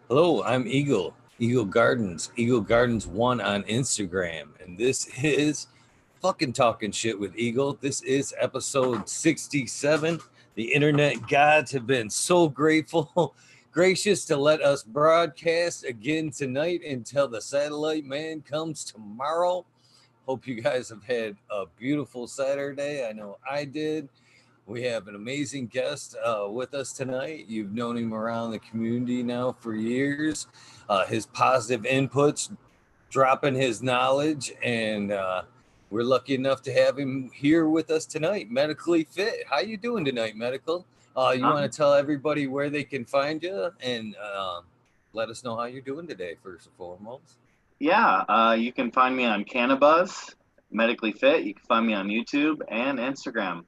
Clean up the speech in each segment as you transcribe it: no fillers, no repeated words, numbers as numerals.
Hello, I'm Eagle Gardens 1 on Instagram, and this is fucking talking shit with Eagle. This is episode 67. The internet gods have been so gracious to let us broadcast again tonight until the satellite man comes tomorrow. Hope you guys have had a beautiful Saturday. I know I did. We have an amazing guest with us tonight. You've known him around the community now for years. His positive inputs, dropping his knowledge, and we're lucky enough to have him here with us tonight. Medically Fit. How you doing tonight, Medical? You want Um, to tell everybody where they can find you and let us know how you're doing today, first and foremost. yeah, you can find me on Cannabuzz, Medically Fit. You can find me on YouTube and Instagram.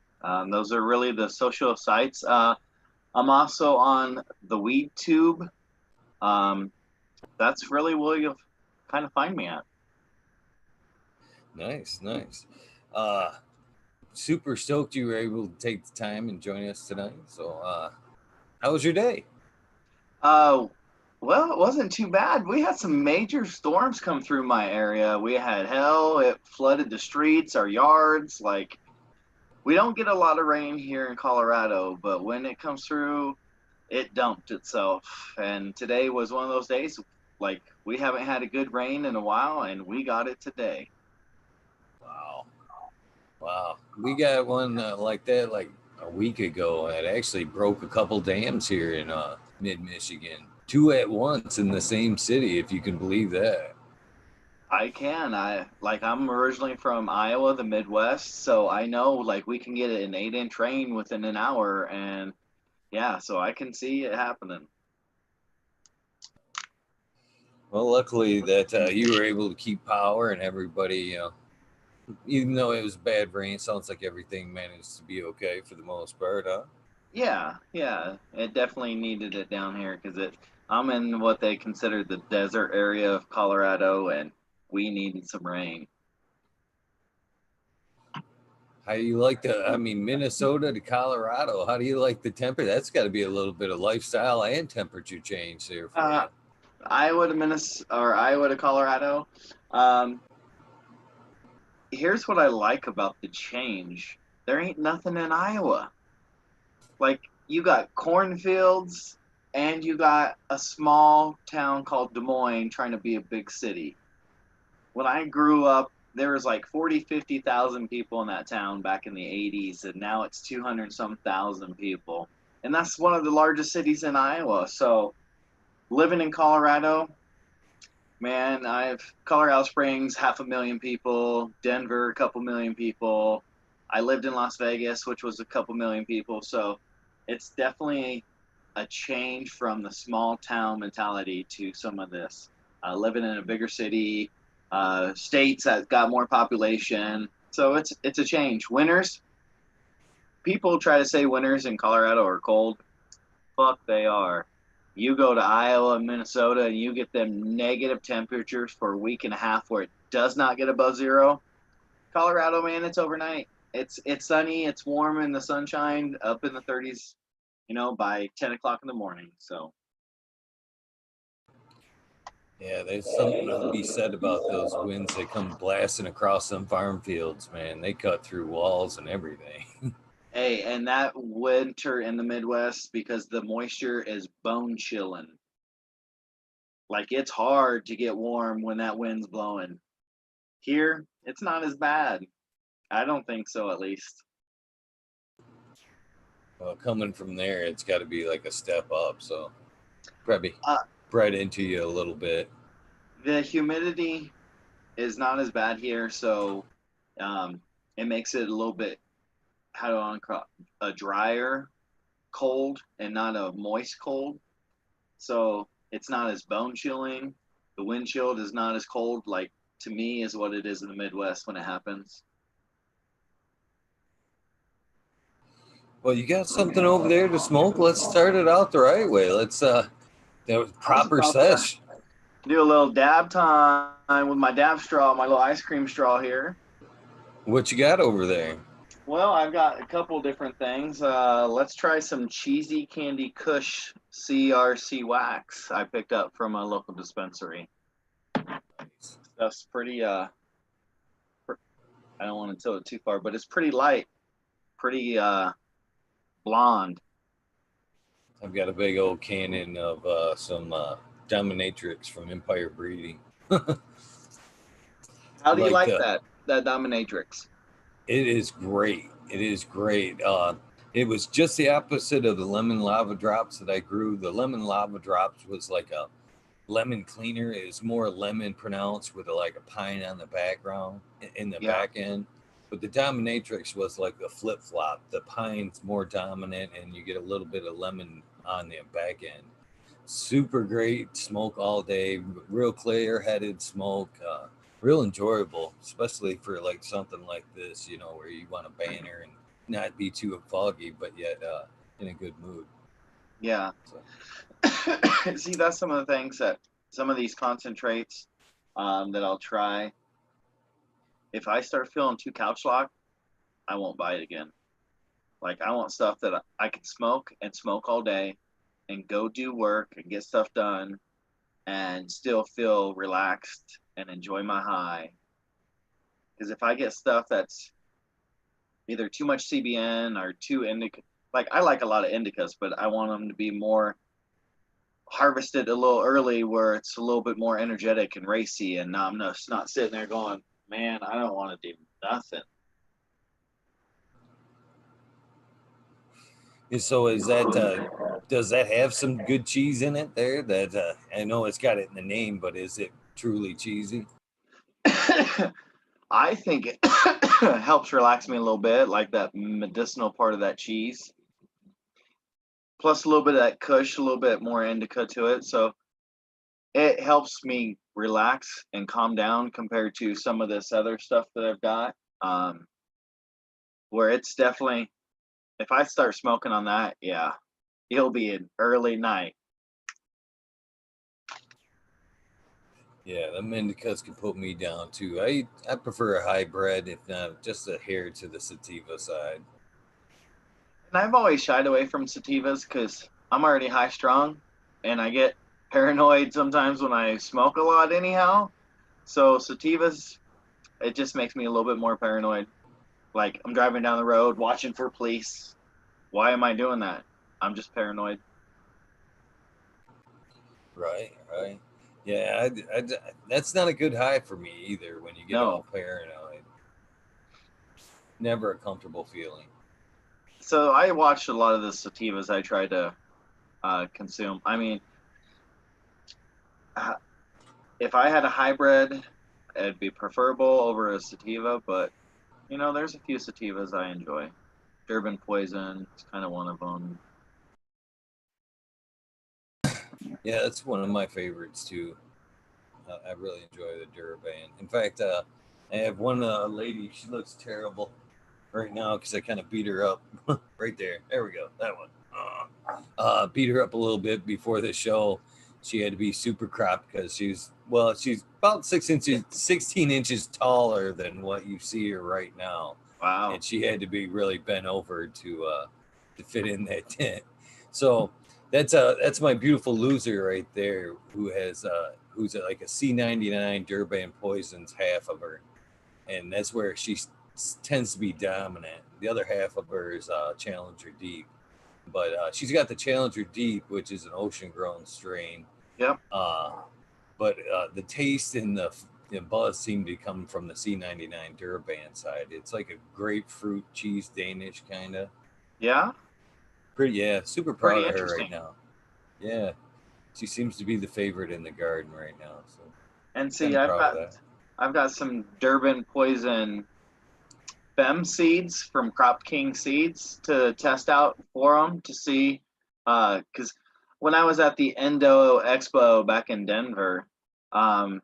Those are really the social sites. I'm also on the Weed Tube. Um, that's really where you'll kind of find me at. Nice, nice. Uh, Super stoked you were able to take the time and join us tonight. So, how was your day? Uh, well, it wasn't too bad. We had some major storms come through my area. We had hell. It flooded the streets, our yards. We don't get a lot of rain here in Colorado, but when it comes through, it dumped itself. And today was one of those days. We haven't had a good rain in a while, and we got it today. Wow. Wow. We got one like that like a week ago. It actually broke a couple dams here in mid Michigan. Two at once in the same city, if you can believe that. I can. I'm originally from Iowa, the Midwest, so I know we can get an 8-inch rain within an hour, and yeah, so I can see it happening. Well, luckily that you were able to keep power and everybody, even though it was bad rain, sounds like everything managed to be okay for the most part, huh? Yeah, yeah, it definitely needed it down here because I'm in what they consider the desert area of Colorado, and we needed some rain. How do you like I mean, Minnesota to Colorado, how do you like the temperature? That's got to be a little bit of lifestyle and temperature change there for Uh, you. Iowa to Minnesota or Iowa to Colorado. Um, Here's what I like about the change. There ain't nothing in Iowa. You got cornfields and you got a small town called Des Moines trying to be a big city. When I grew up, there was like 40, 50,000 people in that town back in the 80s, and now it's 200 some thousand people. And that's one of the largest cities in Iowa. So living in Colorado, man, I've Colorado Springs, 500,000 people, Denver, a couple million people. I lived in Las Vegas, which was a couple million people. So it's definitely a change from the small town mentality to some of this. Living in a bigger city, states that got more population. So it's a change. Winters, people try to say winters in Colorado are cold. Fuck, they are. You go to Iowa and Minnesota and you get them negative temperatures for a week and a half where it does not get above zero. Colorado, man, it's overnight. It's sunny, it's warm in the sunshine, up in the 30s, by 10 o'clock in the morning. So Yeah, there's something to be said about those winds that come blasting across some farm fields, man. They cut through walls and everything. hey, and that winter in the Midwest because the moisture is bone chilling. It's hard to get warm when that wind's blowing. Here, it's not as bad. I don't think so, at least. Well, coming from there, it's got to be like a step up. So probably Uh, bred into you a little bit. the humidity is not as bad here, so um, it makes it a little bit how do I call a drier cold and not a moist cold. So it's not as bone chilling. The wind chill is not as cold, like to me, is what it is in the Midwest when it happens. Well, you got something over there to smoke? Let's start it out the right way. Let's that was I was proper about to sesh. do a little dab time with my dab straw, my little ice cream straw here. What you got over there? Well, I've got a couple different things. Let's try some cheesy candy Kush CRC wax I picked up from a local dispensary. Stuff's pretty I don't want to tilt it too far, but it's pretty light, pretty blonde. I've got a big old cannon of some dominatrix from Empire Breeding. How do you Like like that dominatrix? it is great. It is great. It was just the opposite of the lemon lava drops that I grew. The lemon lava drops was like a lemon cleaner. It was more lemon pronounced with like a pine on the background in the Yeah, back end. But the dominatrix was like the flip flop. The pine's more dominant, and you get a little bit of lemon on the back end. Super great smoke all day, real clear headed smoke, real enjoyable, especially for like something like this, you know, where you want a banner and not be too foggy, but yet in a good mood. yeah. So, See, that's some of the things that some of these concentrates that I'll try. If I start feeling too couch locked, I won't buy it again. Like I want stuff that I can smoke and smoke all day and go do work and get stuff done and still feel relaxed and enjoy my high. Because if I get stuff that's either too much CBN or too indica, like I like a lot of indicas, but I want them to be more harvested a little early where it's a little bit more energetic and racy, and now I'm not sitting there going, man, I don't want to do nothing. so is that does that have some good cheese in it there? That I know it's got it in the name, but is it truly cheesy? I think it helps relax me a little bit, like that medicinal part of that cheese, plus a little bit of that Kush, a little bit more indica to it. So it helps me relax and calm down compared to some of this other stuff that I've got. Where it's definitely, if I start smoking on that, yeah, it'll be an early night. Yeah, the indicas can put me down too. I prefer a hybrid, if not just a hair to the sativa side. And I've always shied away from sativas because I'm already high strung and I get paranoid sometimes when I smoke a lot, anyhow. So sativas, it just makes me a little bit more paranoid. Like I'm driving down the road watching for police. Why am I doing that? I'm just paranoid. Right, right. Yeah, that's not a good high for me either. When you get all No. paranoid, never a comfortable feeling. So I watched a lot of the sativas I tried to consume. I mean, uh, if I had a hybrid, it'd be preferable over a sativa, but there's a few sativas I enjoy. Durban Poison is kind of one of them. Yeah, that's one of my favorites too. I really enjoy the Durban. In fact, I have one lady. She looks terrible right now because I kind of beat her up right there. There we go. That one. Beat her up a little bit before the show. She had to be super cropped because she's about 6 inches, 16 inches taller than what you see her right now, Wow. and she had to be really bent over to fit in that tent. So that's my beautiful loser right there, who's like a C99 Durban Poisons half of her, and that's where she tends to be dominant. The other half of her is Challenger Deep, but she's got the Challenger Deep, which is an ocean grown strain. Yep. Uh, but the taste and the buzz seem to come from the C99 Durban side. It's like a grapefruit cheese Danish kind of. Yeah. Pretty, yeah, super Pretty proud of her right interesting. now. Yeah, she seems to be the favorite in the garden right now. So And kind see, of I've proud of got that. I've got some Durban Poison Fem seeds from Crop King Seeds to test out for them to see. Because when I was at the Endo Expo back in Denver, um,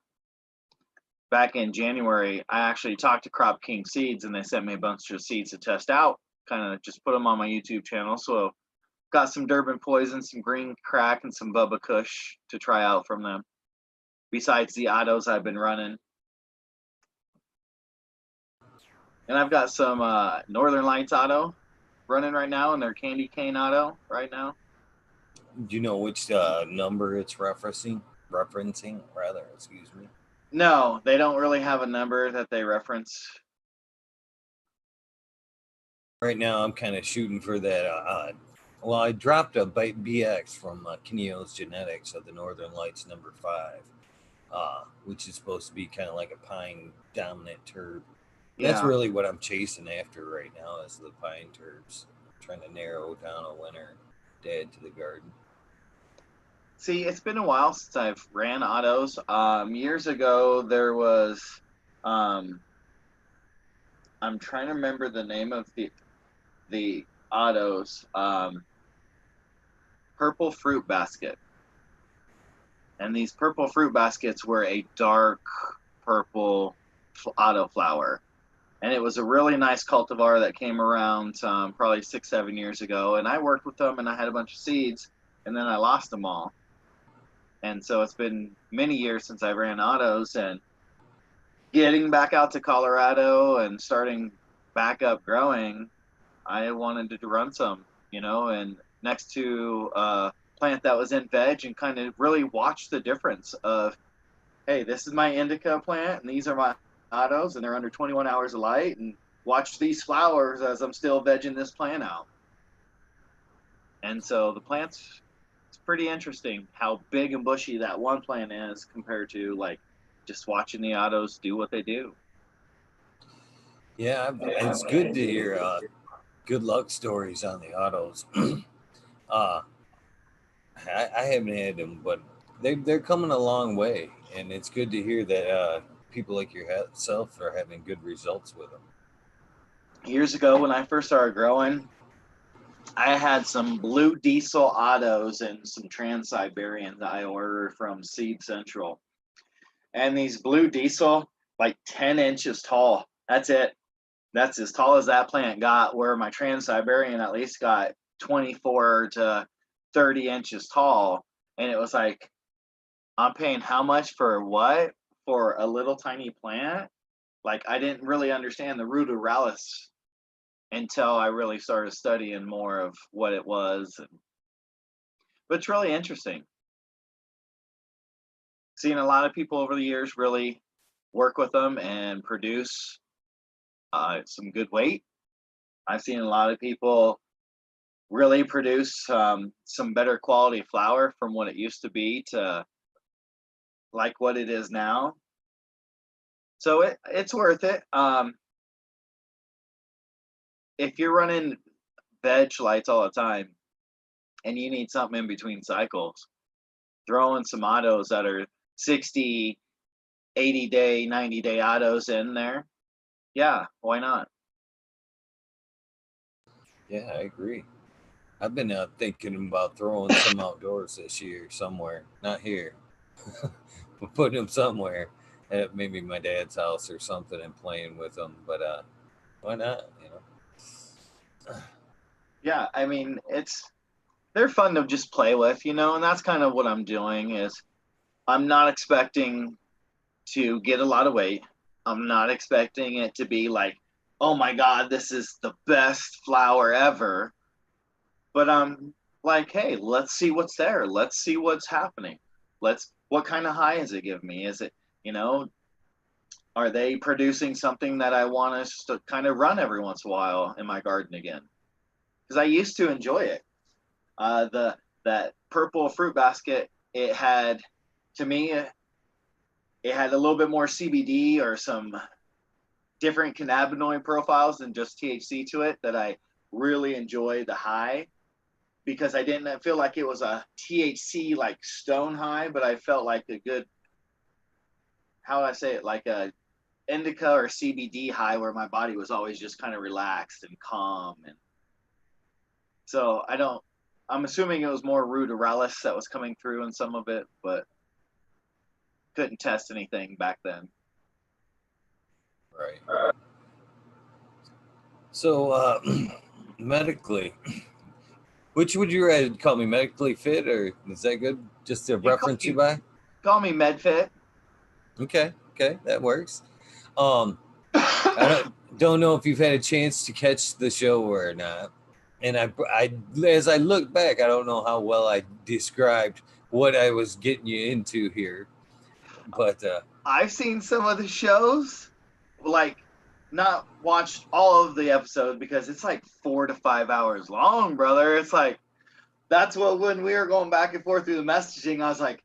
back in January, I actually talked to Crop King Seeds and they sent me a bunch of seeds to test out. Kind of just put them on my YouTube channel. So got some Durban Poison, some Green Crack, and some Bubba Kush to try out from them. Besides the autos I've been running. And I've got some Northern Lights auto running right now, and their candy cane auto right now. Do you know which number it's referencing? Referencing, rather. Excuse me. No, they don't really have a number that they reference. Right now, I'm kind of shooting for that. Well, I dropped a BX from Kineo's Genetics of the Northern Lights #5, which is supposed to be kind of like a pine dominant turb. And that's Yeah. really what I'm chasing after right now is the pine turbs. Trying to narrow down a winner to add to the garden. See, it's been a while since I've ran autos. Years ago, there was, um, I'm trying to remember the name of the autos. Purple Fruit Basket. And these purple fruit baskets were a dark purple auto flower. And it was a really nice cultivar that came around probably 6, 7 years ago. And I worked with them and I had a bunch of seeds and then I lost them all. And so it's been many years since I ran autos, and getting back out to Colorado and starting back up growing, I wanted to run some, and next to a plant that was in veg and kind of really watch the difference of, hey, this is my indica plant and these are my autos and they're under 21 hours of light, and watch these flowers as I'm still vegging this plant out. And so the plants, it's pretty interesting how big and bushy that one plant is compared to like just watching the autos do what they do. Yeah, it's good to hear good luck stories on the autos. uh, I haven't had them, but they're coming a long way, and it's good to hear that people like yourself are having good results with them. Years ago when I first started growing, I had some blue diesel autos and some trans Siberians I ordered from Seed Central. And these blue diesel, like 10 inches tall. That's it. That's as tall as that plant got, where my trans Siberian at least got 24 to 30 inches tall. And it was like, I'm paying how much for what? For a little tiny plant? Like, I didn't really understand the ruderalis until I really started studying more of what it was. But it's really interesting. Seeing a lot of people over the years really work with them and produce some good weight. I've seen a lot of people really produce some better quality flour from what it used to be to like what it is now. So it's worth it. If you're running veg lights all the time and you need something in between cycles, throwing some autos that are 60, 80 day, 90-day autos in there, yeah, why not? Yeah, I agree. I've been thinking about throwing some outdoors this year somewhere, not here, but putting them somewhere at maybe my dad's house or something and playing with them. But why not? Yeah, I mean, they're fun to just play with, and that's kind of what I'm doing is I'm not expecting to get a lot of weight. I'm not expecting it to be like, oh my God, this is the best flower ever. But I'm like, hey, let's see what's there. Let's see what's happening. What kind of high is it giving me? Is it, are they producing something that I want us to kind of run every once in a while in my garden again? Because I used to enjoy it. That purple fruit basket, it had, to me, it had a little bit more CBD or some different cannabinoid profiles than just THC to it that I really enjoyed the high, because I didn't feel like it was a THC like stone high, but I felt like a good, how would I say it, like a indica or CBD high where my body was always just kind of relaxed and calm. And so I'm assuming it was more ruderalis that was coming through in some of it, but couldn't test anything back then. Right. So medically, which would you rather call me, medically fit, or is that good? Just to reference you by? Call me MedFit. Okay, that works. I don't. don't know if you've had a chance to catch the show or not. And as I look back, I don't know how well I described what I was getting you into here, but I've seen some of the shows, like not watched all of the episodes because it's like 4 to 5 hours long, brother. It's like that's what when we were going back and forth through the messaging, I was like,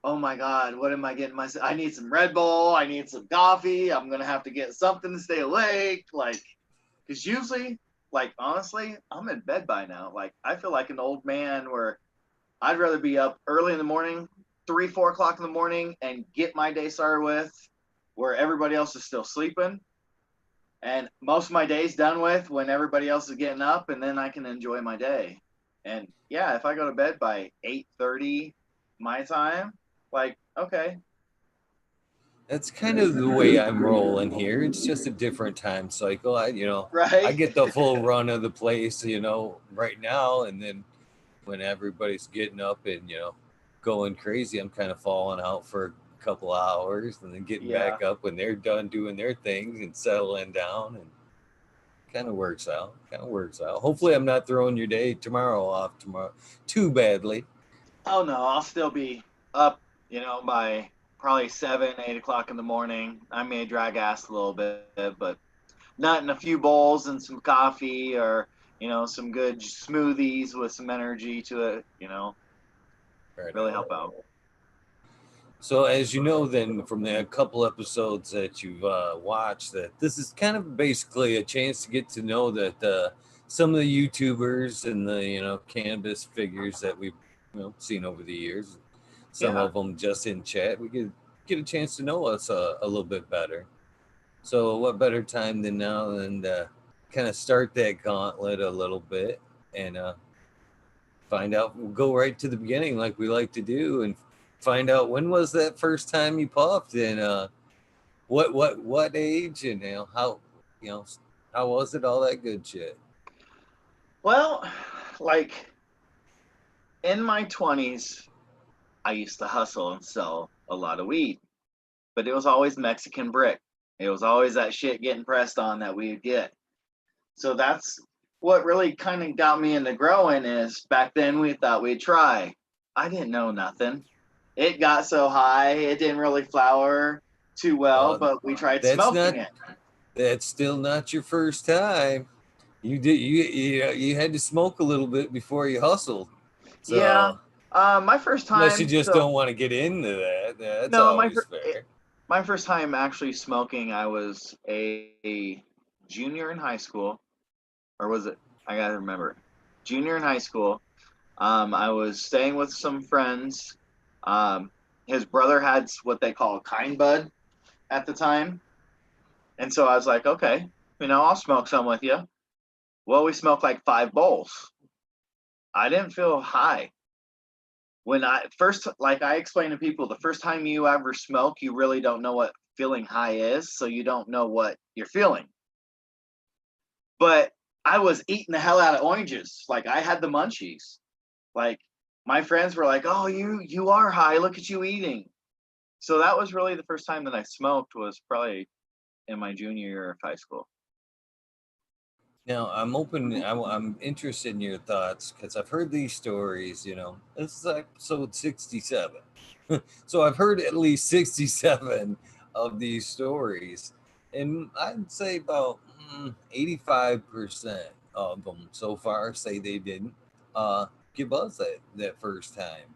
oh my God, what am I getting myself? I need some Red Bull. I need some coffee. I'm going to have to get something to stay awake. Like, because usually, like, honestly, I'm in bed by now. Like, I feel like an old man where I'd rather be up early in the morning, 3, 4 o'clock in the morning, and get my day started with where everybody else is still sleeping. And most of my day's done with when everybody else is getting up, and then I can enjoy my day. And yeah, if I go to bed by 8:30 my time, like, okay. that's kind of the way I'm rolling here. It's just a different time cycle. I Right? get the full run of the place, right now, and then when everybody's getting up and going crazy, I'm kind of falling out for a couple hours and then getting Yeah. back up when they're done doing their things and settling down, and kind of works out. Kind of works out. Hopefully, I'm not throwing your day tomorrow off tomorrow too badly. Oh no, I'll still be up, by probably 7, 8 o'clock in the morning. I may drag ass a little bit, but not in a few bowls and some coffee or, some good smoothies with some energy to it, Right really on. help out. So, as you know, then from the couple episodes that you've watched, that this is kind of basically a chance to get to know that some of the YouTubers and the cannabis figures that we've seen over the years, some Yeah. of them just in chat, we could get a chance to know us a little bit better. So, what better time than now than to kind of start that gauntlet a little bit and find out? We'll go right to the beginning, like we like to do, and find out when was that first time you puffed, and what age, and you know how was it? All that good shit. Well, like in my 20s, I used to hustle and sell a lot of weed, but it was always Mexican brick. It was always that shit getting pressed on that we'd get. So that's what really kind of got me into growing is back then we thought we'd try. I didn't know nothing. It got so high, it didn't really flower too well, Well, but we tried that's smoking not it. that's still not your first time. You had to smoke a little bit before you hustled. Yeah. So My first unless you time, just so don't want to get into that, that's no, always fair. my first time actually smoking, I was a junior in high school, or was it? I gotta remember. Junior in high school. I was staying with some friends. Um, his brother had what they call a kind bud at the time. And so I was like, okay, I'll smoke some with you. Well, we smoked like 5 bowls. I didn't feel high. When I first, like I explain to people, the first time you ever smoke, you really don't know what feeling high is. So you don't know what you're feeling. But I was eating the hell out of oranges. Like I had the munchies. Like my friends were like, oh, you are high. Look at you eating. So that was really the first time that I smoked was probably in my junior year of high school. Now I'm open. I'm interested in your thoughts because I've heard these stories. This is episode 67, so I've heard at least 67 of these stories, and I'd say about 85% of them so far say they didn't give us that first time.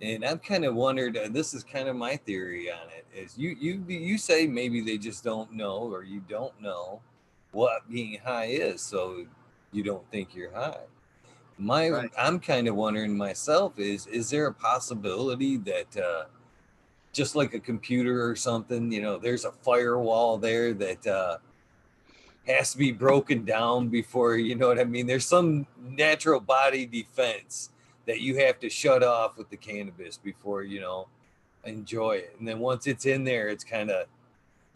And I've kind of wondered. This is kind of my theory on it. Is you say maybe they just don't know, or you don't know what being high is, so you don't think you're high. Right. I'm kind of wondering myself, is there a possibility that just like a computer or something, there's a firewall there that has to be broken down before, you know what I mean? There's some natural body defense that you have to shut off with the cannabis before, enjoy it. And then once it's in there, it's kind of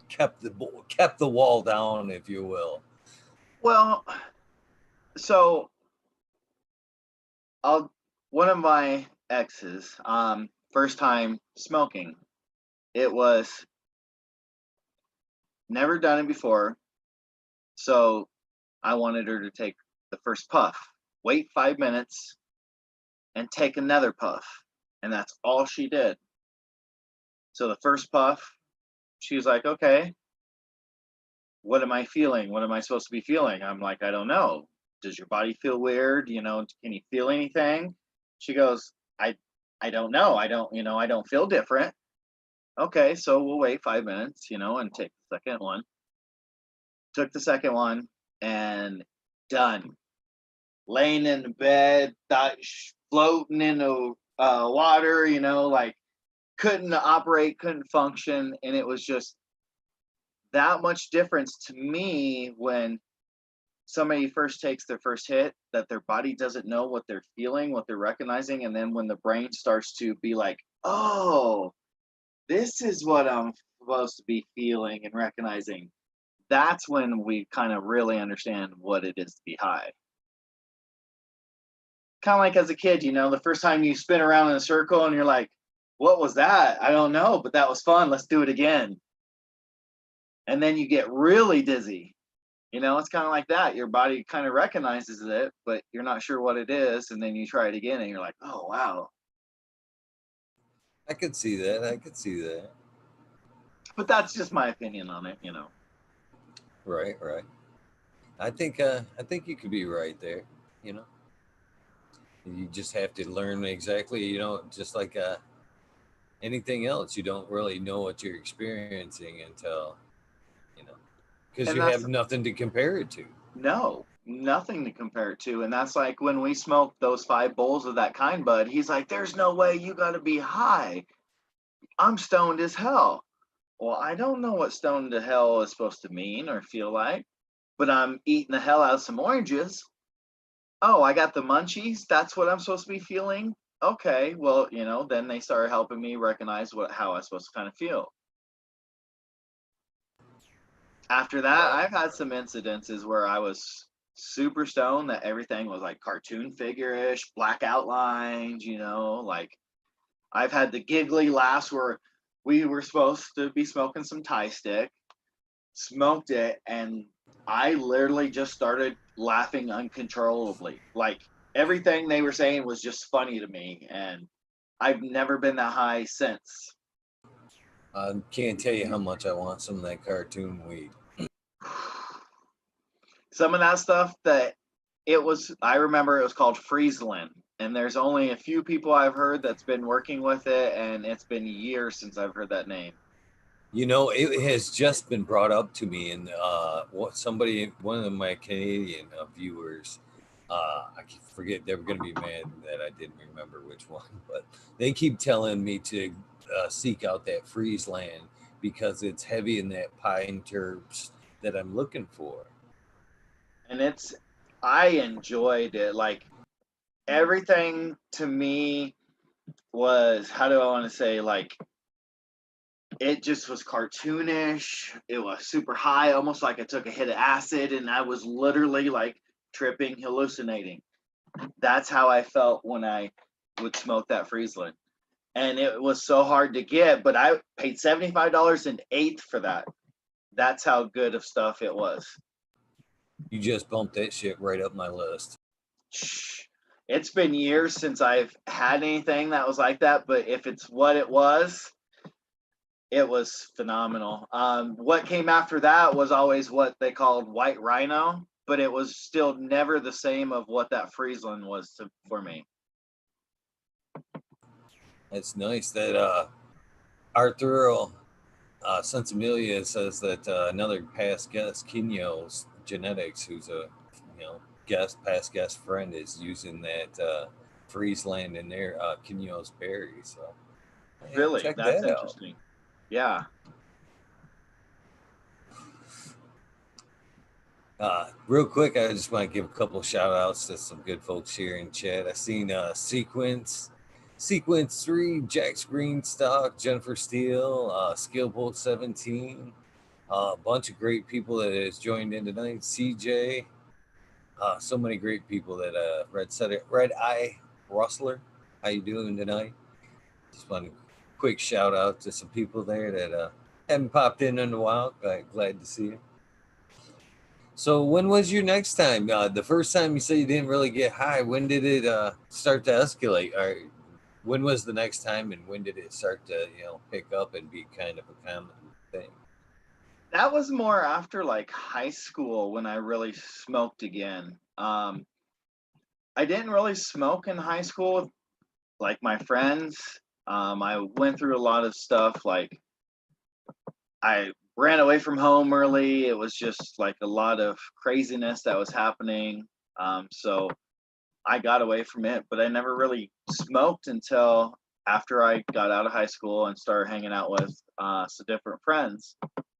kept the wall down, if you will. Well, so I'll one of my exes, first time smoking. It was never done it before. So I wanted her to take the first puff, wait 5 minutes, and take another puff. And that's all she did. So the first puff, she was like, okay, what am I feeling? What am I supposed to be feeling? I'm like, I don't know. Does your body feel weird? You know, can you feel anything? She goes, I don't know. I don't feel different. Okay, so we'll wait 5 minutes, and take the second one. Took the second one and done. Laying in the bed, floating in the water, like couldn't operate, couldn't function. And it was just that much difference to me when somebody first takes their first hit, that their body doesn't know what they're feeling, what they're recognizing. And then when the brain starts to be like, oh, this is what I'm supposed to be feeling and recognizing, that's when we kind of really understand what it is to be high. Kind of like as a kid, the first time you spin around in a circle and you're like, what was that? I don't know, but that was fun. Let's do it again. And then you get really dizzy. It's kind of like that. Your body kind of recognizes it, but you're not sure what it is. And then you try it again and you're like, oh, wow. I could see that. I could see that. But that's just my opinion on it, Right, right. I think you could be right there. You just have to learn exactly, just like anything else. You don't really know what you're experiencing until, because And you that's have nothing to compare it to. no, nothing to compare it to. And that's like when we smoked those 5 bowls of that kind bud, he's like, there's no way, you got to be high. I'm stoned as hell. Well, I don't know what stoned to hell is supposed to mean or feel like, but I'm eating the hell out of some oranges. Oh, I got the munchies. That's what I'm supposed to be feeling. Okay, well, then they started helping me recognize how I was supposed to kind of feel. After that, I've had some incidences where I was super stoned that everything was like cartoon figure-ish, black outlines, like I've had the giggly laughs where we were supposed to be smoking some Thai stick, smoked it, and I literally just started laughing uncontrollably. Like everything they were saying was just funny to me, and I've never been that high since. I can't tell you how much I want some of that cartoon weed. Some of that stuff I remember it was called Friesland, and there's only a few people I've heard that's been working with it, and it's been years since I've heard that name. It has just been brought up to me, and one of my Canadian viewers, I forget, they were going to be mad that I didn't remember which one, but they keep telling me to seek out that Friesland because it's heavy in that pine terps that I'm looking for. And I enjoyed it. Like everything to me was, how do I want to say, like it just was cartoonish. It was super high, almost like I took a hit of acid and I was literally like tripping, hallucinating. That's how I felt when I would smoke that Friesland. And it was so hard to get, but I paid $75 an eighth for that. That's how good of stuff it was. You just bumped that shit right up my list. It's been years since I've had anything that was like that, but if it's what it was phenomenal. What came after that was always what they called White Rhino, but it was still never the same of what that Friesland was for me. It's nice that Arturo Sensimilia says that another past guest, Kinyo's Genetics, who's a past guest friend, is using that Friesland in their Kinyo's berries. So Really, check that's that out. interesting. Yeah. Real quick, I just want to give a couple shout outs to some good folks here in chat. I seen Sequence 3, Jax Greenstock, Jennifer Steele, Skillbolt 17, a bunch of great people that has joined in tonight. CJ, so many great people that Red Eye Rustler. How you doing tonight? Just want a quick shout out to some people there that haven't popped in a while. Glad to see you. So when was your next time? The first time you said you didn't really get high. When did it start to escalate? Or when was the next time, and when did it start to pick up and be kind of a common thing? That was more after like high school when I really smoked again. I didn't really smoke in high school with like my friends. I went through a lot of stuff. Like I ran away from home early. It was just like a lot of craziness that was happening. So I got away from it, but I never really smoked until after I got out of high school and started hanging out with some different friends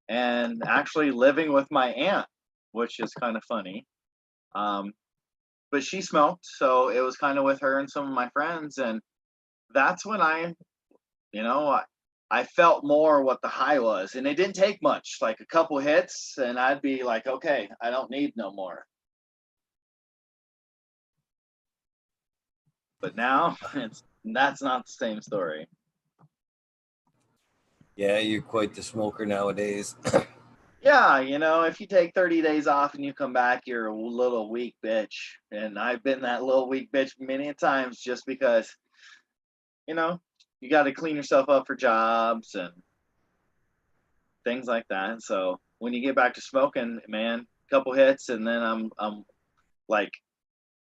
and actually living with my aunt, which is kind of funny. Um, but she smoked, so it was kind of with her and some of my friends, and that's when you know, I, I felt more what the high was, and it didn't take much, like a couple hits, and I'd be like, okay, I don't need no more. But now that's not the same story. Yeah, you're quite the smoker nowadays. Yeah, if you take 30 days off and you come back, you're a little weak bitch. And I've been that little weak bitch many a times just because, you know, you got to clean yourself up for jobs and things like that. So when you get back to smoking, man, couple hits and then I'm like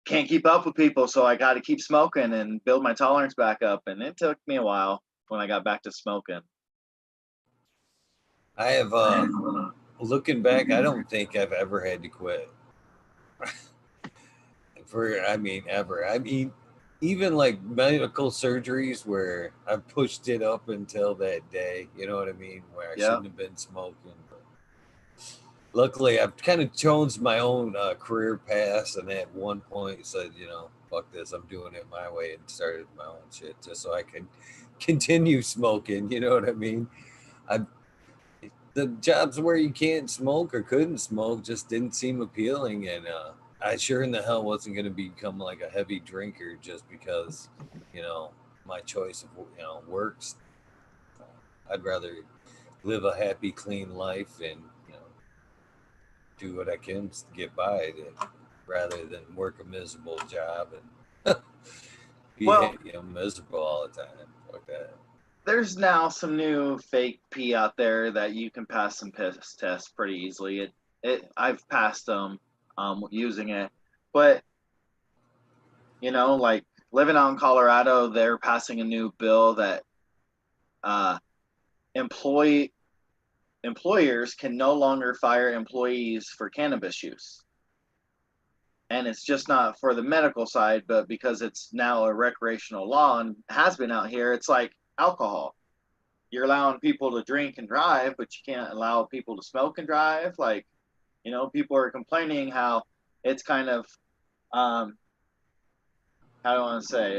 can't keep up with people, so I got to keep smoking and build my tolerance back up. And it took me a while when I got back to smoking. I have looking back, I don't think I've ever had to quit. Ever. Even like medical surgeries where I pushed it up until that day, you know what I mean, where I Yeah. shouldn't have been smoking. But luckily, I've kind of chose my own career path, and at one point said, fuck this, I'm doing it my way, and started my own shit just so I can continue smoking. You know what I mean? I The jobs where you can't smoke or couldn't smoke just didn't seem appealing, and I sure in the hell wasn't going to become like a heavy drinker just because you know my choice of works. I'd rather live a happy, clean life and do what I can to get by, rather than work a miserable job and Well, be miserable all the time. Fuck that. there's now some new fake pee out there that you can pass some piss tests pretty easily. I've passed them using it, but like living out in Colorado, they're passing a new bill that uh, employee employers can no longer fire employees for cannabis use. And it's just not for the medical side, but because it's now a recreational law and has been out here, it's like alcohol. You're allowing people to drink and drive, but you can't allow people to smoke and drive. Like, people are complaining how it's kind of, um, how do I want to say,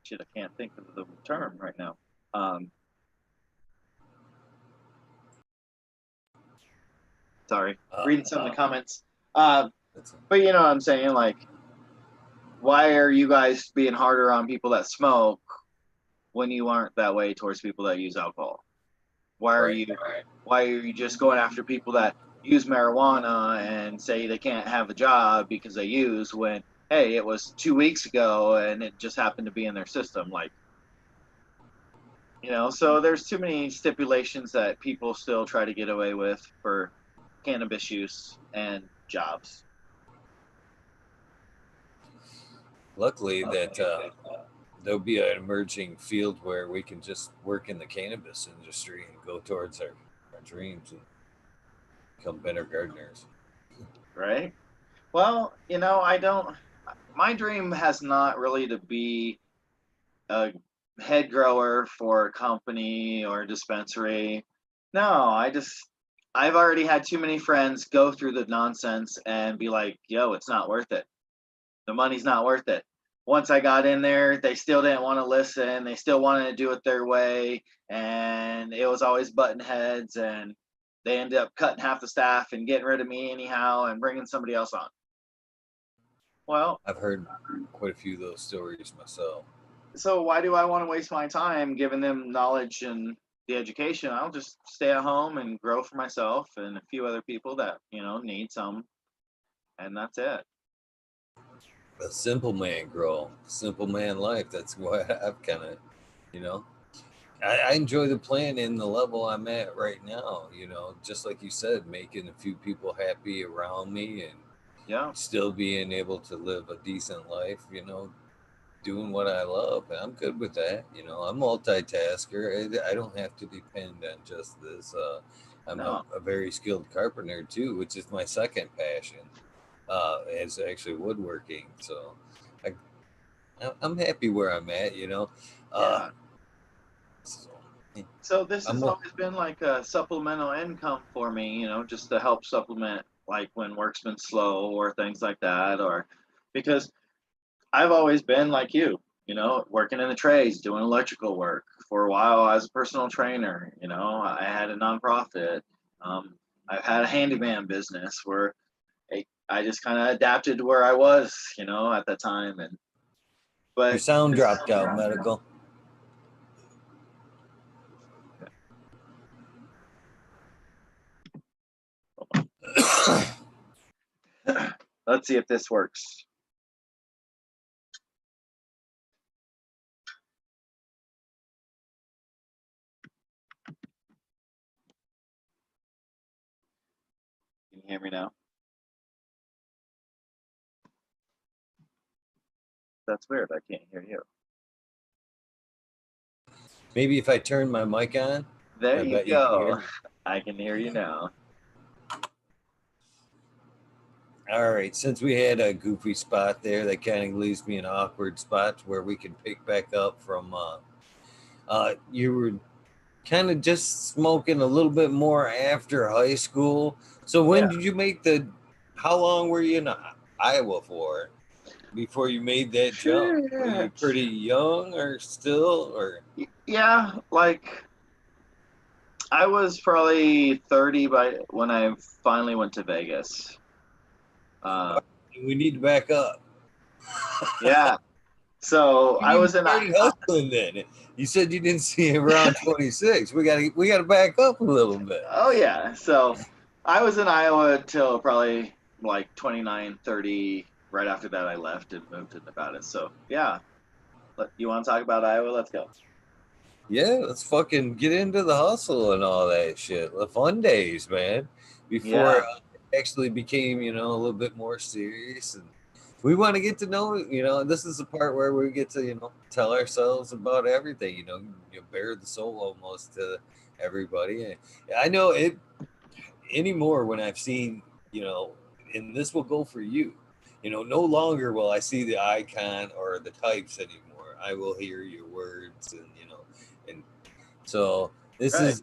shit, I can't think of the term right now. Um, Sorry, Uh, reading some of the comments. Uh, that's but you know what I'm saying? Like, why are you guys being harder on people that smoke when you aren't that way towards people that use alcohol? Why are right. you why are you just going after people that use marijuana and say they can't have a job because they use when hey, it was 2 weeks ago and it just happened to be in their system? Like, so there's too many stipulations that people still try to get away with for cannabis use and jobs. Luckily, that there'll be an emerging field where we can just work in the cannabis industry and go towards our dreams and become better gardeners. Right? Well, I don't. My dream has not really to be a head grower for a company or a dispensary. No, I've already had too many friends go through the nonsense and be like, yo, it's not worth it. The money's not worth it. Once I got in there, they still didn't want to listen. They still wanted to do it their way. And it was always button heads. And they ended up cutting half the staff and getting rid of me anyhow and bringing somebody else on. Well, I've heard quite a few of those stories myself. so why do I want to waste my time giving them knowledge and the education, I'll just stay at home and grow for myself and a few other people that, need some, and that's it. A simple man grow, simple man life. That's what I've kind of, you know, I enjoy the plan and the level I'm at right now. Just like you said, making a few people happy around me and Yeah. still being able to live a decent life. Doing what I love. I'm good with that. I'm multitasker. I don't have to depend on just this. I'm No. a very skilled carpenter too, which is my second passion. Is actually woodworking. So I, I'm happy where I'm at. Uh, Yeah. so, So this has I'm always been like a supplemental income for me, just to help supplement like when work's been slow or things like that, or because I've always been like you, working in the trades, doing electrical work for a while as a personal trainer. I had a nonprofit. Um, I've had a handyman business where I just kind of adapted to where I was, at that time. your But sound dropped out, medical. let's see if this works. Can you hear me now? That's weird. I can't hear you. Maybe if I turn my mic on, There I you bet you can hear go. me. I can hear you now. All right, since we had a goofy spot there, that kind of leaves me an awkward spot where we can pick back up from. You were kind of just smoking a little bit more after high school. So when Yeah. did you make the? How long were you in Iowa for before you made that jump? Were you Shit. pretty young or still or? Yeah, like I was probably 30 by when I finally went to Vegas. Um, We need to back up. yeah. So When I you was in. started hustling then. You said you didn't see it around 26. We gotta back up a little bit. Oh yeah. So I was in Iowa till probably like 29, 30. Right after that, I left and moved to Nevada. So yeah, you want to talk about Iowa? Let's go. Yeah, let's fucking get into the hustle and all that shit. The fun days, man. Before Yeah. it actually became, a little bit more serious. And we want to get to know, this is the part where we get to, tell ourselves about everything, you bare the soul almost to everybody. And I know it anymore when I've seen, and this will go for you. No longer will I see the icon or the types anymore. I will hear your words and so this Right. is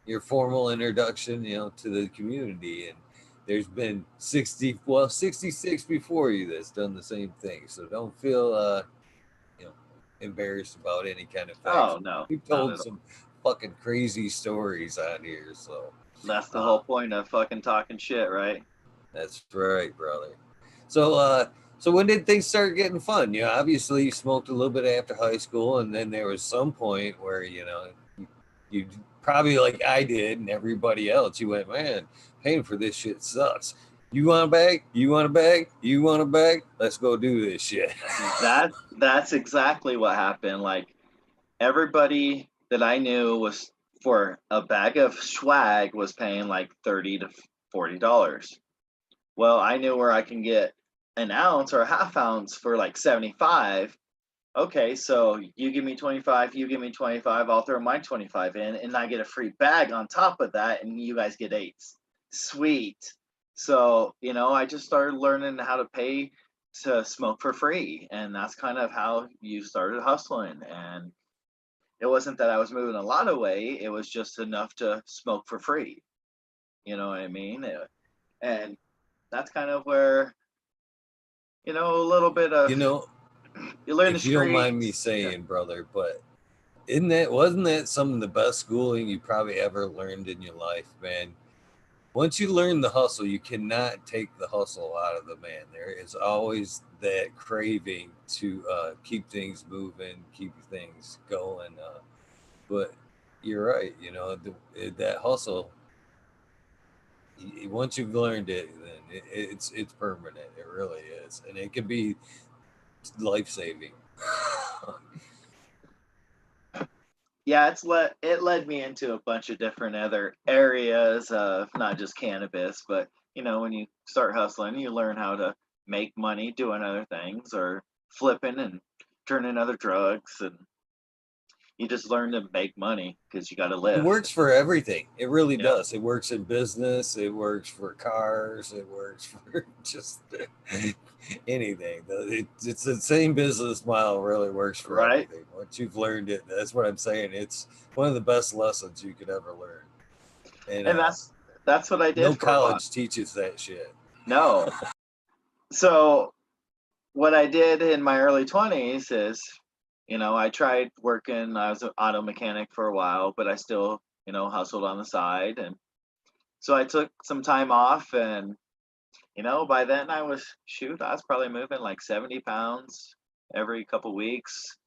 your formal introduction, to the community. And there's been 66 before you that's done the same thing. So don't feel you know, embarrassed about any kind of facts. Oh no, We've not told at all. some fucking crazy stories on here. So That's the uh, whole point of fucking talking shit, right? that's right, brother. So so when did things start getting fun? Obviously you smoked a little bit after high school, and then there was some point where, you probably like I did and everybody else, you went, man, paying for this shit sucks. You want a bag? You want a bag? You want a bag? Let's go do this shit. That's exactly what happened. Like everybody that I knew was for a bag of swag was paying like $30 to $40. Well, I knew where I can get an ounce or a half ounce for like 75. Okay, so you give me 25, you give me 25, I'll throw my 25 in and I get a free bag on top of that and you guys get eights. Sweet. So, I just started learning how to pay to smoke for free. And that's kind of how you started hustling. And it wasn't that I was moving a lot away, it was just enough to smoke for free. You know what I mean? And that's kind of where, a little bit of you know, you learn the if you don't mind me streets. Yeah. saying, brother, but wasn't that some of the best schooling you probably ever learned in your life, man? Once you learn the hustle, you cannot take the hustle out of the man. There is always that craving to keep things moving, keep things going. But you're right. That hustle. Once you've learned it, then it's permanent. It really is, and it can be life saving. Yeah, it led me into a bunch of different other areas of not just cannabis, but when you start hustling, you learn how to make money doing other things or flipping and turning other drugs, and you just learn to make money because you got to It live. works for everything. It really Yeah, does. It works in business. It works for cars. It works for just anything. It's the same business model. Really works for right. everything. Once you've learned it, that's what I'm saying. It's one of the best lessons you could ever learn. And And that's what I no did for a while. college teaches that shit. No. So what I did in my early 20s is, I tried working. I was an auto mechanic for a while, but I still, hustled on the side. And so I took some time off. And, by then I was probably moving like 70 pounds every couple weeks.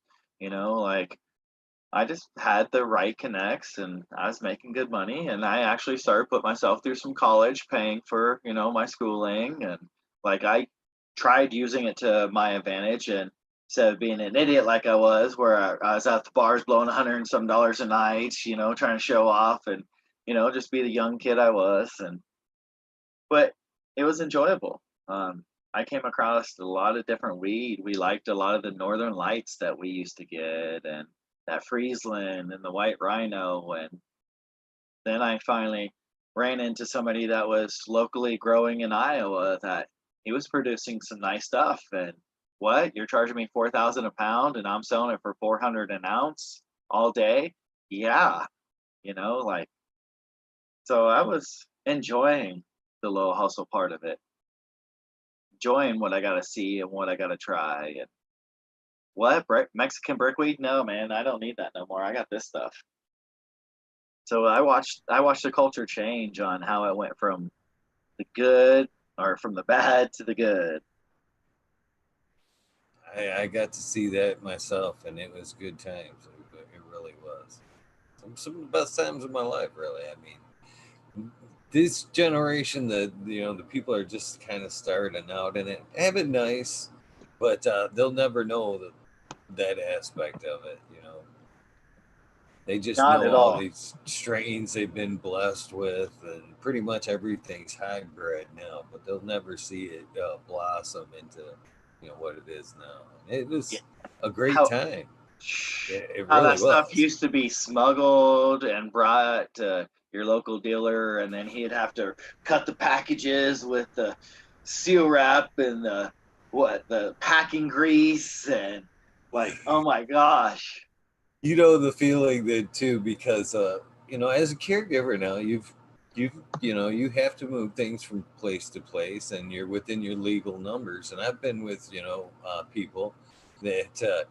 Like I just had the right connects and I was making good money. And I actually started put myself through some college, paying for, my schooling. And like I tried using it to my advantage, and instead of being an idiot like I was, where I was at the bars blowing $100 and some a night, trying to show off and, just be the young kid I was. But it was enjoyable. I came across a lot of different weed. We liked a lot of the Northern Lights that we used to get, and that Friesland and the White Rhino. And then I finally ran into somebody that was locally growing in Iowa that he was producing some nice stuff. And what? You're charging me 4,000 a pound and I'm selling it for 400 an ounce all day? Yeah, like so I was enjoying the low hustle part of it, enjoying what I got to see and what I got to try. And what Mexican brickweed? No, man, I don't need that no more. I got this stuff. So I watched the culture change on how it went from the good or from the bad to the good. I got to see that myself, and it was good times. It really was. Some of the best times of my life, really. I mean, this generation, the people are just kind of starting out in it, have it nice, but they'll never know that aspect of it. They just Not know at all all. these strains they've been blessed with, and pretty much everything's hybrid now. But they'll never see it blossom into what it is now. And it Yeah, was a great how time. It how really that stuff was. used to be smuggled and brought to your local dealer, and then he'd have to cut the packages with the seal wrap and the packing grease, and like, oh my gosh. The feeling that too, because as a caregiver now, you have to move things from place to place, and you're within your legal numbers. And I've been with people that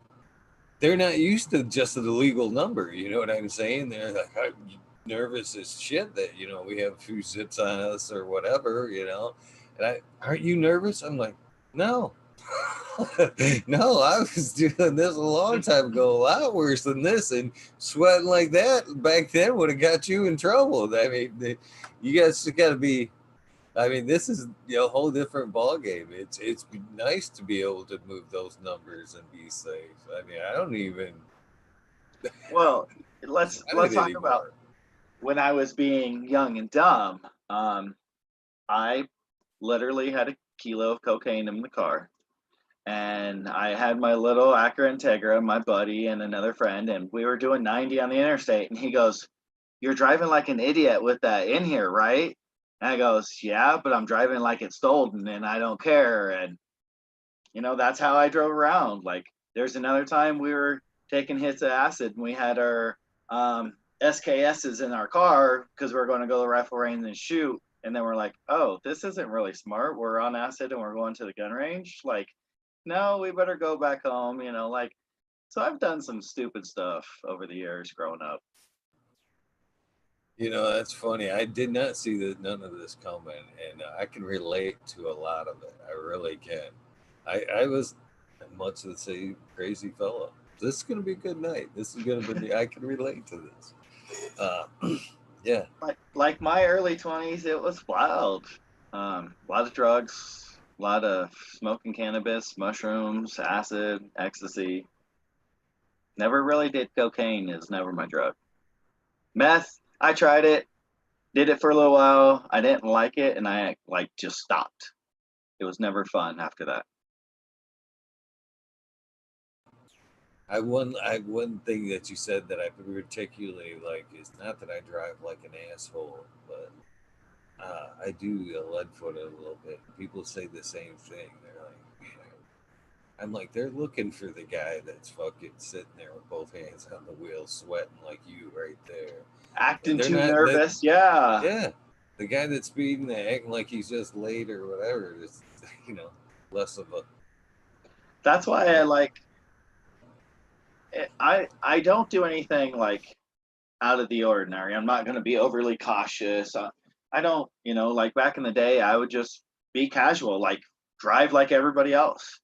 they're not used to just the legal number. You know what I'm saying? They're like, I'm nervous as shit that we have a few zips on us or whatever. And aren't you nervous? I'm like, no. No, I was doing this a long time ago, a lot worse than this, and sweating like that back then would have got you in trouble. I mean, you guys got to be. I mean, this is a whole different ball game. It's nice to be able to move those numbers and be safe. I mean, I don't even Well, sweat let's it talk about anymore. when I was being young and dumb. I literally had a kilo of cocaine in the car, and I had my little Acura Integra, my buddy and another friend, and we were doing 90 on the interstate. And he goes, "You're driving like an idiot with that in here, right?" And I goes, "Yeah, but I'm driving like it's stolen, and I don't care." And that's how I drove around. Like, there's another time we were taking hits of acid, and we had our SKSs in our car because we were going to go to the rifle range and shoot. And then we're like, "Oh, this isn't really smart. We're on acid and we're going to the gun range. Like, no, we better go back home." Like, so I've done some stupid stuff over the years growing up. That's funny. I did not see none of this coming, and I can relate to a lot of it. I really can. I was much the same crazy fellow. This is gonna be a good night. This is gonna be. I can relate to this. Uh, yeah. Like my early 20s, it was wild. A lot of drugs, a lot of smoking cannabis, mushrooms, acid, ecstasy. Never really did cocaine. Is never my drug. Meth, I tried it, did it for a little while. I didn't like it, and I like just stopped. It was never fun after that. I one thing that you said that I particularly like is not that I drive like an asshole, but I do lead foot a little bit. People say the same thing. They're like, man, I'm like, they're looking for the guy that's fucking sitting there with both hands on the wheel, sweating like you right there. And Acting they're too not that. nervous, yeah. Yeah, the guy that's speeding, acting like he's just late or whatever. Is you know less of a. That's why I But like. I don't do anything like out of the ordinary. I'm not going to be overly cautious. I don't, like back in the day, I would just be casual, like drive like everybody else.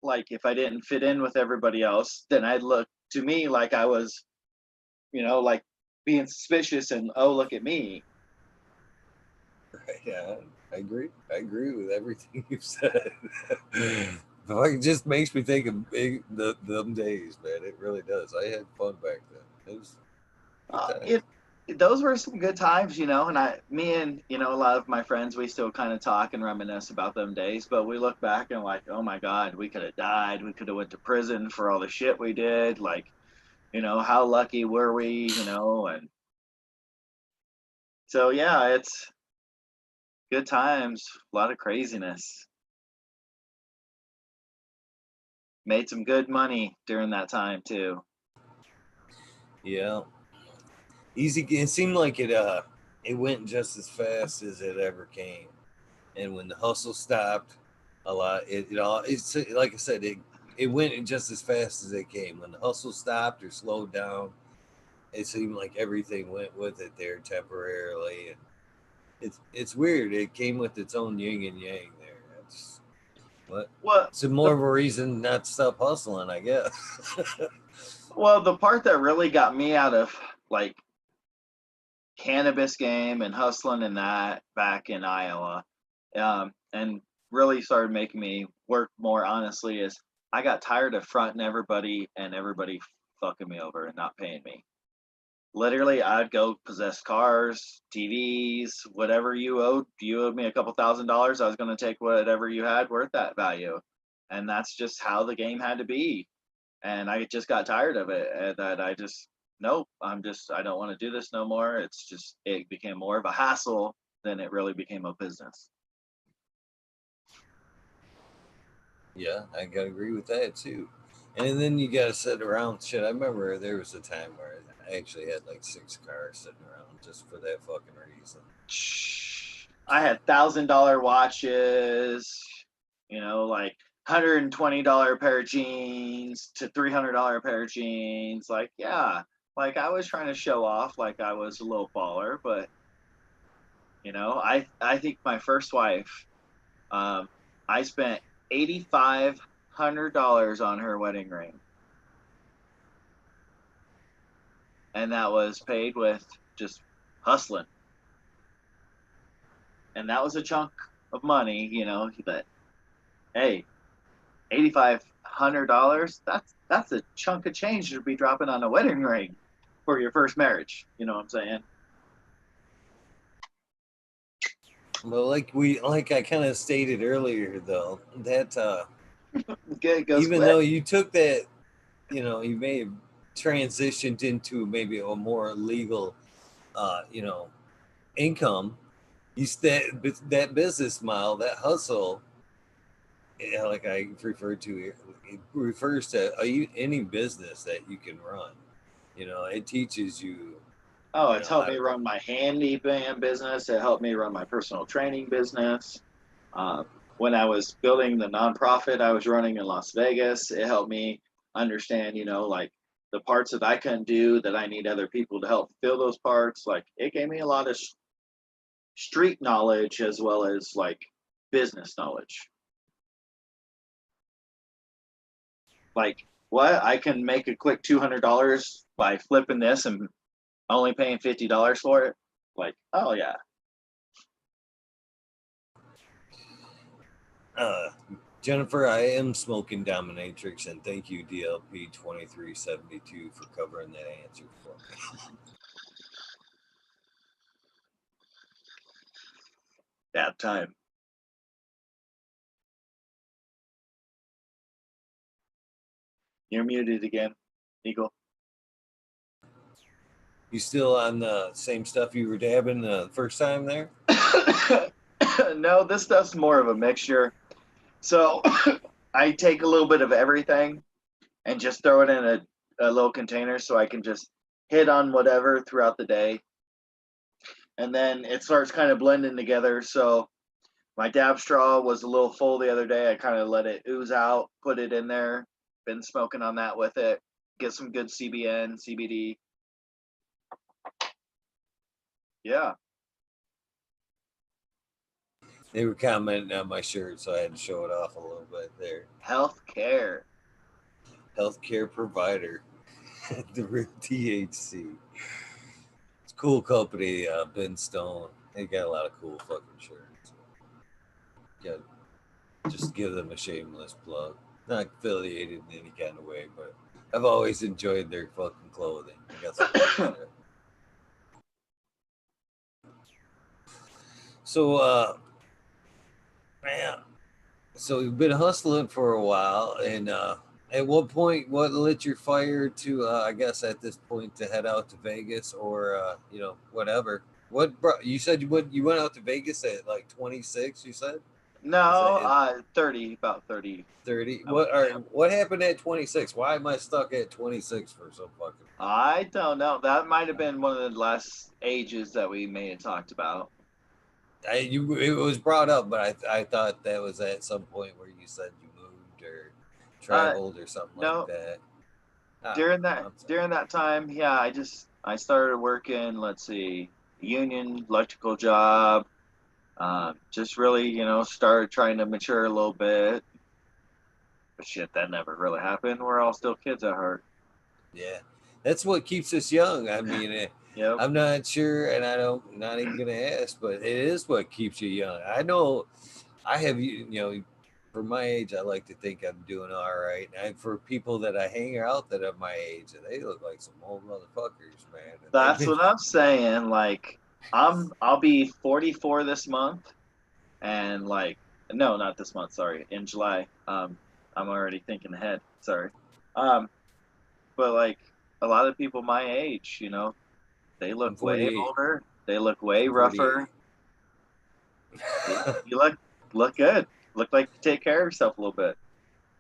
Like if I didn't fit in with everybody else, then I'd look to me like I was, like being suspicious and oh, look at me. yeah, I agree. I agree with everything you've said. But it just makes me think of them days, man. It really does. I had fun back then. It was good times. It those were some good times, and me and a lot of my friends, we still kind of talk and reminisce about them days. But we look back and like, oh my God, we could have died. We could have went to prison for all the shit we did. Like, how lucky were we? And so yeah, it's good times, a lot of craziness. Made some good money during that time too. Yeah, easy. It seemed like it went just as fast as it ever came. And when the hustle stopped, a lot it all it's like I said, it went just as fast as it came. When the hustle stopped or slowed down, it seemed like everything went with it there temporarily. And it's weird. It came with its own yin and yang there. It's what Well, it's more the of a reason not to stop hustling, I guess. the part that really got me out of like cannabis game and hustling and that back in Iowa, and really started making me work more honestly is I got tired of fronting everybody and everybody fucking me over and not paying me. Literally, I'd go possess cars, TVs, whatever you owed. You owed me a couple $1,000s. I was going to take whatever you had worth that value, and that's just how the game had to be. And I just got tired of it. And that I just nope. I don't want to do this no more. It became more of a hassle than it really became a business. Yeah, I gotta agree with that too. And then you gotta sit around shit. I remember there was a time where I actually had like 6 cars sitting around just for that fucking reason. I had $1,000 watches, like $120 pair of jeans to $300 pair of jeans. Like, yeah, like I was trying to show off like I was a little baller, but I think my first wife, um, I spent $8,500 on her wedding ring, and that was paid with just hustling, and that was a chunk of money, that hey, $8,500, that's a chunk of change to be dropping on a wedding ring for your first marriage. You know what I'm saying? But like I kind of stated earlier though, that It goes even quick. though you took that, you may have transitioned into maybe a more legal you know, income, that business model, that hustle, like I referred to here, it refers to any business that you can run. It teaches you, Oh, it's helped how me to. run my handyman business. It helped me run my personal training business. When I was building the nonprofit I was running in Las Vegas, it helped me understand, like the parts that I couldn't do that I need other people to help fill those parts. Like it gave me a lot of street knowledge as well as like business knowledge. Like what? I can make a quick $200 by flipping this and only paying $50 for it. Like, oh yeah. Uh, Jennifer, I am smoking Dominatrix, and thank you, DLP 2372, for covering that answer for me. That time. You're muted again, Eagle. You still on the same stuff you were dabbing the first time there? No, this stuff's more of a mixture. So I take a little bit of everything and just throw it in a little container so I can just hit on whatever throughout the day. And then it starts kind of blending together. So my dab straw was a little full the other day. I kind of let it ooze out, put it in there, been smoking on that with it, get some good CBN, CBD. Yeah. They were commenting on my shirt, so I had to show it off a little bit there. Healthcare. Healthcare provider, the real THC. It's a cool company, Ben Stone. They got a lot of cool fucking shirts. Yeah, just give them a shameless plug. Not affiliated in any kind of way, but I've always enjoyed their fucking clothing. They got some cool shit. So, man, so you've been hustling for a while, and at what point, what lit your fire to, I guess, at this point, to head out to Vegas, or whatever? What brought you said you went out to Vegas at like 26? You said is that No, it? 30, about 30. 30. I went, yeah. What happened at 26? Why am I stuck at 26 for so fucking? I don't know. That might have been one of the last ages that we may have talked about. It was brought up, but I thought that was at some point where you said you moved or Uh, traveled or something like no, that. Ah, during that I'm sorry. during that time, yeah, I started working. Let's see, union electrical job. Just really, started trying to mature a little bit. But shit, that never really happened. We're all still kids at heart. Yeah, that's what keeps us young. I mean, Yep. I'm not sure, and not even gonna ask, but it is what keeps you young. I know I have for my age, I like to think I'm doing all right. And for people that I hang out that are my age, they look like some old motherfuckers, man. And they've That's been what I'm saying. Like, I'll be 44 this month, and like, no, not this month. Sorry, in July. I'm already thinking ahead. Sorry. Um, but like a lot of people my age, they I'm look way 48. older. They look way I'm rougher. 48. You look good. Look like you take care of yourself a little bit.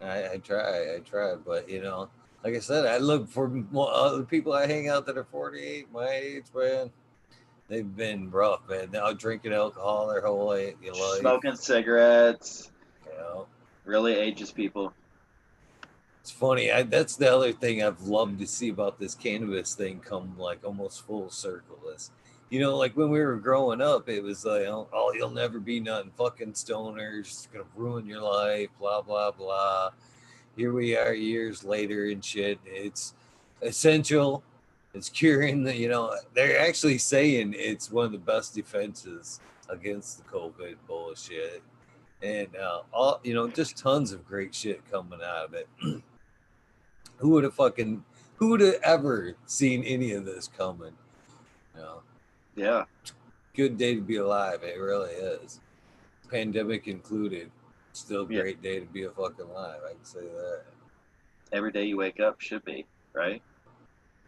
I try, but like I said, I look for other people I hang out that are 48, my age, man. They've been rough, man. Now drinking alcohol their whole life. Smoking cigarettes You know, really ages people. it's funny. That's the other thing I've loved to see about this cannabis thing come like almost full circle. Is like when we were growing up, it was like, oh, you'll never be nothing. Fucking stoners, it's gonna ruin your life. Blah blah blah. Here we are years later and shit. It's essential. It's curing they're actually saying it's one of the best defenses against the COVID bullshit. And all just tons of great shit coming out of it. Who would have ever seen any of this coming? You know, Yeah. good day to be alive. It really is. Pandemic included. Still a Yeah. great day to be a fucking alive. I can say that. Every day you wake up should be, right?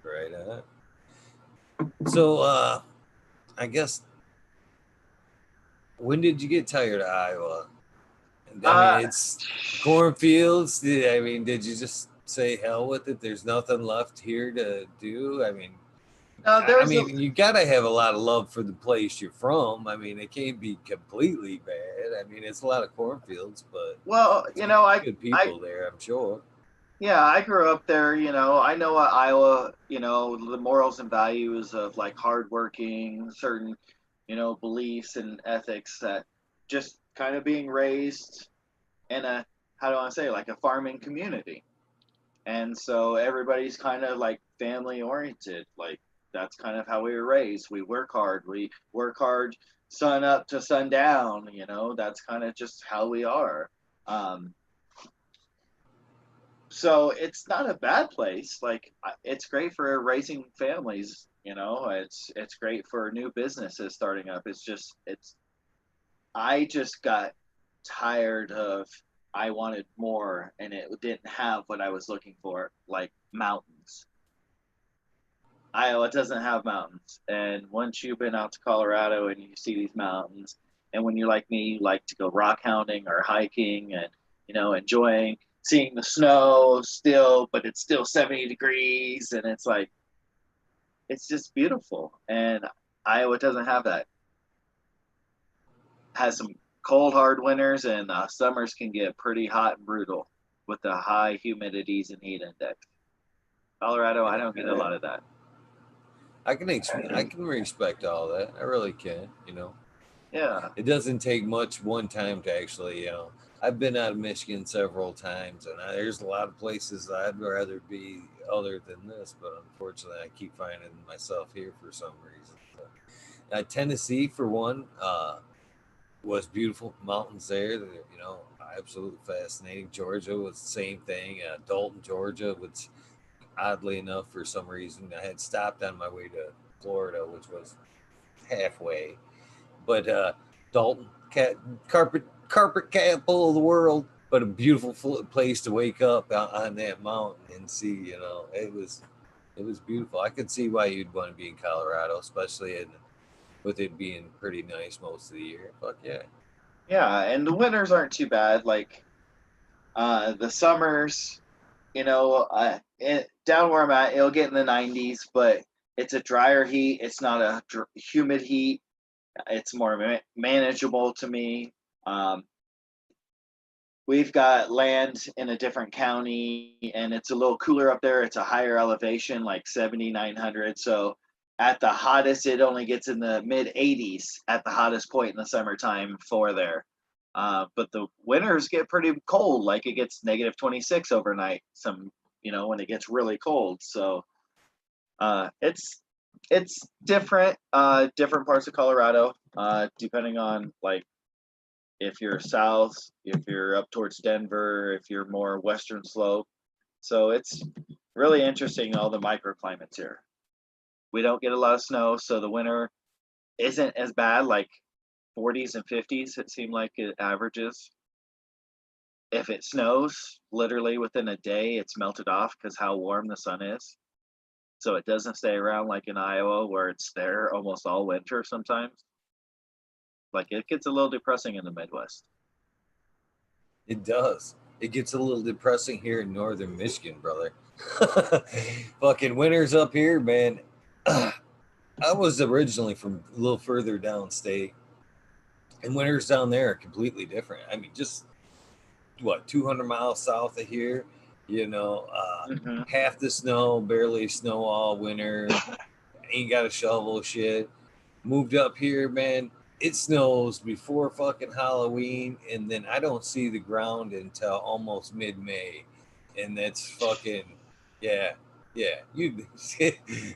Right. So I guess, when did you get tired of Iowa? I mean, Uh, it's cornfields. I mean, did you just say hell with it? There's nothing left here to do. I mean, no, there's a you gotta have a lot of love for the place you're from. I mean, it can't be completely bad. I mean, it's a lot of cornfields, but well, it's good I people there, I'm sure. yeah, I grew up there. I know what Iowa, the morals and values of like hardworking, certain, beliefs and ethics that just kind of being raised in a, how do I say, like a farming community. And so everybody's kind of like family oriented. Like that's kind of how we were raised. We work hard. We work hard sun up to sundown. You know, that's kind of just how we are. Um, so it's not a bad place. Like it's great for raising families. You know, it's great for new businesses starting up. It's I just got tired of I wanted more and it didn't have what I was looking for, like mountains. Iowa doesn't have mountains. And once you've been out to Colorado and you see these mountains, and when you're like me, you like to go rock hounding or hiking and, you know, enjoying seeing the snow still, but it's still 70 degrees. And it's like, it's just beautiful. And Iowa doesn't have that. Has some cold, hard winters, and summers can get pretty hot and brutal with the high humidities and heat index. Colorado, I don't get a lot of that. I can respect all that. I really can. You know, Yeah. it doesn't take much one time to actually, you know. I've been out of Michigan several times, and there's a lot of places I'd rather be other than this, but unfortunately, I keep finding myself here for some reason. Tennessee, for one, was beautiful. Mountains there, you know, absolutely fascinating. Georgia was the same thing. Dalton, Georgia, was oddly enough, for some reason, I had stopped on my way to Florida, which was halfway. But Dalton, carpet capital of the world, but a beautiful place to wake up on that mountain and see. You know, it was beautiful. I could see why you'd want to be in Colorado, especially with it being pretty nice most of the year. Fuck yeah. Yeah, and the winters aren't too bad. Like the summers, you know, down where I'm at, it'll get in the 90s, but it's a drier heat. It's not a humid heat. It's more manageable to me. Um, we've got land in a different county, and it's a little cooler up there. It's a higher elevation, like 7,900. So at the hottest, it only gets in the mid 80s at the hottest point in the summertime for there. But the winters get pretty cold, like it gets negative 26 overnight. Some, you know, when it gets really cold. So it's different, different parts of Colorado, depending on like if you're south, if you're up towards Denver, if you're more western slope. So it's really interesting, all the microclimates here. We don't get a lot of snow, so the winter isn't as bad, like 40s and 50s, it seemed like it averages. If it snows, literally within a day, it's melted off because how warm the sun is. So it doesn't stay around like in Iowa where it's there almost all winter sometimes. Like it gets a little depressing in the Midwest. It does. It gets a little depressing here in northern Michigan, brother. Fucking winters up here, man. I was originally from a little further downstate, and winters down there are completely different. I mean, just what 200 miles south of here, you know, Mm-hmm. half the snow, barely snow all winter. Ain't got a shovel, shit. Moved up here, man. It snows before fucking Halloween, and then I don't see the ground until almost mid-May, and that's fucking yeah, yeah. You,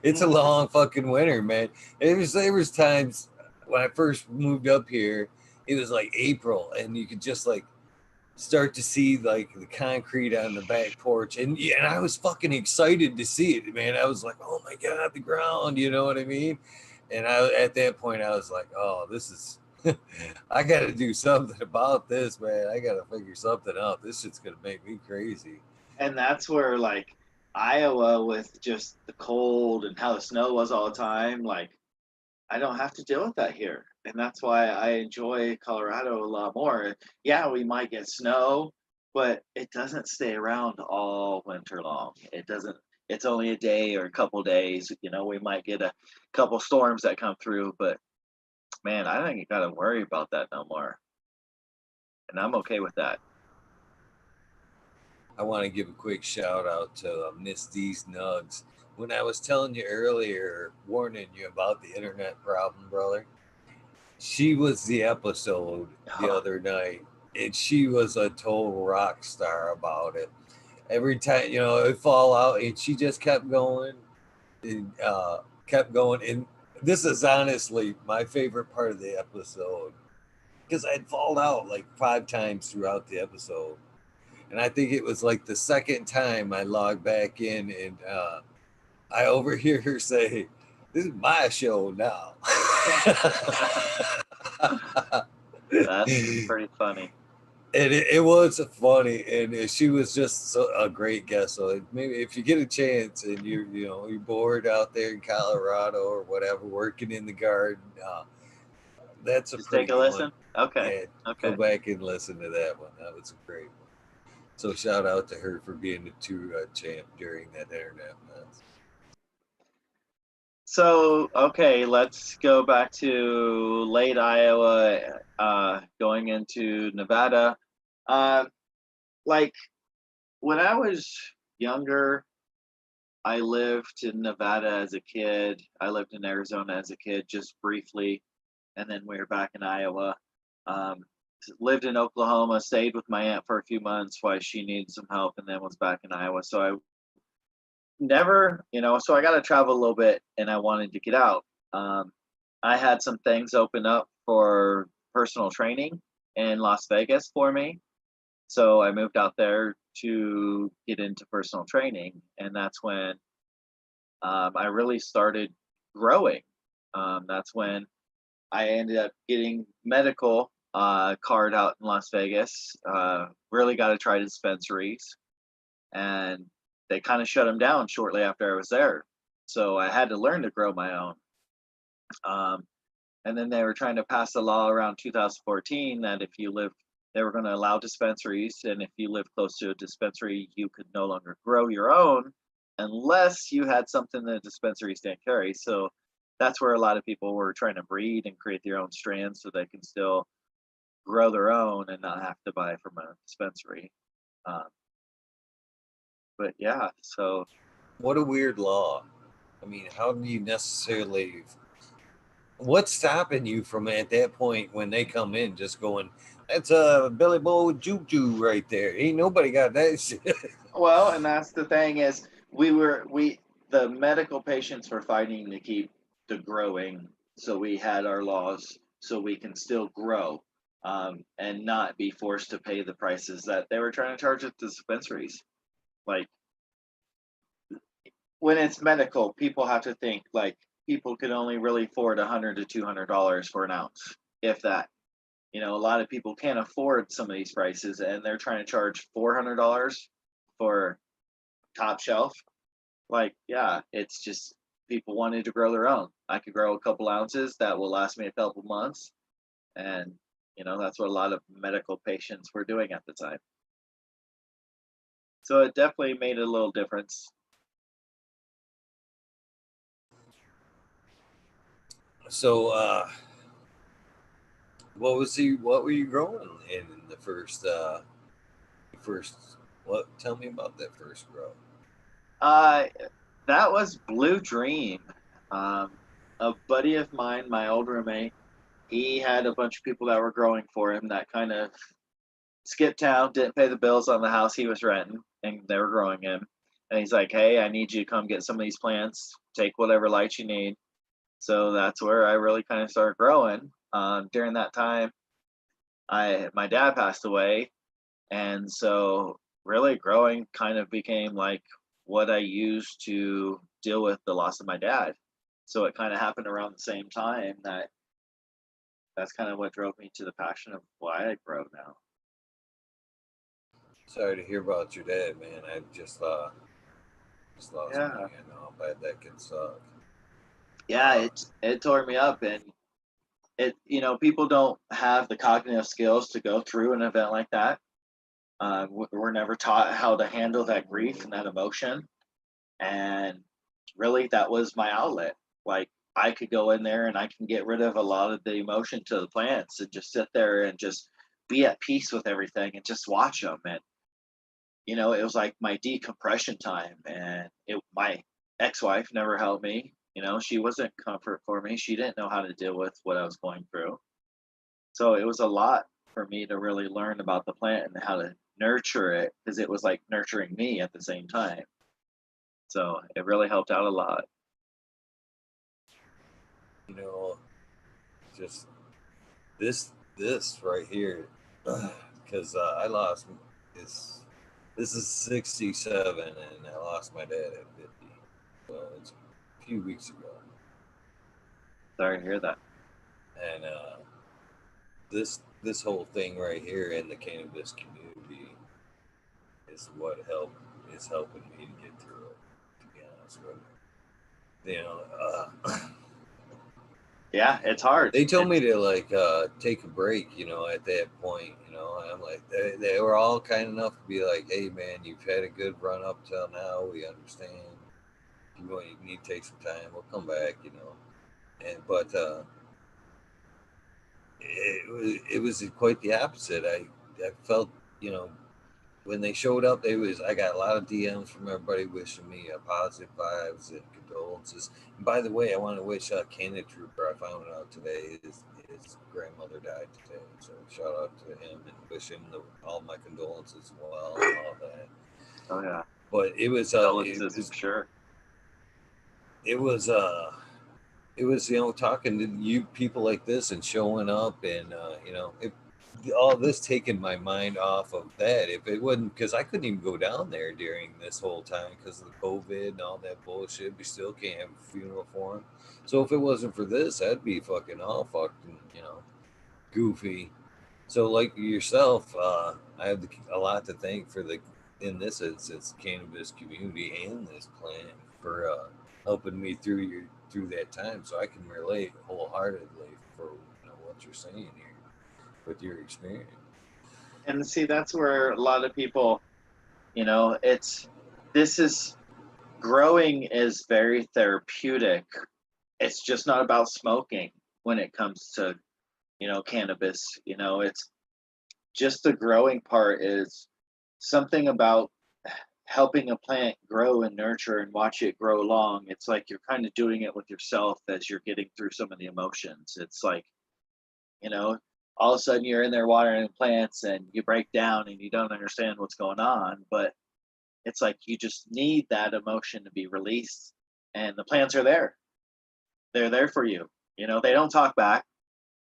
it's a long fucking winter, man. There was times when I first moved up here, it was like April, and you could just like start to see like the concrete on the back porch, and yeah, and I was fucking excited to see it, man. I was like, oh my god, the ground, you know what I mean? And at that point I was like, oh, this is I got to do something about this, man. I got to figure something out. This shit's gonna make me crazy. And that's where like Iowa with just the cold and how the snow was all the time, like I don't have to deal with that here. And that's why I enjoy Colorado a lot more. Yeah, we might get snow, but it doesn't stay around all winter long. It doesn't, it's only a day or a couple days. You know, we might get a couple storms that come through, but man, I don't got to worry about that no more. And I'm okay with that. I want to give a quick shout out to Miss D's Nugs. When I was telling you earlier, warning you about the internet problem, brother, she was the episode the other night, and she was a total rock star about it. every time, it'd fall out, and she just kept going and kept going. And this is honestly my favorite part of the episode because I'd fall out like 5 times throughout the episode. And I think it was like the second time I logged back in, and I overhear her say, "This is my show now." That's pretty funny. And it was funny, and she was just a great guest. So maybe if you get a chance and you're bored out there in Colorado or whatever, working in the garden, that's a Just pretty take a good one. listen. Okay. Yeah, go Okay. back and listen to that one. That was a great one. So shout out to her for being the tour champ during that internet mess. So, okay, let's go back to late Iowa, going into Nevada. Uh, like when I was younger, I lived in Nevada as a kid. I lived in Arizona as a kid, just briefly, and then we were back in Iowa. Um, Lived in Oklahoma, stayed with my aunt for a few months while she needed some help, and then was back in Iowa. So I never, so I got to travel a little bit, and I wanted to get out. Um, I had some things open up for personal training in Las Vegas for me. So I moved out there to get into personal training. And that's when I really started growing. That's when I ended up getting medical card out in Las Vegas. Really got to try dispensaries, and they kind of shut them down shortly after I was there. So I had to learn to grow my own. Um, and then they were trying to pass a law around 2014 that if you live, they were going to allow dispensaries, and if you live close to a dispensary, you could no longer grow your own unless you had something that dispensaries didn't carry. So that's where a lot of people were trying to breed and create their own strands so they can still grow their own and not have to buy from a dispensary. Um, but yeah, so What a weird law. I mean, how do you necessarily? What's stopping you from at that point when they come in just going, "That's a Billy Boy Juju right there. Ain't nobody got that shit." well, and that's the thing is we the medical patients were fighting to keep the growing, so we had our laws so we can still grow, and not be forced to pay the prices that they were trying to charge at the dispensaries. Like when it's medical, people have to think like people can only really afford $100 to $200 for an ounce, if that. A lot of people can't afford some of these prices, and they're trying to charge $400 for top shelf. Like, yeah, it's just people wanted to grow their own. I could grow a couple ounces that will last me a couple months, and that's what a lot of medical patients were doing at the time. So it definitely made a little difference. So, what were you growing in the first? What? Tell me about that first grow. Uh, that was Blue Dream. Um, a buddy of mine, my old roommate, he had a bunch of people that were growing for him that kind of skipped town, didn't pay the bills on the house he was renting, and they were growing him. And he's like, "Hey, I need you to come get some of these plants. Take whatever light you need." So that's where I really kind of started growing. During that time, my dad passed away, and so really growing kind of became like what I used to deal with the loss of my dad. So it kind of happened around the same time that's kind of what drove me to the passion of why I grow now. Sorry to hear about your dad, man. I just lost Yeah. money. I know how bad that can suck. Yeah, Uh, it tore me up, and people don't have the cognitive skills to go through an event like that. We're never taught how to handle that grief and that emotion, and really that was my outlet. Like I could go in there and I can get rid of a lot of the emotion to the plants and just sit there and just be at peace with everything and just watch them. And it was like my decompression time. And my ex-wife never helped me. She wasn't comfort for me. She didn't know how to deal with what I was going through. So it was a lot for me to really learn about the plant and how to nurture it, because it was like nurturing me at the same time. So it really helped out a lot. You know, just this right here, because I lost this. This is 67, and I lost my dad at 50. So it's a few weeks ago. Sorry to hear that. And this whole thing right here in the cannabis community is what is helping me to get through it. To be honest with you, Yeah, it's hard. they told me to like take a break, at that point, and I'm like, they were all kind enough to be like, hey man, you've had a good run up till now. We understand. If you need to take some time, we'll come back, but it was quite the opposite. I felt, when they showed up, I got a lot of DMs from everybody wishing me positive vibes and condolences. And by the way, I want to wish Canada Trooper. I found out today his grandmother died today, so shout out to him and wish him all my condolences as well and all that. Oh yeah. But it was sure. It was talking to you people like this and showing up, and all this taking my mind off of that. If it wasn't, because I couldn't even go down there during this whole time because of the COVID and all that bullshit. We still can't have a funeral for him. So if it wasn't for this, I'd be fucking all fucking goofy. So like yourself, I have a lot to thank for in this instance, cannabis community and this plant for helping me through that time, so I can relate wholeheartedly for what you're saying here with your experience. And see, that's where a lot of people, this is growing is very therapeutic. It's just not about smoking when it comes to, cannabis. It's just the growing part is something about helping a plant grow and nurture and watch it grow along. It's like you're kind of doing it with yourself as you're getting through some of the emotions. It's like, all of a sudden you're in there watering plants and you break down and you don't understand what's going on, but it's like you just need that emotion to be released, and the plants are there. They're there for you. They don't talk back.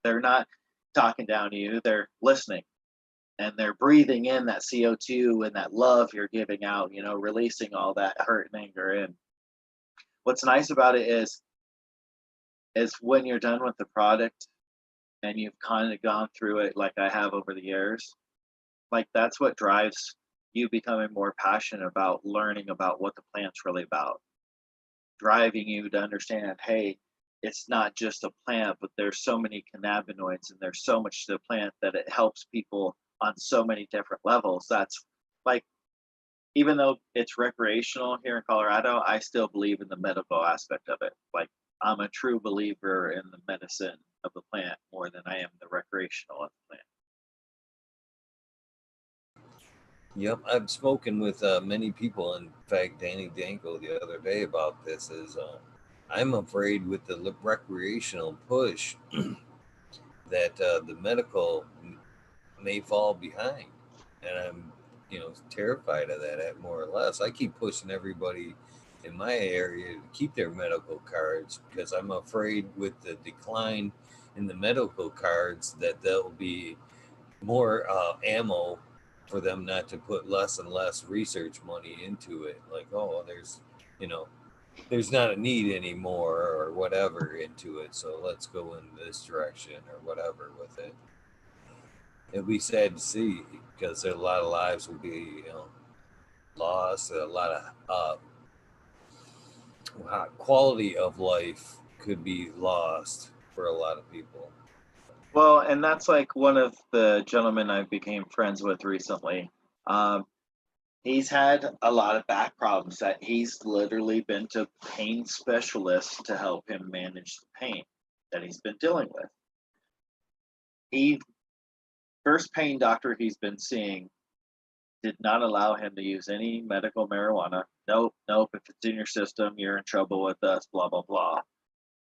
They're not talking down to you. They're listening, and they're breathing in that CO2 and that love you're giving out, releasing all that hurt and anger. And what's nice about it is when you're done with the product and you've kind of gone through it like I have over the years, like that's what drives you becoming more passionate about learning about what the plant's really about, driving you to understand, hey, it's not just a plant, but there's so many cannabinoids and there's so much to the plant that it helps people on so many different levels. That's like, even though it's recreational here in Colorado, I still believe in the medical aspect of it. Like, I'm a true believer in the medicine of the plant more than I am the recreational of the plant. Yep, I've spoken with many people. In fact, Danny Danko the other day about this. I'm afraid with the recreational push that the medical may fall behind, and I'm terrified of that. More or less, I keep pushing everybody in my area to keep their medical cards because I'm afraid with the decline in the medical cards that there'll be more ammo for them not to put less and less research money into it. Like, oh, there's not a need anymore or whatever into it, so let's go in this direction or whatever with it. It'll be sad to see because a lot of lives will be lost. A lot of quality of life could be lost for a lot of people. Well, and that's like one of the gentlemen I became friends with recently. He's had a lot of back problems that he's literally been to pain specialists to help him manage the pain that he's been dealing with. He first pain doctor he's been seeing did not allow him to use any medical marijuana. Nope, if it's in your system, you're in trouble with us, blah, blah, blah.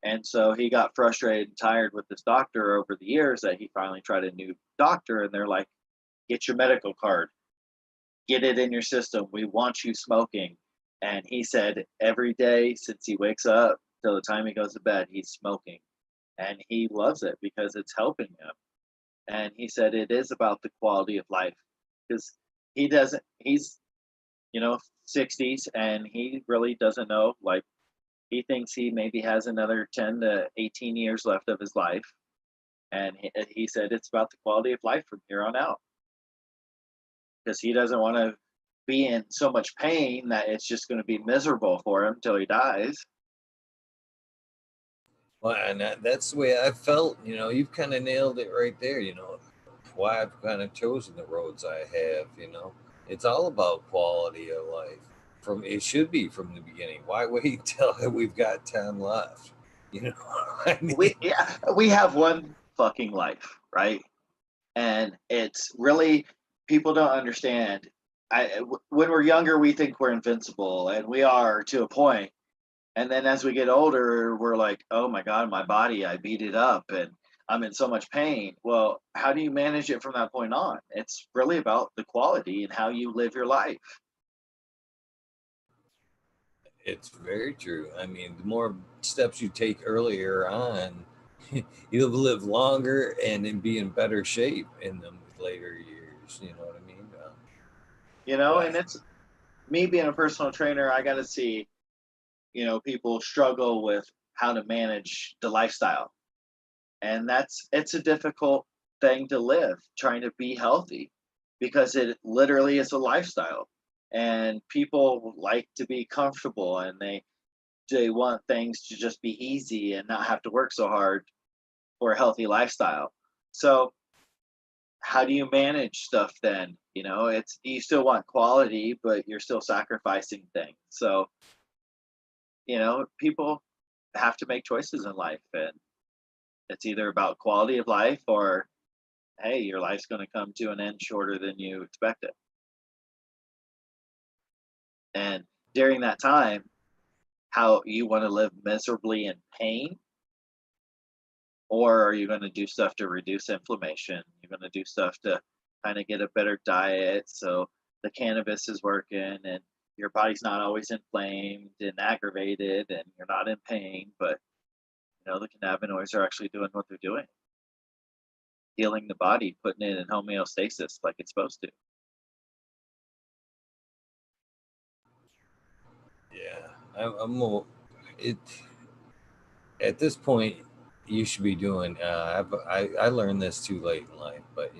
And so he got frustrated and tired with this doctor over the years that he finally tried a new doctor, and they're like, get your medical card. get it in your system. We want you smoking. And he said every day since he wakes up till the time he goes to bed, he's smoking. And he loves it because it's helping him. And he said it is about the quality of life because he doesn't, he's, 60s and he really doesn't know. Like, he thinks he maybe has another 10 to 18 years left of his life. And he said it's about the quality of life from here on out because he doesn't want to be in so much pain that it's just going to be miserable for him till he dies. Well, and that's the way I felt. You've kind of nailed it right there. Why I've kind of chosen the roads I have. It's all about quality of life. It should be from the beginning. Why wait till we've got time left? I mean, We have one fucking life, right? And it's really, people don't understand. When we're younger, we think we're invincible, and we are to a point. And then as we get older, we're like, oh my God, my body, I beat it up and I'm in so much pain. Well, how do you manage it from that point on? It's really about the quality and how you live your life. it's very true. I mean, the more steps you take earlier on, you'll live longer and be in better shape in the later years. You know what I mean? But And it's me being a personal trainer, I got to see, people struggle with how to manage the lifestyle. And it's a difficult thing to live, trying to be healthy because it literally is a lifestyle. And people like to be comfortable and they want things to just be easy and not have to work so hard for a healthy lifestyle. So how do you manage stuff then? It's, you still want quality, but you're still sacrificing things. So, people have to make choices in life, and it's either about quality of life or, hey, your life's going to come to an end shorter than you expected. And during that time, how you want to live miserably in pain, or are you going to do stuff to reduce inflammation? You're going to do stuff to kind of get a better diet so the cannabis is working and your body's not always inflamed and aggravated and you're not in pain, but the cannabinoids are actually doing what they're doing, healing the body, putting it in homeostasis like it's supposed to. yeah, it at this point you should be doing. I learned this too late in life, but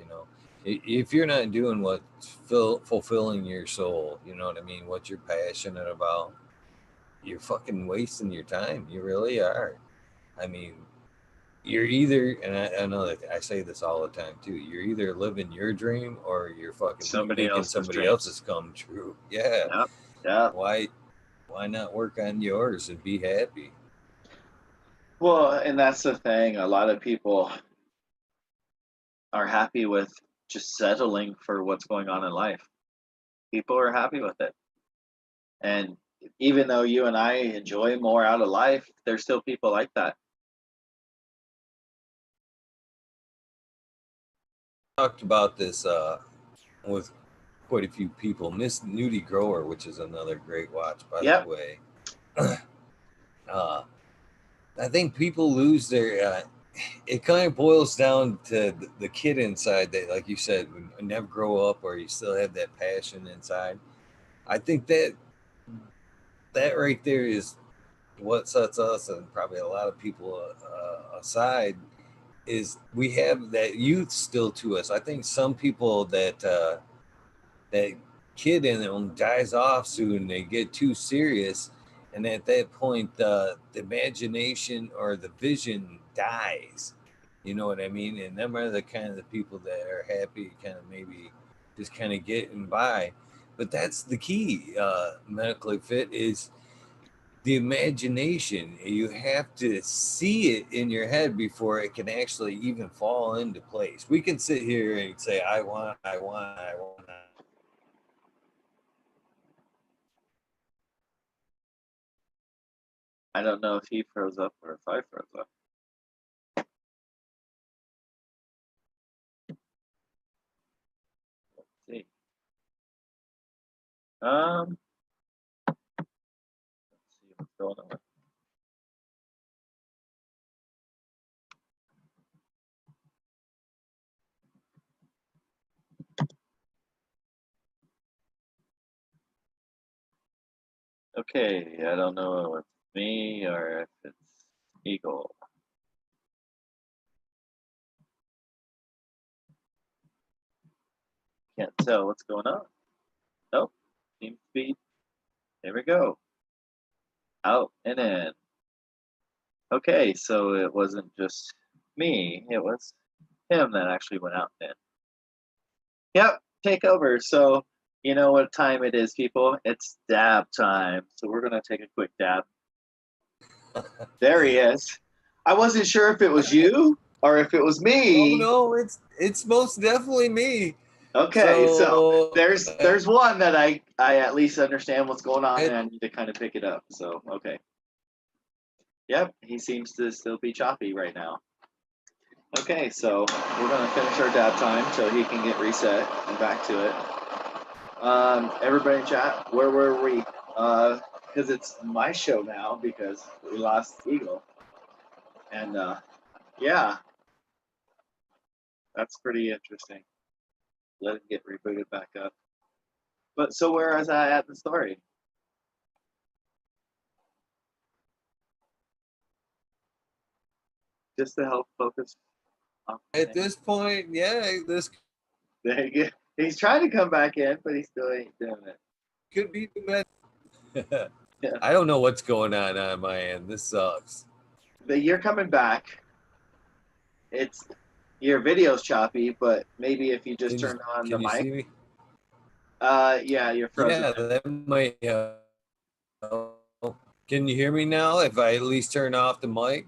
if you're not doing what's fulfilling your soul, you know what I mean, what you're passionate about, you're fucking wasting your time. You really are. I mean, you're either, and I know that I say this all the time too, you're either living your dream or you're fucking Somebody making else's somebody dreams. else's come true. Yeah. Yep. Yep. Why not work on yours and be happy? Well, and that's the thing. A lot of people are happy with just settling for what's going on in life. People are happy with it. And even though you and I enjoy more out of life, there's still people like that. Talked about this with quite a few people. Miss Nudie Grower, which is another great watch, by the Yep. way. I think people lose their. It kind of boils down to the kid inside that, like you said, would never grow up, or you still have that passion inside. I think that right there is what sets us and probably a lot of people aside. Is we have that youth still to us. I think some people that kid in them dies off soon. They get too serious, and at that point, the imagination or the vision dies. You know what I mean? And them are the kind of the people that are happy, kind of maybe just kind of getting by. But that's the key. Medically fit is the imagination. You have to see it in your head before it can actually even fall into place. We can sit here and say, I want, I want, I want. I don't know if he froze up or if I froze up. Let's see. Let's see what's going on. Okay, I don't know if it's me or if it's Eagle. Can't tell what's going on. Nope, seems to be. There we go. Out and in. Okay, so it wasn't just me, it was him that actually went out and in. Yep, take over. So, you know what time it is, people? It's dab time. So, we're going to take a quick dab. There he is. I wasn't sure if it was you or if it was me. Oh no, it's most definitely me. Okay, so So there's one that I at least understand what's going on, and I need to kind of pick it up. So, okay. Yep, he seems to still be choppy right now. Okay, so we're gonna finish our dab time so he can get reset and back to it. Everybody in chat, where were we? Because it's my show now because we lost Eagle, and yeah, that's pretty interesting. Let him get rebooted back up. But so where was I at the story? Just to help focus. At this point, yeah, this There you go. He's trying to come back in, but he still ain't doing it. could be the best. Yeah. I don't know what's going on my end. This sucks. But you're coming back. It's your video's choppy, but maybe if you just turn on the Can you mic. see me? Yeah, you're frozen. Yeah, that might. Can you hear me now? If I at least turn off the mic.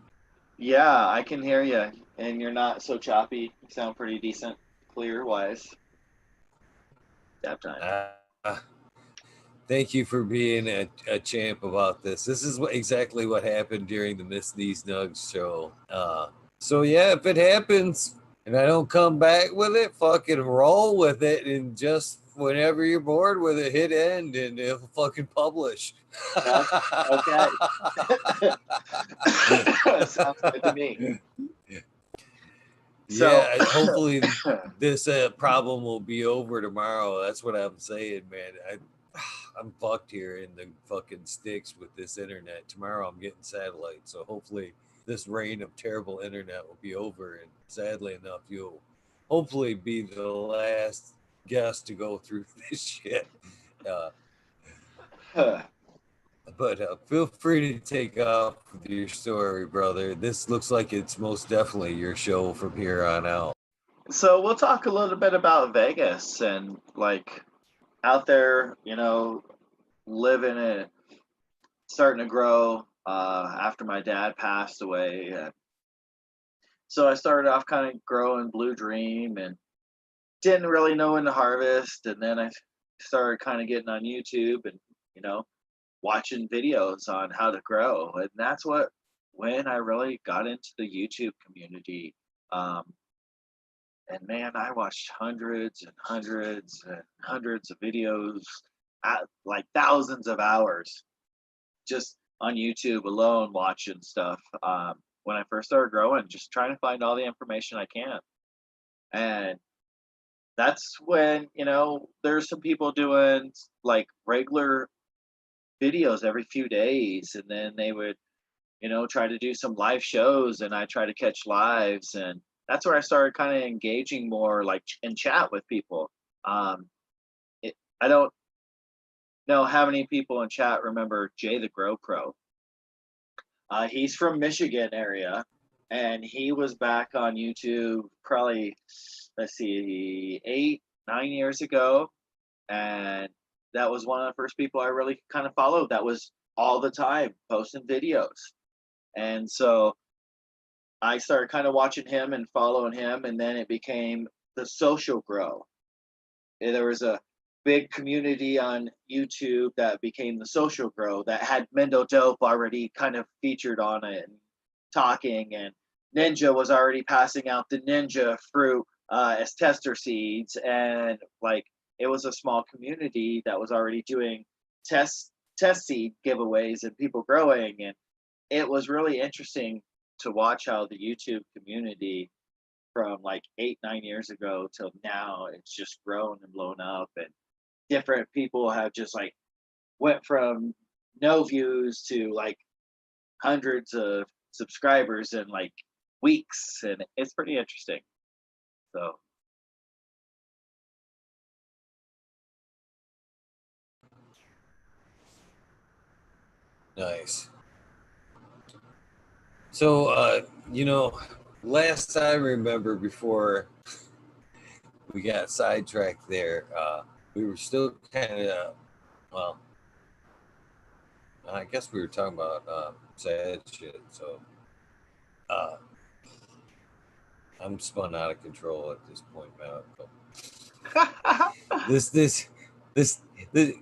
Yeah, I can hear you, and you're not so choppy. You sound pretty decent, clear wise. Dab time. Thank you for being a champ about this. This is exactly what happened during the Miss These Nugs show. So yeah, if it happens and I don't come back with it, fucking roll with it, and just whenever you're bored with it, hit end and it'll fucking publish. Okay. Sounds good to me. Yeah, hopefully this problem will be over tomorrow. That's what I'm saying, man. I'm fucked here in the fucking sticks with this internet. Tomorrow I'm getting satellite, so hopefully this reign of terrible internet will be over. And sadly enough, you'll hopefully be the last guest to go through this shit. But feel free to take off with your story, brother. This looks like it's most definitely your show from here on out. So we'll talk a little bit about Vegas and like out there, you know, living it, starting to grow after my dad passed away. So I started off kind of growing Blue Dream and didn't really know when to harvest. And then I started kind of getting on YouTube and, you know, watching videos on how to grow. And that's when I really got into the YouTube community. And man, I watched hundreds and hundreds and hundreds of videos, like thousands of hours just on YouTube alone watching stuff. When I first started growing, just trying to find all the information I can. And that's when, you know, there's some people doing like regular videos every few days. And then they would, you know, try to do some live shows and I try to catch lives. And that's where I started kind of engaging more like in chat with people. I don't know how many people in chat remember Jay the Grow Pro. He's from Michigan area, and he was back on YouTube probably, let's see, 8, 9 years ago, and that was one of the first people I really kind of followed. That was all the time posting videos, and so I started kind of watching him and following him, and then it became the social grow. There was a big community on YouTube that became the social grow that had Mendo Dope already kind of featured on it and talking, and Ninja was already passing out the Ninja fruit as tester seeds, and like it was a small community that was already doing test test seed giveaways and people growing, and it was really interesting to watch how the YouTube community from like 8 9 years ago till now it's just grown and blown up, and different people have just like went from no views to like hundreds of subscribers in like weeks, and it's pretty interesting. So Nice. So, last I remember before we got sidetracked there, we were still kind of, well, I guess we were talking about sad shit. So, uh, I'm spun out of control at this point, man. This, this, this, this,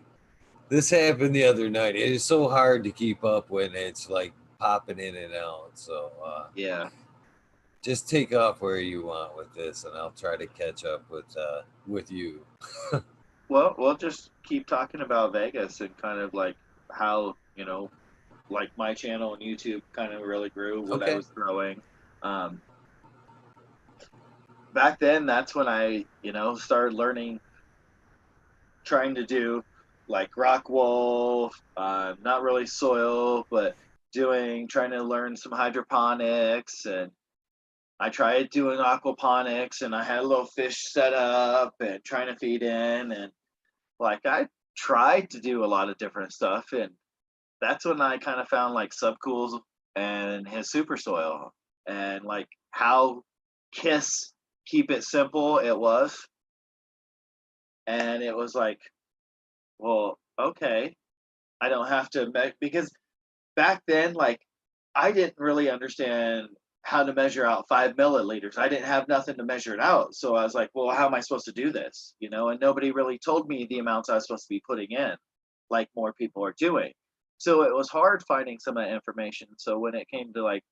this happened the other night. It is so hard to keep up when it's like popping in and out. So, yeah. just take off where you want with this, and I'll try to catch up with you. Well, we'll just keep talking about Vegas and kind of like how, like my channel on YouTube kind of really grew, what I Okay. was growing. Um, Back then, that's when I, started learning, trying to do like rock wool, not really soil, but trying to learn some hydroponics. And I tried doing aquaponics, and I had a little fish set up and trying to feed in. And like I tried to do a lot of different stuff. And that's when I kind of found like Subcool and his super soil, and like how Kiss keep it simple it was. And it was like, well, okay, I don't have to because back then, like, I didn't really understand how to measure out 5 milliliters. I didn't have nothing to measure it out. So I was like, well, how am I supposed to do this? And nobody really told me the amounts I was supposed to be putting in, like more people are doing. So it was hard finding some of that information. So when it came to like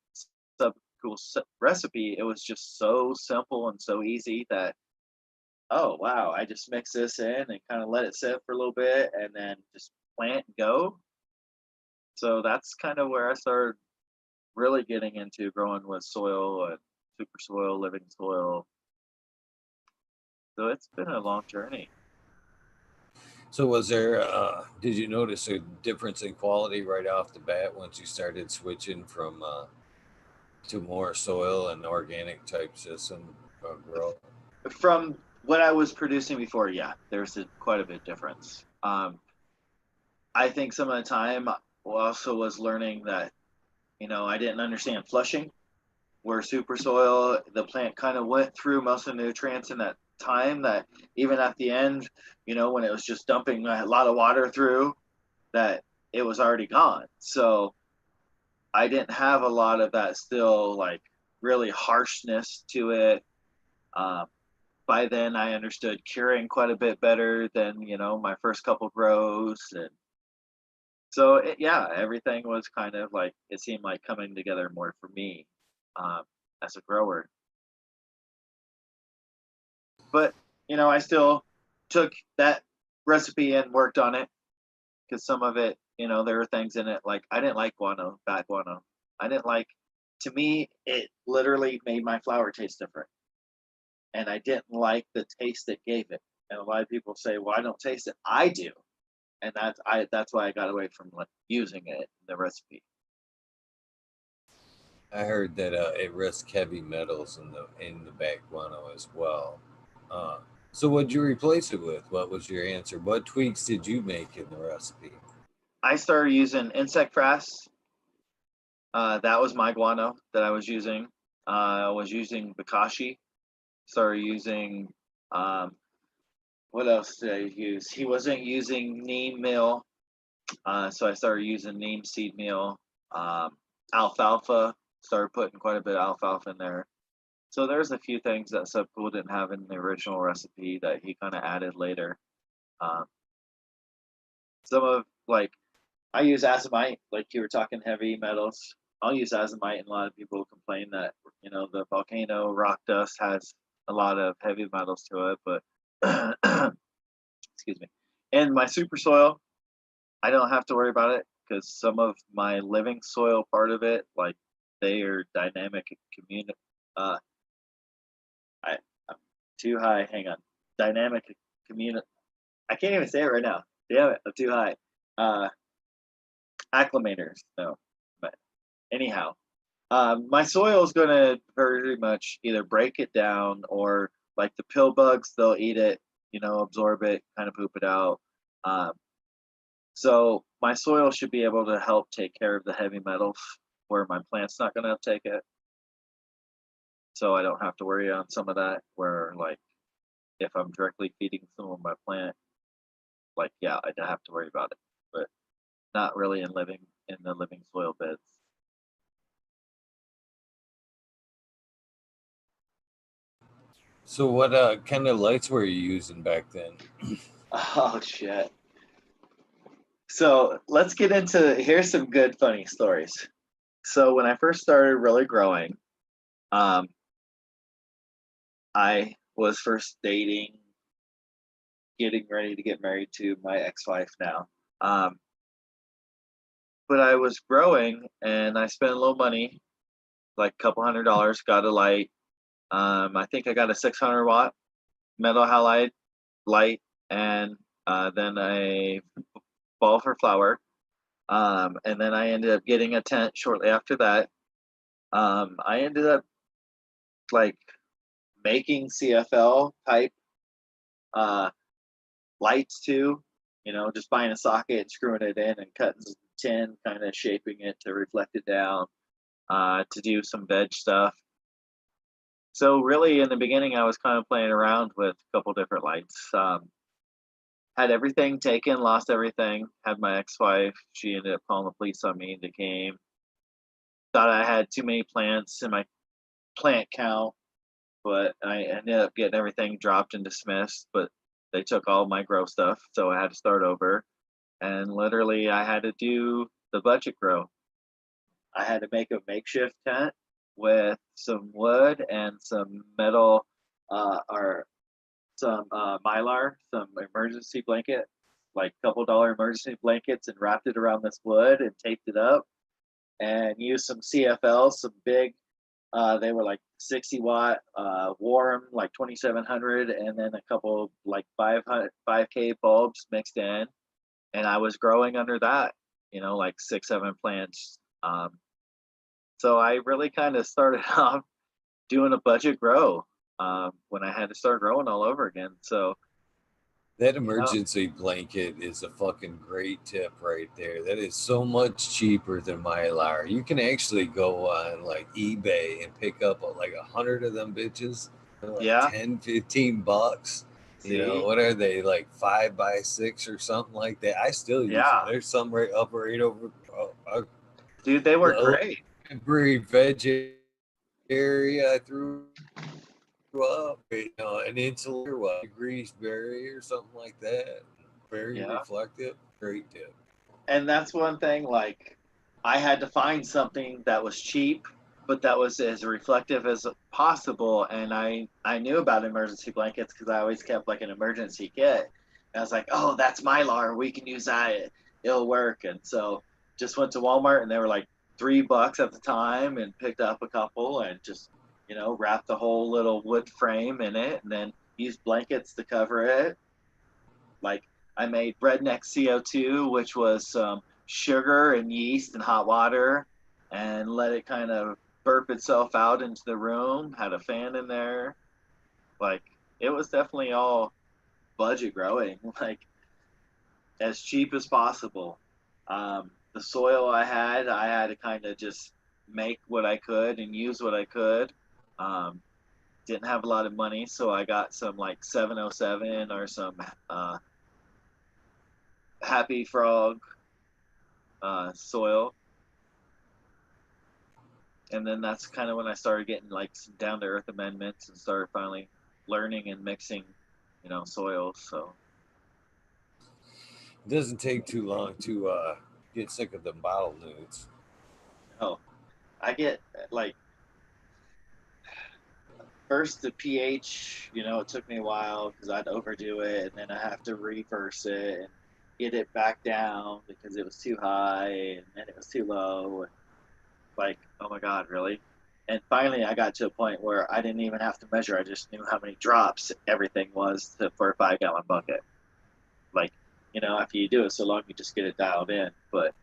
sub cool recipe, it was just so simple and so easy that, oh wow, I just mix this in and kind of let it sit for a little bit and then just plant and go. So that's kind of where I started really getting into growing with soil and super soil, living soil. So it's been a long journey. So, was there? Did you notice a difference in quality right off the bat once you started switching from to more soil and organic type system grow? From what I was producing before, yeah, there's quite a bit difference. I think some of the time also was learning that, I didn't understand flushing, where super soil, the plant kind of went through most of the nutrients in that time that even at the end, when it was just dumping a lot of water through, that it was already gone. So I didn't have a lot of that still like really harshness to it. Um, by then I understood curing quite a bit better than, my first couple grows. And so, yeah, everything was kind of like, it seemed like coming together more for me um, as a grower. But, I still took that recipe and worked on it because some of it, there were things in it like I didn't like guano, bad guano. I didn't like, to me, it literally made my flour taste different. And I didn't like the taste it gave it. And a lot of people say, well, I don't taste it. I do. And that's why I got away from like using it in the recipe. I heard that it risks heavy metals in the back guano as well. Uh, so, what'd you replace it with? What was your answer? What tweaks did you make in the recipe? I started using insect frass. That was my guano that I was using. I was using Bakashi. Started using, um, what else did I use? He wasn't using neem meal, so I started using neem seed meal. Alfalfa, started putting quite a bit of alfalfa in there. So there's a few things that Subcool didn't have in the original recipe that he kind of added later. Um, some of like I use azomite, like you were talking heavy metals. I'll use azomite, and a lot of people complain that the volcano rock dust has a lot of heavy metals to it, but excuse me. And my super soil, I don't have to worry about it because some of my living soil part of it, like they are dynamic community. I'm too high. Hang on. Dynamic community. I can't even say it right now. Damn it, I'm too high. Acclimators. No, but anyhow, my soil is going to very much either break it down or like the pill bugs, they'll eat it, absorb it, kind of poop it out. So my soil should be able to help take care of the heavy metals where my plant's not going to uptake it. So I don't have to worry on some of that where like if I'm directly feeding some of my plant, like yeah, I'd have to worry about it. But not really in the living soil beds. So what kind of lights were you using back then? Oh shit. So let's get into here's some good funny stories. So when I first started really growing, um, I was first dating, getting ready to get married to my ex-wife now. Um, but I was growing and I spent a little money, like a couple $100, got a light. I think I got a 600-watt metal halide light and then a ball for flower. And then I ended up getting a tent shortly after that. I ended up like making CFL type uh, lights too, just buying a socket and screwing it in and cutting some tin, kind of shaping it to reflect it down to do some veg stuff. So really in the beginning, I was kind of playing around with a couple different lights. Had everything taken, lost everything, had my ex-wife, she ended up calling the police on me. They came, thought I had too many plants in my plant count, but I ended up getting everything dropped and dismissed, but they took all my grow stuff, so I had to start over. And literally I had to do the budget grow. I had to make a makeshift tent with some wood and some metal or some mylar, some emergency blanket, like $2 emergency blankets, and wrapped it around this wood and taped it up and used some CFLs, some big they were like 60-watt, warm, like 2700, and then a couple like 500, 5K bulbs mixed in. And I was growing under that, like 6, 7 plants. So I really kind of started off doing a budget grow when I had to start growing all over again. So, That emergency blanket is a fucking great tip right there. That is so much cheaper than Mylar. You can actually go on like eBay and pick up like 100 of them bitches for like yeah, 10, $15. see, What are they, like 5x6 or something like that? I still use them. yeah, There's some right over dude, they work a great. library veg area I threw up, an insulator, what, degrees barrier or something like that. Very Yeah. reflective. Great tip. And that's one thing, like, I had to find something that was cheap, but that was as reflective as possible. And I knew about emergency blankets because I always kept like an emergency kit. And I was like, oh, that's Mylar. We can use that. It'll work. And so just went to Walmart and they were like $3 at the time and picked up a couple and just, wrapped the whole little wood frame in it and then used blankets to cover it. Like I made redneck CO2, which was some sugar and yeast and hot water, and let it kind of burp itself out into the room. Had a fan in there. Like it was definitely all budget growing, like as cheap as possible. The soil I had to kind of just make what I could and use what I could. Um, didn't have a lot of money, so I got some like 707 or some Happy Frog soil, and then that's kind of when I started getting like some down to earth amendments and started finally learning and mixing, soils. So It doesn't take too long to get sick of the bottle nudes. no, I get like first the pH, it took me a while because I'd overdo it, and then I have to reverse it and get it back down because it was too high and then it was too low. And like, oh my God, really? And finally, I got to a point where I didn't even have to measure. I just knew how many drops everything was for a 5 gallon bucket. Like, after you do it so long, you just get it dialed in. But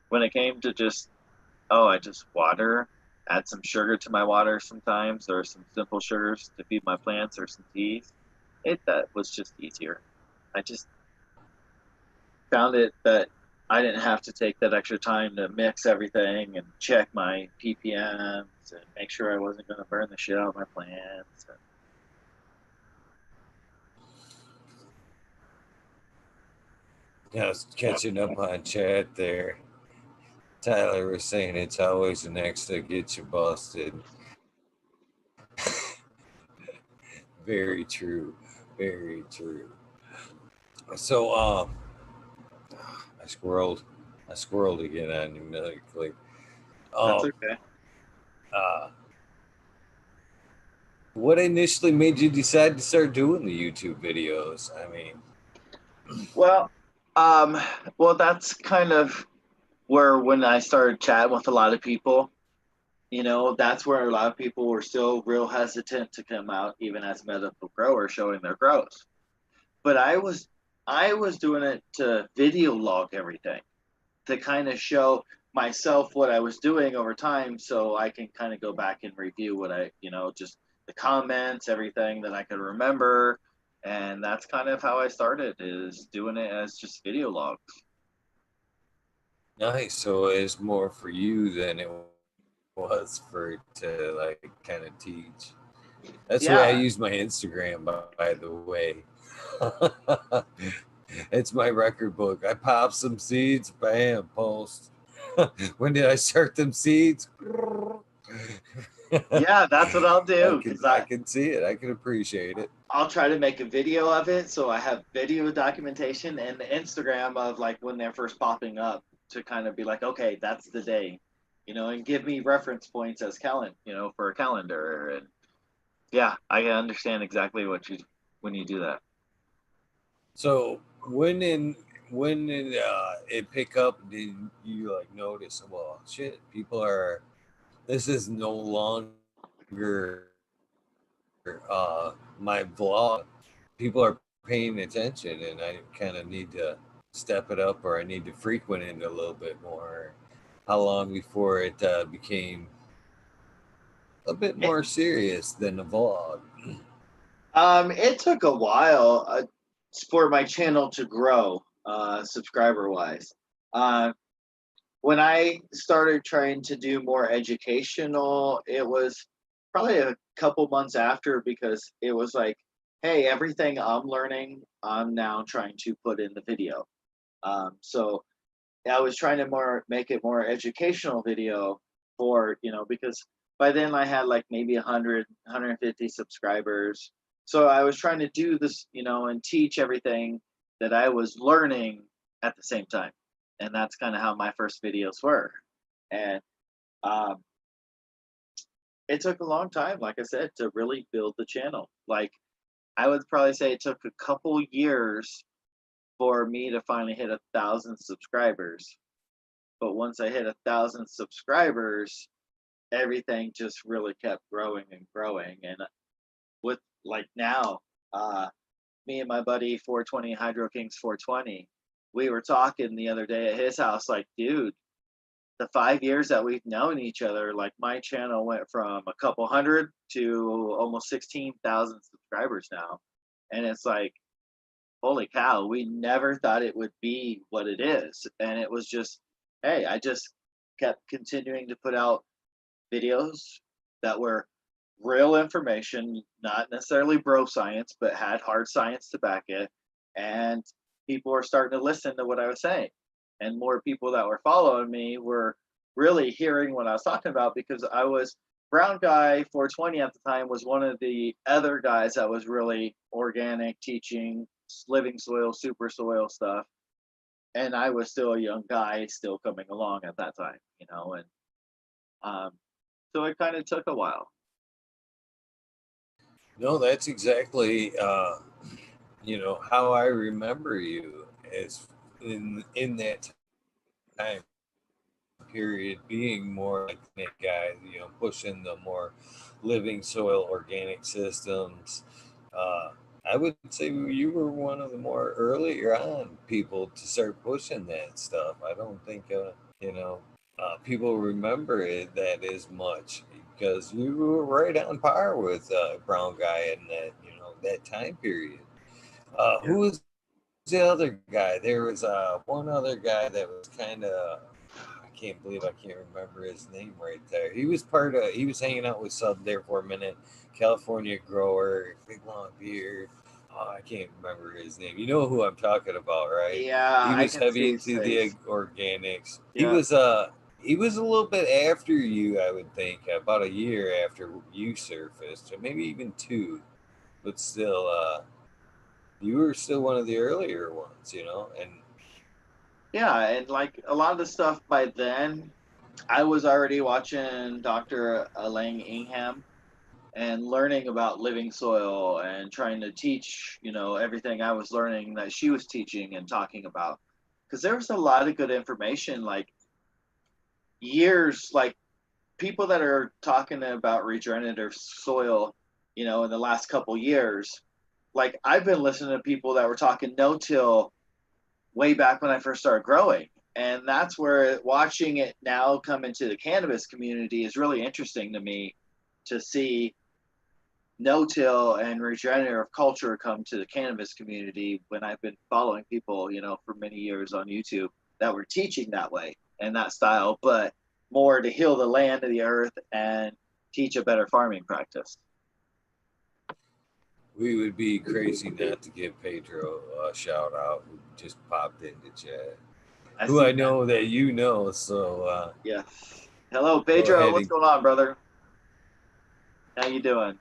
when it came to just, oh, I just water, add some sugar to my water sometimes, or some simple sugars to feed my plants, or some teas, that was just easier. I just found it that I didn't have to take that extra time to mix everything and check my ppms and make sure I wasn't going to burn the shit out of my plants. I was catching up on chat there. Tyler was saying it's always the next that gets you busted. Very true. Very true. So, I squirreled again on you, another click. That's okay. What initially made you decide to start doing the YouTube videos? I mean, well, that's kind of where when I started chatting with a lot of people, that's where a lot of people were still real hesitant to come out, even as medical growers showing their growth. But I was doing it to video log everything, to kind of show myself what I was doing over time, so I can kind of go back and review what I, just the comments, everything that I could remember. And that's kind of how I started, is doing it as just video logs. nice. So it's more for you than it was for to like kind of teach. That's the way I Yeah. use my Instagram, by the way. It's my record book. I pop some seeds, bam, post. When did I start them seeds? Yeah, that's what I'll do, because I can see it. I can appreciate it. I'll try to make a video of it, so I have video documentation and the Instagram of like when they're first popping up, to kind of be like, okay, that's the day, and give me reference points as for a calendar. And yeah, I understand exactly when you do that. So when it pick up, did you like notice? Well, shit, people are. This is no longer my vlog. People are paying attention, and I kind of need to step it up, or I need to frequent it a little bit more. How long before it became a bit It, more serious than a vlog? it took a while for my channel to grow, subscriber wise. When I started trying to do more educational, it was probably a couple months after, because it was like, hey, everything I'm learning, I'm now trying to put in the video. So I was trying to make it more educational video for, because by then I had like maybe 100, 150 subscribers. So I was trying to do this, and teach everything that I was learning at the same time. And that's kind of how my first videos were. And um, it took a long time, like I said, to really build the channel. Like, I would probably say it took a couple years for me to finally hit 1,000 subscribers. But once I hit 1,000 subscribers, everything just really kept growing and growing. And with like now, me and my buddy 420 Hydro Kings 420, we were talking the other day at his house, like, dude, the 5 years that we've known each other, like my channel went from a couple hundred to almost 16,000 subscribers now. And it's like, holy cow, we never thought it would be what it is. And it was just, hey, I just kept continuing to put out videos that were real information, not necessarily bro science, but had hard science to back it. And people were starting to listen to what I was saying. And more people that were following me were really hearing what I was talking about, because I was Brown Guy 420 at the time was one of the other guys that was really organic, teaching living soil, super soil stuff. And I was still a young guy, still coming along at that time, and um, so it kind of took a while. No, that's exactly how I remember you as in that time period, being more like that guy, pushing the more living soil organic systems. Uh, I would say you were one of the more earlier on people to start pushing that stuff. I don't think you know people remember that as much because you were right on par with Brown Guy in that time period. Yeah. Who was the other guy? There was one other guy that was kind of. I can't believe I can't remember his name right there. He was part of. He was hanging out with Sub there for a minute. California grower, big long beard. Oh, I can't remember his name. You know who I'm talking about, right? Yeah, He I was can see heavy his into the face. organics. He Yeah. was he was a little bit after you, I would think, about a year after you surfaced, or maybe even two. But still, you were still one of the earlier ones, and Yeah, and like a lot of the stuff by then, I was already watching Dr. Lang Ingham and learning about living soil and trying to teach, everything I was learning that she was teaching and talking about. Because there was a lot of good information, like years, like people that are talking about regenerative soil, in the last couple years. Like I've been listening to people that were talking no-till way back when I first started growing. And that's where watching it now come into the cannabis community is really interesting to me to see no-till and regenerative culture come to the cannabis community when I've been following people, for many years on YouTube that were teaching that way and that style, but more to heal the land of the earth and teach a better farming practice. we would be crazy not to give Pedro a shout out who just popped into chat, I who see I that. know that you know. So Yes. Hello, go Pedro. ahead What's and going on, brother? How you doing?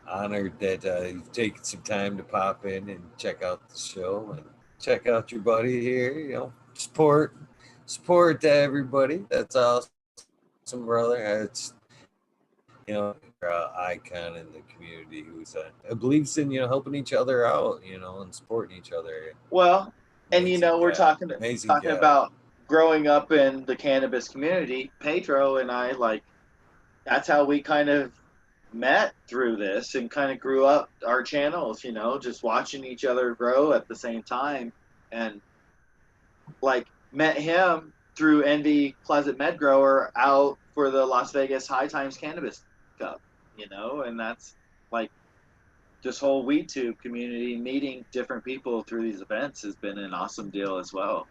honored that you've taken some time to pop in and check out the show and check out your buddy here. Support to everybody. That's awesome, brother. It's icon in the community who's believes in helping each other out, and supporting each other. Well, and Amazing we're guy, talking amazing talking guy. about growing up in the cannabis community. Pedro and I, like, that's how we kind of met through this and kind of grew up our channels, just watching each other grow at the same time, and like met him through Envy Closet Med Grower out for the Las Vegas High Times Cannabis Cup, and that's like this whole weed tube community meeting different people through these events has been an awesome deal as well.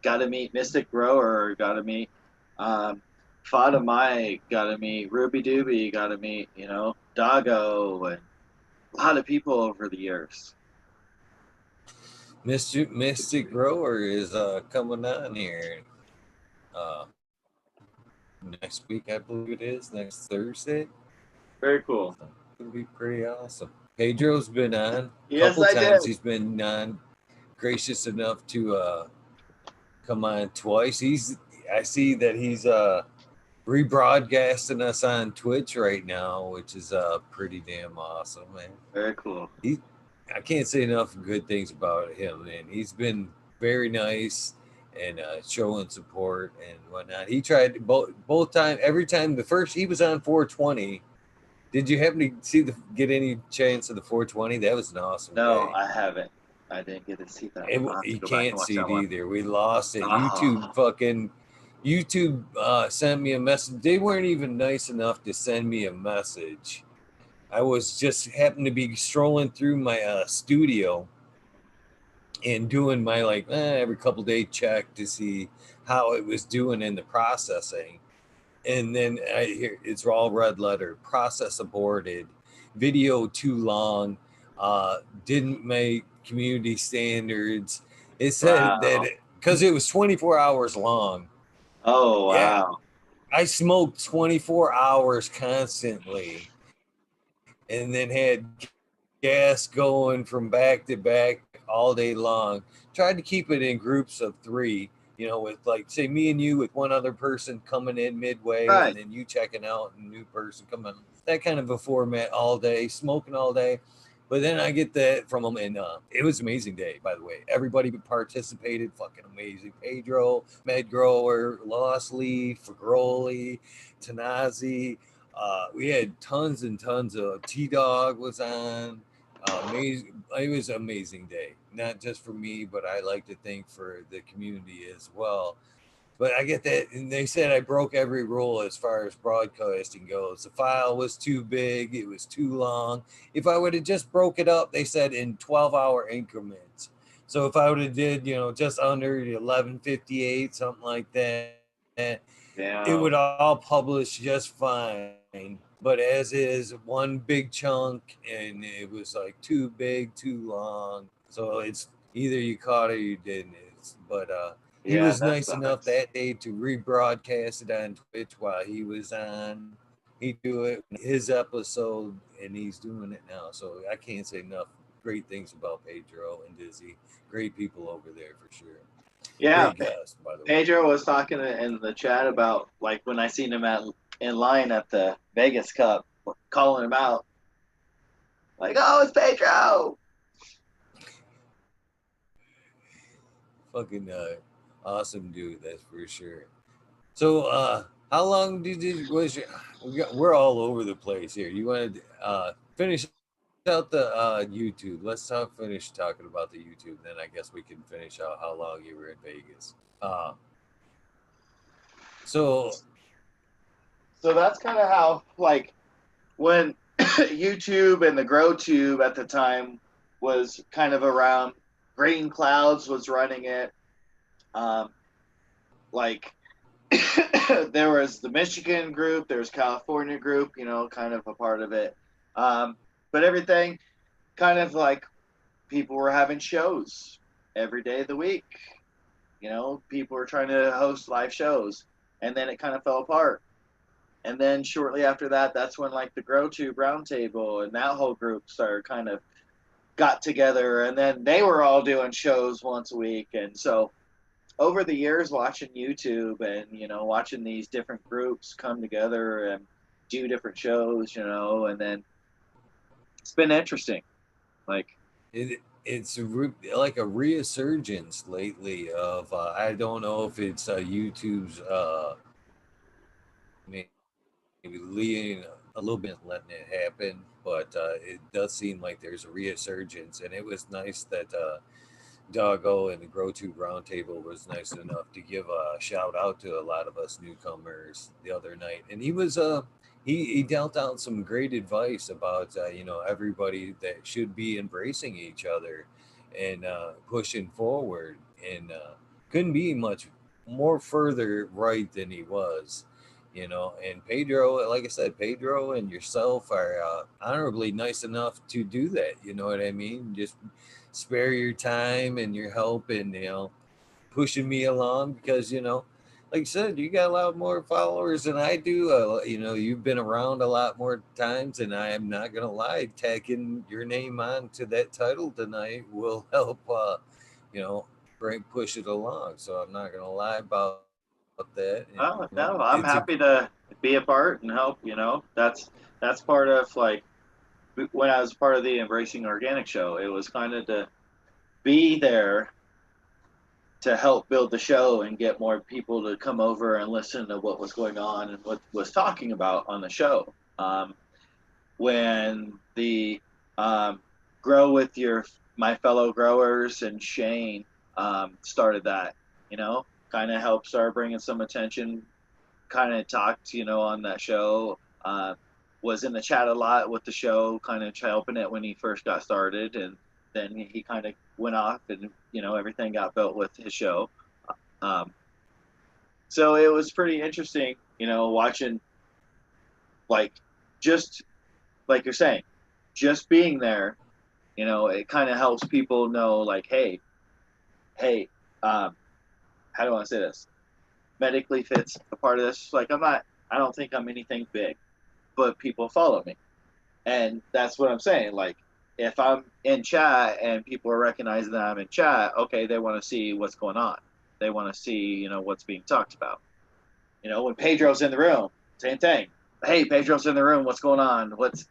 Got to meet Mystic Grower, got to meet um, Fada Mike, got to meet Ruby Doobie, got to meet, Doggo, and a lot of people over the years. Mystic Grower is coming on here uh, next week, I believe it is next Thursday. Very cool. So it'll be pretty awesome. Pedro's been on a Yes, couple I did. times. He's been on, gracious enough to come on twice. I see that he's rebroadcasting us on Twitch right now, which is pretty damn awesome, man. Very cool. He, I can't say enough good things about him, man. He's been very nice and showing support and whatnot. He tried both time every time the first he was on 420. Did you happen to get any chance of the 420? That was an awesome No, day. I haven't. I didn't get to see that one. I'll have to You go back and can't watch see that it one. either. We lost it. Oh, YouTube sent me a message. They weren't even nice enough to send me a message. I was just happened to be strolling through my studio and doing my every couple day check to see how it was doing in the processing. And then I hear it's all red letter: process aborted, video too long, didn't make community standards. It said that wow. because it was 24 hours long. Oh, Yeah, wow. I smoked 24 hours constantly and then had gas going from back to back all day long. Tried to keep it in groups of three, you know, with like say me and you with one other person coming in midway, and Right. then you checking out, and a new person coming. That kind of a format all day, smoking all day. But then I get that from them, and it was an amazing day, by the way. Everybody participated, fucking amazing. Pedro, Med Grower, Lost Leaf, Fagroli, Tanazi. We had tons and tons of T Dog was on. Amazing! It was an amazing day, not just for me, but I like to think for the community as well. But I get that, and they said I broke every rule as far as broadcasting goes. The file was too big, it was too long. If I would have just broke it up, they said in 12-hour increments. So if I would have did, you know, just under 11:58, something like that, it would Yeah. all publish just fine. But as is, one big chunk, and it was like too big, too long. So it's either you caught it or you didn't. But he Yeah, was that nice enough sucks. that day to rebroadcast it on Twitch while he was on. He do it his episode, and he's doing it now. So I can't say enough great things about Pedro and Dizzy. Great people over there for sure. Yeah, Great guest, by the way. Pedro was talking in the chat about like when I seen him at in line at the Vegas Cup, calling him out like, "Oh, it's Pedro." Fucking awesome dude, that's for sure. So, how long did you was your, we're all over the place here. You want to finish out the YouTube? Let's finish talking about the YouTube. Then I guess we can finish out how long you were in Vegas. So, So that's kind of how like when YouTube and the GrowTube at the time was kind of around. Green Clouds was running it. Um, like there was the Michigan group, there was California group, you know, kind of a part of it. But everything kind of like people were having shows every day of the week. You know, people were trying to host live shows, and then it kind of fell apart. And then shortly after that, that's when like the GrowTube Roundtable and that whole group started kind of got together, and then they were all doing shows once a week. And so over the years, watching YouTube and you know watching these different groups come together and do different shows, you know, and then it's been interesting. Like, it's like a resurgence lately of I don't know if it's YouTube's maybe leading a little bit letting it happen, but it does seem like there's a resurgence, and it was nice that Doggo and the GrowTube Roundtable was nice enough to give a shout out to a lot of us newcomers the other night, and he was he dealt out some great advice about you know everybody that should be embracing each other and pushing forward, and couldn't be much more further right than he was. You know, and Pedro, like I said, Pedro and yourself are honorably nice enough to do that. You know what I mean? Just spare your time and your help, and you know pushing me along because you know like I said, you got a lot more followers than I do. You know, you've been around a lot more times, and I am not gonna lie, tacking your name on to that title tonight will help you know bring push it along. So I'm not gonna lie about that. And, you know, oh it's a no, I'm happy to be a part and help. You know, that's part of like when I was part of the Embracing Organic show. It was kind of to be there to help build the show and get more people to come over and listen to what was going on and what was talking about on the show. When the grow with your my fellow growers and Shane started that, you know, kind of helped start bringing some attention. Kind of talked, you know, on that show. Was in the chat a lot with the show, kind of helping it when he first got started, and then he kind of went off, and you know everything got built with his show. Um, so it was pretty interesting, you know, watching like just like you're saying, just being there, you know, it kind of helps people know like, hey, how do I say this? Medically fits a part of this. Like I don't think I'm anything big, but people follow me, and that's what I'm saying. Like if I'm in chat and people are recognizing that I'm in chat, okay, they want to see what's going on. they want to see, you know, what's being talked about. You know, when Pedro's in the room, same thing. Hey, Pedro's in the room. What's going on? What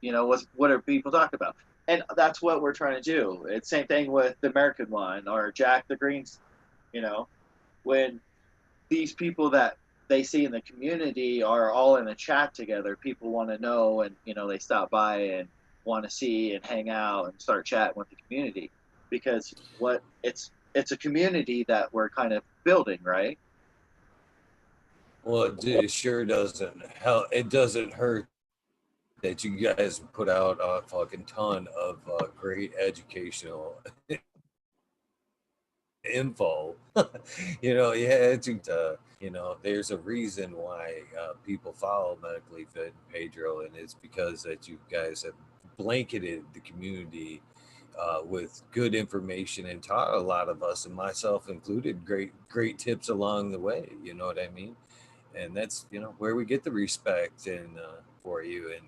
are people talking about? And that's what we're trying to do. It's same thing with the American one or Jack the Greens. You know, when these people that they see in the community are all in a chat together, people want to know, and you know, they stop by and want to see and hang out and start chatting with the community because what it's a community that we're kind of building, right? Well, it sure doesn't help. It doesn't hurt that you guys put out a fucking ton of great educational info. You know, yeah, you know, there's a reason why people follow Medically Fit and Pedro, and it's because that you guys have blanketed the community with good information and taught a lot of us, and myself included, great tips along the way. You know what I mean? And that's, you know, where we get the respect and for you, and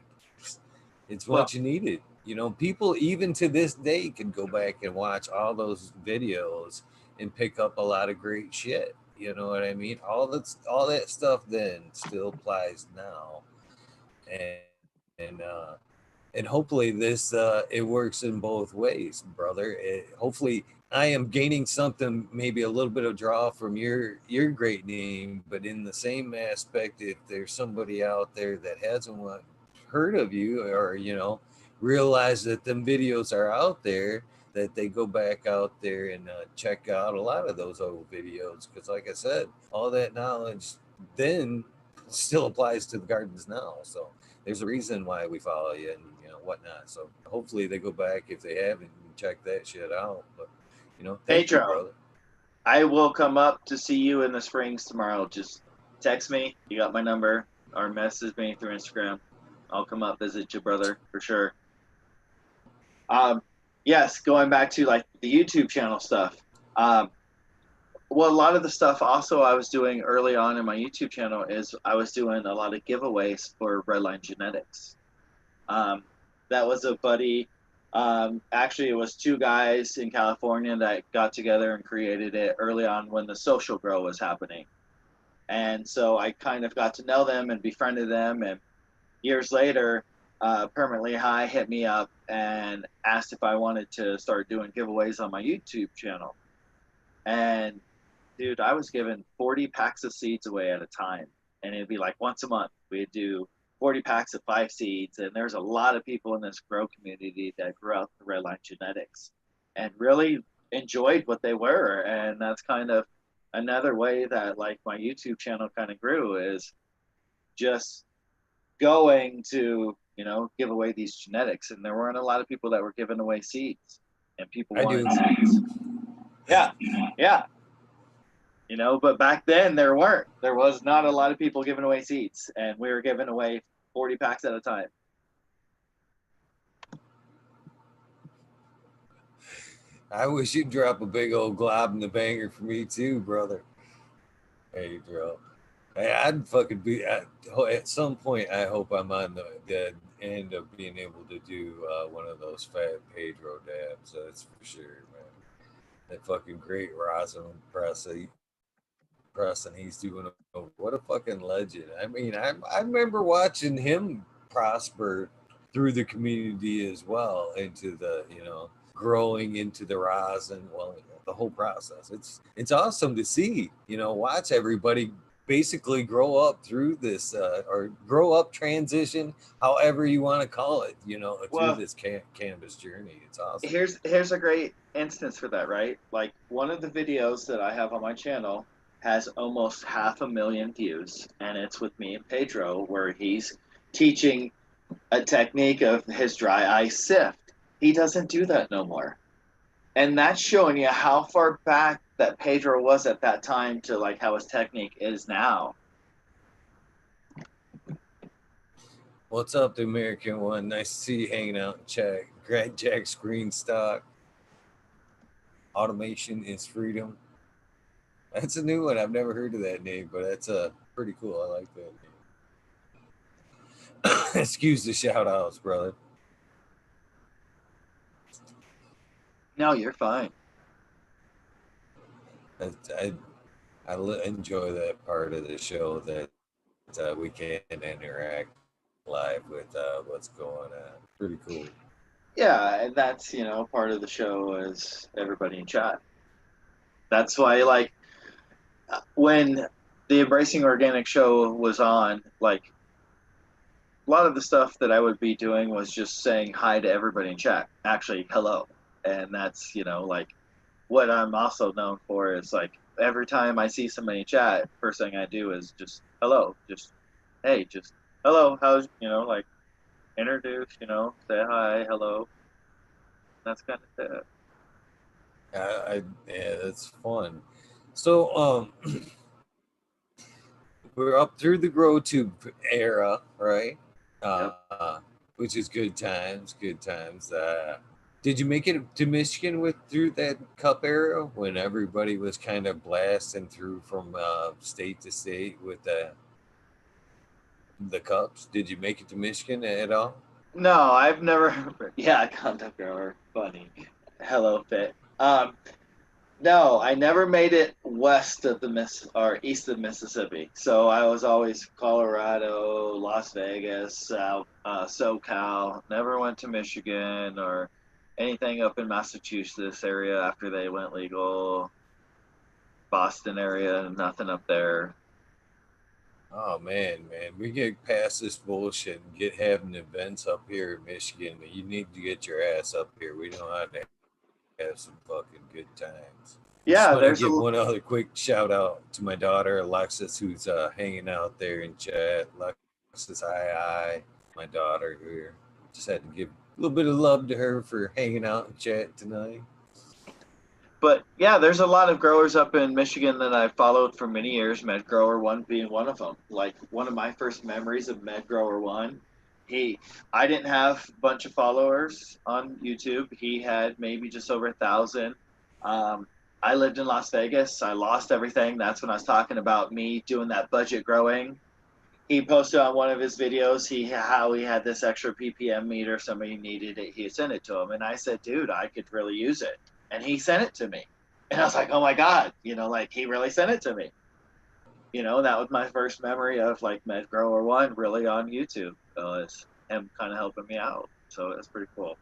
it's Well, what you needed. You know, people even to this day can go back and watch all those videos and pick up a lot of great shit. You know what I mean? All that stuff then still applies now, and and uh, and hopefully this it works in both ways, brother. Hopefully I am gaining something, maybe a little bit of draw from your great name, but in the same aspect, if there's somebody out there that hasn't heard of you, or you know, realize that them videos are out there, that they go back out there and check out a lot of those old videos, because like I said, all that knowledge then still applies to the gardens now. So there's a reason why we follow you and you know whatnot. So hopefully they go back, if they haven't, and check that shit out. But you know, thank you, Pedro, brother. I will come up to see you in the Springs tomorrow. Just text me. You got my number or message me through Instagram. I'll come up visit you, brother, for sure. Um, yes, going back to like the YouTube channel stuff. Um, well, a lot of the stuff also I was doing early on in my YouTube channel is I was doing a lot of giveaways for Redline Genetics. Um, that was a buddy. Actually, it was two guys in California that got together and created it early on when the social grow was happening. And so I kind of got to know them and befriended them. And years later, Permanently High hit me up and asked if I wanted to start doing giveaways on my YouTube channel. And dude, I was giving 40 packs of seeds away at a time. And it'd be like once a month, we'd do 40 packs of 5 seeds. And there's a lot of people in this grow community that grew out the Redline Genetics and really enjoyed what they were. And that's kind of another way that like my YouTube channel kind of grew, is just going to, you know, give away these genetics. And there weren't a lot of people that were giving away seeds, and people I wanted do. seeds. Yeah. Yeah. You know, but back then there weren't. There was not a lot of people giving away seeds, and we were giving away 40 packs at a time. I wish you'd drop a big old glob in the banger for me too, brother. Hey, bro. Hey, I'd fucking be at some point. I hope I'm on the end of being able to do one of those fat Pedro dabs. That's for sure, man. That fucking great rosin press, and he's doing what a fucking legend. I mean, I remember watching him prosper through the community as well, into the, you know, growing into the rosin. Well, the whole process. It's awesome to see. You know, watch everybody basically grow up through this or grow up, transition, however you want to call it. You know, through Well, this cannabis journey. It's awesome. here's a great instance for that, right? Like one of the videos that I have on my channel has almost 500,000 views, and it's with me and Pedro, where he's teaching a technique of his dry ice sift. He doesn't do that no more. And that's showing you how far back that Pedro was at that time to like how his technique is now. What's up, the American one? Nice to see you hanging out in chat. Grant Jack Screen Stock. Automation is freedom. That's a new one. I've never heard of that name, but that's pretty cool. I like that name. Excuse the shout outs, brother. No, you're fine. I enjoy that part of the show that we can interact live with what's going on. Pretty cool. Yeah, and that's part of the show is everybody in chat. That's why like when the Embracing Organic show was on, like a lot of the stuff that I would be doing was just saying hi to everybody in chat. Actually, hello. And that's, like what I'm also known for is like every time I see somebody in chat, first thing I do is just hello, just hey, just hello, how's like introduce, say hi, hello. That's kind of it. Yeah, that's fun. So we're up through the grow tube era, right? Yep. Which is good times, good times. Did you make it to Michigan with through that cup era when everybody was kind of blasting through from state to state with the cups? Did you make it to Michigan at all? No, I've never. Yeah, conduct grower. Funny. Hello, Fit. No, I never made it west of the or east of Mississippi. So I was always Colorado, Las Vegas, South, SoCal. Never went to Michigan or anything up in Massachusetts area after they went legal. Boston area, nothing up there. Oh man, we get past this bullshit and get having events up here in Michigan. You need to get your ass up here. We know how to have some fucking good times. I just Yeah, want to there's a give one other quick shout out to my daughter Alexis, who's hanging out there in chat. Alexis, hi, my daughter here. Just had to give a little bit of love to her for hanging out in chat tonight. But yeah, there's a lot of growers up in Michigan that I've followed for many years. Med Grower One being one of them. Like one of my first memories of Med Grower One, I didn't have a bunch of followers on YouTube. He had maybe just over 1,000. Um, I lived in Las Vegas. I lost everything. That's when I was talking about me doing that budget growing. He posted on one of his videos how he had this extra ppm meter, somebody needed it, he sent it to him, and I said, dude, I could really use it, and he sent it to me, and I was like, oh my god, like he really sent it to me. That was my first memory of like Med Grower One really on YouTube. So it's him kind of helping me out, so it's pretty cool.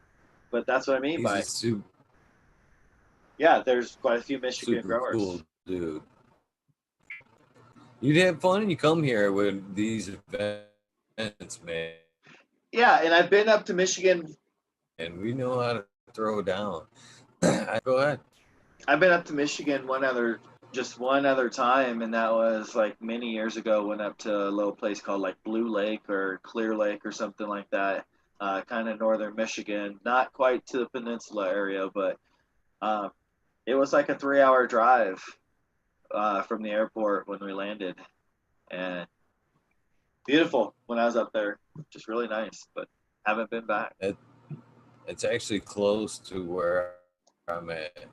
But that's what I mean He's a by, yeah, there's quite a few Michigan super growers. cool dude. You'd have fun and you come here with these events, man. Yeah, and I've been up to Michigan. And we know how to throw down. Go ahead. I've been up to Michigan just one other time, and that was like many years ago. Went up to a little place called like Blue Lake or Clear Lake or something like that, kind of northern Michigan, not quite to the peninsula area, but um, it was like a 3-hour drive from the airport when we landed, and beautiful when I was up there, just really nice. But haven't been back. It's actually close to where I'm at.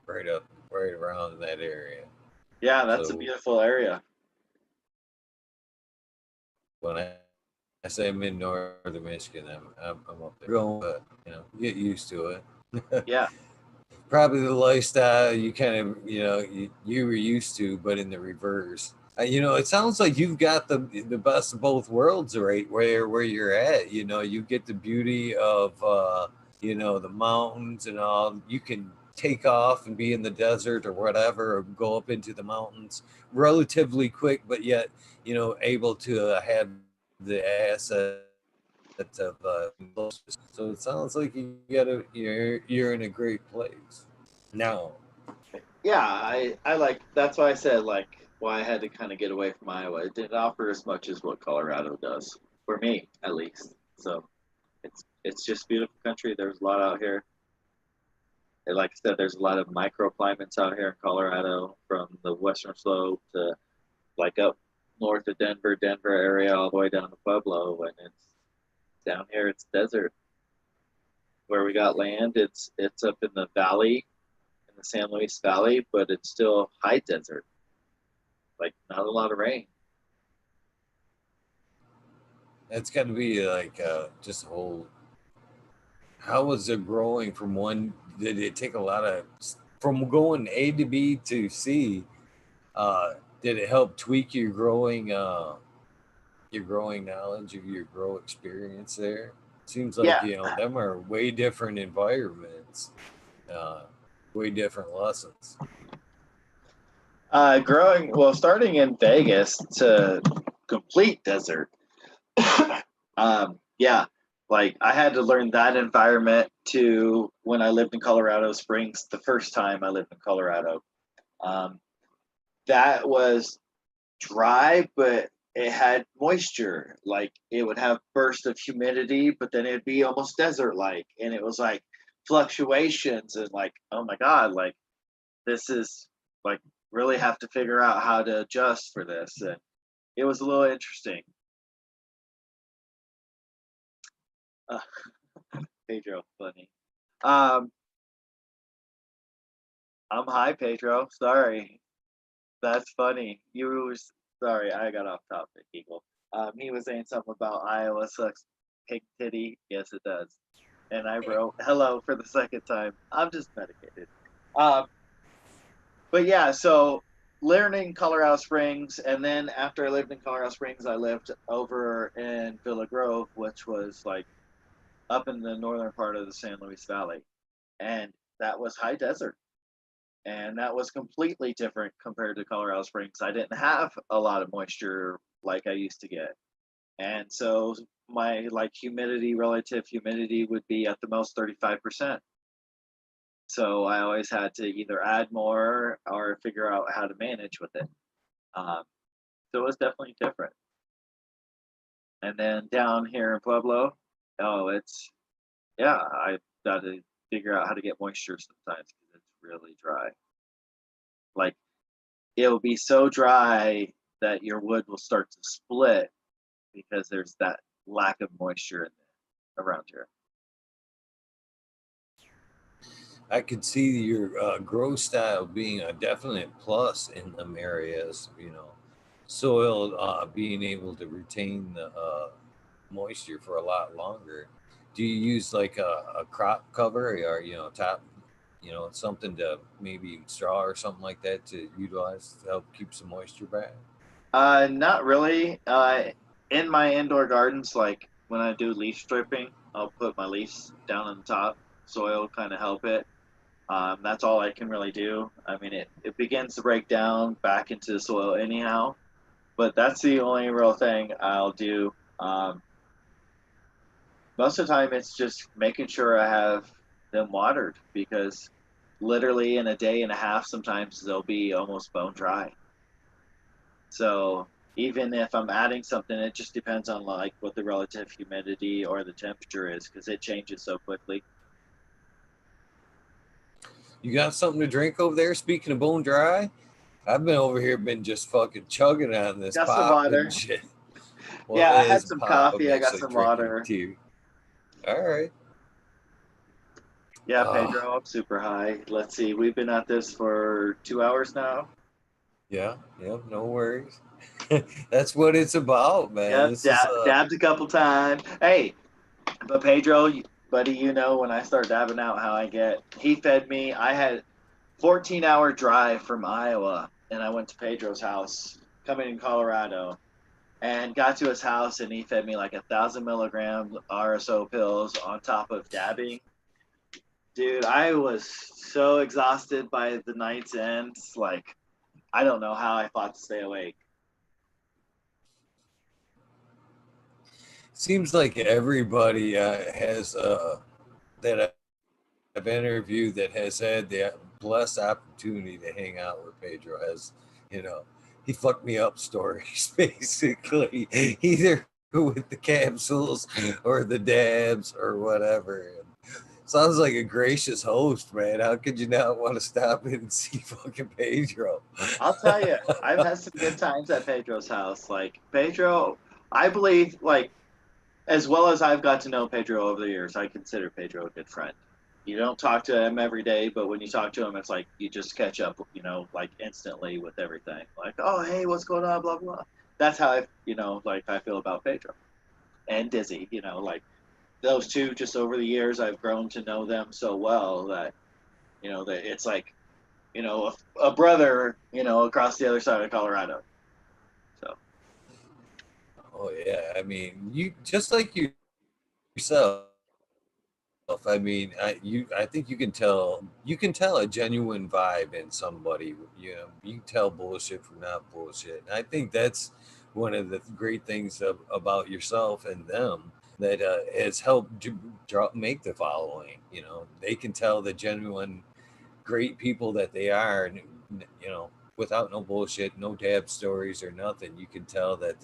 Right around that area. Yeah, that's a So beautiful area. when I say I'm in northern Michigan, I'm up there. Going, but get used to it. Yeah. Probably the lifestyle you kind of you were used to, but in the reverse. It sounds like you've got the best of both worlds, right? Where you're at, you get the beauty of the mountains and all. You can take off and be in the desert or whatever, or go up into the mountains relatively quick, but yet able to have the asset of so it sounds like you're in a great place now. Yeah, I like that's why I said like why I had to kind of get away from Iowa. It didn't offer as much as what Colorado does for me, at least. So it's just beautiful country. There's a lot out here. And like I said, there's a lot of microclimates out here in Colorado, from the western slope to like up north of Denver area, all the way down to Pueblo, and it's down here. It's desert. Where we got land, it's up in the valley, in the San Luis Valley, but it's still high desert. Like not a lot of rain. That's got to be like just a whole. How was it growing from one? Did it take a lot of from going A to B to C, did it help tweak your growing knowledge of your grow experience there? Seems like Yeah. them are way different environments, uh, way different lessons. Starting in Vegas to complete desert. Yeah, like I had to learn that environment to when I lived in Colorado Springs the first time I lived in Colorado. Um, that was dry, but it had moisture. Like it would have bursts of humidity, but then it'd be almost desert like. And it was like fluctuations and like, oh my God, like this is like really have to figure out how to adjust for this. And it was a little interesting. Uh, Pedro, funny. Um, I'm high, Pedro. Sorry. That's funny. You were sorry, I got off topic, Eagle. He was saying something about Iowa sucks pig titty. Yes, it does. And I wrote hello for the second time. I'm just medicated. Um, but yeah, so learning Colorado Springs, and then after I lived in Colorado Springs, I lived over in Villa Grove, which was like up in the northern part of the San Luis Valley, and that was high desert. And that was completely different compared to Colorado Springs. I didn't have a lot of moisture like I used to get. And so my like relative humidity would be at the most 35%. So I always had to either add more or figure out how to manage with it. Um, so it was definitely different. And then down here in Pueblo, oh, yeah, I've got to figure out how to get moisture sometimes because it's really dry. Like it'll be so dry that your wood will start to split because there's that lack of moisture around here. I could see your grow style being a definite plus in them areas. Soil being able to retain the moisture for a lot longer. Do you use like a crop cover or top, something to maybe straw or something like that to utilize to help keep some moisture back? Not really. In my indoor gardens, like when I do leaf stripping, I'll put my leaves down on the top. Soil kind of help it. That's all I can really do. I mean, it begins to break down back into the soil anyhow, but that's the only real thing I'll do. Most of the time, it's just making sure I have them watered because literally in a day and a half, sometimes they'll be almost bone dry. So even if I'm adding something, it just depends on like what the relative humidity or the temperature is because it changes so quickly. You got something to drink over there? Speaking of bone dry, I've been over here, been just fucking chugging on this Got some pop water. and shit. Well, Yeah, I it had is some pop. I'm coffee. I got actually some drinking water. tea. All right. Yeah, Pedro, I'm super high. Let's see, we've been at this for 2 hours now. Yeah, no worries. That's what it's about, man. Yep, This is dabbed a couple times. Hey, but Pedro, buddy, you know when I start dabbing out how I get. He fed me. I had 14-hour drive from Iowa, and I went to Pedro's house coming in Colorado, and got to his house, and he fed me like 1,000 milligram RSO pills on top of dabbing. Dude, I was so exhausted by the night's end. Like, I don't know how I thought to stay awake. seems like everybody has that I've interviewed that has had the blessed opportunity to hang out with Pedro has, you know, he fucked me up stories basically, either with the capsules or the dabs or whatever. And sounds like a gracious host, man. How could you not want to stop in and see fucking Pedro? I'll tell you, I've had some good times at Pedro's house. Like, Pedro, I believe, like, as well as I've got to know Pedro over the years, I consider Pedro a good friend. You don't talk to him every day, but when you talk to him, it's like you just catch up, like instantly with everything. Like, oh, hey, what's going on? Blah, blah. That's how like I feel about Pedro and Dizzy. Like those two, just over the years, I've grown to know them so well that, that it's like a brother, across the other side of Colorado. So Oh yeah, I mean, you just like yourself. I mean, I think you can tell a genuine vibe in somebody. You know, you can tell bullshit from not bullshit. And I think that's one of the great things about yourself and them that has helped make the following. You know, they can tell the genuine great people that they are, and you know, without no bullshit, no dab stories or nothing. You can tell that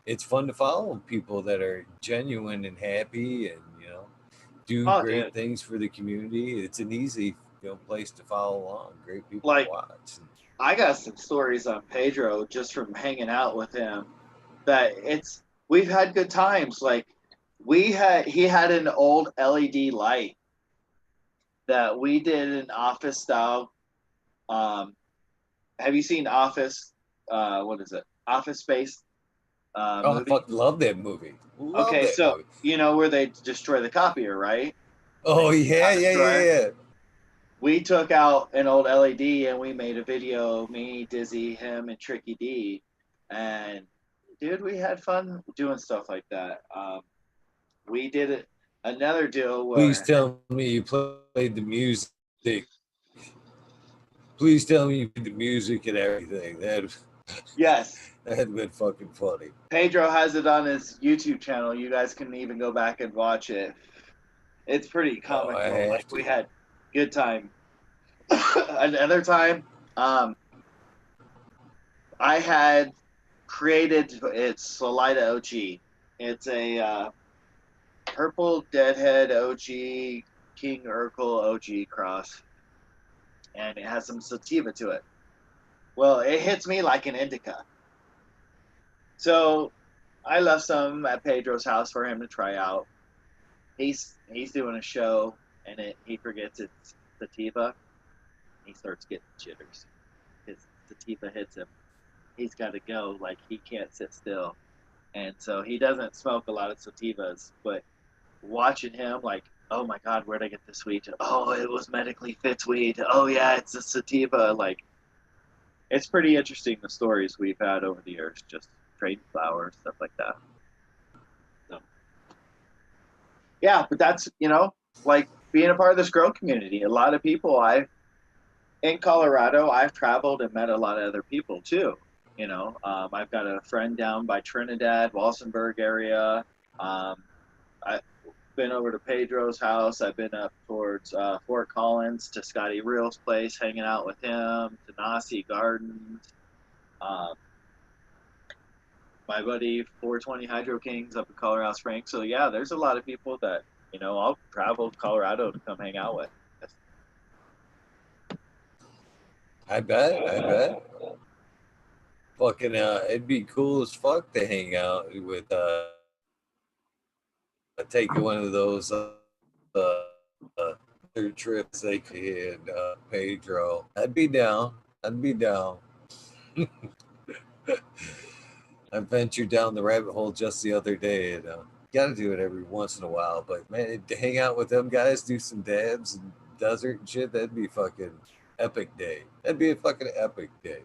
it's fun to follow people that are genuine and happy, and you know, do oh great dude, things for the community. It's an easy, you know, place to follow along. Great people to like watch. I got some stories on Pedro just from hanging out with him that we've had good times. Like he had an old LED light that we did an office style. Um, have you seen Office? What is it? Office Space Oh, I movie. fucking love that movie. Love Okay, that so movie. where they destroy the copier, right? They Oh take it yeah, down, yeah, destroy yeah, it. yeah. We took out an old LED and we made a video. Me, Dizzy, him, and Tricky D, and dude, we had fun doing stuff like that. We did it. Another deal Please where tell me you played the music. Please tell me you played the music and everything. yes, That'd been fucking funny. Pedro has it on his YouTube channel. You guys can even go back and watch it. It's pretty Oh, I comical. Like have we to. had good time. Another time, I had created it's Solida OG. It's a purple deadhead OG King Urkel OG cross, and it has some sativa to it. Well, it hits me like an indica. So I left some at Pedro's house for him to try out. He's doing a show, and he forgets it's sativa. He starts getting jitters. His sativa hits him. He's got to go. Like he can't sit still, and so he doesn't smoke a lot of sativas. But watching him, like, oh my god, where'd I get this weed? Oh, it was medically fit weed. Oh yeah, it's a sativa. Like, it's pretty interesting the stories we've had over the years, just trading flowers, stuff like that. So yeah, but that's like being a part of this grow community. A lot of people I've in Colorado, I've traveled and met a lot of other people too. I've got a friend down by Trinidad, Walsenburg area. Um, I've been over to Pedro's house. I've been up towards Fort Collins to Scotty Real's place, hanging out with him, to Nasi Gardens. Um, my buddy 420 Hydro Kings up in Colorado Springs. So yeah, there's a lot of people that I'll travel to Colorado to come hang out with. I bet. I bet. Fucking, it'd be cool as fuck to hang out with, take one of those, uh trips they could, Pedro. I'd be down. I'd be down. I ventured down the rabbit hole just the other day, and got to do it every once in a while. But man, to hang out with them guys, do some dabs and desert and shit, that'd be fucking epic day. That'd be a fucking epic day.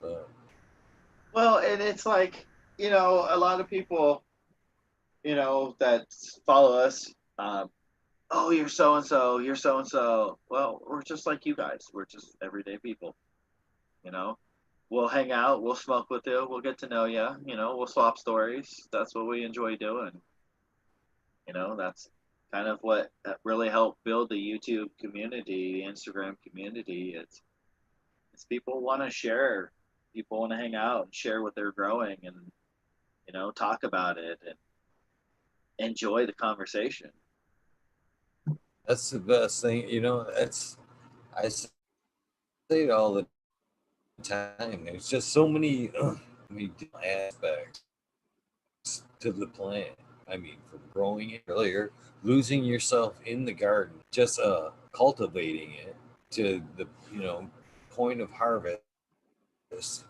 Uh, Well, and it's like, a lot of people, that follow us, oh, you're so and so, you're so and so. Well, we're just like you guys. We're just everyday people, you know. We'll hang out, we'll smoke with you, we'll get to know you, we'll swap stories. That's what we enjoy doing. That's kind of what that really helped build the YouTube community, the Instagram community. It's people want to share, people want to hang out and share what they're growing and talk about it and enjoy the conversation. that's the best thing, you know. I say it all the time. There's just so many, many different aspects to the plant. I mean, from growing it earlier, losing yourself in the garden, just cultivating it to the point of harvest, just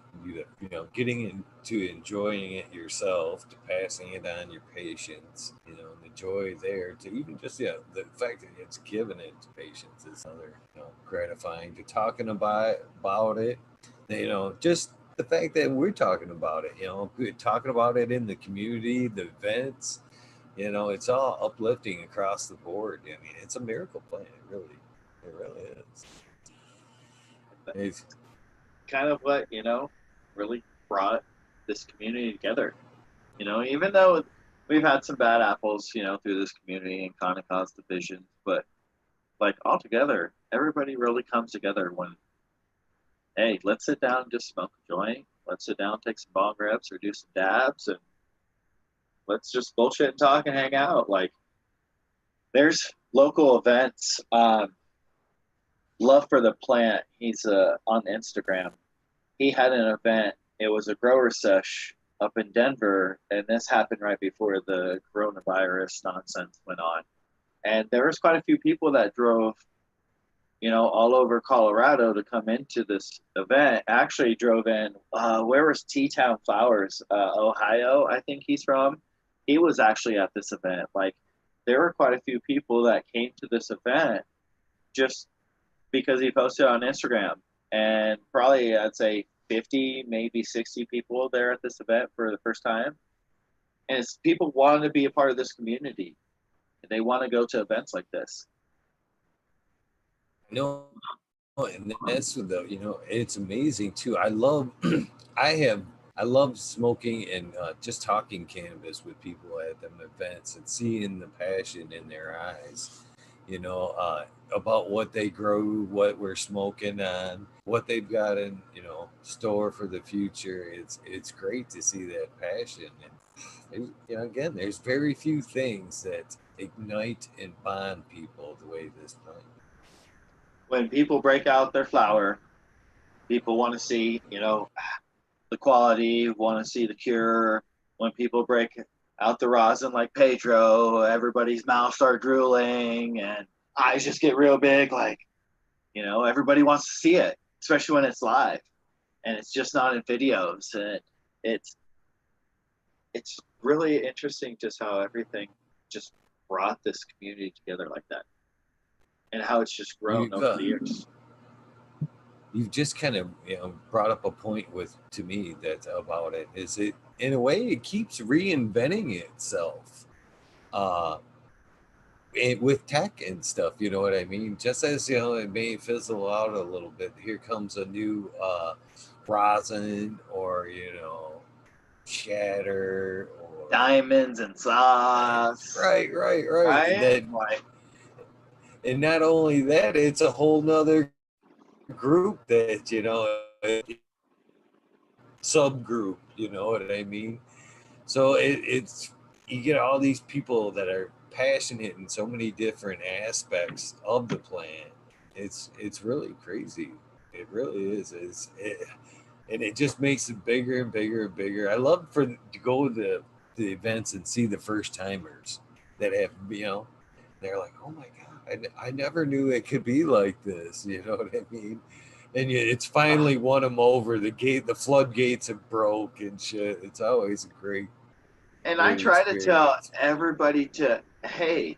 getting into enjoying it yourself, to passing it on your patients, and the joy there, to even just the fact that it's given it to patients is another gratifying. To talking about it, just the fact that we're talking about it, we're talking about it in the community, the events, it's all uplifting across the board. I mean, it's a miracle plan. It really is. It's, Kind of what, really brought this community together. Even though we've had some bad apples, through this community and kind of caused divisions, but like all together, everybody really comes together when, hey, let's sit down and just smoke a joint. Let's sit down, take some bong rips or do some dabs, and let's just bullshit and talk and hang out. Like, there's local events. Love for the Plant. He's on Instagram. He had an event. It was a grower sesh up in Denver, and this happened right before the coronavirus nonsense went on. And there was quite a few people that drove, all over Colorado to come into this event. Actually drove in, where was T-Town Flowers? Ohio, I think he's from. He was actually at this event. Like, there were quite a few people that came to this event just because he posted on Instagram. And probably, I'd say 50, maybe 60 people there at this event for the first time. And it's people want to be a part of this community. And they want to go to events like this. And that's it's amazing too. I love, I love smoking and just talking cannabis with people at them events and seeing the passion in their eyes, about what they grow, what we're smoking on, what they've got in, store for the future. It's great to see that passion. And again, there's very few things that ignite and bond people the way this plant. When people break out their flower, people want to see, the quality, want to see the cure. When people break out the rosin like Pedro, everybody's mouth start drooling and eyes just get real big. Like, everybody wants to see it, especially when it's live and it's just not in videos. And it's really interesting just how everything just brought this community together like that, and how it's just grown over the years. You've just kind of brought up a point to me that about it is, it in a way it keeps reinventing itself with tech and stuff, you know what I mean? Just as it may fizzle out a little bit, here comes a new rosin, or shatter, or diamonds and sauce. Right. And then, and not only that, it's a whole nother group that subgroup, you know what I mean? So it's you get all these people that are passionate in so many different aspects of the plant. It's really crazy. It really is. And it just makes it bigger and bigger and bigger. I love to go to the events and see the first timers that have they're like, oh my god, I never knew it could be like this. You know what I mean? And it's finally won them over. The floodgates have broke and shit. It's always a great. And I try to tell everybody hey,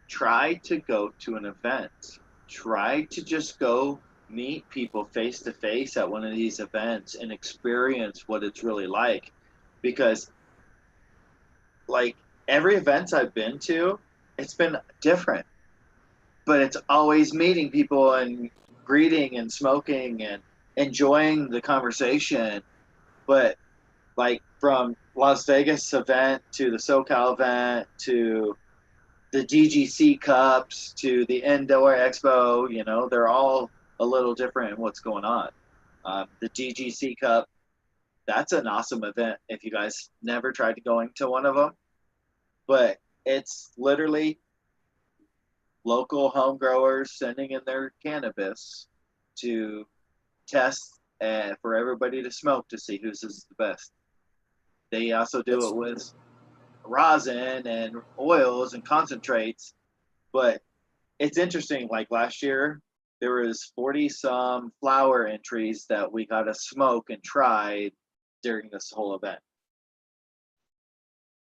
try to go to an event. Try to just go meet people face to face at one of these events and experience what it's really like. Because, like, every event I've been to, it's been different. But it's always meeting people and greeting and smoking and enjoying the conversation. But, like, from Las Vegas event to the SoCal event to the DGC Cups to the Indoor Expo, they're all a little different in what's going on. The DGC Cup, that's an awesome event if you guys never tried to going to one of them. But it's literally local home growers sending in their cannabis to test for everybody to smoke to see whose is the best. They also do it with rosin and oils and concentrates. But it's interesting, like last year, there was 40 some flower entries that we got to smoke and try during this whole event.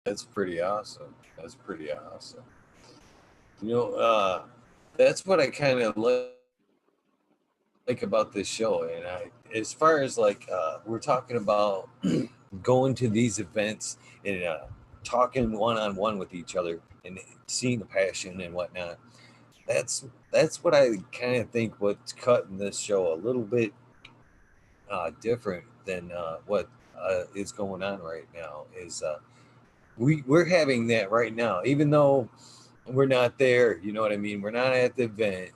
That's pretty awesome. That's pretty awesome. You know, that's what I kind of like about this show. And as far as like, we're talking about going to these events and talking one-on-one with each other and seeing the passion and whatnot. That's what I kind of think what's cutting this show a little bit different than what is going on right now is we're having that right now, even though we're not there. You know what I mean? We're not at the event.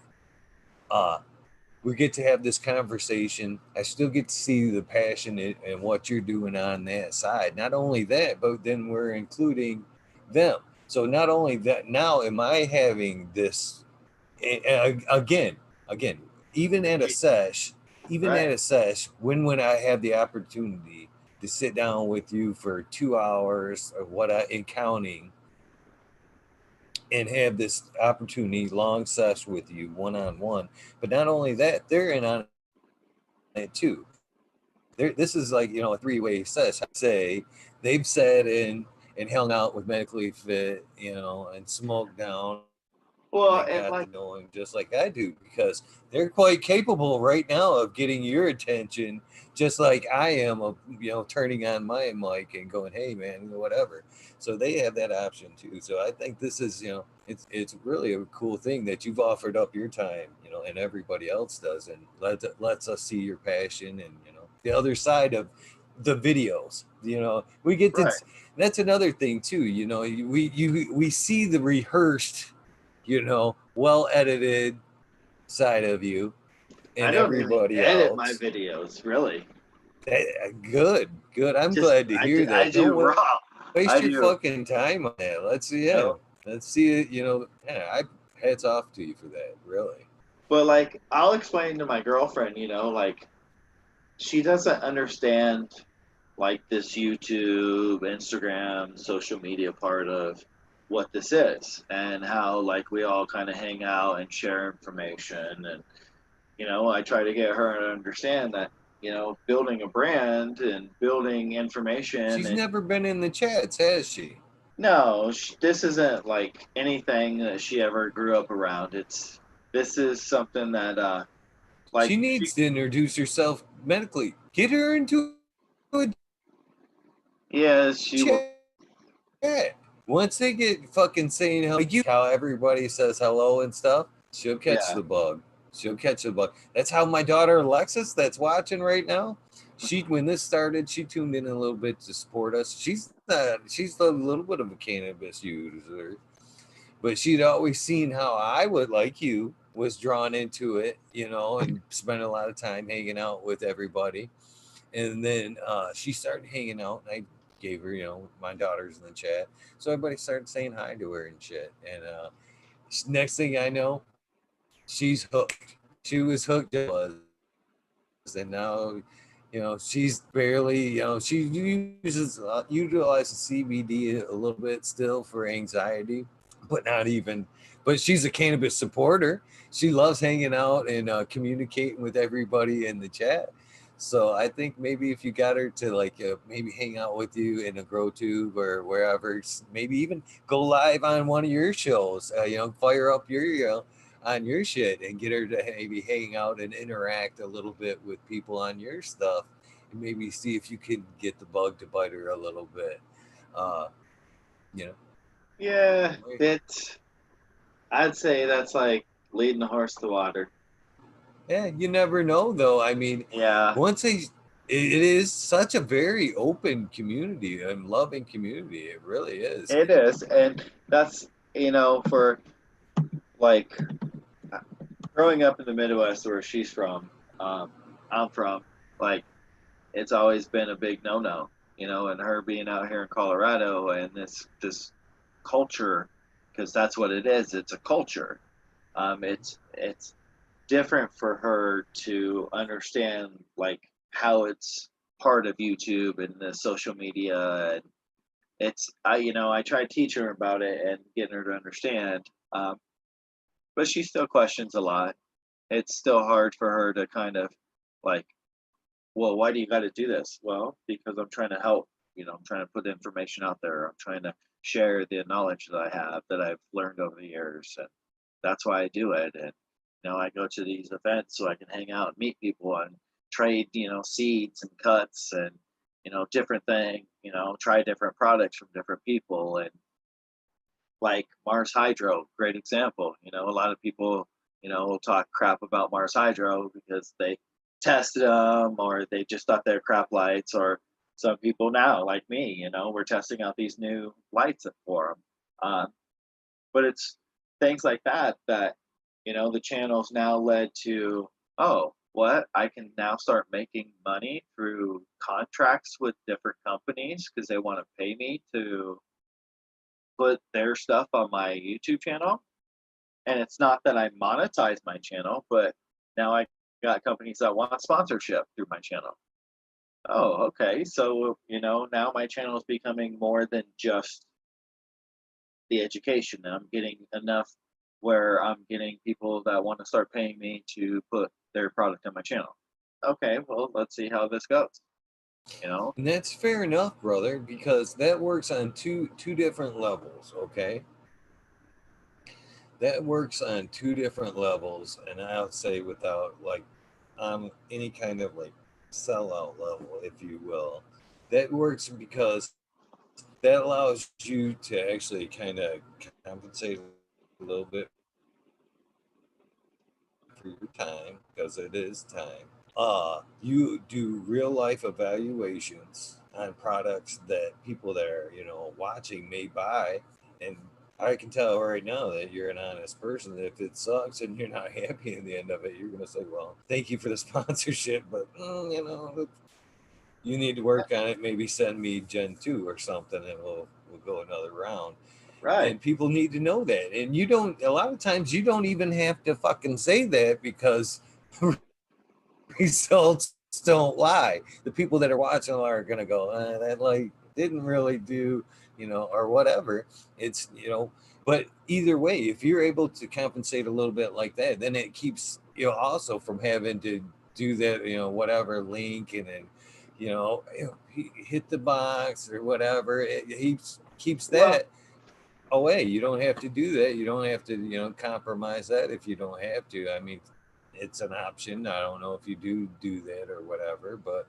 We get to have this conversation. I still get to see the passion and what you're doing on that side. Not only that, but then we're including them. So not only that, now am I having this again, even at a sesh, Right. when I have the opportunity to sit down with you for 2 hours or what I in counting and have this opportunity long sesh with you one-on-one. But not only that, they're in on it too. This is like, a three-way sesh. I say they've sat in and hung out with Medically Fit, and smoked down Well, and and got to like, know him just like I do, because they're quite capable right now of getting your attention, just like I am of turning on my mic and going, hey man, whatever. So they have that option too. So I think this is, it's really a cool thing that you've offered up your time, and everybody else does, and lets us see your passion and the other side of the videos. We get to. right. That's another thing too. We see the rehearsed, well edited side of you I and don't even everybody edit my else. videos, really. Good. I'm Just glad to hear I that. do Don't raw. waste I your do. fucking time on that. No. Let's see it. I hats off to you for that. Really. But like, I'll explain to my girlfriend, like she doesn't understand like this YouTube, Instagram, social media part of what this is and how like we all kind of hang out and share information. And I try to get her to understand that building a brand and building information. She's And never been in the chats, has she? no, this isn't like anything that she ever grew up around. This is something that like She she, needs to introduce herself medically. Get her into a yeah, she will. chat. Once they get fucking saying how everybody says hello and stuff, she'll catch Yeah. the bug. She'll catch the bug. That's how my daughter Alexis, that's watching right now. When this started, she tuned in a little bit to support us. She's a little bit of a cannabis user, but she'd always seen how I would, like you, was drawn into it, and spent a lot of time hanging out with everybody. And then she started hanging out, and I gave her, my daughter's in the chat. So everybody started saying hi to her and shit. And next thing I know, she's hooked. She was hooked, and now, she's barely, she utilizes CBD a little bit still for anxiety, but not even. But she's a cannabis supporter. She loves hanging out and communicating with everybody in the chat. So I think maybe if you got her to like maybe hang out with you in a grow tube or wherever, maybe even go live on one of your shows, fire up your, on your shit and get her to maybe hang out and interact a little bit with people on your stuff, and maybe see if you can get the bug to bite her a little bit. Uh, you know, Yeah, I'd say that's like leading the horse to water. yeah, you never know though. I mean, Yeah, once they, it is such a very open community and loving community. It really is. it is. And that's, for like growing up in the Midwest where she's from, I'm from, like, it's always been a big no-no, and her being out here in Colorado and this culture, because that's what it is. It's a culture. It's different for her to understand like how it's part of YouTube and the social media. And I try to teach her about it and getting her to understand, but she still questions a lot. it's still hard for her to kind of like, well, why do you got to do this? Well, because I'm trying to help. I'm trying to put information out there. I'm trying to share the knowledge that I have that I've learned over the years, and that's why I do it. And I go to these events so I can hang out and meet people and trade, seeds and cuts and different thing. Try different products from different people, and like Mars Hydro, great example. A lot of people, will talk crap about Mars Hydro because they tested them or they just thought they're crap lights. Or some people now, like me, we're testing out these new lights for them. But it's things like that, the channel's now led to, oh, what? I can now start making money through contracts with different companies because they want to pay me to put their stuff on my YouTube channel. And it's not that I monetize my channel, but now I got companies that want sponsorship through my channel. Oh, okay. So, now my channel is becoming more than just the education. I'm getting enough where I'm getting people that want to start paying me to put their product on my channel. Okay, well, let's see how this goes. And that's fair enough, brother, because that works on two different levels, okay? That works on two different levels, and I'll say without like any kind of like sellout level, if you will. That works because that allows you to actually kind of compensate a little bit for your time, because it is time. You do real life evaluations on products that people that are watching may buy, and I can tell right now that you're an honest person. If it sucks and you're not happy in the end of it, you're gonna say, "Well, thank you for the sponsorship, but you need to work on it. Maybe send me Gen 2 or something, and we'll go another round." Right. And people need to know that. And you don't. A lot of times, you don't even have to fucking say that because results don't lie. The people that are watching are gonna go, that like didn't really do, or whatever. It's but either way, if you're able to compensate a little bit like that, then it keeps also from having to do that, whatever link and then hit the box or whatever. It keeps that away. You don't have to do that. You don't have to compromise that if you don't have to. I mean, it's an option. I don't know if you do that or whatever, but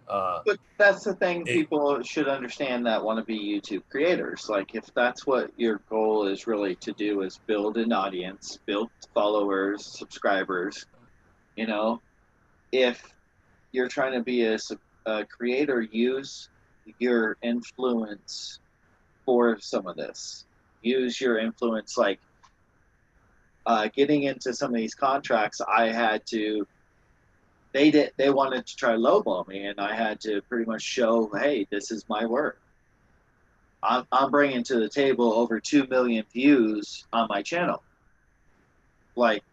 But that's the thing people should understand that want to be YouTube creators. Like, if that's what your goal is really to do, is build an audience, build followers, subscribers, if you're trying to be a creator, use your influence for some of this. Use your influence, like getting into some of these contracts. I had to. They wanted to try lowball me, and I had to pretty much show, hey, this is my work. I'm bringing to the table over 2 million views on my channel. Like,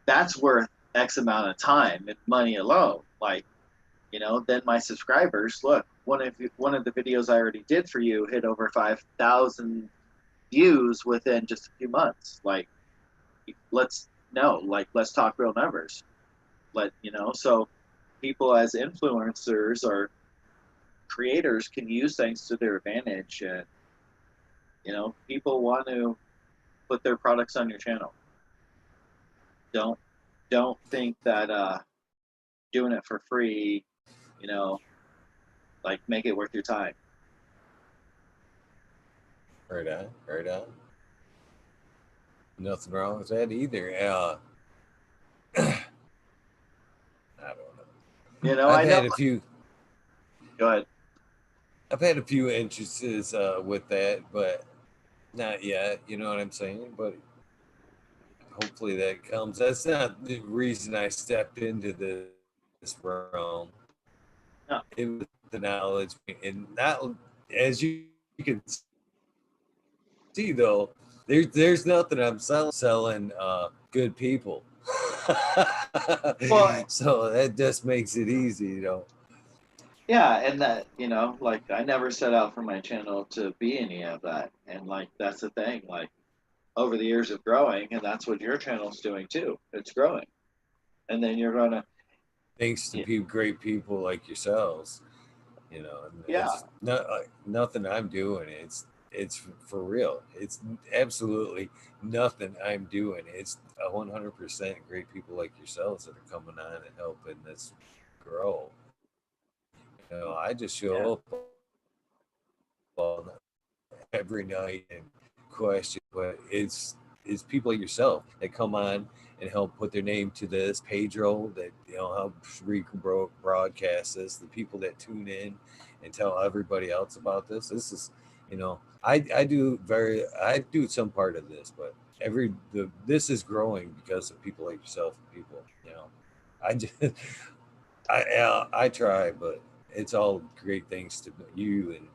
that's worth X amount of time and money alone. Like, then my subscribers, look, one of the videos I already did for you hit over 5,000 views within just a few months. Like, let's talk real numbers. So people as influencers or creators can use things to their advantage, and people want to put their products on your channel. Don't think that doing it for free, like, make it worth your time. Right on. Nothing wrong with that either. I don't know. I've had a few. Go ahead. I've had a few instances with that, but not yet. You know what I'm saying? But hopefully that comes. That's not the reason I stepped into this realm. No. It was the knowledge, and not as you can see though. There's nothing I'm selling good people. Well, so that just makes it easy, yeah, and that, like, I never set out for my channel to be any of that. And, like, that's the thing. Like, over the years of growing, and that's what your channel's doing too. It's growing, and then you're gonna, Thanks to great people like yourselves, and yeah, it's not like nothing I'm doing. It's for real. It's absolutely nothing I'm doing. It's 100% great people like yourselves that are coming on and helping this grow. I just yeah, show up all every night and question, but it's people like yourself that come on and help put their name to this. Pedro that help broadcast this. The people that tune in and tell everybody else about this. This is I do some part of this, but this is growing because of people like yourself and people. I just I try, but it's all great thanks to you and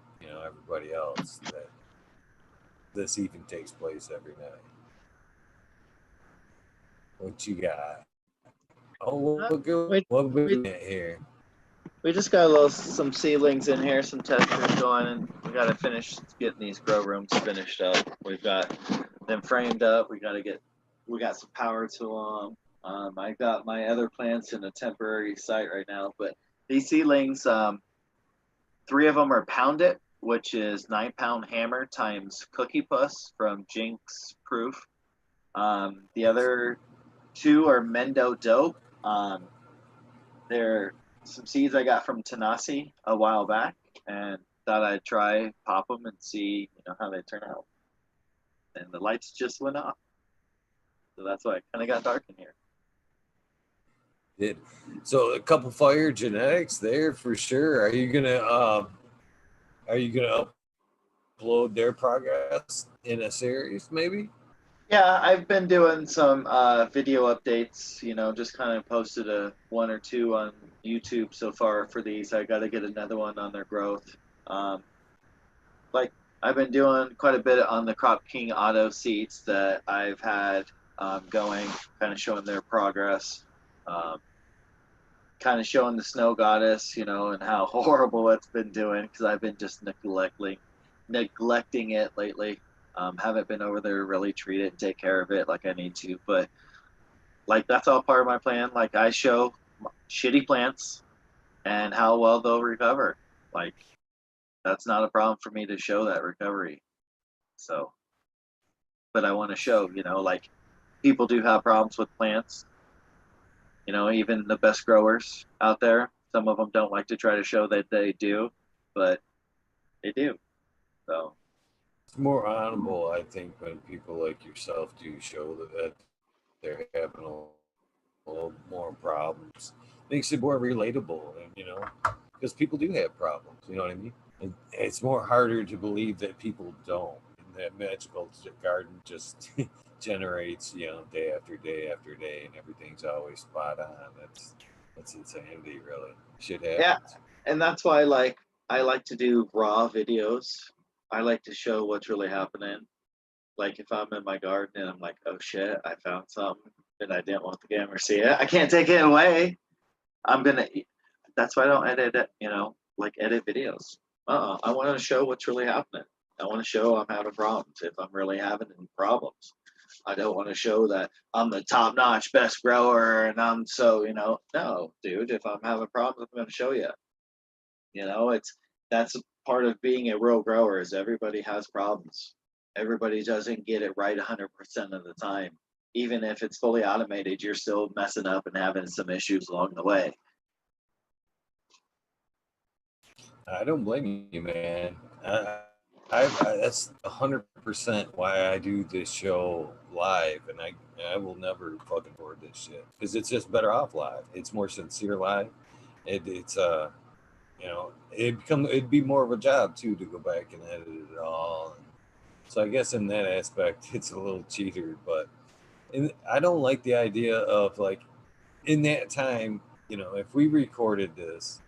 everybody else that this even takes place every night. What you got? Oh, what good? we, What we we got here? we just got some seedlings in here, some testers going, and we got to finish getting these grow rooms finished up. We've got them framed up. We got some power to them. I got my other plants in a temporary site right now, but these seedlings, 3 of them are Pound It, which is 9-pound hammer times Cookie Puss from Jinx Proof. The other 2 are Mendo Dope. They're some seeds I got from Tanasi a while back, and thought I'd try pop them and see how they turn out. And the lights just went off, so that's why it kind of got dark in here. Did so a couple fire genetics there for sure. Are you gonna upload their progress in a series maybe? Yeah, I've been doing some video updates, just kind of posted a 1 or 2 on YouTube so far for these. I got to get another one on their growth. Like I've been doing quite a bit on the Crop King Auto seeds that I've had going, kind of showing their progress, kind of showing the Snow Goddess, and how horrible it's been doing because I've been just neglecting it lately. Haven't been over there to really treat it and take care of it like I need to, but like that's all part of my plan. Like I show shitty plants and how well they'll recover. Like that's not a problem for me to show that recovery. So, but I want to show, like people do have problems with plants. Even the best growers out there, some of them don't like to try to show that they do, but they do. So It's more honorable, I think, when people like yourself do show that they're having a little more problems. Makes it more relatable, and because people do have problems. You know what I mean? And it's more harder to believe that people don't. And that magical garden just generates, day after day after day, and everything's always spot on. That's insanity, really. Shit happens. yeah, and that's why I like to do raw videos. I like to show what's really happening. Like if I'm in my garden and I'm like, oh shit, I found something and I didn't want the camera to see it. I can't take it away. That's why I don't edit it, like edit videos. I want to show what's really happening. I want to show I'm having problems if I'm really having any problems. I don't want to show that I'm the top notch best grower and I'm so, no, dude, if I'm having problems, I'm going to show you. That's part of being a real grower is everybody has problems. Everybody doesn't get it right 100% of the time. Even if it's fully automated, you're still messing up and having some issues along the way. I don't blame you, man. That's 100% why I do this show live, and I will never fucking record this shit because it's just better off live. It's more sincere live. It's it'd be more of a job too to go back and edit it all. So I guess in that aspect, it's a little cheater, but I don't like the idea of like in that time, if we recorded this,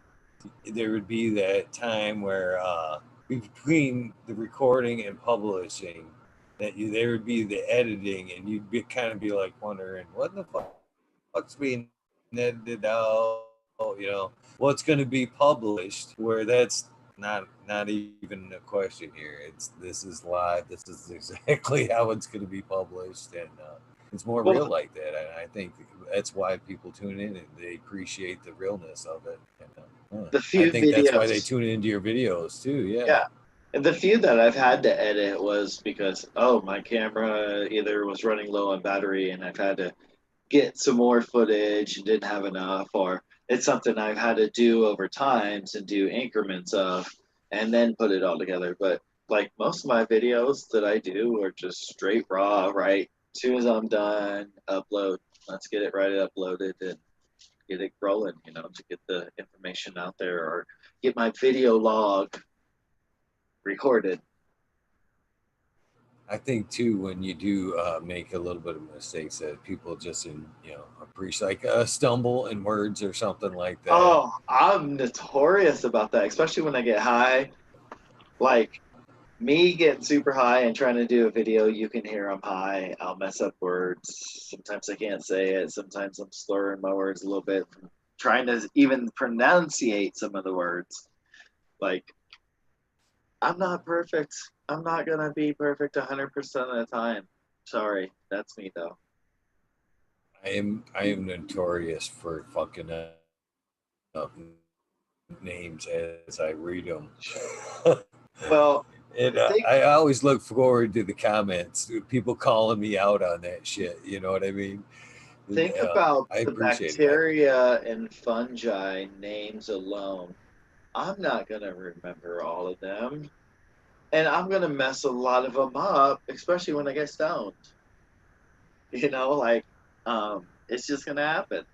there would be that time where between the recording and publishing that there would be the editing and you'd kind of be like wondering what the fuck's being edited out, what's going to be published where that's Not even a question here. This is live. This is exactly how it's going to be published, and it's more real Well, like that. And I think that's why people tune in and they appreciate the realness of it. And, the I few think that's why they videos, tune into your videos too. Yeah. yeah, and the few that I've had to edit was because, oh, my camera either was running low on battery and I've had to get some more footage and didn't have enough, or it's something I've had to do over times and do increments of and then put it all together. But like most of my videos that I do are just straight raw, right? As soon as I'm done, upload. Let's get it right uploaded and get it rolling, to get the information out there or get my video log recorded. I think too when you do make a little bit of mistakes that people just appreciate like a stumble in words or something like that. Oh, I'm notorious about that, especially when I get high. Like, me getting super high and trying to do a video, you can hear I'm high. I'll mess up words. Sometimes I can't say it. Sometimes I'm slurring my words a little bit from trying to even pronunciate some of the words. Like, I'm not perfect. I'm not going to be perfect 100% of the time. Sorry. That's me, though. I am notorious for fucking up names as I read them. Well, And think I always look forward to the comments, people calling me out on that shit. You know what I mean? think about I the appreciate it. bacteria and fungi names alone. I'm not going to remember all of them. And I'm going to mess a lot of them up, especially when I get stoned. Like, it's just going to happen.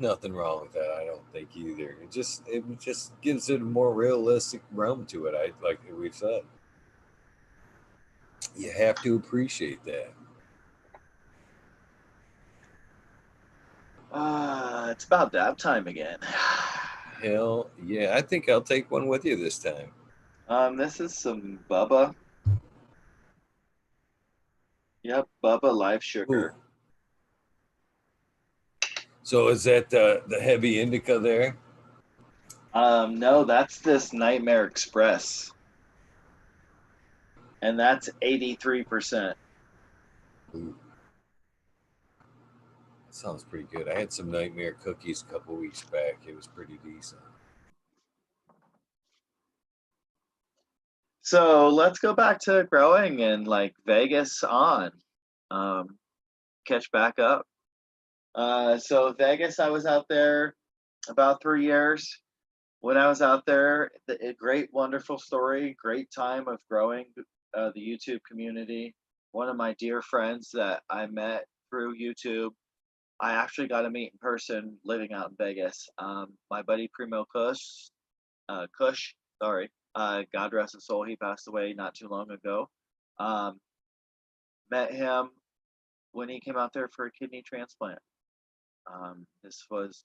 Nothing wrong with that. I don't think either. It just gives it a more realistic realm to it. I like we've said. You have to appreciate that. It's about dab time again. Hell yeah! I think I'll take one with you this time. This is some Bubba. Yep, Bubba Live Ooh. Sugar. So is that the heavy indica there? No, that's this Nightmare Express, and that's 83%. Ooh, that sounds pretty good. I had some nightmare cookies a couple weeks back. It was pretty decent. So let's go back to growing and like Vegas on. Um, Catch back up. So Vegas, I was out there about 3 years. When I was out there, a great, wonderful story, great time of growing the YouTube community. One of my dear friends that I met through YouTube, I actually got to meet in person living out in Vegas. My buddy Primo Kush, sorry, God rest his soul, he passed away not too long ago. Um, Met him when he came out there for a kidney transplant. This was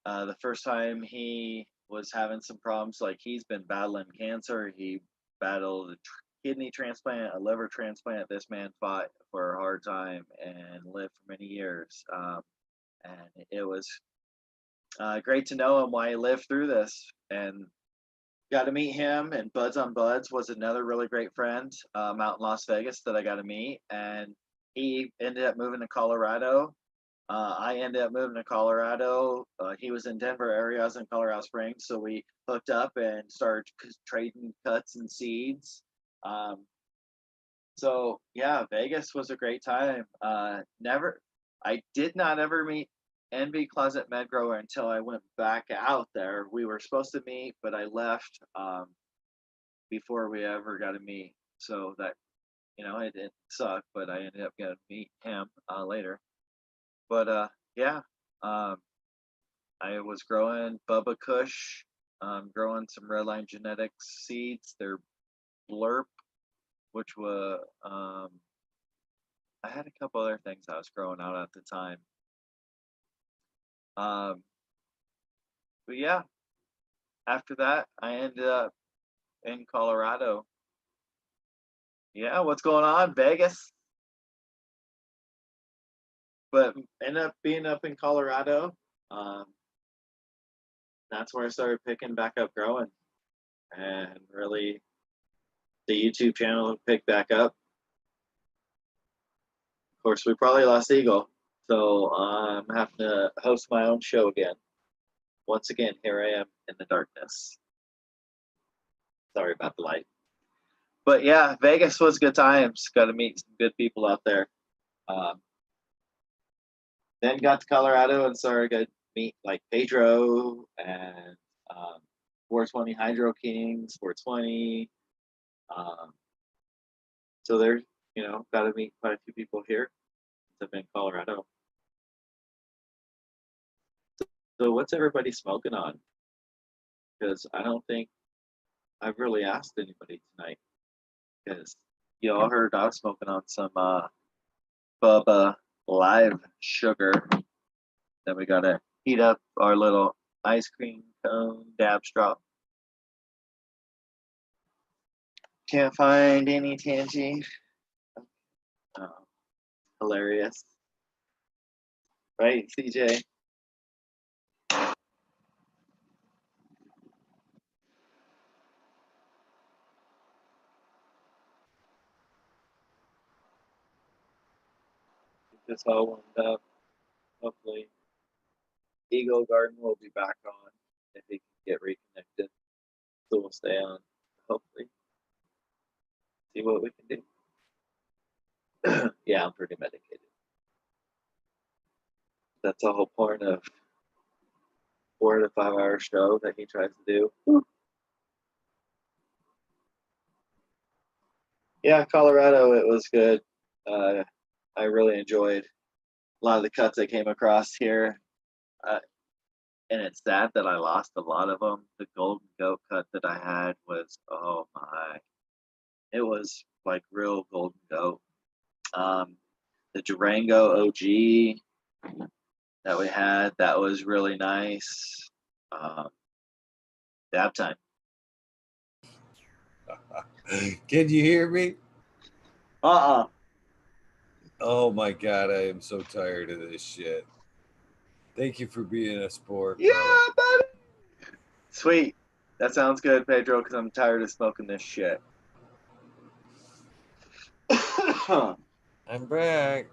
the first time he was having some problems. Like, he's been battling cancer. He battled a kidney transplant, a liver transplant. This man fought for a hard time and lived for many years. And it was great to know him while he lived through this. And got to meet him. And Buds on Buds was another really great friend out in Las Vegas that I got to meet. And he ended up moving to Colorado. I ended up moving to Colorado. He was in Denver area. I was in Colorado Springs. So we hooked up and started trading cuts and seeds. Um, so yeah, Vegas was a great time. I did not ever meet NB Closet Med Grower until I went back out there. We were supposed to meet, but I left before we ever got to meet. So that, it sucked, but I ended up getting to meet him later. But yeah, um, I was growing Bubba Kush, growing some Redline Genetics seeds. They're Blurp, which were I had a couple other things I was growing out at the time. Um, but yeah, after that, I ended up in Colorado. Yeah, what's going on, Vegas? But ended up being up in Colorado. Um, that's where I started picking back up growing, and really the YouTube channel picked back up. Of course, we probably lost Eagle, so I'm having to host my own show again. Once again, here I am in the darkness. Sorry about the light. But yeah, Vegas was good times. Got to meet some good people out there. Then got to Colorado and started to meet like Pedro and 420 Hydro Kings, 420. So there's, got to meet quite a few people here since I've been in Colorado. So what's everybody smoking on? Because I don't think I've really asked anybody tonight. Because you all heard I was smoking on some Bubba Live Sugar. Then we gotta heat up our little ice cream cone dab straw. Can't find any Tangy. Hilarious. Right, CJ? Just all warmed up. Hopefully, Eagle Garden will be back on if he can get reconnected. So we'll stay on. Hopefully, see what we can do. Yeah, I'm pretty medicated. That's the whole point of 4 to 5 hour show that he tries to do. Woo. Yeah, Colorado, it was good. I really enjoyed a lot of the cuts I came across here. And it's sad that I lost a lot of them. The Golden Goat cut that I had was, oh my, it was like real Golden Goat. The Durango OG that we had, that was really nice. Dab time. Can you hear me? Uh-uh. Oh my God, I am so tired of this shit. Thank you for being a sport. Yeah, buddy. Sweet. That sounds good, Pedro, because I'm tired of smoking this shit. I'm back.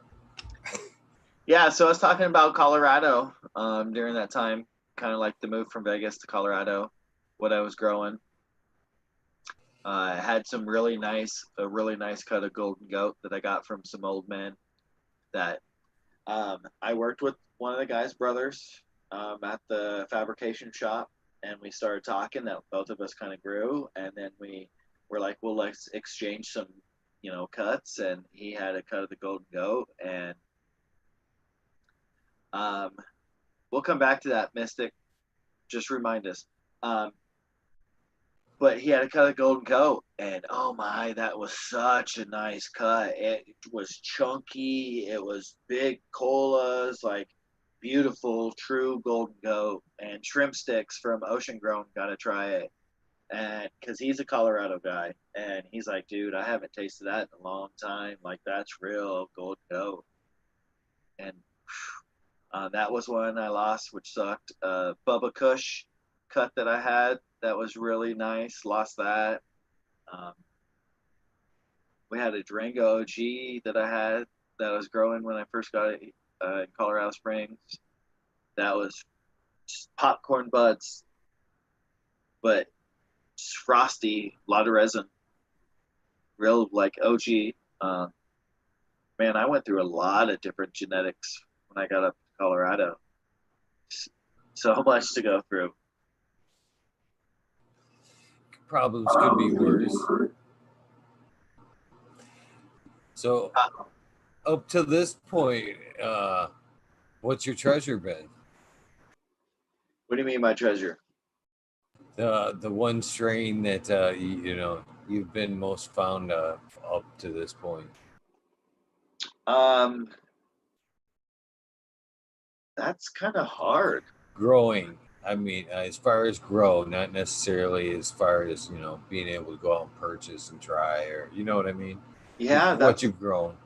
Yeah, so I was talking about Colorado during that time, kind of like the move from Vegas to Colorado, what I was growing. I had a really nice cut of Golden Goat that I got from some old men that I worked with one of the guy's brothers at the fabrication shop, and we started talking that both of us kind of grew, and then we were like, well, let's exchange some, cuts, and he had a cut of the Golden Goat, and we'll come back to that, Mystic. Just remind us. But he had a cut of Golden Goat, and oh my, that was such a nice cut. It was chunky. It was big colas, like beautiful, true Golden Goat. And Shrimp Sticks from Ocean Grown, gotta try it. And because he's a Colorado guy, and he's like, dude, I haven't tasted that in a long time. Like, that's real Golden Goat. And that was one I lost, which sucked. Bubba Kush cut that I had, that was really nice. Lost that. We had a Durango OG that I had that was growing when I first got it in Colorado Springs. That was popcorn buds, but frosty, a lot of resin. Real like OG. Man, I went through a lot of different genetics when I got up to Colorado. So much to go through. Problems could be worse. So, up to this point, what's your treasure been? What do you mean by treasure? The one strain that you've been most fond of up to this point. That's kind of hard. Growing. I mean, as far as grow, not necessarily as far as being able to go out and purchase and try, or you know what I mean. Yeah, what you've grown.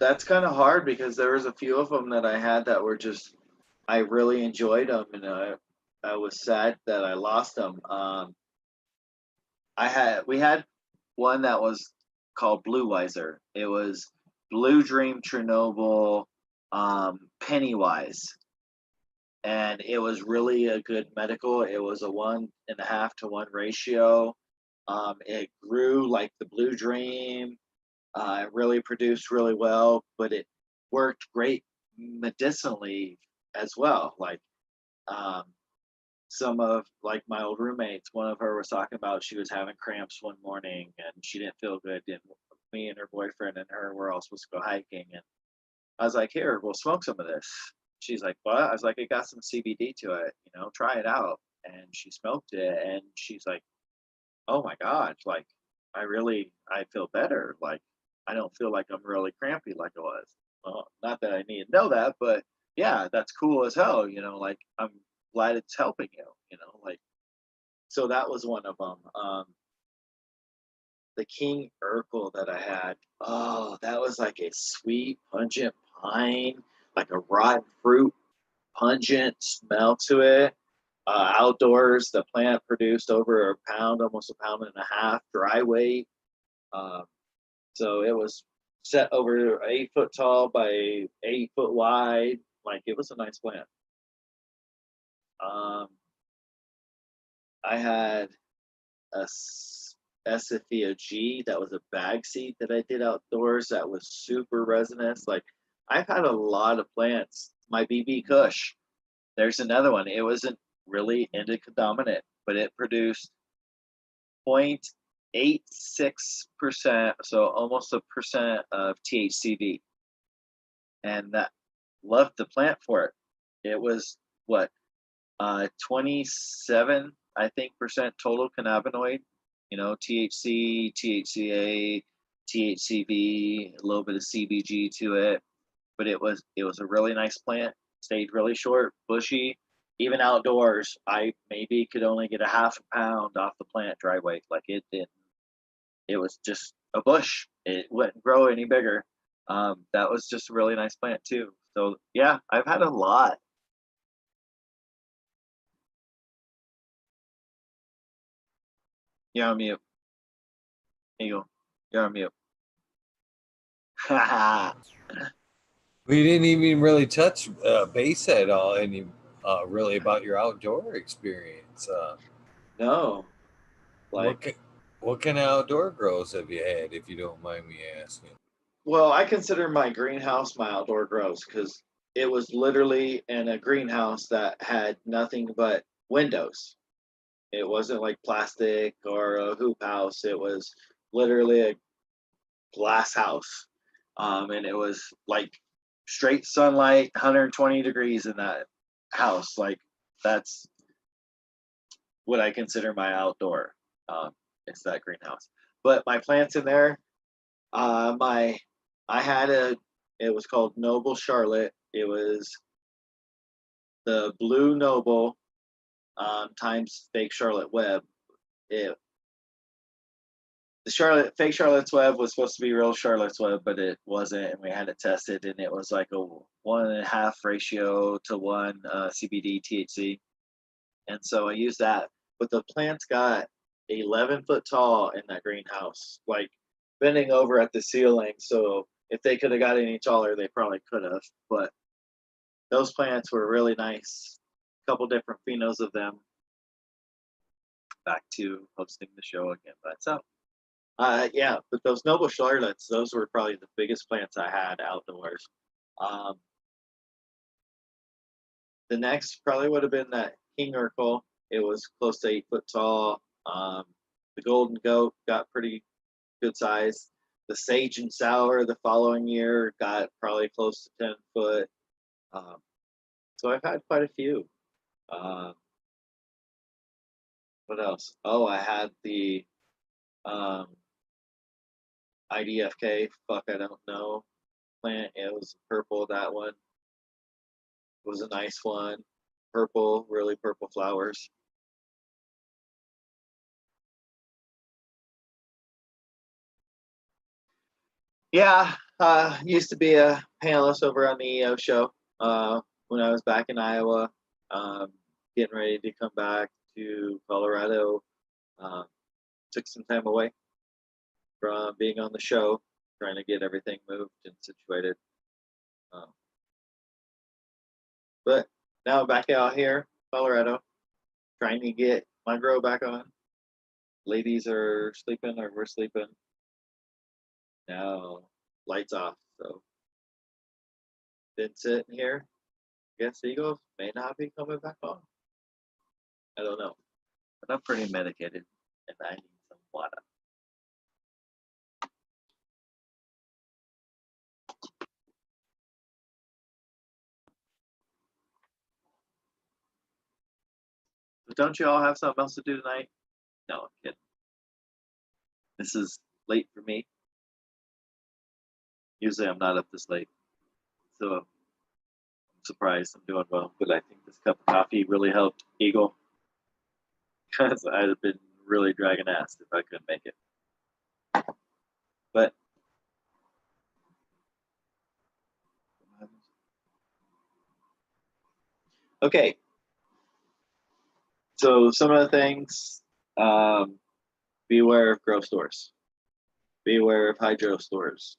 That's kind of hard because there was a few of them that I had that were just, I really enjoyed them, and I was sad that I lost them. We had one that was called Blue Wiser. It was Blue Dream Chernobyl Pennywise, and it was really a good medical. It was a 1.5 to 1 ratio. It grew like the Blue Dream. It really produced really well, but it worked great medicinally as well. Like um, some of like my old roommates, one of her was talking about she was having cramps one morning and she didn't feel good. And me and her boyfriend and her were all supposed to go hiking, and I was like, "Here, we'll smoke some of this." She's like, "What?" I was like, "It got some CBD to it. Try it out." And she smoked it, and she's like, "Oh my god! Like, I feel better. Like, I don't feel like I'm really crampy like I was." Well, not that I need to know that, but yeah, that's cool as hell. Like I'm glad it's helping you. Like so that was one of them. The King Urkel that I had. Oh, that was like a sweet, pungent pine, like a rotten fruit, pungent smell to it. Outdoors, the plant produced over a pound, almost a pound and a half dry weight. Um, so it was set over 8 foot tall by 8 foot wide. Like it was a nice plant. Um, I had a Esifia G that was a bag seed that I did outdoors that was super resinous. Like I've had a lot of plants. My BB Kush, there's another one. It wasn't really indica dominant, but it produced 0.86%, so almost a percent of THCV, and that loved the plant for it. It was what 27, I think, percent total cannabinoid. THC, THCA, THCV, a little bit of CBG to it, but it was a really nice plant. Stayed really short, bushy. Even outdoors, I maybe could only get a half a pound off the plant dry weight. Like it didn't. It was just a bush. It wouldn't grow any bigger. That was just a really nice plant too. So yeah, I've had a lot. You're on mute, Eagle. You're on mute. We didn't even really touch base at all, any really about your outdoor experience. No, What like, what kind of outdoor grows have you had, if you don't mind me asking? well, I consider my greenhouse my outdoor grows because it was literally in a greenhouse that had nothing but windows. It wasn't like plastic or a hoop house. It was literally a glass house. And it was like straight sunlight, 120 degrees in that house. Like that's what I consider my outdoor. Um, it's that greenhouse. But my plants in there, my I had it was called Noble Charlotte. It was the Blue Noble times fake Charlotte Web. It the fake Charlotte's Web was supposed to be real Charlotte's Web, but it wasn't, and we had it tested, and it was like a 1.5 ratio to 1 CBD THC, and so I used that. But the plants got 11 foot tall in that greenhouse, like bending over at the ceiling. So if they could have got any taller, they probably could have. But those plants were really nice. A couple different phenos of them. Back to hosting the show again. That's up. Yeah, but those noble charlottes, those were probably the biggest plants I had outdoors. Um, the next probably would have been that king urkel. It was close to 8 foot tall. The golden goat got pretty good size. The sage and sour the following year got probably close to 10 foot. Um, so I've had quite a few. Um, what else? Oh, I had the um, IDFK. Fuck, I don't know. Plant. It was purple. That one was a nice one. Purple, really purple flowers. Yeah, used to be a panelist over on the EO show when I was back in Iowa. Um, getting ready to come back to Colorado. Took some time away from being on the show, trying to get everything moved and situated. Um, but now back out here, Colorado, trying to get my grow back on. Ladies are sleeping, or we're sleeping. Now lights off, so been sitting here. Guess Eagles may not be coming back on. I don't know, but I'm pretty medicated, and I need some water. But don't you all have something else to do tonight? No, I'm kidding. This is late for me. Usually I'm not up this late, so I'm surprised I'm doing well. But I think this cup of coffee really helped Eagle, because I'd have been really dragging ass if I couldn't make it. But okay, so some of the things, be aware of grow stores, be aware of hydro stores.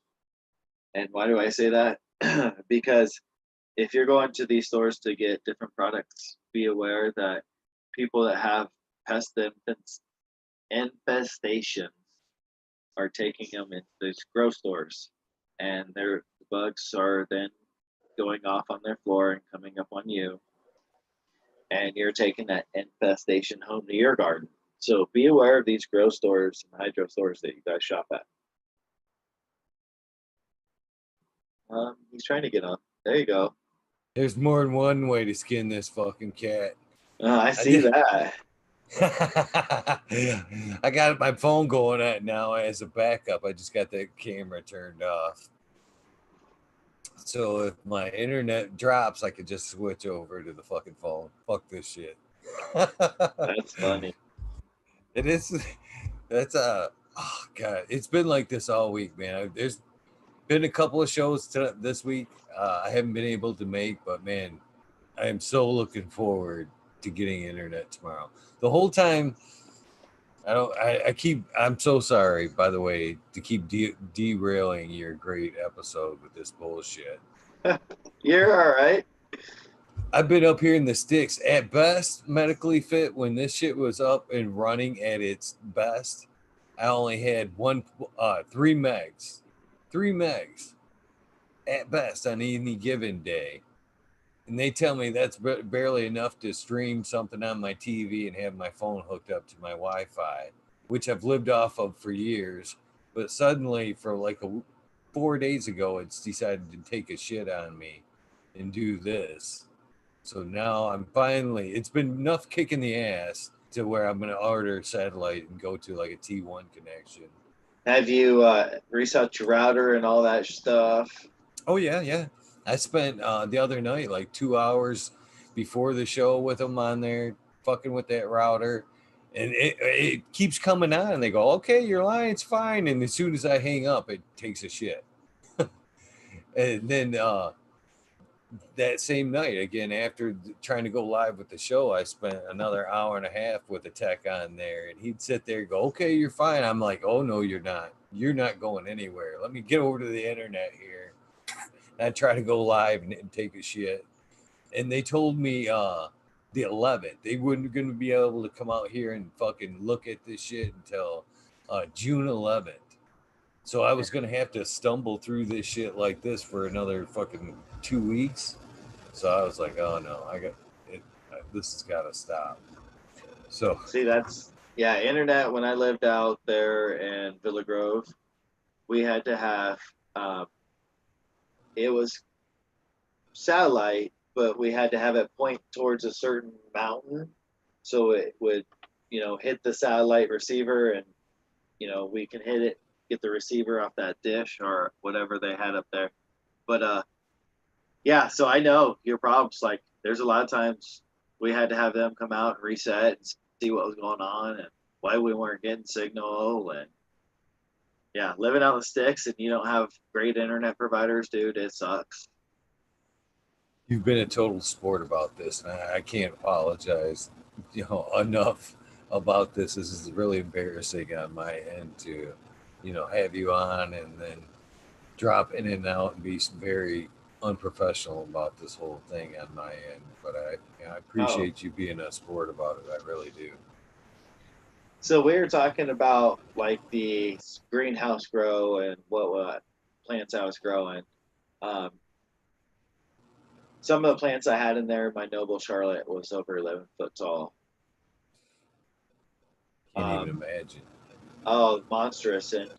And why do I say that? Because if you're going to these stores to get different products, be aware that people that have infestations are taking them into these grow stores, and their bugs are then going off on their floor and coming up on you, and you're taking that infestation home to your garden. So be aware of these grow stores and hydro stores that you guys shop at. He's trying to get on. There you go. There's more than one way to skin this fucking cat. I see that. I got my phone going at now as a backup. I just got the camera turned off. So if my internet drops, I could just switch over to the fucking phone. Fuck this shit. That's funny. It is. That's oh god. It's been like this all week, man. There's been a couple of shows this week I haven't been able to make, but man, I am so looking forward to getting internet tomorrow. The whole time, I'm so sorry, by the way, to keep derailing your great episode with this bullshit. You're all right. I've been up here in the sticks at best, medically fit. When this shit was up and running at its best, I only had 3 megs at best on any given day. And they tell me that's barely enough to stream something on my TV and have my phone hooked up to my Wi-Fi, which I've lived off of for years. But suddenly, for like 4 days ago, it's decided to take a shit on me and do this. So now it's been enough kicking the ass to where I'm going to order satellite and go to like a T1 connection. Have you reset your router and all that stuff? Oh, yeah. I spent the other night like 2 hours before the show with them on there, fucking with that router. And it keeps coming on. And they go, okay, your line's fine. And as soon as I hang up, it takes a shit. And then that same night, again, after trying to go live with the show, I spent another hour and a half with the tech on there. And he'd sit there and go, okay, you're fine. I'm like, oh, no, you're not. You're not going anywhere. Let me get over to the internet here. And I try to go live and take a shit. And they told me the 11th, they weren't going to be able to come out here and fucking look at this shit until June 11th. So I was going to have to stumble through this shit like this for another fucking 2 weeks. So I was like, oh no, this has got to stop. So see, internet. When I lived out there in Villa Grove, we had to have it was satellite, but we had to have it point towards a certain mountain, so it would, hit the satellite receiver, and we can hit it, get the receiver off that dish or whatever they had up there. But yeah, so I know your problems. Like, there's a lot of times we had to have them come out and reset and see what was going on and why we weren't getting signal. And yeah, living out in the sticks and you don't have great internet providers, dude, it sucks. You've been a total sport about this, and I can't apologize, enough about this. This is really embarrassing on my end to, have you on and then drop in and out and be very unprofessional about this whole thing on my end. But I Oh, appreciate you being a sport about it. I really do. so we were talking about like the greenhouse grow and what plants I was growing. Um, some of the plants I had in there, my noble Charlotte was over 11 foot tall. Can't even Um, imagine. oh, monstrous! And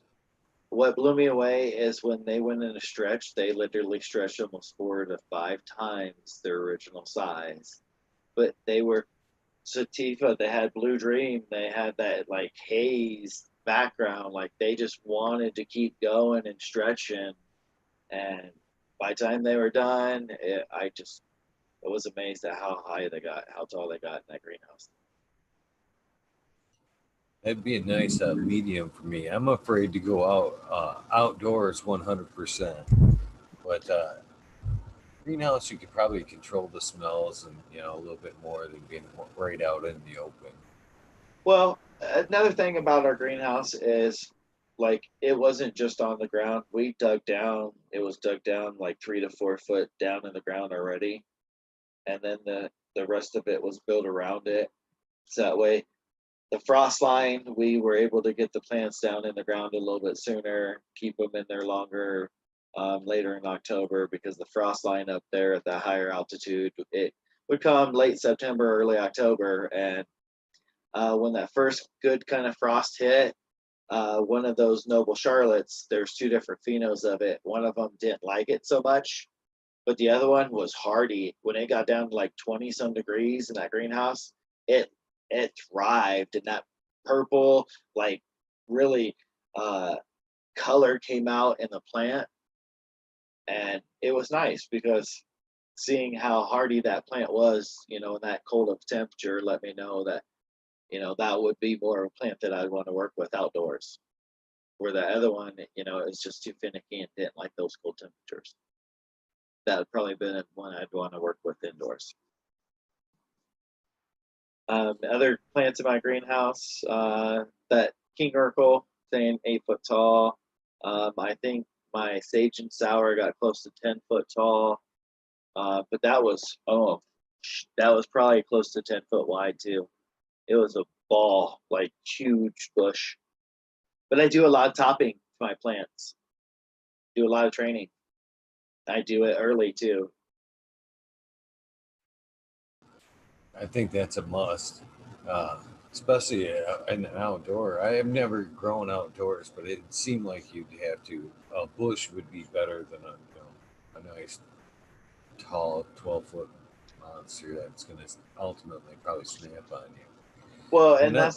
what blew me away is when they went in a stretch, they literally stretched almost 4 to 5 times their original size. But they were Sativa, they had Blue Dream, they had that like haze background, like they just wanted to keep going and stretching. And by the time they were done, I was amazed at how high they got, how tall they got in that greenhouse. That'd be a nice medium for me. I'm afraid to go outdoors 100%. But greenhouse, you could probably control the smells and a little bit more than being right out in the open. Well, another thing about our greenhouse is like it wasn't just on the ground. We dug down. It was dug down like 3 to 4 foot down in the ground already, and then the rest of it was built around it. So that way, the frost line, we were able to get the plants down in the ground a little bit sooner, keep them in there longer, later in October, because the frost line up there at the higher altitude, it would come late September, early October, and when that first good kind of frost hit, one of those noble Charlottes, there's two different phenos of it. One of them didn't like it so much, but the other one was hardy. When it got down to like 20 some degrees in that greenhouse, it it thrived, and that purple, like really uh, color came out in the plant, and it was nice because seeing how hardy that plant was, in that cold of temperature, let me know that that would be more of a plant that I'd want to work with outdoors. Where the other one, is just too finicky and didn't like those cold temperatures. That would probably been one I'd want to work with indoors. Other plants in my greenhouse, that King Urkel, same 8 foot tall. I think my sage and sour got close to 10 foot tall, but that was probably close to 10 foot wide too. It was a ball, like huge bush. But I do a lot of topping to my plants. Do a lot of training. I do it early too. I think that's a must, uh, especially in an outdoor. I have never grown outdoors, but it seemed like you'd have to. A bush would be better than a nice tall 12-foot monster that's going to ultimately probably snap on you. Well, And and that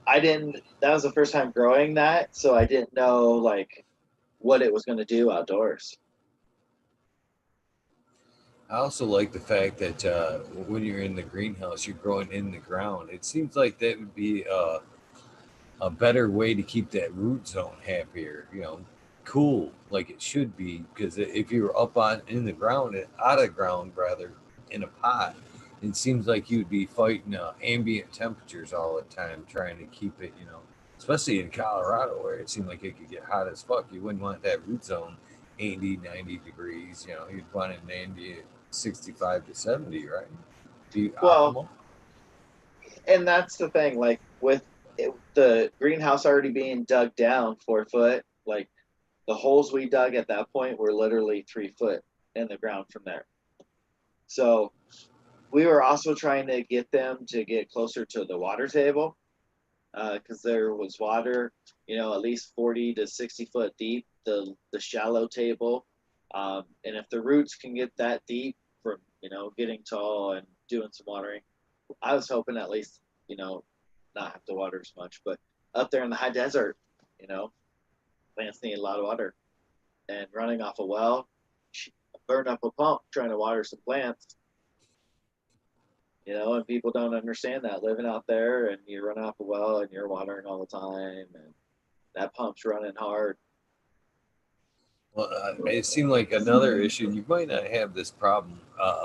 I didn't. That was the first time growing that, so I didn't know like what it was going to do outdoors. I also like the fact that when you're in the greenhouse, you're growing in the ground. It seems like that would be a better way to keep that root zone happier, cool like it should be. Because if you're up on in the ground, out of ground rather, in a pot, it seems like you'd be fighting ambient temperatures all the time, trying to keep it, especially in Colorado where it seemed like it could get hot as fuck. You wouldn't want that root zone 80, 90 degrees, you'd want it in ambient 65 to 70, right? Be Well, optimal. and that's the thing. Like with the greenhouse already being dug down 4 foot, like the holes we dug at that point were literally 3 foot in the ground from there. So we were also trying to get them to get closer to the water table, because there was water, at least 40 to 60 foot deep, the shallow table. And if the roots can get that deep from, getting tall and doing some watering, I was hoping at least, not have to water as much. But up there in the high desert, you know, plants need a lot of water. And running off a well, burn up a pump trying to water some plants, and people don't understand that living out there and you run off a well and you're watering all the time and that pump's running hard. Well, it seemed like another issue. You might not have this problem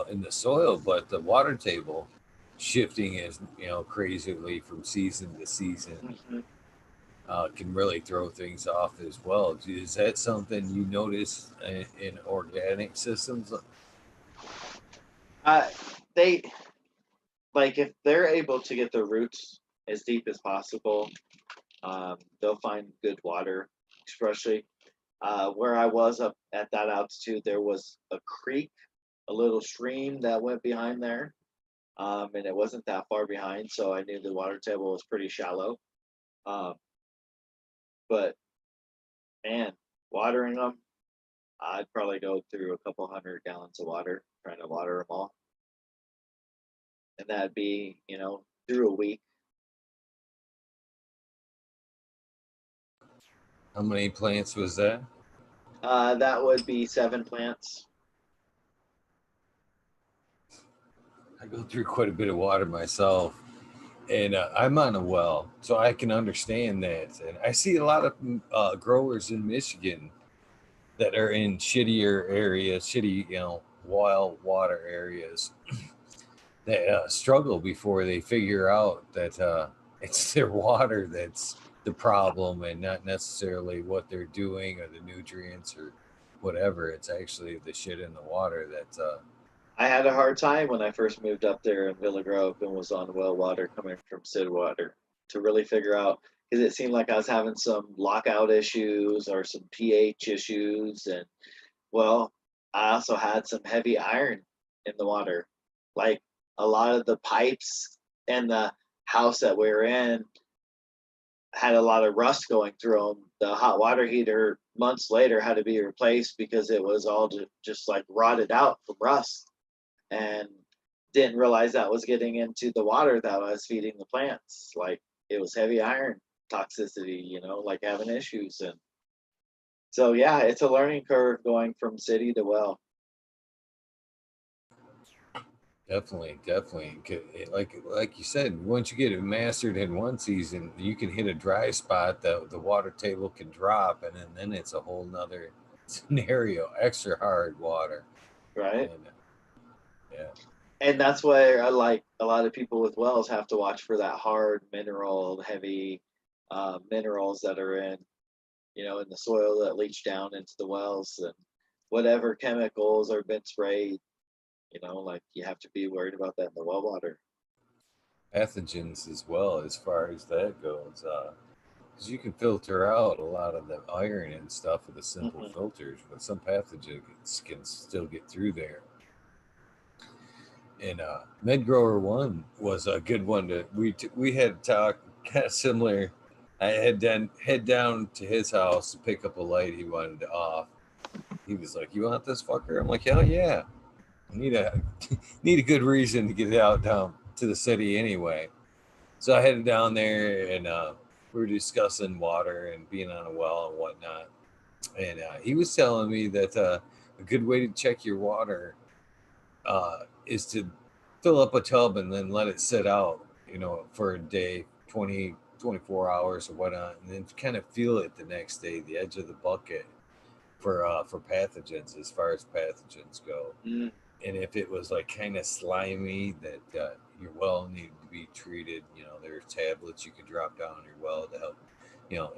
in the soil, but the water table shifting is, crazily from season to season Mhm. can really throw things off as well. Is that something you notice in organic systems? Uh, they like if they're able to get their roots as deep as possible, they'll find good water. Especially where I was up at that altitude, there was a creek, a little stream that went behind there, and it wasn't that far behind, so I knew the water table was pretty shallow. Um, but man, watering them, I'd probably go through a couple 100 gallons of water trying to water them all, and that'd be through a week. How many plants was that? That would be 7 plants. I go through quite a bit of water myself, and I'm on a well, so I can understand that. And I see a lot of growers in Michigan that are in shittier areas, shitty, wild water areas that struggle before they figure out that it's their water that's the problem and not necessarily what they're doing or the nutrients or whatever. It's actually the shit in the water that I had a hard time when I first moved up there in Villa Grove and was on well water coming from Sid water to really figure out because it seemed like I was having some lockout issues or some pH issues, and well, I also had some heavy iron in the water. Like a lot of the pipes and the house that we were in had a lot of rust going through them. The hot water heater months later had to be replaced because it was all just like rotted out from rust, and didn't realize that was getting into the water that I was feeding the plants. Like it was heavy iron toxicity, like having issues. And so, yeah, it's a learning curve going from city to well. definitely like you said, once you get it mastered in one season, you can hit a dry spot that the water table can drop, and then it's a whole nother scenario, extra hard water. Right. And yeah. And that's why I like a lot of people with wells have to watch for that hard mineral, heavy minerals that are in the soil that leach down into the wells, and whatever chemicals are been sprayed, like you have to be worried about that in the well water. Pathogens as well, as far as that goes, because you can filter out a lot of the iron and stuff with the simple Hmm. filters, but some pathogens can still get through there. And Med Grower One was a good one to we had talk kind of similar. I had done head down to his house to pick up a light he wanted off. He was like, "You want this fucker?" I'm like, "Hell yeah!" I need a need a good reason to get out down to the city anyway. So I headed down there, and we were discussing water and being on a well and whatnot. And he was telling me that a good way to check your water is to fill up a tub and then let it sit out, for a day, 24 hours or whatnot, and then kind of feel it the next day, the edge of the bucket for pathogens, as far as pathogens go. Mm. And if it was like kind of slimy, that your well needed to be treated, there's tablets you can drop down your well to help,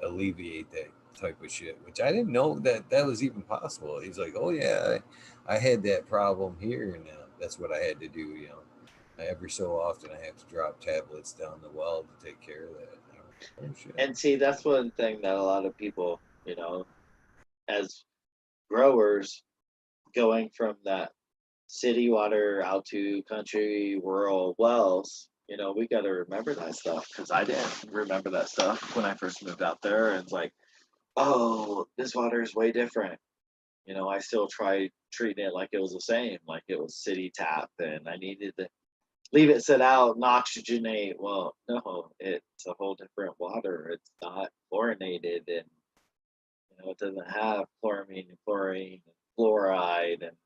alleviate that type of shit. Which I didn't know that was even possible. He's like, "Oh yeah, I had that problem here, and that's what I had to do." Every so often I have to drop tablets down the well to take care of that. Oh shit. And see, that's one thing that a lot of people, as growers, going from that city water out to country rural wells, we got to remember that stuff because I didn't remember that stuff when I first moved out there. And it's like, oh, this water is way different. I still tried treating it like it was the same, like it was city tap, and I needed to leave it sit out and oxygenate. Well, no, it's a whole different water. It's not chlorinated, and it doesn't have chloramine and chlorine and fluoride and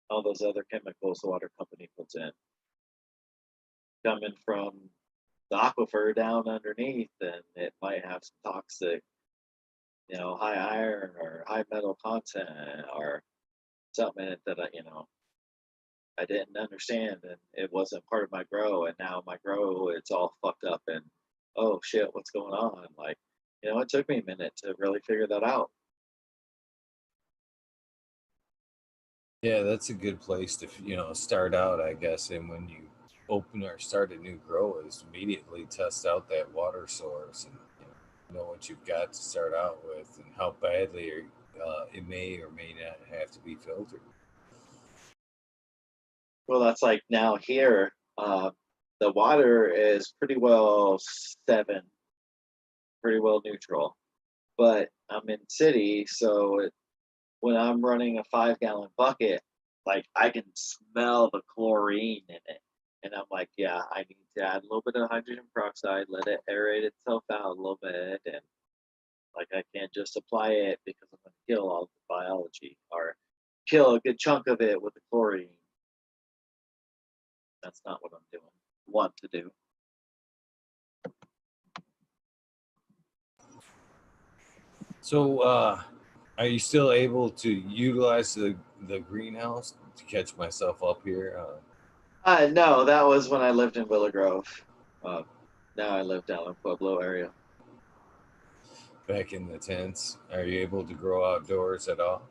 all those other chemicals the water company puts in, coming from the aquifer down underneath, and it might have some toxic, high iron or high metal content or something in it that I didn't understand, and it wasn't part of my grow, and now my grow it's all fucked up, and oh shit, what's going on? Like, it took me a minute to really figure that out. Yeah, that's a good place to start out, I guess. And when you open or start a new grow, is immediately test out that water source and know what you've got to start out with and how badly it may or may not have to be filtered. Well, that's like now here, the water is pretty well 7, pretty well neutral, but I'm in city, so when I'm running a 5-gallon bucket, like I can smell the chlorine in it. And I'm like, yeah, I need to add a little bit of hydrogen peroxide, let it aerate itself out a little bit. And like, I can't just apply it because I'm going to kill all the biology or kill a good chunk of it with the chlorine. That's not what I'm doing, want to do. So, are you still able to utilize the greenhouse to catch myself up here? No, that was when I lived in Willow Grove. Now I live down in Pueblo area. Back in the tents, are you able to grow outdoors at all?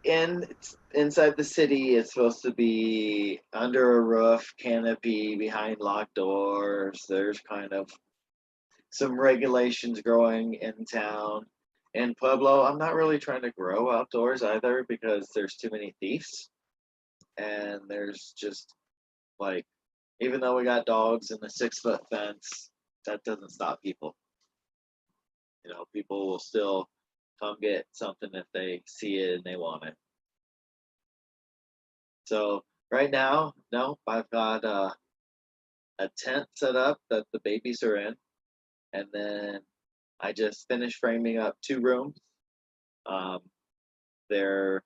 Inside the city, it's supposed to be under a roof, canopy, behind locked doors. There's kind of some regulations growing in town. In Pueblo, I'm not really trying to grow outdoors either because there's too many thieves. And there's just like, even though we got dogs and a 6-foot fence, that doesn't stop people. People will still come get something if they see it and they want it. So right now, no, I've got a tent set up that the babies are in, and then I just finished framing up 2 rooms. They're a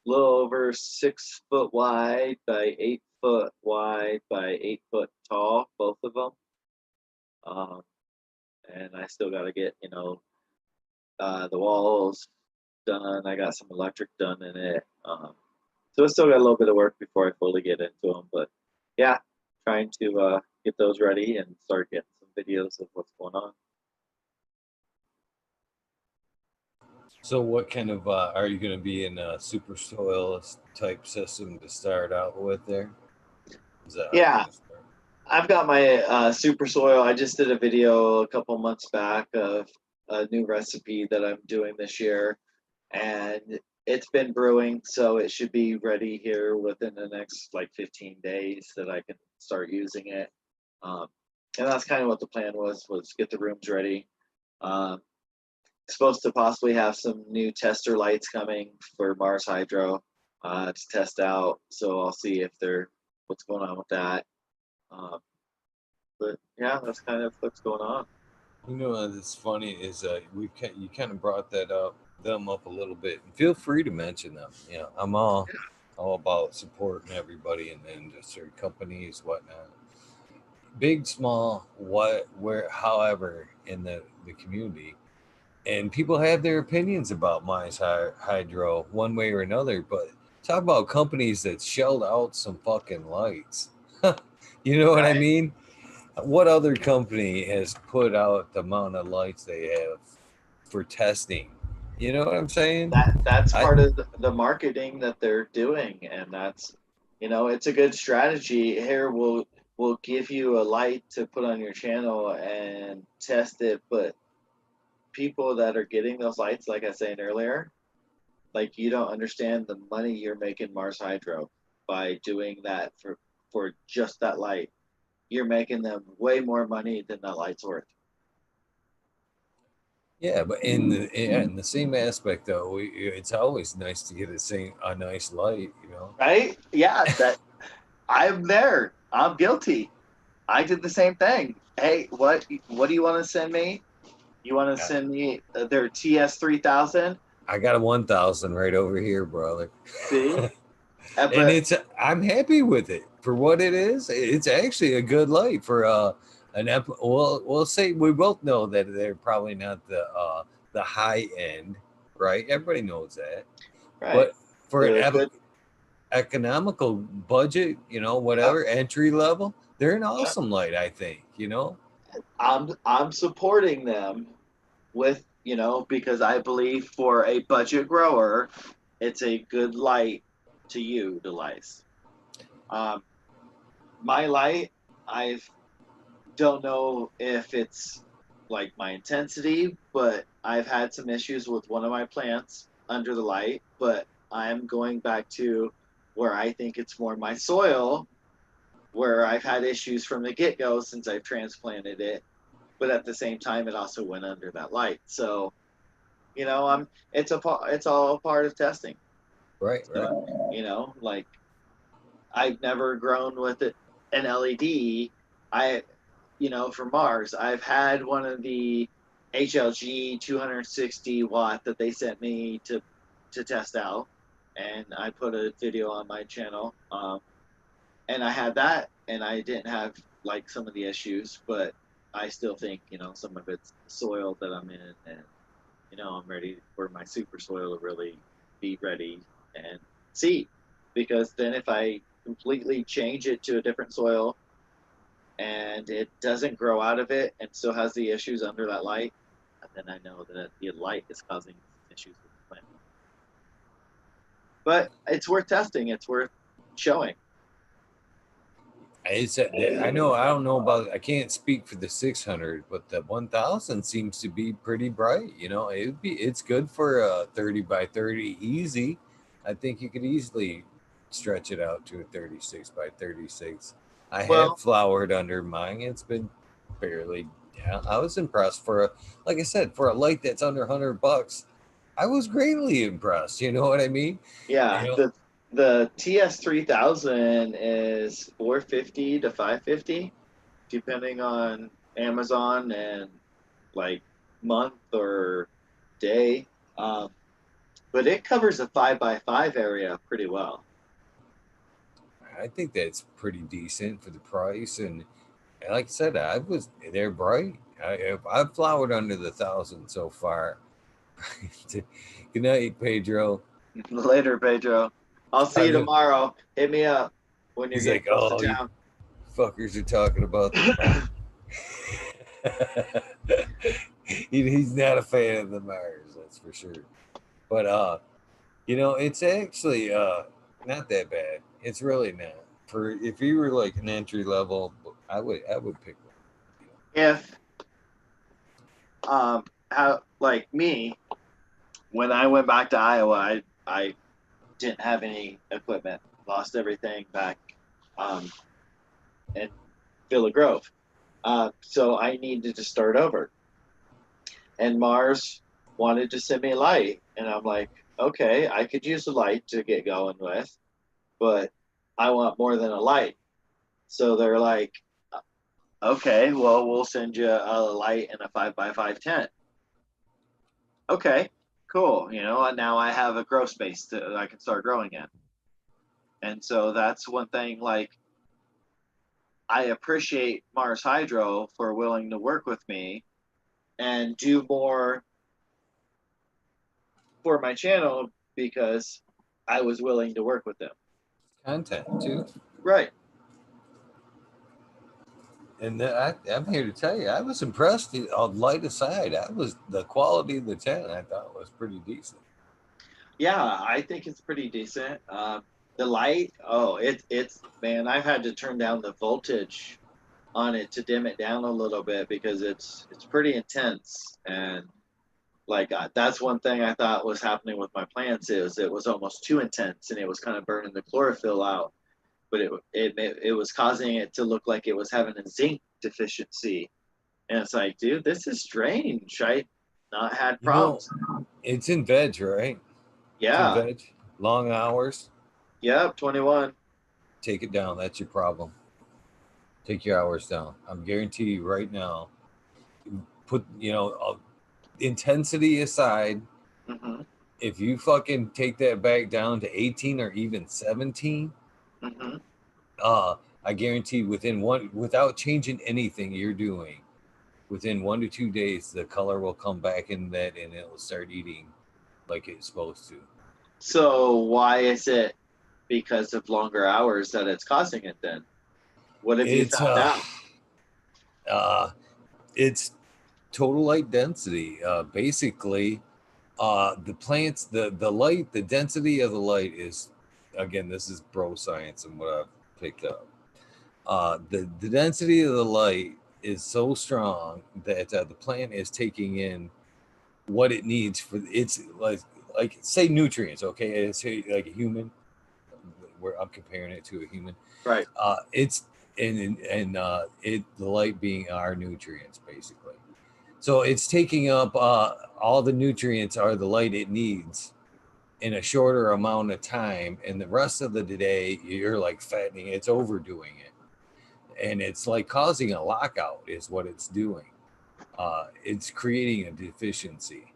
little over 6 foot wide by 8 foot wide by 8 foot tall, both of them. And I still got to get the walls done. I got some electric done in it. So I still got a little bit of work before I fully get into them. But yeah, trying to get those ready and start getting some videos of what's going on. So what kind of are you going to be in a super soil type system to start out with there? Yeah, I've got my super soil. I just did a video a couple months back of a new recipe that I'm doing this year, and it's been brewing, so it should be ready here within the next like 15 days that I can start using it. And that's kind of what the plan was get the rooms ready. Supposed to possibly have some new tester lights coming for Mars Hydro to test out, so I'll see if what's going on with that. But yeah, that's kind of what's going on. That's funny is you kind of brought them up a little bit, and feel free to mention them. I'm all about supporting everybody in the industry, companies, whatnot, big, small, however, in the community. And people have their opinions about Mines Hydro one way or another, but talk about companies that shelled out some fucking lights. You know what I mean? What other company has put out the amount of lights they have for testing? You know what I'm saying? That's part of the marketing that they're doing, and that's it's a good strategy. Here we'll give you a light to put on your channel and test it, but people that are getting those lights, like I was saying earlier, like you don't understand the money you're making Mars Hydro by doing that for just that light. You're making them way more money than that light's worth. Yeah, but in the same aspect though, it's always nice to get a nice light, Right? Yeah, I'm there. I'm guilty. I did the same thing. Hey, what do you want to send me? You want to send me their TS3000? I got a 1000 right over here, brother. See? And I'm happy with it for what it is. It's actually a good light for We'll say we both know that they're probably not the high end, right? Everybody knows that. Right. But for They're an good. economical budget, whatever entry level, they're an awesome light, I think. I'm supporting them with, because I believe for a budget grower, it's a good light to utilize. My light, I don't know if it's like my intensity, but I've had some issues with one of my plants under the light, but I'm going back to where I think it's more my soil, where I've had issues from the get-go since I've transplanted it, but at the same time it also went under that light. So, it's all part of testing. Right. So, like I've never grown with an LED. For Mars, I've had one of the HLG 260 watt that they sent me to test out, and I put a video on my channel. And I had that, and I didn't have like some of the issues, but I still think some of it's the soil that I'm in, and I'm ready for my super soil to really be ready and seed, because then if I completely change it to a different soil and it doesn't grow out of it and still has the issues under that light, then I know that the light is causing issues with the plant. But it's worth testing. It's worth showing. I know. I don't know about. I can't speak for the 600, but the 1000 seems to be pretty bright. It's good for a 30 by 30 easy. I think you could easily stretch it out to a 36 by 36. I have flowered under mine. It's been fairly. Yeah, I was impressed like I said, for a light that's under $100. I was greatly impressed. You know what I mean? Yeah. The TS3000 is $450 to $550, depending on Amazon and like month or day. But it covers a 5x5 area pretty well. I think that's pretty decent for the price, and like I said, they're bright. I've flowered under the 1,000 so far. Good night, Pedro. Later, Pedro. I'll see you tomorrow. Hit me up when you're getting close to town. Fuckers are talking about the he's not a fan of the Mars, that's for sure. But it's actually not that bad. It's really not. For if you were like an entry level, I would pick one. If like me, when I went back to Iowa, I didn't have any equipment, lost everything back in Villa Grove. So I needed to start over. And Mars wanted to send me a light. And I'm like, okay, I could use a light to get going with, but I want more than a light. So they're like, okay, well, we'll send you a light and a 5x5 tent. Okay, cool. And now I have a grow space that I can start growing in. And so that's one thing, like, I appreciate Mars Hydro for willing to work with me and do more for my channel because I was willing to work with them. Content too. Right. And I'm here to tell you, I was impressed. On light aside, the quality of the tent I thought was pretty decent. Yeah, I think it's pretty decent. The light, it's man, I've had to turn down the voltage on it to dim it down a little bit because it's pretty intense. And like that's one thing I thought was happening with my plants is it was almost too intense and it was kind of burning the chlorophyll out. But it was causing it to look like it was having a zinc deficiency. And it's like, dude, this is strange. I not had problems. It's in veg, right? Yeah. It's in veg. Long hours. Yep, 21. Take it down. That's your problem. Take your hours down. I'm guarantee you right now. Put intensity aside. Mm-hmm. If you fucking take that back down to 18 or even 17, mm-hmm. I I guarantee without changing anything you're doing, within 1 to 2 days, the color will come back in that and it will start eating like it's supposed to. So why is it because of longer hours that it's causing it then? What have you It's found out? It's total light density. Basically, the plants, the light, the density of the light is, again, this is bro science and what I've picked up. The density of the light is so strong that the plant is taking in what it needs for it's like say nutrients. Okay, it's like a human. Where I'm comparing it to a human. Right. It's and it the light being our nutrients basically. So it's taking up all the nutrients are the light it needs in a shorter amount of time, and the rest of the day you're like fattening. It's overdoing it, and it's like causing a lockout is what it's doing. It's creating a deficiency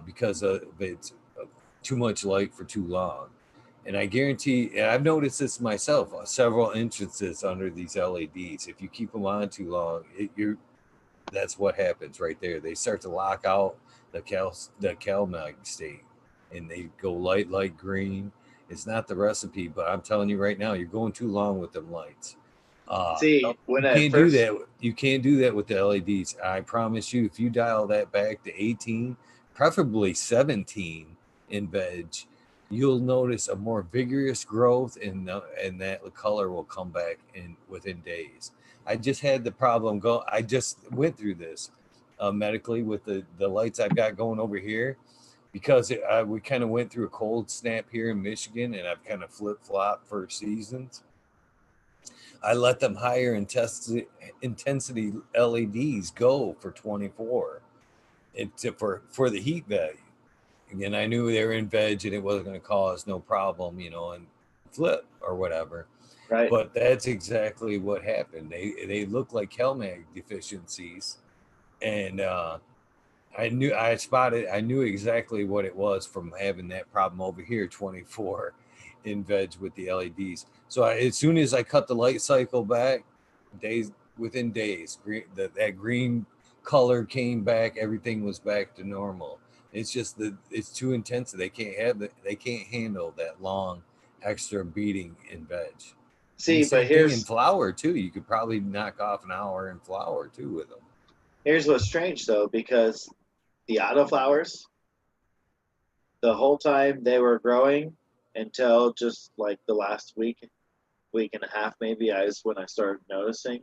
because of it's too much light for too long. And I guarantee, and I've noticed this myself, several instances under these LEDs. If you keep them on too long, that's what happens right there. They start to lock out the CalMag state, and they go light green. It's not the recipe, but I'm telling you right now, you're going too long with them lights. See, when you I can't first do that. You can't do that with the LEDs. I promise you, if you dial that back to 18, preferably 17 in veg, you'll notice a more vigorous growth, and that color will come back in within days. I just had the problem go. I just went through this medically with the lights I've got going over here because we kind of went through a cold snap here in Michigan, and I've kind of flip flop for seasons. I let them higher intensity LEDs go for 24 for the heat value. Again, I knew they were in veg and it wasn't going to cause no problem, and flip or whatever. right. But that's exactly what happened. They look like CalMag deficiencies, and I knew exactly what it was from having that problem over here, 24 in veg with the LEDs. So as soon as I cut the light cycle back, within days, that green color came back. Everything was back to normal. It's just that it's too intense. They can't handle that long extra beating in veg. And See, the but same thing in flower too. You could probably knock off an hour in flower too with them. here's what's strange though, because the autoflowers, the whole time they were growing until just like the last week and a half maybe, is when I started noticing.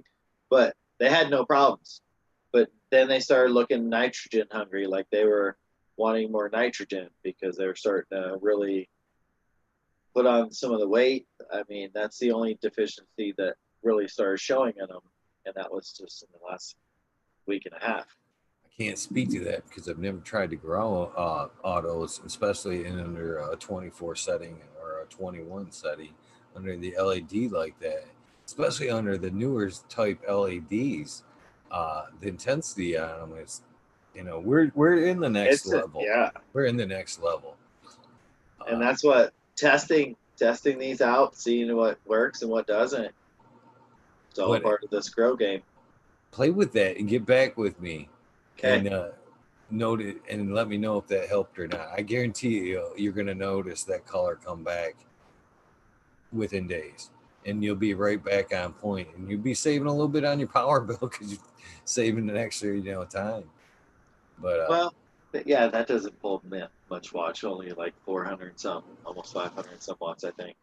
But they had no problems. But then they started looking nitrogen hungry, like they were wanting more nitrogen because they were starting to really put on some of the weight. I mean, that's the only deficiency that really started showing in them, and that was just in the last week and a half. I can't speak to that because I've never tried to grow autos, especially in under a 24 setting or a 21 setting under the LED like that, especially under the newer type LEDs. The intensity on them is, we're in the next level. Yeah, We're in the next level. and that's what testing these out, seeing what works and what doesn't. It's all part of this grow game. Play with that and get back with me. Okay. And note it and let me know if that helped or not. I guarantee you're going to notice that color come back within days, and you'll be right back on point, and you'll be saving a little bit on your power bill because you're saving an extra time. But well, yeah, that doesn't pull much watts, only like 400 some, almost 500 some watts, I think.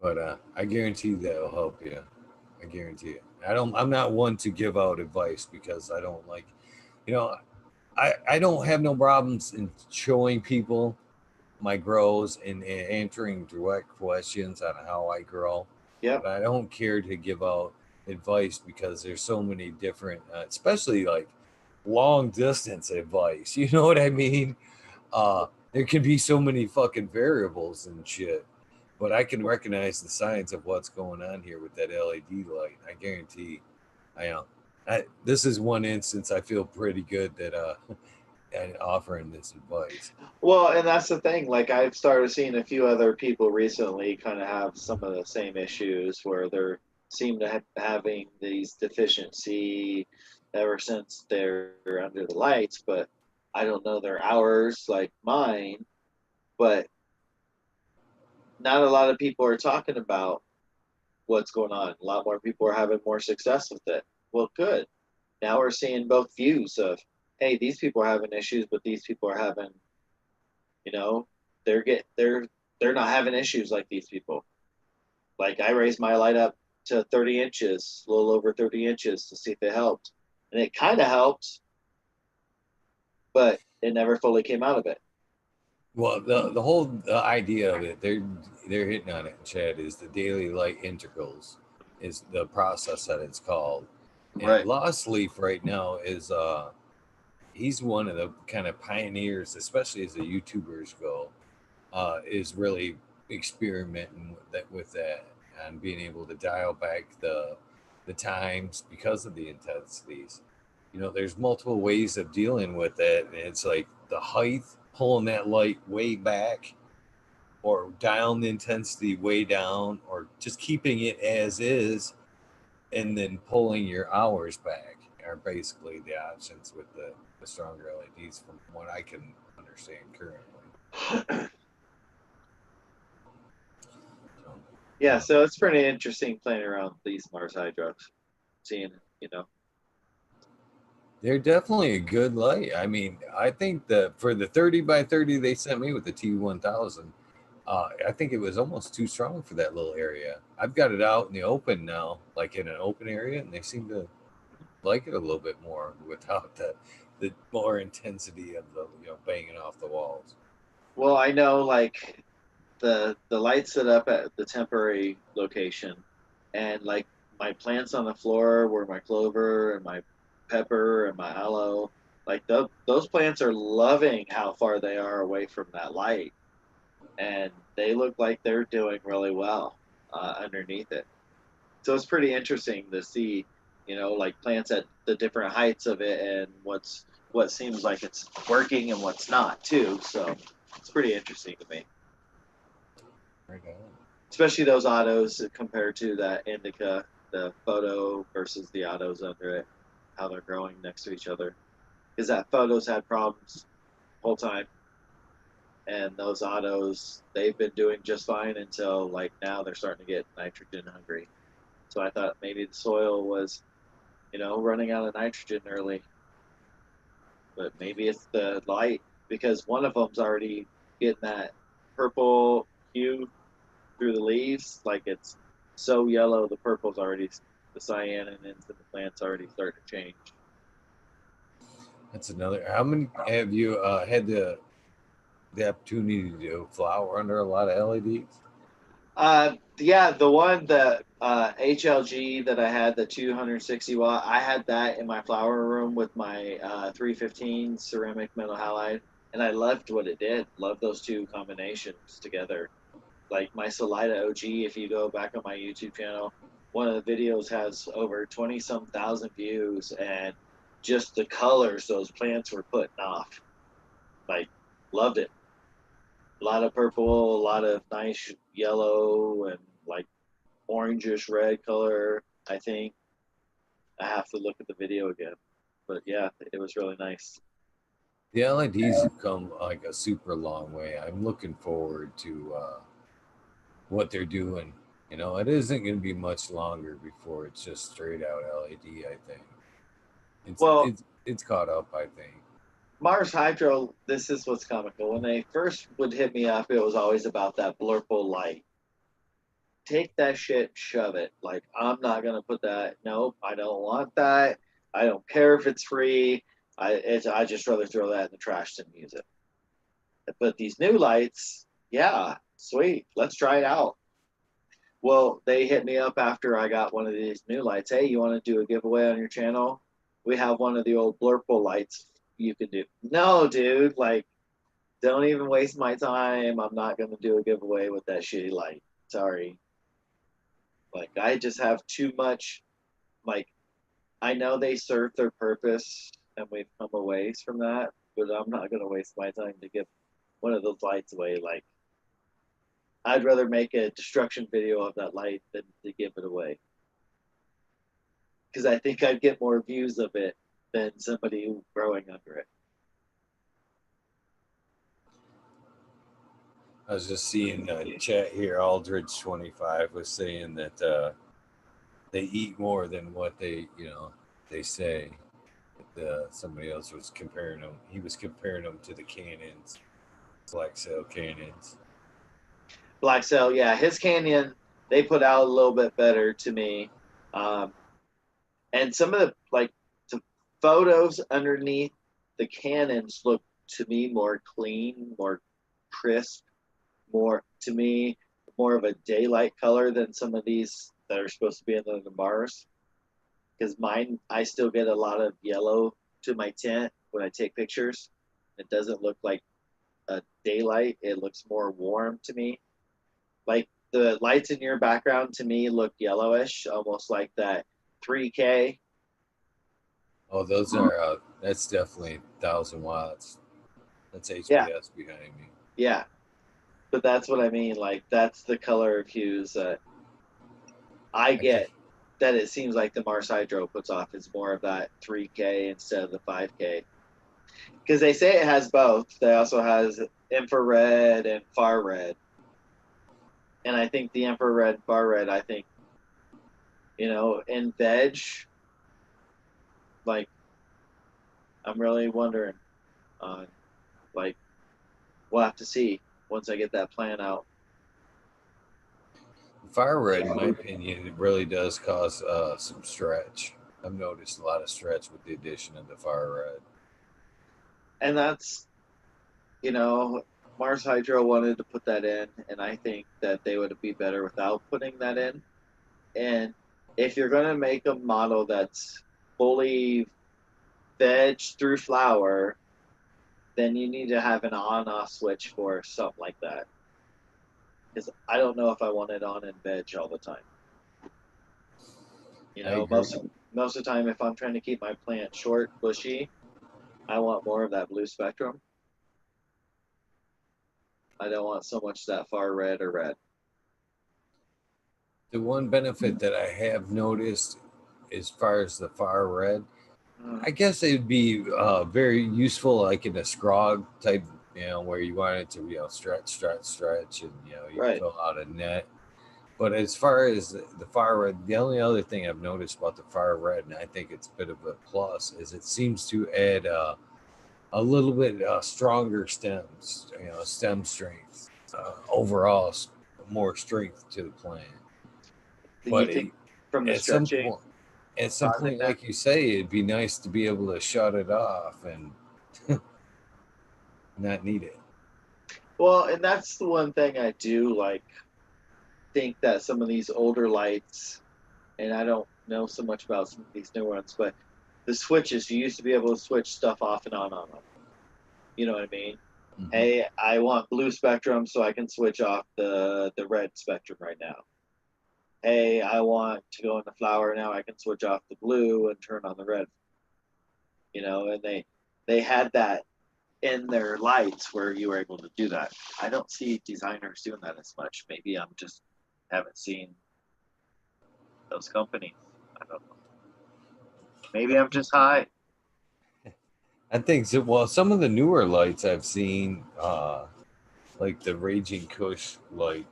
But I guarantee that'll help you. I guarantee it. I'm not one to give out advice because I don't like, I don't have no problems in showing people my grows and answering direct questions on how I grow. Yeah. But I don't care to give out advice because there's so many different, especially like long distance advice. You know what I mean? There can be so many fucking variables and shit. But I can recognize the signs of what's going on here with that LED light. I guarantee. This is one instance I feel pretty good that and offering this advice. Well, and that's the thing. Like I've started seeing a few other people recently kind of have some of the same issues where they're seem to having these deficiency ever since they're under the lights, but I don't know their hours like mine, but not a lot of people are talking about what's going on. A lot more people are having more success with it. Well, good. Now we're seeing both views of, hey, these people are having issues, but these people are having, you know, they're not having issues like these people. Like I raised my light up to 30 inches, a little over 30 inches to see if it helped. And it kind of helped, but it never fully came out of it. Well, the whole idea of it, they're hitting on it, Chad, is the daily light integrals, is the process that it's called. And Right. Lost Leaf right now is he's one of the kind of pioneers, especially as the YouTubers go, is really experimenting with that and being able to dial back the times because of the intensities. You know, there's multiple ways of dealing with it, and it's like the height, pulling that light way back, or dialing the intensity way down, or just keeping it as is, and then pulling your hours back are basically the options with the stronger LEDs, from what I can understand currently. So, Yeah, so it's pretty interesting playing around with these Mars Hydros, seeing, you know. they're definitely a good light. I mean, I think that for the 30 by 30 they sent me with the T1000, I think it was almost too strong for that little area. I've got it out in the open now, like in an open area, and they seem to like it a little bit more without the more intensity of the banging off the walls. Well, I know like the lights set up at the temporary location, and like my plants on the floor were my clover and my pepper and my aloe. Like those plants are loving how far they are away from that light, and they look like they're doing really well underneath it. So it's pretty interesting to see, you know, like plants at the different heights of it and what seems like it's working and what's not too. So it's pretty interesting to me, Right on. especially those autos compared to that indica, the photo versus the autos under it, how they're growing next to each other. Because that photos had problems the whole time, and those autos they've been doing just fine until like now they're starting to get nitrogen hungry. So I thought maybe the soil was, you know, running out of nitrogen early, but maybe it's the light because one of them's already getting that purple hue through the leaves. Like it's so yellow, the purple's already, the cyan and into the plant's already starting to change. That's another. How many have you had the opportunity to do flower under a lot of LEDs? Yeah, the one the HLG that I had, the 260 watt, I had that in my flower room with my 315 ceramic metal halide, and I loved what it did. Loved those two combinations together. Like my Salida OG, if you go back on my YouTube channel, one of the videos has over 20 some thousand views, and just the colors those plants were putting off, like loved it. A lot of purple, a lot of nice yellow, and like orangish red color. I think I have to look at the video again, but yeah, it was really nice. The LEDs have come like a super long way. I'm looking forward to what they're doing. You know, it isn't going to be much longer before it's just straight out LED. I think it's Well, it's it's caught up. I think. Mars Hydro, this is what's comical. When they first would hit me up, it was always about that blurple light. Take that shit, shove it. Like, I'm not going to put that. Nope, I don't want that. I don't care if it's free. I just rather throw that in the trash than use it. But these new lights, yeah, sweet. Let's try it out. Well, they hit me up after I got one of these new lights. Hey, you want to do a giveaway on your channel? We have one of the old blurple lights you can do. No, dude, like, don't even waste my time. I'm not going to do a giveaway with that shitty light. Sorry. Like, I just have too much, like, I know they serve their purpose and we've come a ways from that, but I'm not gonna waste my time to give one of those lights away. Like, I'd rather make a destruction video of that light than to give it away, because I think I'd get more views of it than somebody growing under it. I was just seeing chat here. Aldridge25 was saying that they eat more than what they say. Somebody else was comparing them. He was comparing them to the cannons, Black Sail cannons. Black Sail, yeah, his canyon they put out a little bit better to me, and some of the photos underneath the cannons look to me more clean, more crisp, more to me more of a daylight color than some of these that are supposed to be in the Mars. Because mine, I still get a lot of yellow to my tint when I take pictures. It doesn't look like a daylight. It looks more warm to me. Like the lights in your background to me look yellowish, almost like that 3K. Oh, those are that's definitely 1,000 watts. That's HPS behind me. Yeah, but that's what I mean. Like that's the color of hues that I get. That it seems like the Mars Hydro puts off is more of that 3K instead of the 5K. Because they say it has both. They also has infrared and far red. And I think the infrared, far red, I think, in veg, like, I'm really wondering on, like, we'll have to see once I get that plan out. Fire red, in my opinion, it really does cause some stretch. I've noticed a lot of stretch with the addition of the fire red. And that's, Mars Hydro wanted to put that in, and I think that they would be better without putting that in. And if you're going to make a model that's fully veg through flower, then you need to have an on-off switch for something like that. Because I don't know if I want it on in veg all the time. Most of the time, if I'm trying to keep my plant short, bushy, I want more of that blue spectrum. I don't want so much that far red or red. The one benefit that I have noticed as far as the far red, I guess it would be very useful, like in a scrog type, where you want it to, stretch, and you Right. fill out a net. But as far as the far red, the only other thing I've noticed about the far red, and I think it's a bit of a plus, is it seems to add a little bit stronger stems, stem strength, overall more strength to the plant. But you think from the stretching? At some point, like you say, it'd be nice to be able to shut it off and not need it. Well, and that's the one thing I do think that some of these older lights, and I don't know so much about some of these new ones, but the switches, you used to be able to switch stuff off and on them. You know what I mean? Mm-hmm. Hey, I want blue spectrum, so I can switch off the red spectrum right now. Hey, I want to go into flower now, I can switch off the blue and turn on the red. And they had that in their lights where you were able to do that. I don't see designers doing that as much. Maybe I'm just haven't seen those companies. I don't know. Maybe I'm just high. I think so. Well, some of the newer lights I've seen, like the Raging Kush light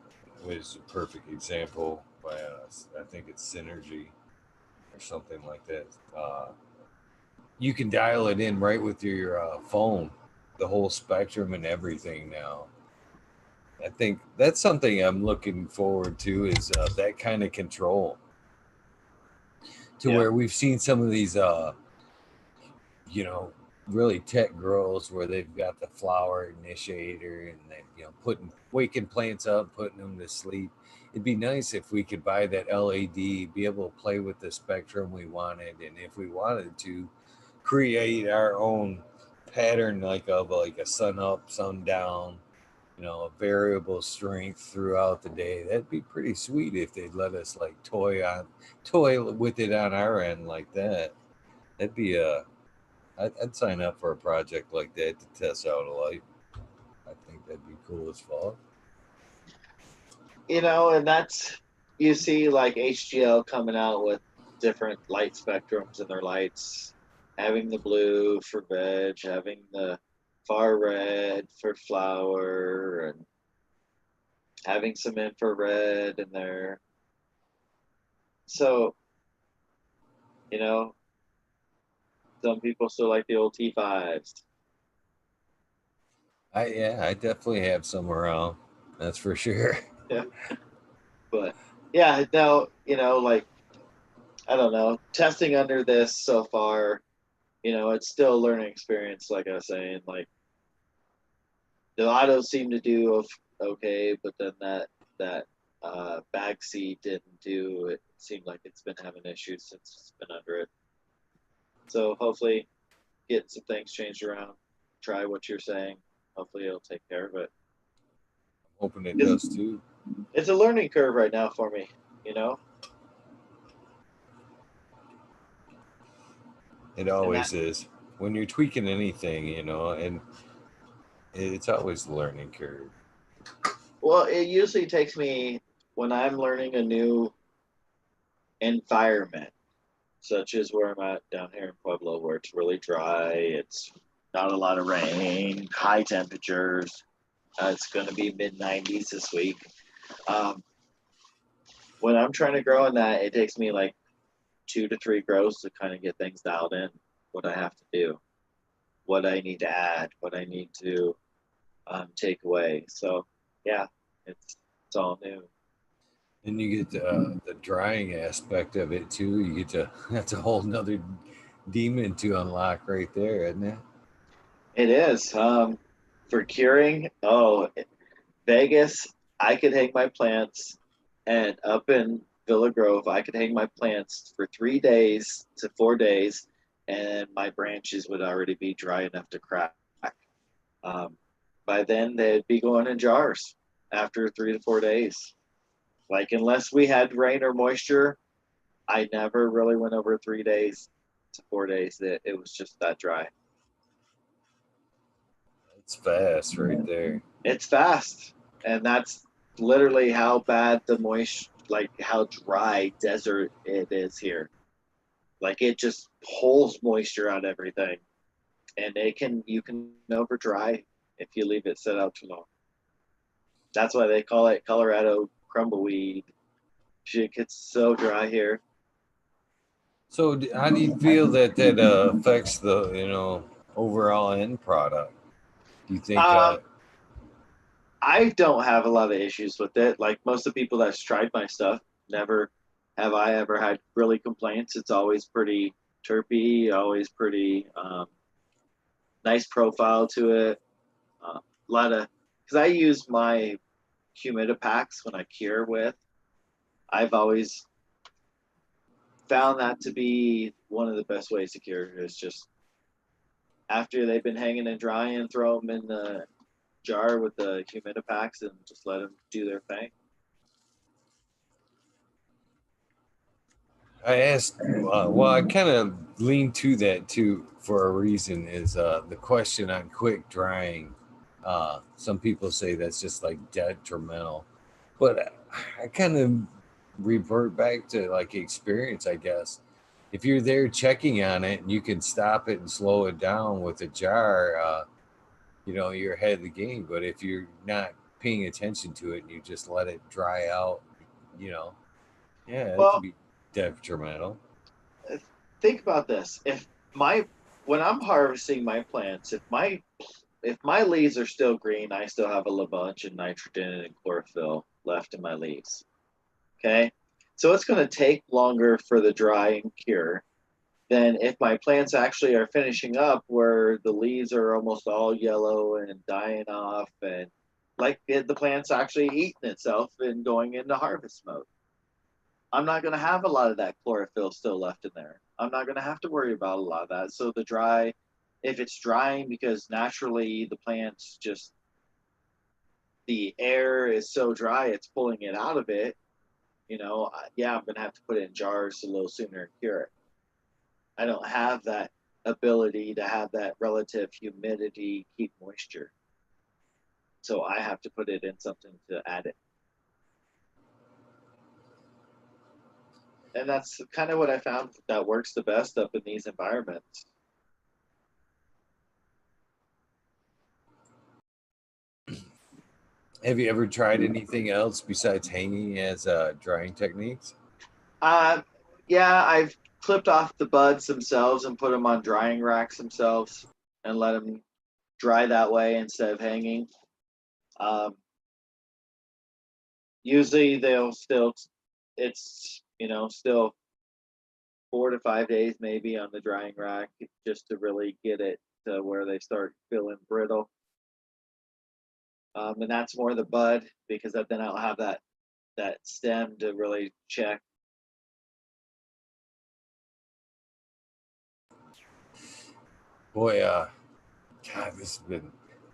was a perfect example by I think it's Synergy or something like that. You can dial it in right with your phone, the whole spectrum and everything now. I think that's something I'm looking forward to is that kind of control. Where we've seen some of these, really tech girls where they've got the flower initiator and they, waking plants up, putting them to sleep. It'd be nice if we could buy that LED, be able to play with the spectrum we wanted, and if we wanted to create our own pattern like a sun up, sun down, a variable strength throughout the day. That'd be pretty sweet if they'd let us toy with it on our end like that. That'd be I'd sign up for a project like that to test out a light. I think that'd be cool as fuck. And that's, you see like HGL coming out with different light spectrums in their lights, having the blue for veg, having the far red for flower, and having some infrared in there. So, you know, some people still like the old T5s. I definitely have some around. That's for sure. Yeah. But yeah, no, like, I don't know, testing under this so far, it's still a learning experience, like I was saying. Like, the autos seem to do okay, but then that bag seat didn't do. It seemed like it's been having issues since it's been under it. So hopefully, get some things changed around. Try what you're saying. Hopefully, it'll take care of it. Hoping it It's, does too. it's a learning curve right now for me. It always is. When you're tweaking anything, and it's always a learning curve. Well, it usually takes me, when I'm learning a new environment, such as where I'm at down here in Pueblo, where it's really dry, it's not a lot of rain, high temperatures. It's going to be mid 90s this week. When I'm trying to grow in that, it takes me like 2 to 3 grows to kind of get things dialed in, what I have to do, what I need to add, what I need to take away. So, yeah, it's all new. And you get the drying aspect of it too. You get to that's a whole nother demon to unlock right there, isn't it? It is. For curing, Vegas, I could hang my plants, and up in Villa Grove, I could hang my plants for 3 days to 4 days, and my branches would already be dry enough to crack. By then, they'd be going in jars after 3 to 4 days. Like, unless we had rain or moisture, I never really went over 3 days to 4 days. It was just that dry. It's fast right there. It's fast, and that's literally how bad the moisture, like how dry desert it is here. Like, it just pulls moisture out of everything, and you can over dry if you leave it set out too long. That's why they call it Colorado crumbleweed. Shit gets so dry here. So, how do you feel that affects the overall end product? Do you think? I don't have a lot of issues with it. Like, most of the people that's tried my stuff, never have I ever had really complaints. It's always pretty terpy, always pretty nice profile to it. A lot of, because I use my humidipacks when I cure with. I've always found that to be one of the best ways to cure, is just after they've been hanging and drying, throw them in the jar with the humidipacks and just let them do their thing. I asked. Well, I kind of lean to that too for a reason. Is the question on quick drying? Some people say that's just like detrimental, but I kind of revert back to like experience, I guess. If you're there checking on it and you can stop it and slow it down with a jar, you're ahead of the game. But if you're not paying attention to it and you just let it dry out, yeah, it Well, can be detrimental. think about this. When I'm harvesting my plants, if my leaves are still green, I still have a bunch of nitrogen and chlorophyll left in my leaves. Okay, so it's going to take longer for the dry and cure than if my plants actually are finishing up, where the leaves are almost all yellow and dying off, and like the plant's actually eating itself and going into harvest mode. I'm not going to have a lot of that chlorophyll still left in there. I'm not going to have to worry about a lot of that. So if it's drying because naturally the plants just, the air is so dry, it's pulling it out of it, yeah, I'm going to have to put it in jars a little sooner and cure it. I don't have that ability to have that relative humidity keep moisture. So I have to put it in something to add it. And that's kind of what I found that works the best up in these environments. Have you ever tried anything else besides hanging as drying techniques? Yeah, I've clipped off the buds themselves and put them on drying racks themselves and let them dry that way instead of hanging. Um, Usually they'll still, it's, still 4 to 5 days maybe on the drying rack just to really get it to where they start feeling brittle. And that's more the bud because then I'll have that stem to really check. Boy, God, this has been.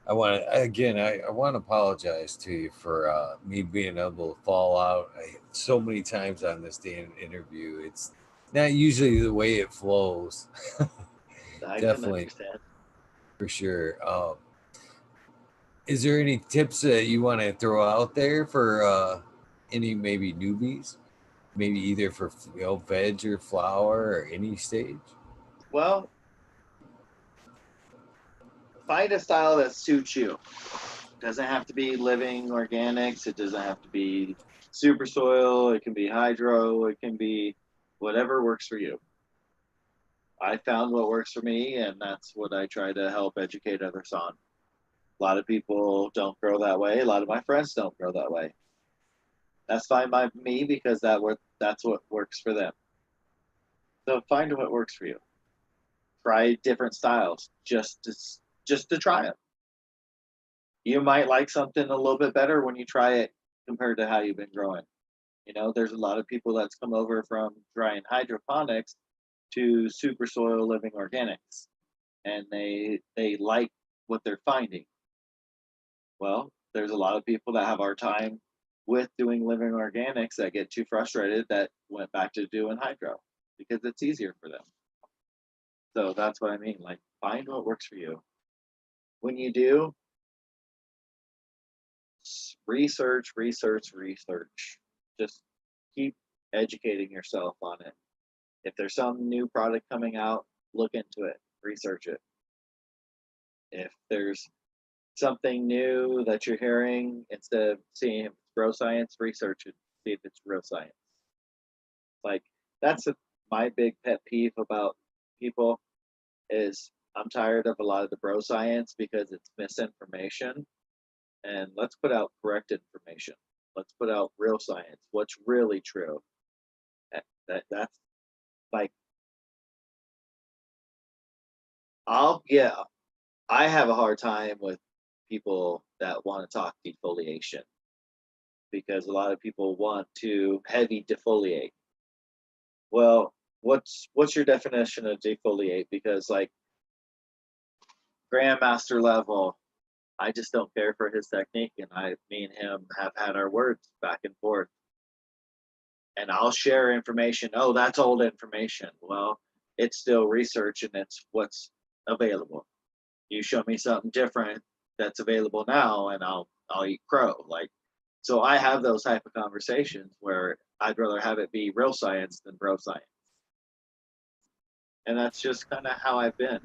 I want to apologize to you for me being able to fall out so many times on this damn interview. It's not usually the way it flows. I can Definitely, understand. for sure. Is there any tips that you want to throw out there for any maybe newbies? Maybe either for veg or flower or any stage. Well, find a style that suits you. Doesn't have to be living organics. It doesn't have to be super soil. It can be hydro. It can be whatever works for you. I found what works for me, and that's what I try to help educate others on. A lot of people don't grow that way. A lot of my friends don't grow that way. That's fine by me because that's what works for them. So find what works for you. Try different styles just to try them. You might like something a little bit better when you try it compared to how you've been growing. There's a lot of people that's come over from drying hydroponics to super soil living organics, and they like what they're finding. Well, there's a lot of people that have our time with doing living organics that get too frustrated that went back to doing hydro because it's easier for them. So that's what I mean. Like, find what works for you. When you do, research, research, research. Just keep educating yourself on it. If there's some new product coming out, look into it, research it. If there's something new that you're hearing, instead of seeing if it's bro science, research it, see if it's real science. Like, that's my big pet peeve about people is I'm tired of a lot of the bro science because it's misinformation. And let's put out correct information. Let's put out real science. What's really true? That's like I have a hard time with people that want to talk defoliation because a lot of people want to heavy defoliate. Well, what's your definition of defoliate? Because like grandmaster level, I just don't care for his technique, and me and him have had our words back and forth. And I'll share information. Oh, that's old information. Well, it's still research, and it's what's available. You show me something different that's available now, and I'll eat crow. Like, so I have those type of conversations where I'd rather have it be real science than bro science, and that's just kind of how I've been.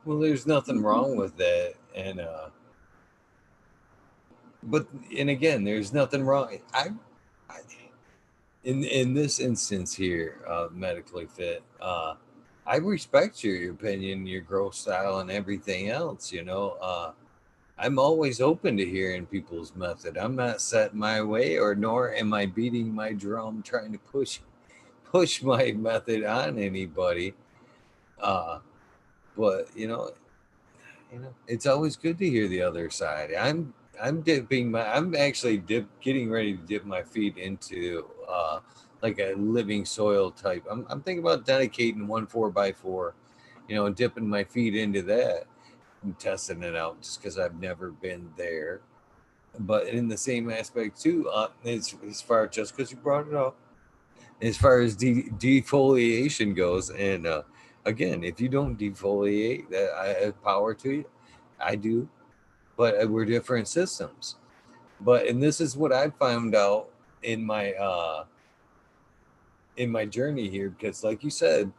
Well, there's nothing wrong with that, but and again, there's nothing wrong. I in this instance here, medically fit. I respect your opinion, your growth style, and everything else. I'm always open to hearing people's method. I'm not set my way, or nor am I beating my drum trying to push my method on anybody. Uh, but it's always good to hear the other side. I'm actually getting ready to dip my feet into like a living soil type. I'm thinking about dedicating 1 4x4, and dipping my feet into that and testing it out just because I've never been there. But in the same aspect too, as far just because you brought it up, as far as defoliation goes, and again, if you don't defoliate, that I have power to you. I do, but we're different systems. But and this is what I found out in my journey here, because like you said,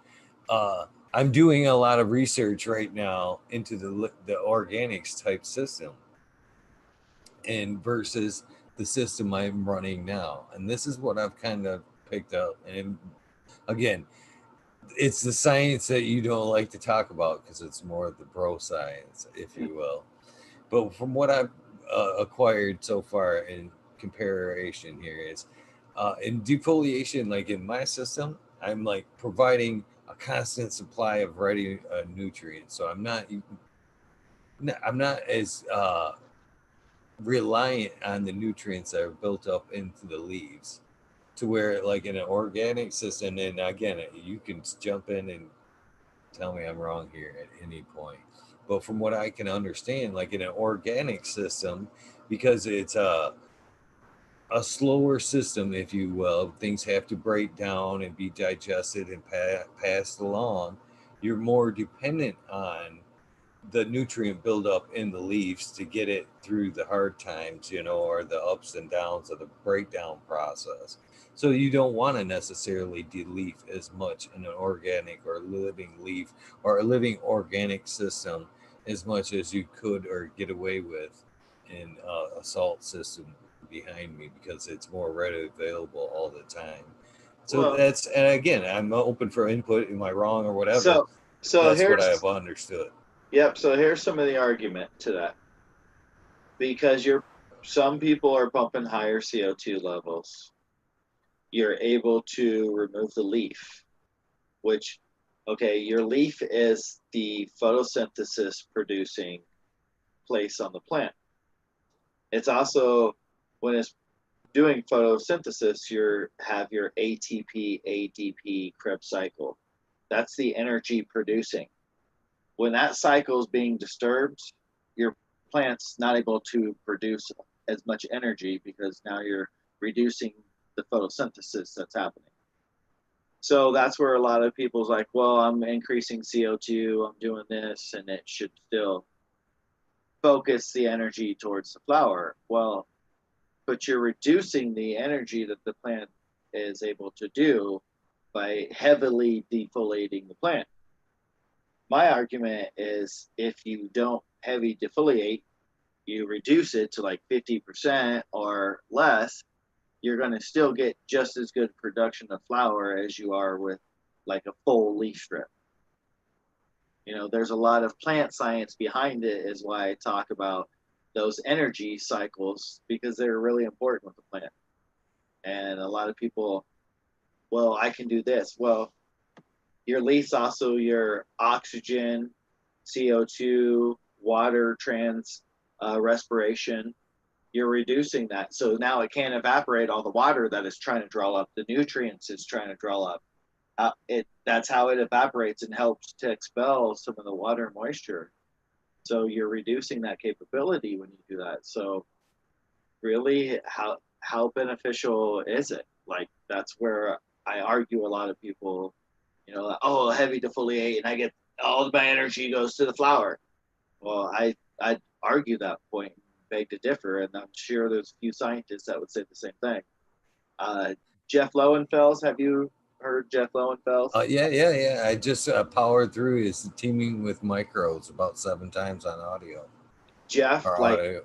I'm doing a lot of research right now into the organics type system, and versus the system I'm running now. And this is what I've kind of picked up. And again, it's the science that you don't like to talk about because it's more of the bro science, if you will. But from what I've acquired so far in comparison here is in defoliation, like in my system, I'm like providing a constant supply of ready nutrients. So I'm not as reliant on the nutrients that are built up into the leaves, to where like in an organic system, and again, you can jump in and tell me I'm wrong here at any point. But from what I can understand, like in an organic system, because it's a slower system, if you will, things have to break down and be digested and passed along. You're more dependent on the nutrient buildup in the leaves to get it through the hard times, or the ups and downs of the breakdown process. So you don't want to necessarily de-leaf as much in an organic or living leaf or a living organic system as much as you could or get away with in a salt system behind me, because it's more readily available all the time. So Well, that's, and again, I'm open for input. Am I wrong or whatever? so so That's what I here's have understood. yep. So here's some of the argument to that, because some people are pumping higher CO2 levels. You're able to remove the leaf, which, okay, your leaf is the photosynthesis producing place on the plant. It's also, when it's doing photosynthesis, you have your ATP, ADP Krebs cycle. That's the energy producing. When that cycle is being disturbed, your plant's not able to produce as much energy because now you're reducing the photosynthesis that's happening. So that's where a lot of people's like, well, I'm increasing CO2, I'm doing this, and it should still focus the energy towards the flower. Well, but you're reducing the energy that the plant is able to do by heavily defoliating the plant. My argument is, if you don't heavy defoliate, you reduce it to like 50% or less, you're going to still get just as good production of flower as you are with like a full leaf strip. There's a lot of plant science behind it, is why I talk about those energy cycles, because they're really important with the plant. And a lot of people, well, I can do this. Well, your leaf's also your oxygen, CO2, water respiration. You're reducing that. So now it can't evaporate all the water that is trying to draw up, the nutrients it's trying to draw up. That's how it evaporates and helps to expel some of the water and moisture. So you're reducing that capability when you do that. So really, how beneficial is it? Like, that's where I argue a lot of people, like, oh, heavy defoliate and I get all of my energy goes to the flower. Well, I argue that point, beg to differ, and I'm sure there's a few scientists that would say the same thing. Jeff Lowenfels, have you heard Jeff Lowenfels? Yeah. I just powered through his teaming with microbes about 7 times on audio. Jeff, Or like, audio.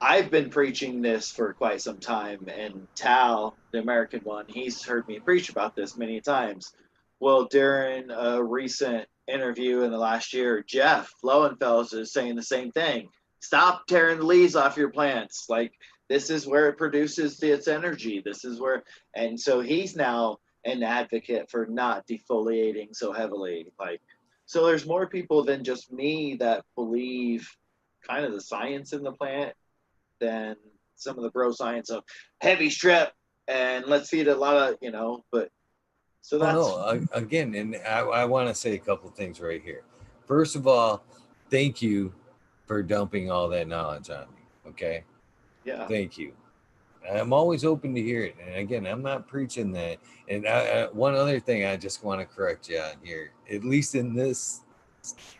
I've been preaching this for quite some time, and Tal, the American one, he's heard me preach about this many times. Well, during a recent interview in the last year, Jeff Lowenfels is saying the same thing. Stop tearing the leaves off your plants. Like, this is where it produces its energy. This is where, and so he's now an advocate for not defoliating so heavily. Like, so there's more people than just me that believe kind of the science in the plant than some of the bro science of heavy strip and let's feed a lot of, but so that's. Oh, no, again, and I want to say a couple things right here. First of all, thank you for dumping all that knowledge on me. Okay. Yeah. Thank you. I'm always open to hear it. And again, I'm not preaching that. And one other thing I just want to correct you on here, at least in this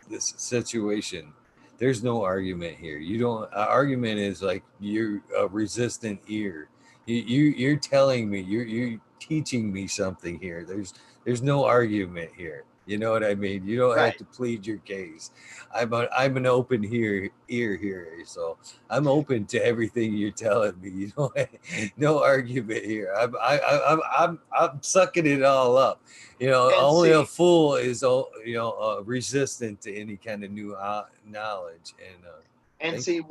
situation, there's no argument here. You don't. Argument is like you're a resistant ear. You're telling me you're teaching me something here. There's no argument here. You know what I mean? You don't have Right. to plead your case. I'm an open ear here, so I'm open to everything you're telling me. You know, no argument here. I'm sucking it all up. You know, And only a see, fool is resistant to any kind of new knowledge. And and thank see,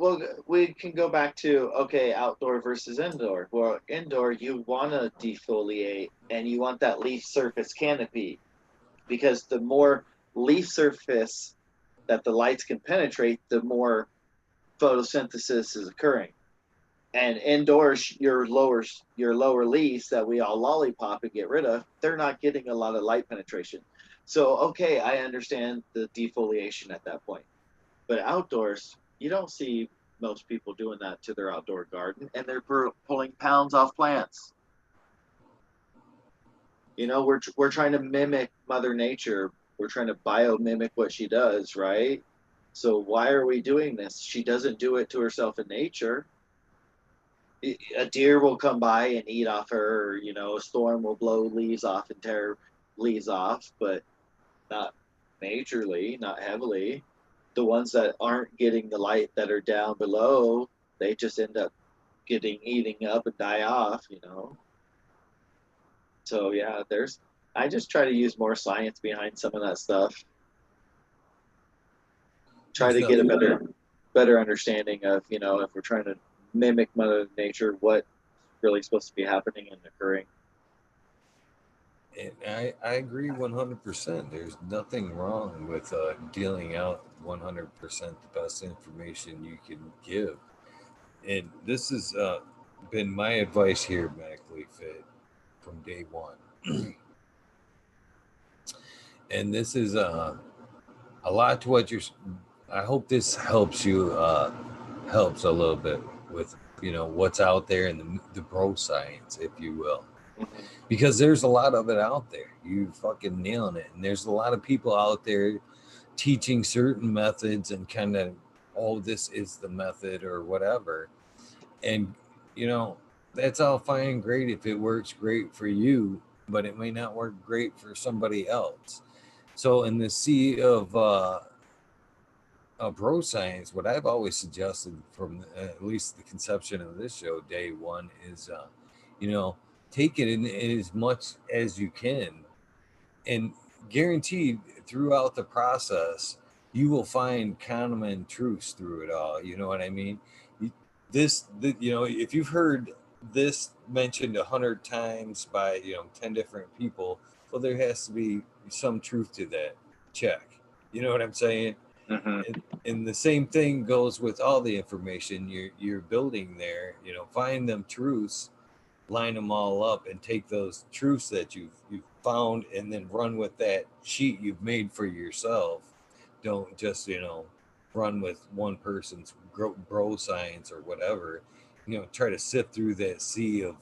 we can go back to, okay, outdoor versus indoor. Well, indoor, you want to defoliate and you want that leaf surface canopy, because the more leaf surface that the lights can penetrate, the more photosynthesis is occurring. And indoors, your lower leaves that we all lollipop and get rid of, they're not getting a lot of light penetration. So okay, I understand the defoliation at that point. But outdoors, you don't see most people doing that to their outdoor garden, and they're pulling pounds off plants. We're trying to mimic Mother Nature. We're trying to biomimic what she does, right? So why are we doing this? She doesn't do it to herself in nature. A deer will come by and eat off her, or, a storm will blow leaves off and tear leaves off, but not majorly, not heavily. The ones that aren't getting the light that are down below, they just end up getting eating up and die off. So yeah, I just try to use more science behind some of that stuff. Try there's to get a nothing. better understanding of, if we're trying to mimic Mother Nature, what's really supposed to be happening and occurring. And I agree 100%. There's nothing wrong with dealing out 100% the best information you can give. And this has been my advice here, Mackley Fit, from day one. And this is a lot to what you're. I hope this helps you, helps a little bit with what's out there in the bro science, if you will, Mm-hmm. because there's a lot of it out there. You fucking nailing it, and there's a lot of people out there teaching certain methods and kind of, oh, this is the method or whatever, and you know that's all fine and great if it works great for you, but it may not work great for somebody else. So in the sea of bro science, what I've always suggested from at least the conception of this show, day one, is you know, take it in as much as you can, and guaranteed throughout the process, you will find common truths through it all. You know what I mean? If you've heard this mentioned 100 times by 10 different people, well, there has to be some truth to that. Check. You know what I'm saying? Mm-hmm. And the same thing goes with all the information you're building there. Find them truths, line them all up, and take those truths that you've found, and then run with that sheet you've made for yourself. Don't just run with one person's bro science or whatever. Try to sift through that sea of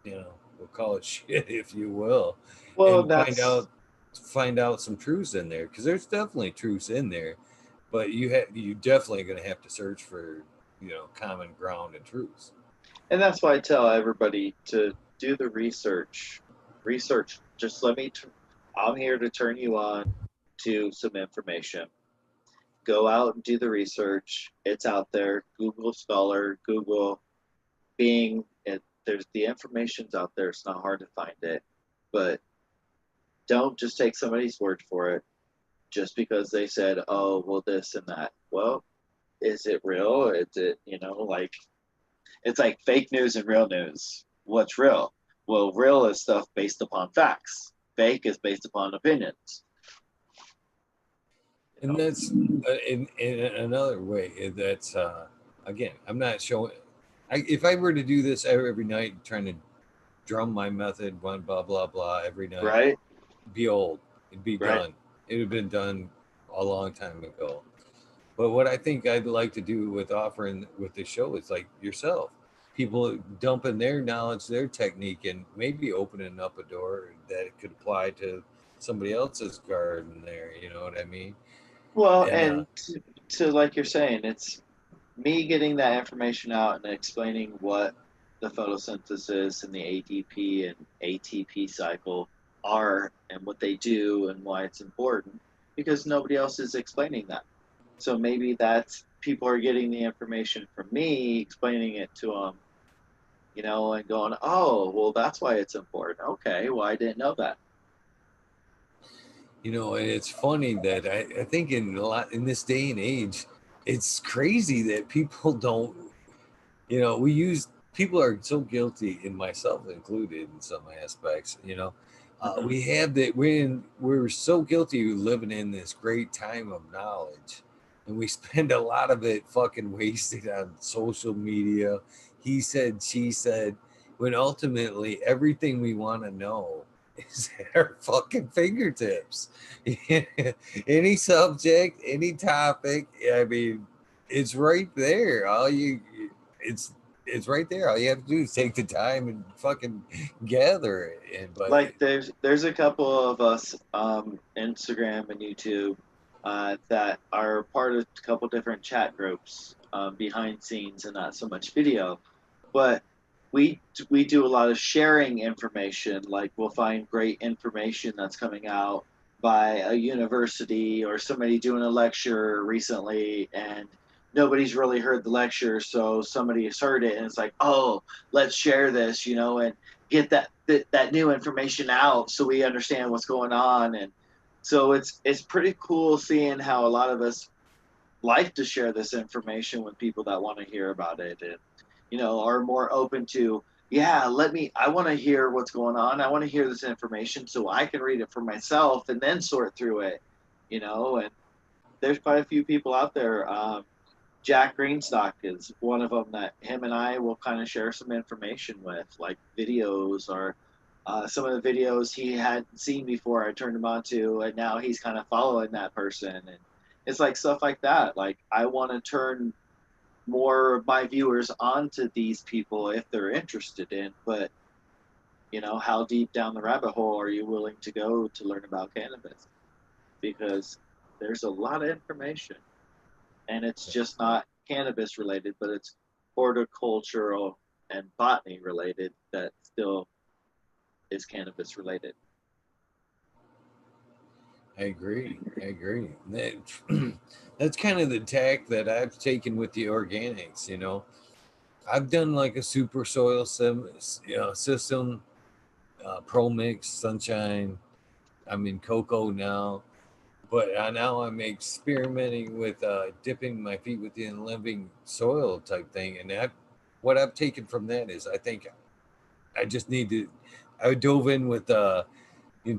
we'll call it shit, if you will, Well, and that's find out some truths in there, because there's definitely truths in there, but you definitely going to have to search for common ground and truths. and that's why I tell everybody to do the research. Research. Just let me. I'm here to turn you on to some information. Go out and do the research. It's out there. Google Scholar, Google Bing. There's the information's out there. It's not hard to find it, but don't just take somebody's word for it. Just because they said, "Oh, well, this and that." Well, is it real? Is it like it's like fake news and real news. What's real? Well, real is stuff based upon facts. Fake is based upon opinions. And that's in another way, that's again, I'm not showing. If I were to do this every night, trying to drum my method, one blah blah blah every night, Right? be old. It'd be Right. done. It would have been done a long time ago. But what I think I'd like to do with offering with the show is like yourself. people dumping their knowledge, their technique, and maybe opening up a door that could apply to somebody else's garden there. You know what I mean? Well, And and to like you're saying, it's me getting that information out and explaining what the photosynthesis and the ADP and ATP cycle are and what they do and why it's important because nobody else is explaining that. So maybe that's people are getting the information from me, explaining it to them, and going, oh, well, that's why it's important. Okay, well, I didn't know that. and it's funny that I think in this day and age, it's crazy that people don't, we use people are so guilty, and myself included in some aspects. Mm-hmm. We have that we're so guilty of living in this great time of knowledge, and we spend a lot of it fucking wasted on social media. He said, she said, when ultimately everything we want to know is at our fucking fingertips. Any subject, any topic, I mean, it's right there. It's it's right there. All you have to do is take the time and fucking gather it. But Like there's a couple of us, Instagram and YouTube, that are part of a couple different chat groups, behind scenes and not so much video, but we do a lot of sharing information. Like we'll find great information that's coming out by a university or somebody doing a lecture recently, and nobody's really heard the lecture, so somebody has heard it, and it's like, oh, let's share this, and get that new information out so we understand what's going on. And so it's pretty cool seeing how a lot of us like to share this information with people that want to hear about it, and are more open to, yeah, I want to hear what's going on, I want to hear this information so I can read it for myself and then sort through it. And there's quite a few people out there. Jack Greenstock is one of them that him and I will kind of share some information with, like videos or some of the videos he hadn't seen before. I turned him on to, and now he's kind of following that person. And it's like stuff like that. Like I want to turn more of my viewers onto these people if they're interested in, but how deep down the rabbit hole are you willing to go to learn about cannabis? Because there's a lot of information, and it's just not cannabis related, but it's horticultural and botany related that still is cannabis related. I agree. That's kind of the tack that I've taken with the organics. I've done like a super soil system, Pro Mix, Sunshine. I'm in cocoa now, but now I'm experimenting with dipping my feet within living soil type thing. And what I've taken from that is I think I just need to. I dove in with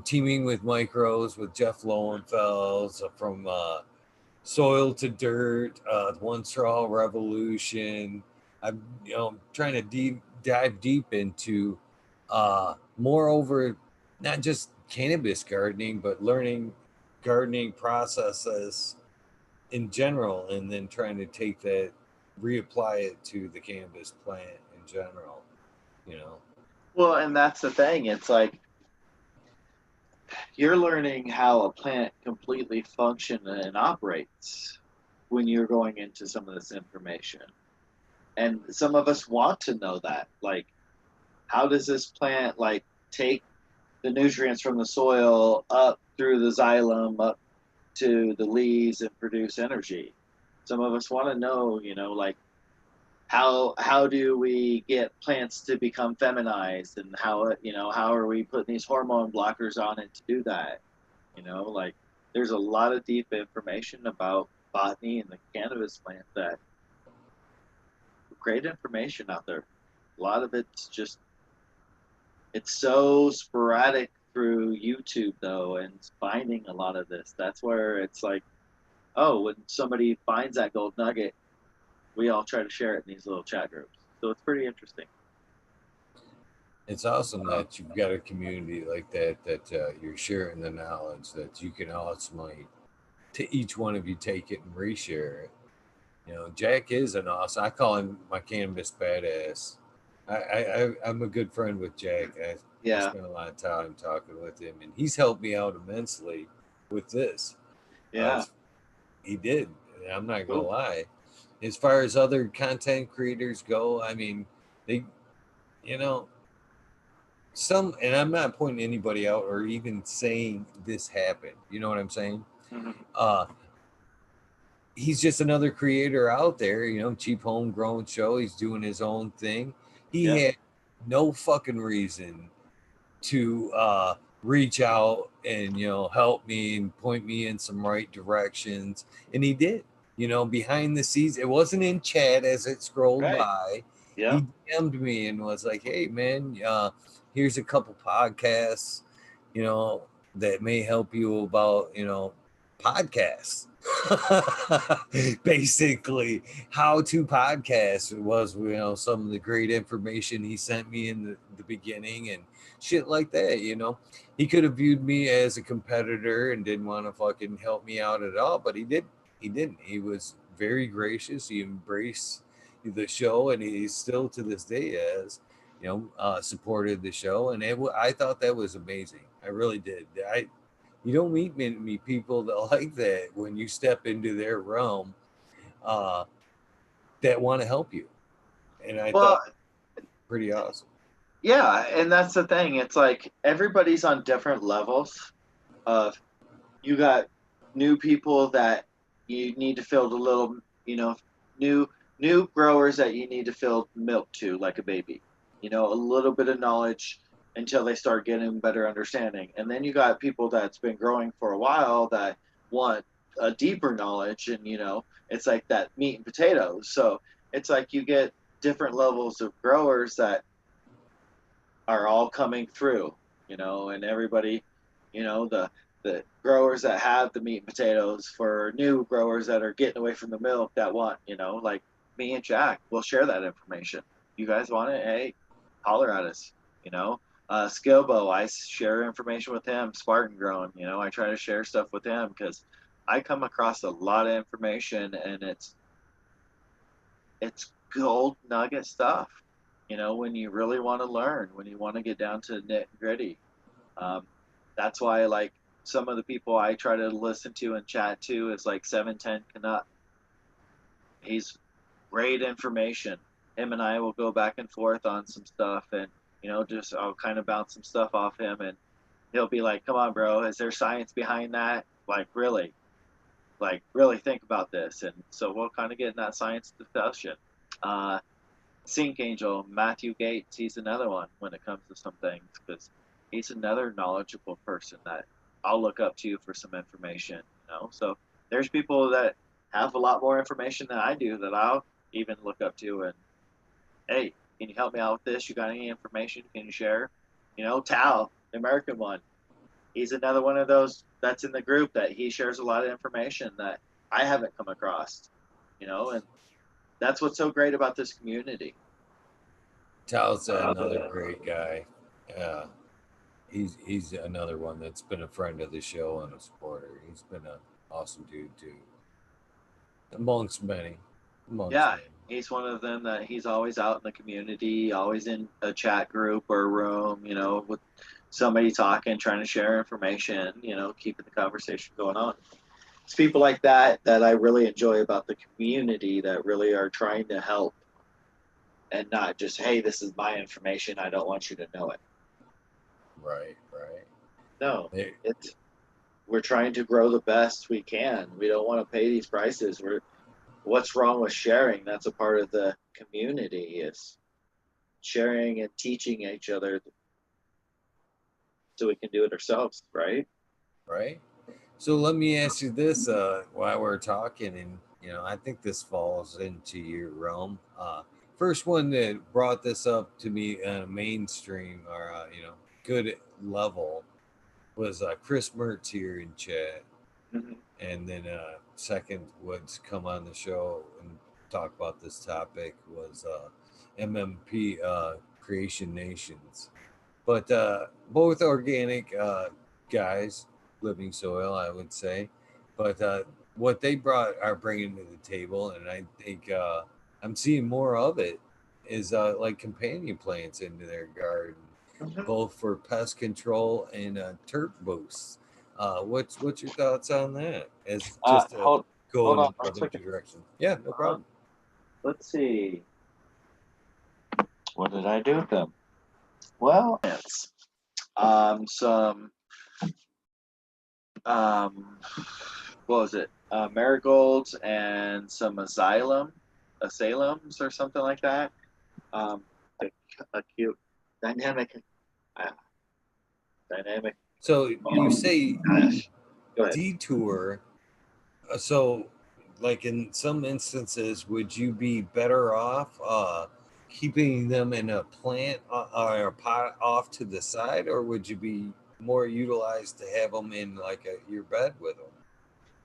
teaming with micros with Jeff Lowenfels from Soil to Dirt, One Straw Revolution. I'm trying to dive deep into moreover not just cannabis gardening, but learning gardening processes in general, and then trying to take that, reapply it to the cannabis plant in general. You know. Well, and that's the thing. It's like you're learning how a plant completely functions and operates when you're going into some of this information. And some of us want to know that. Like, how does this plant like take the nutrients from the soil up through the xylem up to the leaves and produce energy? Some of us want to know, like how do we get plants to become feminized, and how are we putting these hormone blockers on it to do that? Like there's a lot of deep information about botany and the cannabis plant, that great information out there. A lot of it's so sporadic through YouTube though, and finding a lot of this. That's where it's like, oh, when somebody finds that gold nugget, we all try to share it in these little chat groups. So it's pretty interesting. It's awesome that you've got a community like that you're sharing the knowledge that you can ultimately, to each one of you, take it and reshare it. Jack is an awesome. I call him my cannabis badass. I'm a good friend with Jack. I Yeah, spent a lot of time talking with him, and he's helped me out immensely with this. Uh, yeah, he did. I'm not gonna cool. lie. As far as other content creators go, I mean, they, you know, some, and I'm not pointing anybody out or even saying this happened. You know what I'm saying? Hmm. Uh, he's just another creator out there, cheap homegrown show. He's doing his own thing. He Yeah, had no fucking reason to reach out and help me and point me in some right directions, and he did. Behind the scenes, it wasn't in chat as it scrolled right. by. Yeah, He DM'd me and was like, "Hey man, here's a couple podcasts, you know, that may help you about podcasts." Basically, how to podcast was some of the great information he sent me in the beginning and shit like that. He could have viewed me as a competitor and didn't want to fucking help me out at all, but he didn't. He was very gracious. He embraced the show, and he still to this day has supported the show, and I thought that was amazing. I really did. You don't meet many people that like that when you step into their realm, uh, that want to help you, and I thought Well, pretty awesome. yeah, and that's the thing. It's like everybody's on different levels of you got new people that you need to fill a little, new new growers that you need to fill milk to like a baby. A little bit of knowledge until they start getting better understanding. And then you got people that's been growing for a while that want a deeper knowledge, and it's like that meat and potatoes. So it's like you get different levels of growers that are all coming through, and everybody, the growers that have the meat and potatoes for new growers that are getting away from the milk that want, like me and Jack, we'll share that information. You guys want it? Hey, holler at us, you know. Skilbo, I share information with him. Spartan Grown, I try to share stuff with him because I come across a lot of information, and it's gold nugget stuff. When you really want to learn, when you want to get down to nit and gritty. Um, that's why, like, some of the people I try to listen to and chat to is like 710 Canuck. He's great information. Him and I will go back and forth on some stuff, and just I'll kind of bounce some stuff off him, and he'll be like, "Come on, bro, is there science behind that? Like really think about this." And so we'll kind of get in that science discussion. Uh, Sync Angel, Matthew Gates, he's another one when it comes to some things because he's another knowledgeable person that I'll look up to for some information. So there's people that have a lot more information than I do that I'll even look up to, and hey, can you help me out with this? You got any information? Can you share? Tal, the American one, he's another one of those that's in the group that he shares a lot of information that I haven't come across, and that's what's so great about this community. Tal's another great guy. Yeah, he's another one that's been a friend of the show and a supporter. He's been an awesome dude too, amongst many, amongst Yeah, many. he's one of them that he's always out in the community, always in a chat group or a room, with somebody talking, trying to share information, keeping the conversation going on. It's people like that that I really enjoy about the community that really are trying to help and not just, hey, this is my information. I don't want you to know it. Right, right. No, They, it's we're trying to grow the best we can. We don't want to pay these prices. What's wrong with sharing? That's a part of the community is sharing and teaching each other so we can do it ourselves, right? right. So let me ask you this while we're talking, and I think this falls into your realm. First one that brought this up to me on a mainstream or good level was Chris Mertz here in chat, Mm-hmm. and then second would come on the show and talk about this topic was MMP Creation Nations, but both organic guys, living soil, I would say. But what they brought are bringing to the table, and I think I'm seeing more of it. is like companion plants into their garden, Mhm. both for pest control and terp boosts. What's your thoughts on that? As just to Hold go hold in on one another second. direction. Yeah, no problem. Let's see. What did I do with them? Well, Plants. Some what was it? Marigolds and some asylums or something like that. Um, a cute dynamic, uh, dynamic. So you say Go ahead. detour. So, like in some instances, would you be better off keeping them in a plant or a pot off to the side, or would you be more utilized to have them in like your bed with them?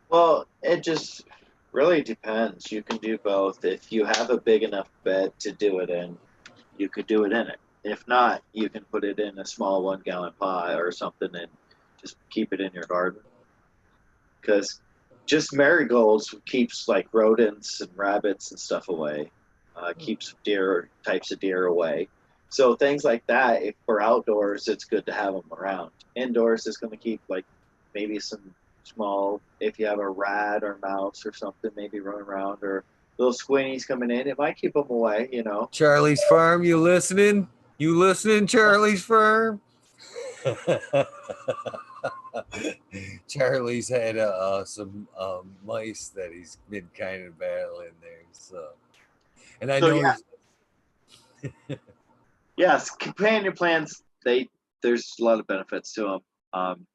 Well, it just really depends. You can do both. If you have a big enough bed to do it in, you could do it in it. If not, you can put it in a small 1 gallon pot or something and just keep it in your garden. Because just marigolds keeps like rodents and rabbits and stuff away. Keeps deer types of deer away. So things like that, if for outdoors, it's good to have them around. Indoors is going to keep like maybe some small. If you have a rat or mouse or something, maybe run around or little squinnies coming in, it might keep them away. Charlie's Farm, you listening? You listening, Charlie's Farm? Charlie's had some mice that he's been kind of battling there. So, and I so know yeah, he's yes, companion plants. There's a lot of benefits to them.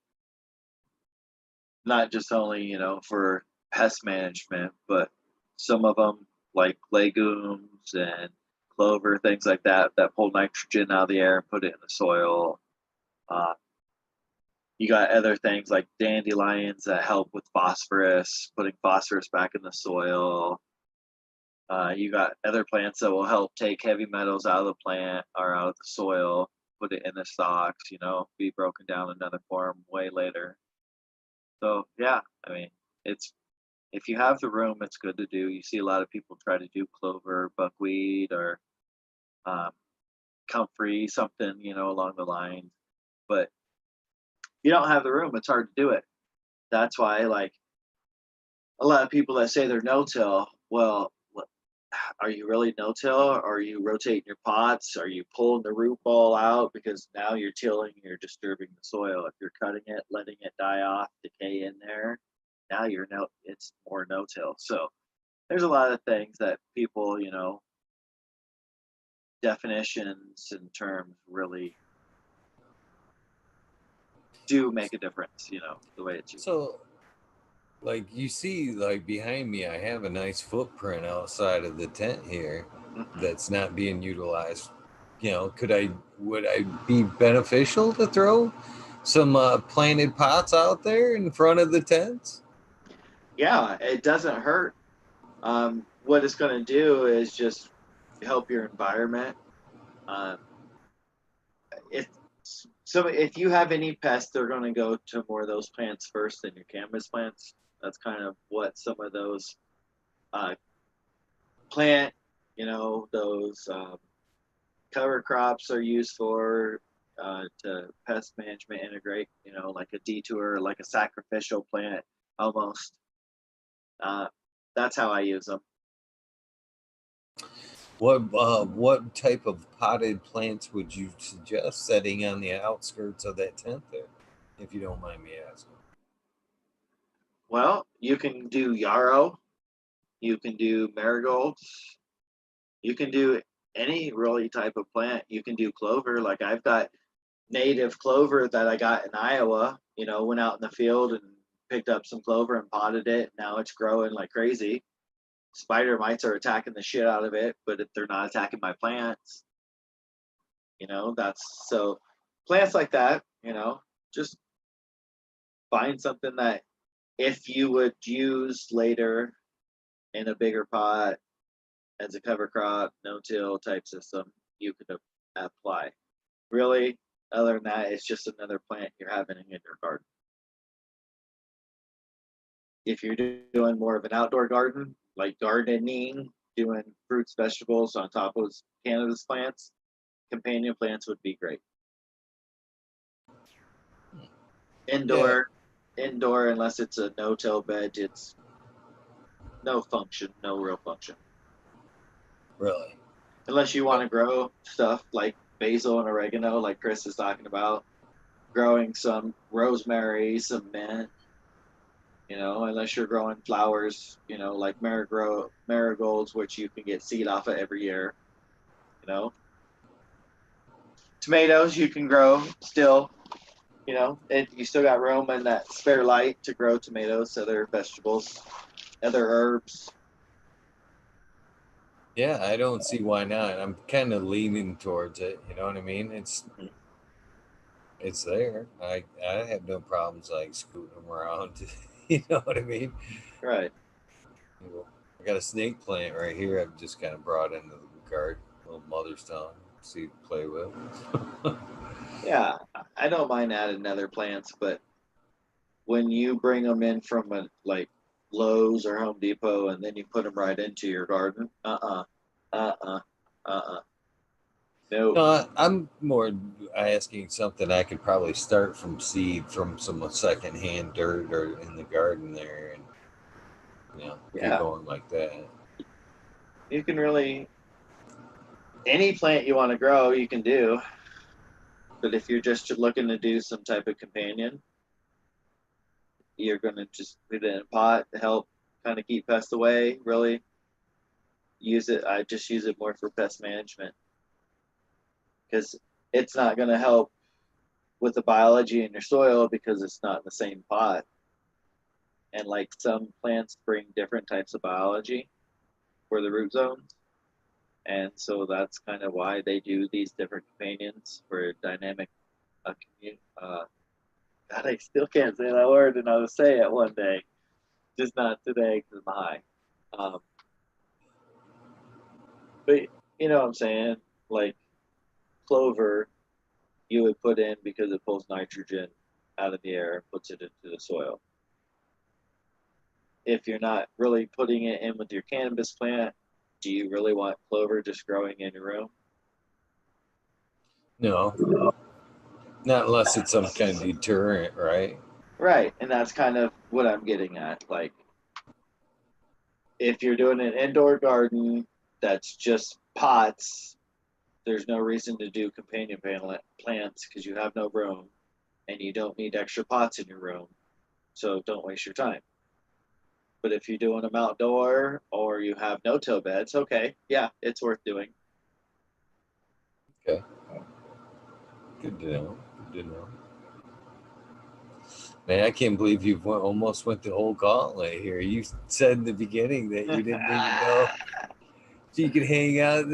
Not just only for pest management, but some of them like legumes and clover, things like that, that pull nitrogen out of the air and put it in the soil. Uh, you got other things like dandelions that help with phosphorus, putting phosphorus back in the soil. You got other plants that will help take heavy metals out of the plant or out of the soil, put it in the stalks, be broken down in another form way later. So yeah, I mean, it's if you have the room, it's good to do. You see a lot of people try to do clover, buckwheat, or um, comfrey, something along the line. But if you don't have the room, it's hard to do it. That's why, like a lot of people that say they're no-till, well, are you really no-till? Are you rotating your pots? Are you pulling the root ball out because now you're tilling, you're disturbing the soil? If you're cutting it, letting it die off, decay in there, now it's more no-till. So there's a lot of things that people, definitions and terms really do make a difference, the way it's used. so like you see, like behind me, I have a nice footprint outside of the tent here Mhm. that's not being utilized. Would I be beneficial to throw some planted pots out there in front of the tents? Yeah, it doesn't hurt. What it's going to do is just help your environment. Um, if if you have any pests, they're going to go to more of those plants first than your canvas plants. That's kind of what some of those uh, plant, those cover crops are used for to pest management integrate. Like a detour, like a sacrificial plant almost. Uh, that's how I use them. What type of potted plants would you suggest setting on the outskirts of that tent there, if you don't mind me asking? Well, you can do yarrow, you can do marigolds, you can do any really type of plant. You can do clover. Like I've got native clover that I got in Iowa. Went out in the field and picked up some clover and potted it. Now it's growing like crazy. Spider mites are attacking the shit out of it, but if they're not attacking my plants, that's so plants like that, just find something that if you would use later in a bigger pot as a cover crop, no-till type system, you could apply. Really, other than that, it's just another plant you're having in your garden. If you're doing more of an outdoor garden, like gardening, doing fruits, vegetables on top of cannabis plants, companion plants would be great. Indoor, unless it's a no-till bed, it's no function, no real function. Really? Unless you want to grow stuff like basil and oregano, like Chris is talking about, growing some rosemary, some mint, unless you're growing flowers, like marigolds, which you can get seed off of every year, Tomatoes you can grow still, you still got room in that spare light to grow tomatoes, other vegetables, other herbs. Yeah, I don't see why not. I'm kind of leaning towards it. You know what I mean? It's there. I have no problems like scooting them around. You know what I mean? Right. I got a snake plant right here. I've just kind of brought into the garden, little mother's tongue, see to play with. Yeah, I don't mind adding other plants, but when you bring them in from like Lowe's or Home Depot and then you put them right into your garden, no. No, I'm more asking something I could probably start from seed from some secondhand dirt or in the garden there, and get going like that. You can really any plant you want to grow, you can do. But if you're just looking to do some type of companion, you're going to just put it in a pot to help kind of keep pests away. Really use it. I just use it more for pest management because it's not going to help with the biology in your soil because it's not in the same pot. And like some plants bring different types of biology for the root zones. And so that's kind of why they do these different companions for dynamic God, I still can't say that word, and I will say it one day, just not today because I'm high. But you know what I'm saying? Like clover, you would put in because it pulls nitrogen out of the air and puts it into the soil. If you're not really putting it in with your cannabis plant, do you really want clover just growing in your room? No, not unless it's some kind of deterrent, right? Right, and that's kind of what I'm getting at. Like, if you're doing an indoor garden that's just pots, there's no reason to do companion plants because you have no room and you don't need extra pots in your room. So don't waste your time. But if you're doing them outdoor or you have no-till beds, okay, yeah, it's worth doing. Okay. Good to know. Good to know. Man, I can't believe you've almost went the whole gauntlet here. You said in the beginning that you didn't even know you could hang out,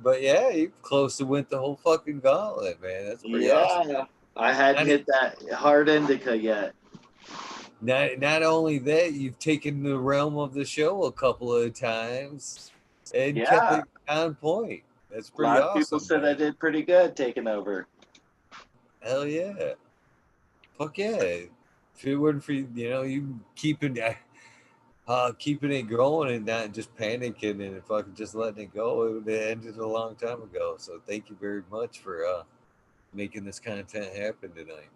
but yeah, you close to went the whole fucking gauntlet, man. That's pretty awesome. I hadn't hit that hard indica yet. Not only that, you've taken the realm of the show a couple of times and kept it on point. That's pretty awesome. A lot of people said I did pretty good taking over. Hell yeah. Fuck yeah. If it weren't for you keeping it growing and not just panicking and fucking just letting it go, it would have ended a long time ago. So thank you very much for making this content happen tonight.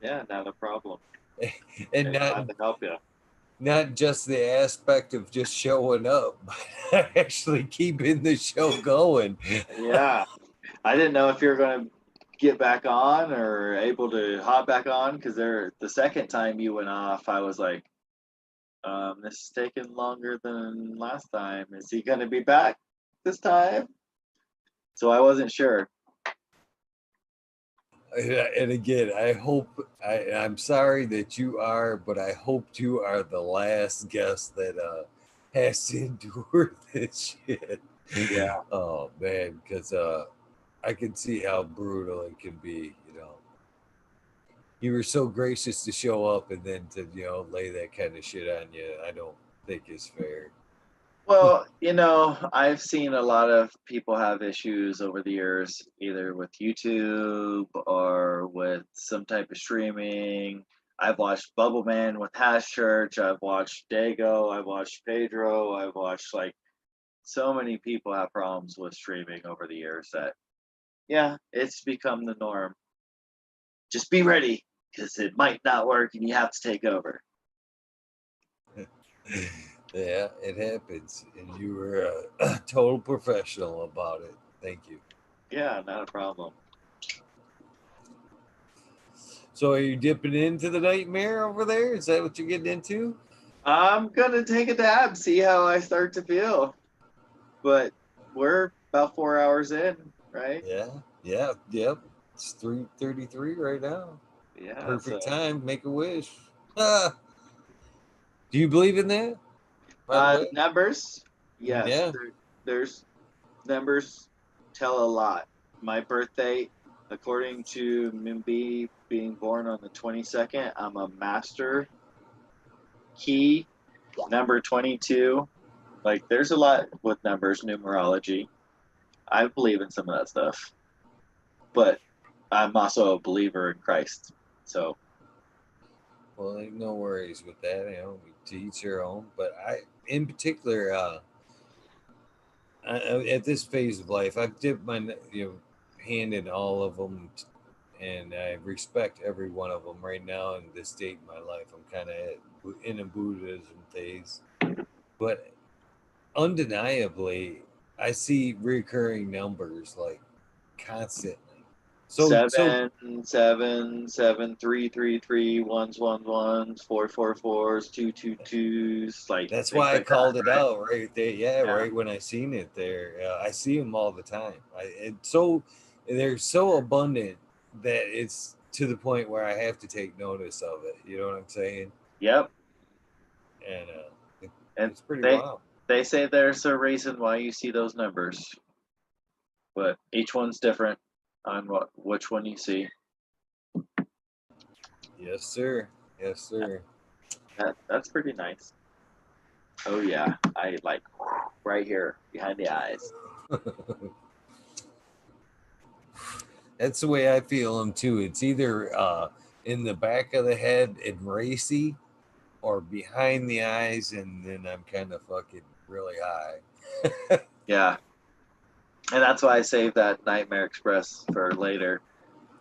Yeah, not a problem. And glad to help you. Not just the aspect of just showing up, but actually keeping the show going. Yeah. I didn't know if you were going to get back on or able to hop back on because the second time you went off, I was like, this is taking longer than last time. Is he going to be back this time? So I wasn't sure. And again, I'm sorry that you are, but I hope you are the last guest that has to endure this shit. Yeah. Oh man, because I can see how brutal it can be. You were so gracious to show up and then to lay that kind of shit on you. I don't think is fair. Well, I've seen a lot of people have issues over the years, either with YouTube or with some type of streaming. I've watched Bubbleman with Hash Church. I've watched Dago. I've watched Pedro. I've watched so many people have problems with streaming over the years that, yeah, it's become the norm. Just be ready because it might not work and you have to take over. Yeah, it happens, and you were a total professional about it. Thank you. Yeah, not a problem. So, are you dipping into the nightmare over there? Is that what you're getting into? I'm gonna take a dab, see how I start to feel. But we're about 4 hours in, right? Yeah, yep. It's 3:33 right now. Yeah. Perfect So, time. Make a wish. Ah, do you believe in that? By the way, numbers, yes. yeah. There's numbers tell a lot. My birthday, according to Mimbi being born on the 22nd, I'm a master key number 22. Like, there's a lot with numbers, numerology. I believe in some of that stuff, but I'm also a believer in Christ. So, Well, ain't no worries with that. To each their own. But in particular, at this phase of life, I've dipped my hand in all of them, and I respect every one of them. Right now, in this state in my life, I'm kind of in a Buddhism phase, but undeniably, I see recurring numbers like constantly. So 7, 7, 7, 3, 3, 3, ones, ones, ones, 4, 4, 4s, 2, 2, 2s. Like, that's things why I like that, called it right? out right there. Yeah, Yeah. right when I seen it there. I see them all the time. They're so abundant that it's to the point where I have to take notice of it. You know what I'm saying? Yep. And And it's pretty they wild. they say there's a reason why you see those numbers, but each one's different on which one you see. Yes, sir. Yes, sir. That's pretty nice. Oh yeah, I like right here behind the eyes. That's the way I feel them too. It's either in the back of the head and racy, or behind the eyes, and then I'm kind of fucking really high. Yeah, and that's why I saved that Nightmare Express for later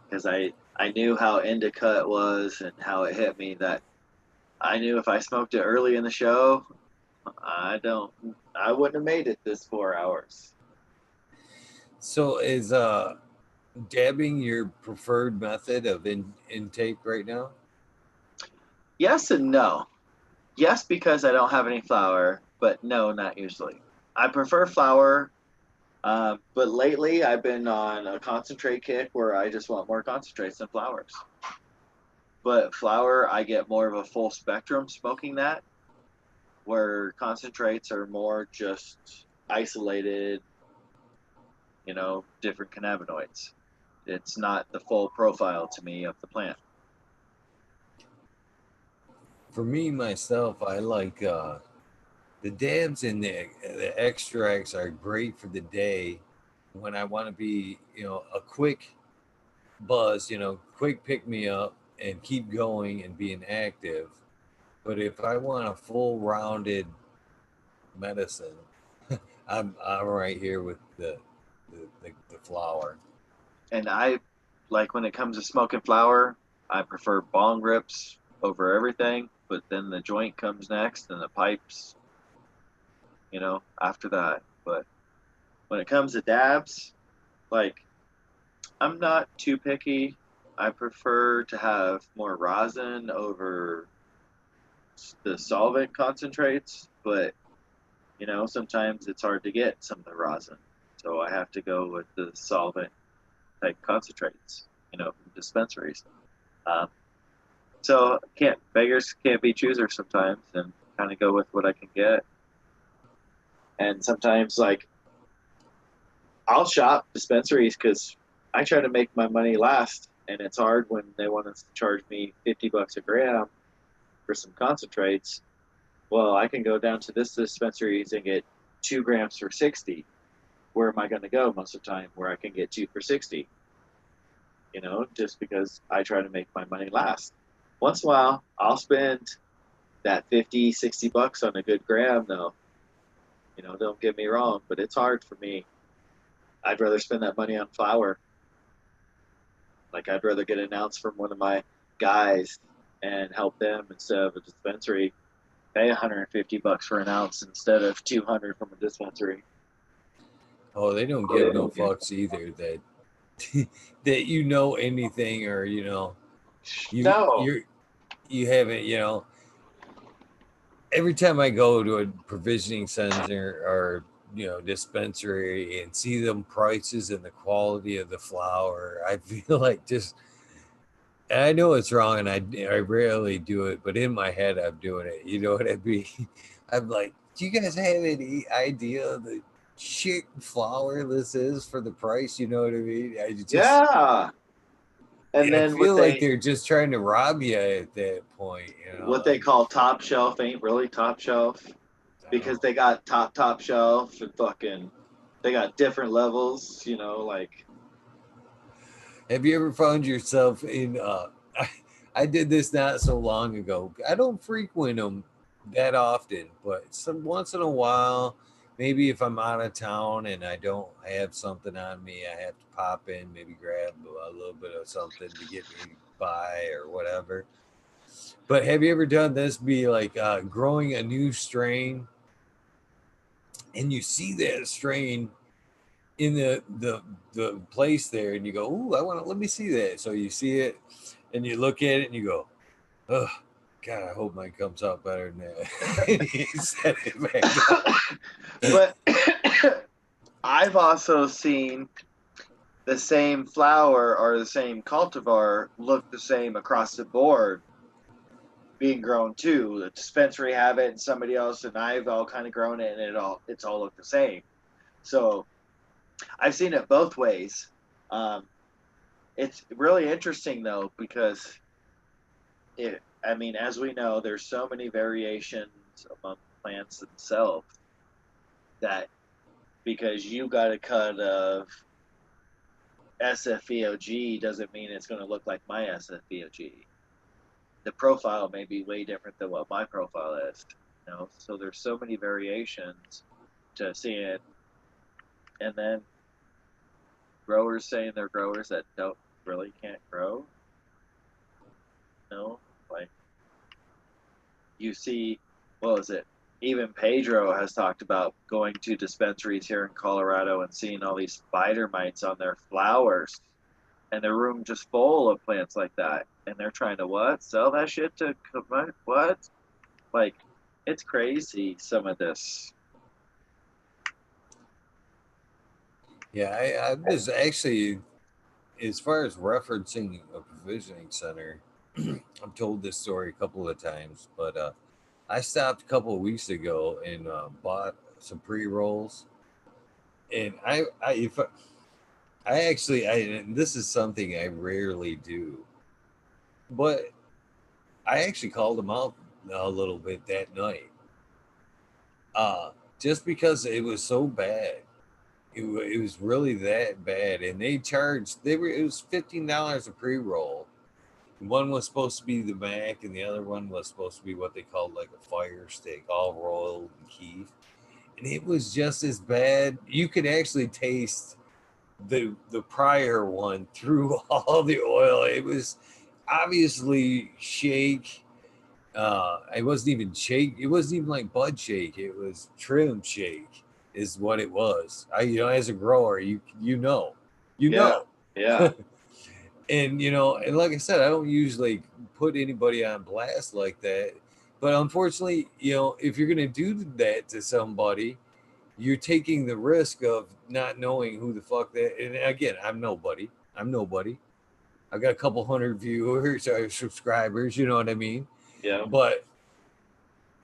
because I knew how indica it was and how it hit me. That I knew if I smoked it early in the show, I wouldn't have made it this 4 hours. So is dabbing your preferred method of intake right now? Yes and no. Yes, because I don't have any flour, but no, not usually. I prefer flour, but lately I've been on a concentrate kick where I just want more concentrates than flours. But flour, I get more of a full spectrum smoking that, where concentrates are more just isolated, different cannabinoids. It's not the full profile to me of the plant. For me myself, I like the dabs and the extracts are great for the day when I want to be, a quick buzz, quick pick me up and keep going and being active. But if I want a full rounded medicine, I'm right here with the flower. And I like when it comes to smoking flower, I prefer bong rips over everything, but then the joint comes next and the pipes, after that. But when it comes to dabs, like I'm not too picky. I prefer to have more rosin over the solvent concentrates, but sometimes it's hard to get some of the rosin. So I have to go with the solvent type concentrates, from dispensaries. Um, so beggars can't be choosers sometimes, and kind of go with what I can get. And sometimes, like, I'll shop dispensaries because I try to make my money last, and it's hard when they want to charge me $50 a gram for some concentrates. Well, I can go down to this dispensaries and get 2 grams for 60. Where am I going to go most of the time where I can get two for 60? Just because I try to make my money last. Once in a while, I'll spend that $50, $60 on a good gram, though. You know, don't get me wrong, but it's hard for me. I'd rather spend that money on flour. Like I'd rather get an ounce from one of my guys and help them instead of a dispensary. Pay $150 for an ounce instead of 200 from a dispensary. Oh, they don't give no fucks either that that you know anything, or you know No. you haven't, you know. Every time I go to a provisioning center or, you know, dispensary and see them prices and the quality of the flour, I feel like just, and I know it's wrong, and I rarely do it, but in my head I'm doing it. You know what I mean? I'm like, do you guys have any idea the shit flour this is for the price? You know what I mean? Yeah. And I then feel like they're just trying to rob you at that point. You know, what they call top shelf ain't really top shelf because they got top shelf and fucking they got different levels, you know, like have you ever found yourself in? I did this not so long ago. I don't frequent them that often, but some once in a while, maybe if I'm out of town and I don't have something on me, I have to pop in, maybe grab a little bit of something to get me by or whatever. But have you ever done this? Be like growing a new strain, and you see that strain in the place there, and you go, "Ooh, I want to. Let me see that." So you see it, and you look at it, and you go, "Oh, God, I hope mine comes out better than that." And you set it back But I've also seen the same flower or the same cultivar look the same across the board being grown too. The dispensary have it and somebody else and I've all kind of grown it and it's all look the same. So I've seen it both ways. It's really interesting though because I mean, as we know, there's so many variations among plants themselves that because you got a cut of SFEOG doesn't mean it's going to look like my SFEOG. The profile may be way different than what my profile is. You know, so there's so many variations to see it, and then growers saying they're growers that don't really can't grow. You know, like you see, what was it? Even Pedro has talked about going to dispensaries here in Colorado and seeing all these spider mites on their flowers and their room just full of plants like that. And they're trying to what? Sell that shit to what? Like, it's crazy, some of this. Yeah, I was actually, as far as referencing a provisioning center, I've told this story a couple of times, but I stopped a couple of weeks ago and bought some pre rolls, and I actually, and this is something I rarely do, but I actually called them out a little bit that night, just because it was so bad. It was really that bad, and it was $15 a pre roll. One was supposed to be the Mac, and the other one was supposed to be what they called like a fire stick, all rolled and keef. And it was just as bad. You could actually taste the prior one through all the oil. It was obviously shake. It wasn't even shake. It wasn't even like bud shake. It was trim shake, is what it was. You know, as a grower, you know, you yeah, know. yeah. And you know, and like I said, I don't usually put anybody on blast like that. But unfortunately, you know, if you're gonna do that to somebody, you're taking the risk of not knowing who the fuck that. And again, I'm nobody. I'm nobody. I've got a couple hundred viewers or subscribers. You know what I mean? Yeah. But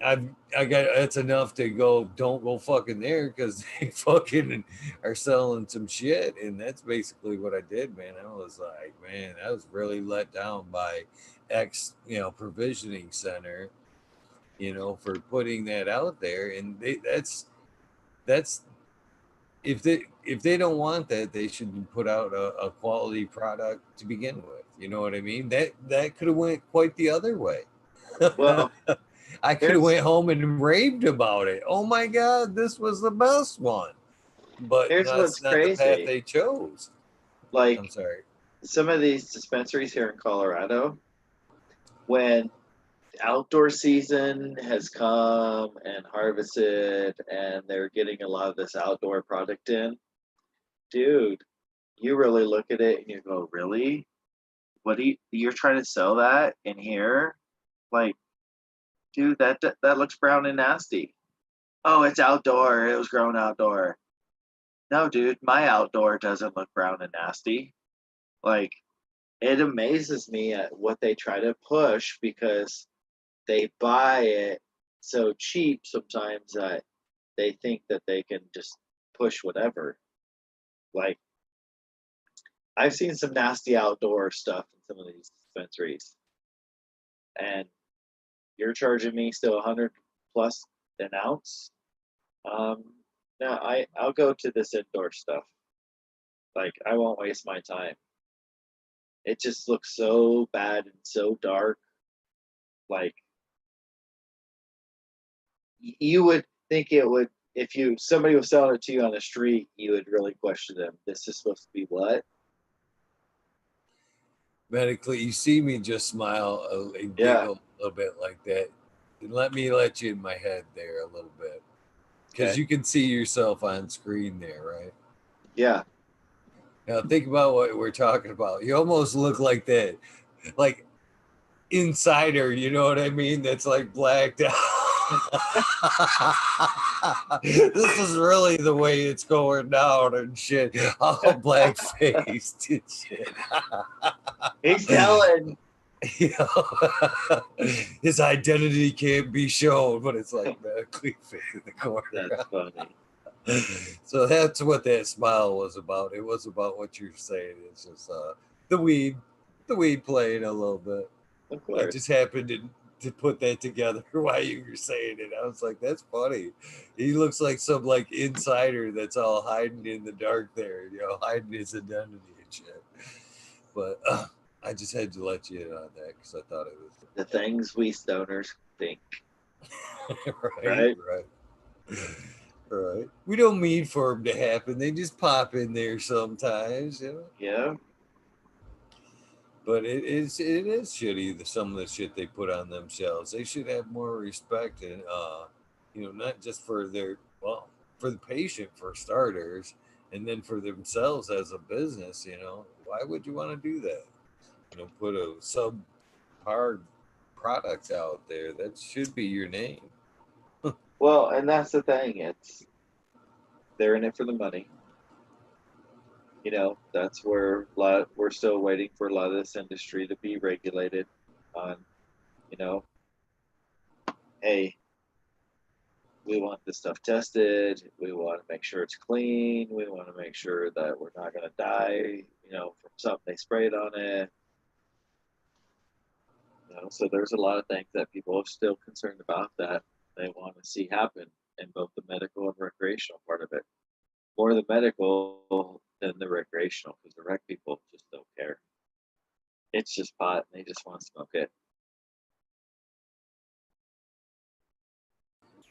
I got that's enough to go. Don't go fucking there because they fucking are selling some shit, and that's basically what I did, man. I was like, man, I was really let down by provisioning center, you know, for putting that out there, and that's if they don't want that, they should put out a quality product to begin with. You know what I mean? That could have went quite the other way. Well, I could have went home and raved about it. Oh my God, this was the best one. But Here's that's what's not the path crazy. they chose. Like I'm sorry. some of these dispensaries here in Colorado, when outdoor season has come and harvested and they're getting a lot of this outdoor product in, dude, you really look at it and you go, really? What you're trying to sell that in here? Like, dude, that looks brown and nasty. Oh, it's outdoor. It was grown outdoor. No, dude, my outdoor doesn't look brown and nasty. Like, it amazes me at what they try to push because they buy it so cheap sometimes that they think that they can just push whatever. Like, I've seen some nasty outdoor stuff in some of these dispensaries, and you're charging me still 100 plus an ounce. Um, no, I'll go to this indoor stuff. Like, I won't waste my time. It just looks so bad and so dark. Like, you would think it would, if somebody was selling it to you on the street, you would really question them. This is supposed to be what? Medically, you see me just smile and giggle a little bit like that. And let you in my head there a little bit. Because Okay. you can see yourself on screen there, right? Yeah. Now think about what we're talking about. You almost look like that, like insider, you know what I mean? That's like blacked out. This is really the way it's going down and shit. All black faced and shit. He's telling. You know, his identity can't be shown, but it's like medically fit in the corner. That's funny. So that's what that smile was about. It was about what you're saying. It's just the weed playing a little bit. Of course. I just happened to put that together while you were saying it. I was like, that's funny. He looks like some like insider that's all hiding in the dark there, you know, hiding his identity and shit. But I just had to let you in on that because I thought it was the things we stoners think. right. We don't mean for them to happen. They just pop in there sometimes, you know. Yeah. But it is shitty, some of the shit they put on themselves. They should have more respect and you know, not just for for the patient for starters, and then for themselves as a business, you know. Why would you want to do that? You know, put a subpar product out there. That should be your name. Well, and that's the thing. They're in it for the money. You know, that's where we're still waiting for a lot of this industry to be regulated on, you know, hey, we want this stuff tested. We want to make sure it's clean. We want to make sure that we're not going to die, you know, from something they sprayed on it. You know, so there's a lot of things that people are still concerned about that they want to see happen in both the medical and recreational part of it. More the medical than the recreational, because the rec people just don't care. It's just pot, and they just want to smoke it.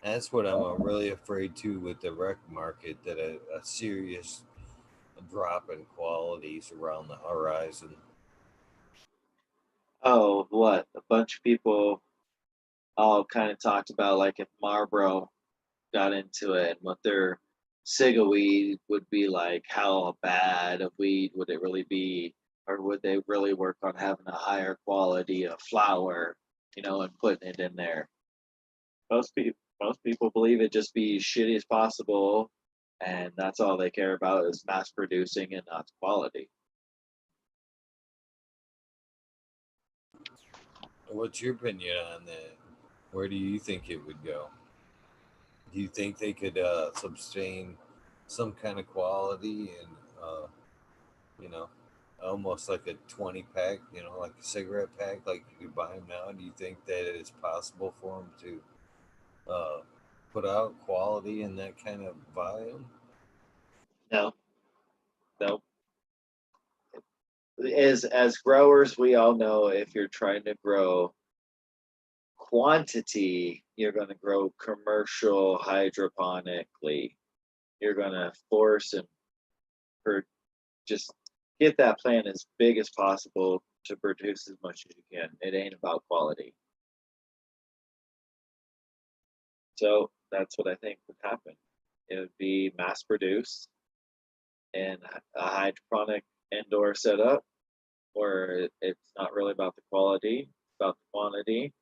That's what I'm really afraid too with the rec market, that a serious drop in qualities around the horizon. Oh, what? A bunch of people all kind of talked about, like, if Marlboro got into it and what their ciga weed would be like, how bad of weed would it really be? Or would they really work on having a higher quality of flower, you know, and putting it in there? Most people believe it just be shitty as possible, and that's all they care about is mass producing and not quality. What's your opinion on that? Where do you think it would go? Do you think they could sustain some kind of quality and you know, almost like a 20 pack, you know, like a cigarette pack, like you could buy them now? Do you think that it's possible for them to put out quality in that kind of volume? No, no. As growers, we all know if you're trying to grow quantity, you're going to grow commercial hydroponically. You're going to force and just get that plant as big as possible to produce as much as you can. It ain't about quality. So that's what I think would happen. It would be mass produced in a hydroponic indoor setup where it's not really about the quality, it's about the quantity,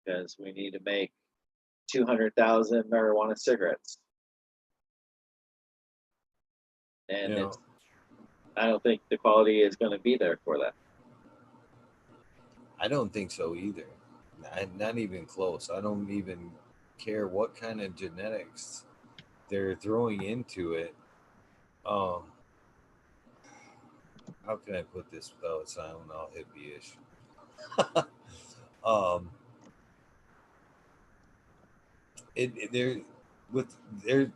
because we need to make 200,000 marijuana cigarettes. And You know, it's, I don't think the quality is going to be there for that. I don't think so either. Not even close. I don't even care what kind of genetics they're throwing into it. Um, how can I put this without sounding all hippie-ish? um, there with there,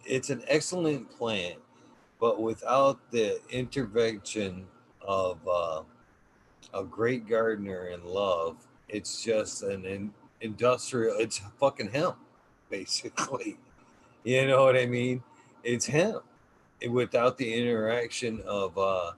it's an excellent plant, but without the intervention of a great gardener in love, it's just industrial. It's fucking hemp, basically. You know what I mean? It's hemp without the interaction of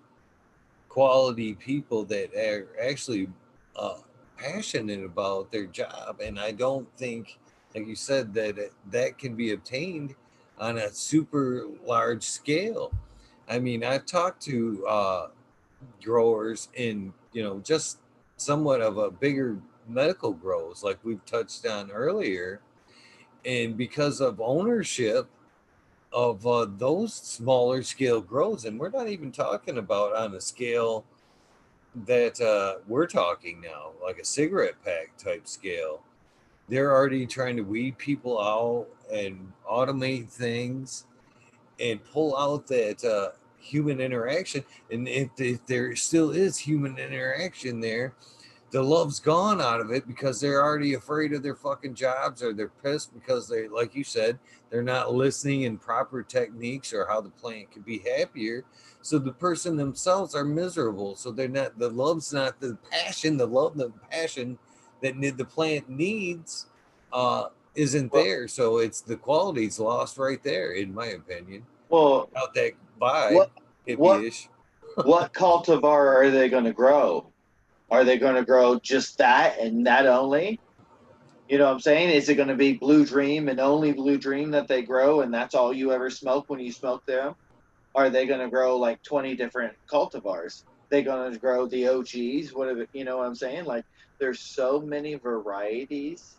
quality people that are actually uh, passionate about their job. And I don't think, like you said, that can be obtained on a super large scale. I mean, I've talked to growers in, just somewhat of a bigger medical grows, like we've touched on earlier. And because of ownership of those smaller scale grows, and we're not even talking about on a scale that we're talking now, like a cigarette pack type scale. They're already trying to weed people out and automate things and pull out that human interaction. And if there still is human interaction there, the love's gone out of it because they're already afraid of their fucking jobs, or they're pissed because they, like you said, they're not listening in proper techniques or how the plant could be happier. So the person themselves are miserable. So they're not, the love's not the passion, the passion that the plant needs isn't Well, there. So it's the quality's lost right there, in my opinion. well, Out that vibe, what what hippie-ish. what cultivar are they going to grow? Are they going to grow just that and that only? You know what I'm saying? Is it going to be Blue Dream and only Blue Dream that they grow, and that's all you ever smoke when you smoke them? Are they going to grow like 20 different cultivars? They going to grow the OGs? Whatever, you know what I'm saying? Like, there's so many varieties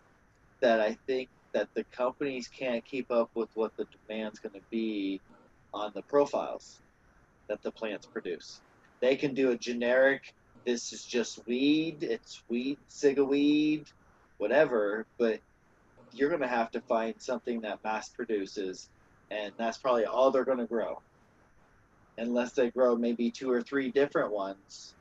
that I think that the companies can't keep up with what the demand's going to be on the profiles that the plants produce. They can do a generic, this is just weed, it's weed, cigaweed, whatever, but you're going to have to find something that mass produces, and that's probably all they're going to grow. Unless they grow maybe 2 or 3 different ones,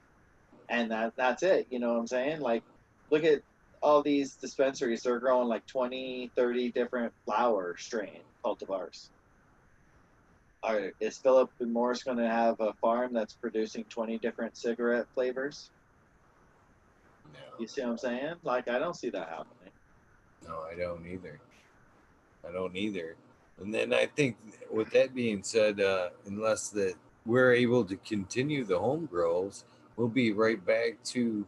and that's it. You know what I'm saying? Like, look at all these dispensaries, they're growing like 20, 30 different flower strain cultivars. Is Philip Morris going to have a farm that's producing 20 different cigarette flavors? No, You see what I'm saying? Like, I don't see that happening. no, I don't either. I don't either. And then I think, with that being said, unless that we're able to continue the home grows, we'll be right back to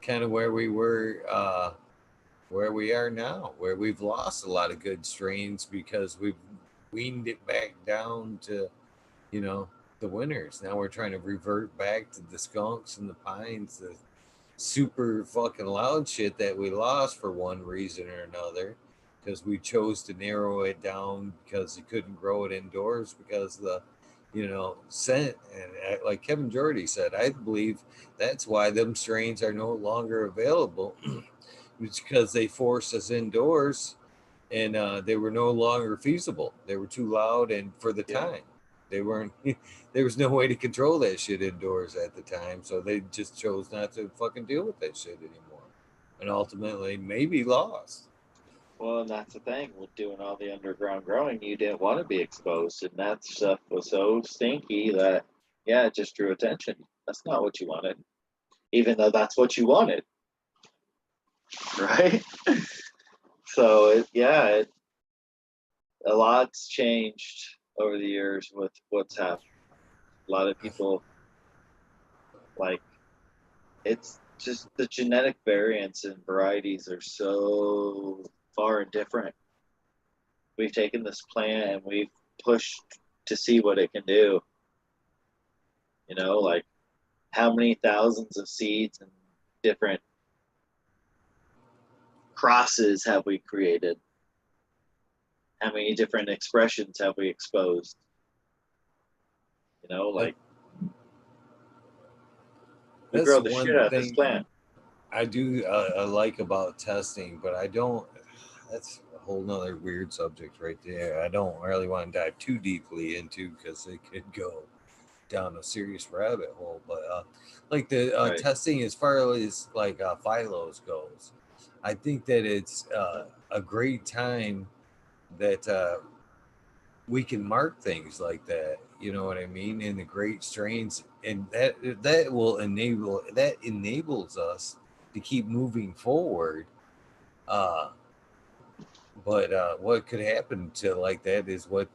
kind of where we are now, where we've lost a lot of good strains because we've weaned it back down to, you know, the winners. Now we're trying to revert back to the skunks and the pines, the super fucking loud shit that we lost for one reason or another, because we chose to narrow it down because you couldn't grow it indoors because the scent. And like Kevin Jordy said, I believe that's why them strains are no longer available. It's because they forced us indoors, and they were no longer feasible. They were too loud, and for the Yeah. time they weren't. There was no way to control that shit indoors at the time, so they just chose not to fucking deal with that shit anymore, and ultimately maybe lost. Well, and that's the thing with doing all the underground growing. You didn't want to be exposed, and that stuff was so stinky that, yeah, it just drew attention. That's not what you wanted, even though that's what you wanted. right? So a lot's changed over the years with what's happened. A lot of people like it's just the genetic variants and varieties are so far and different. We've taken this plant and we've pushed to see what it can do. You know, like how many thousands of seeds and different crosses have we created? How many different expressions have we exposed? You know, like we That's grow the shit one out of this thing plant. I do I like about testing, but I don't. That's a whole nother weird subject right there. I don't really want to dive too deeply into because it could go down a serious rabbit hole. But like the Right. testing as far as like phylos goes, I think that it's a great time that we can mark things like that. You know what I mean? In the great strains, and that will enables us to keep moving forward. Uh, but what could happen to like that is what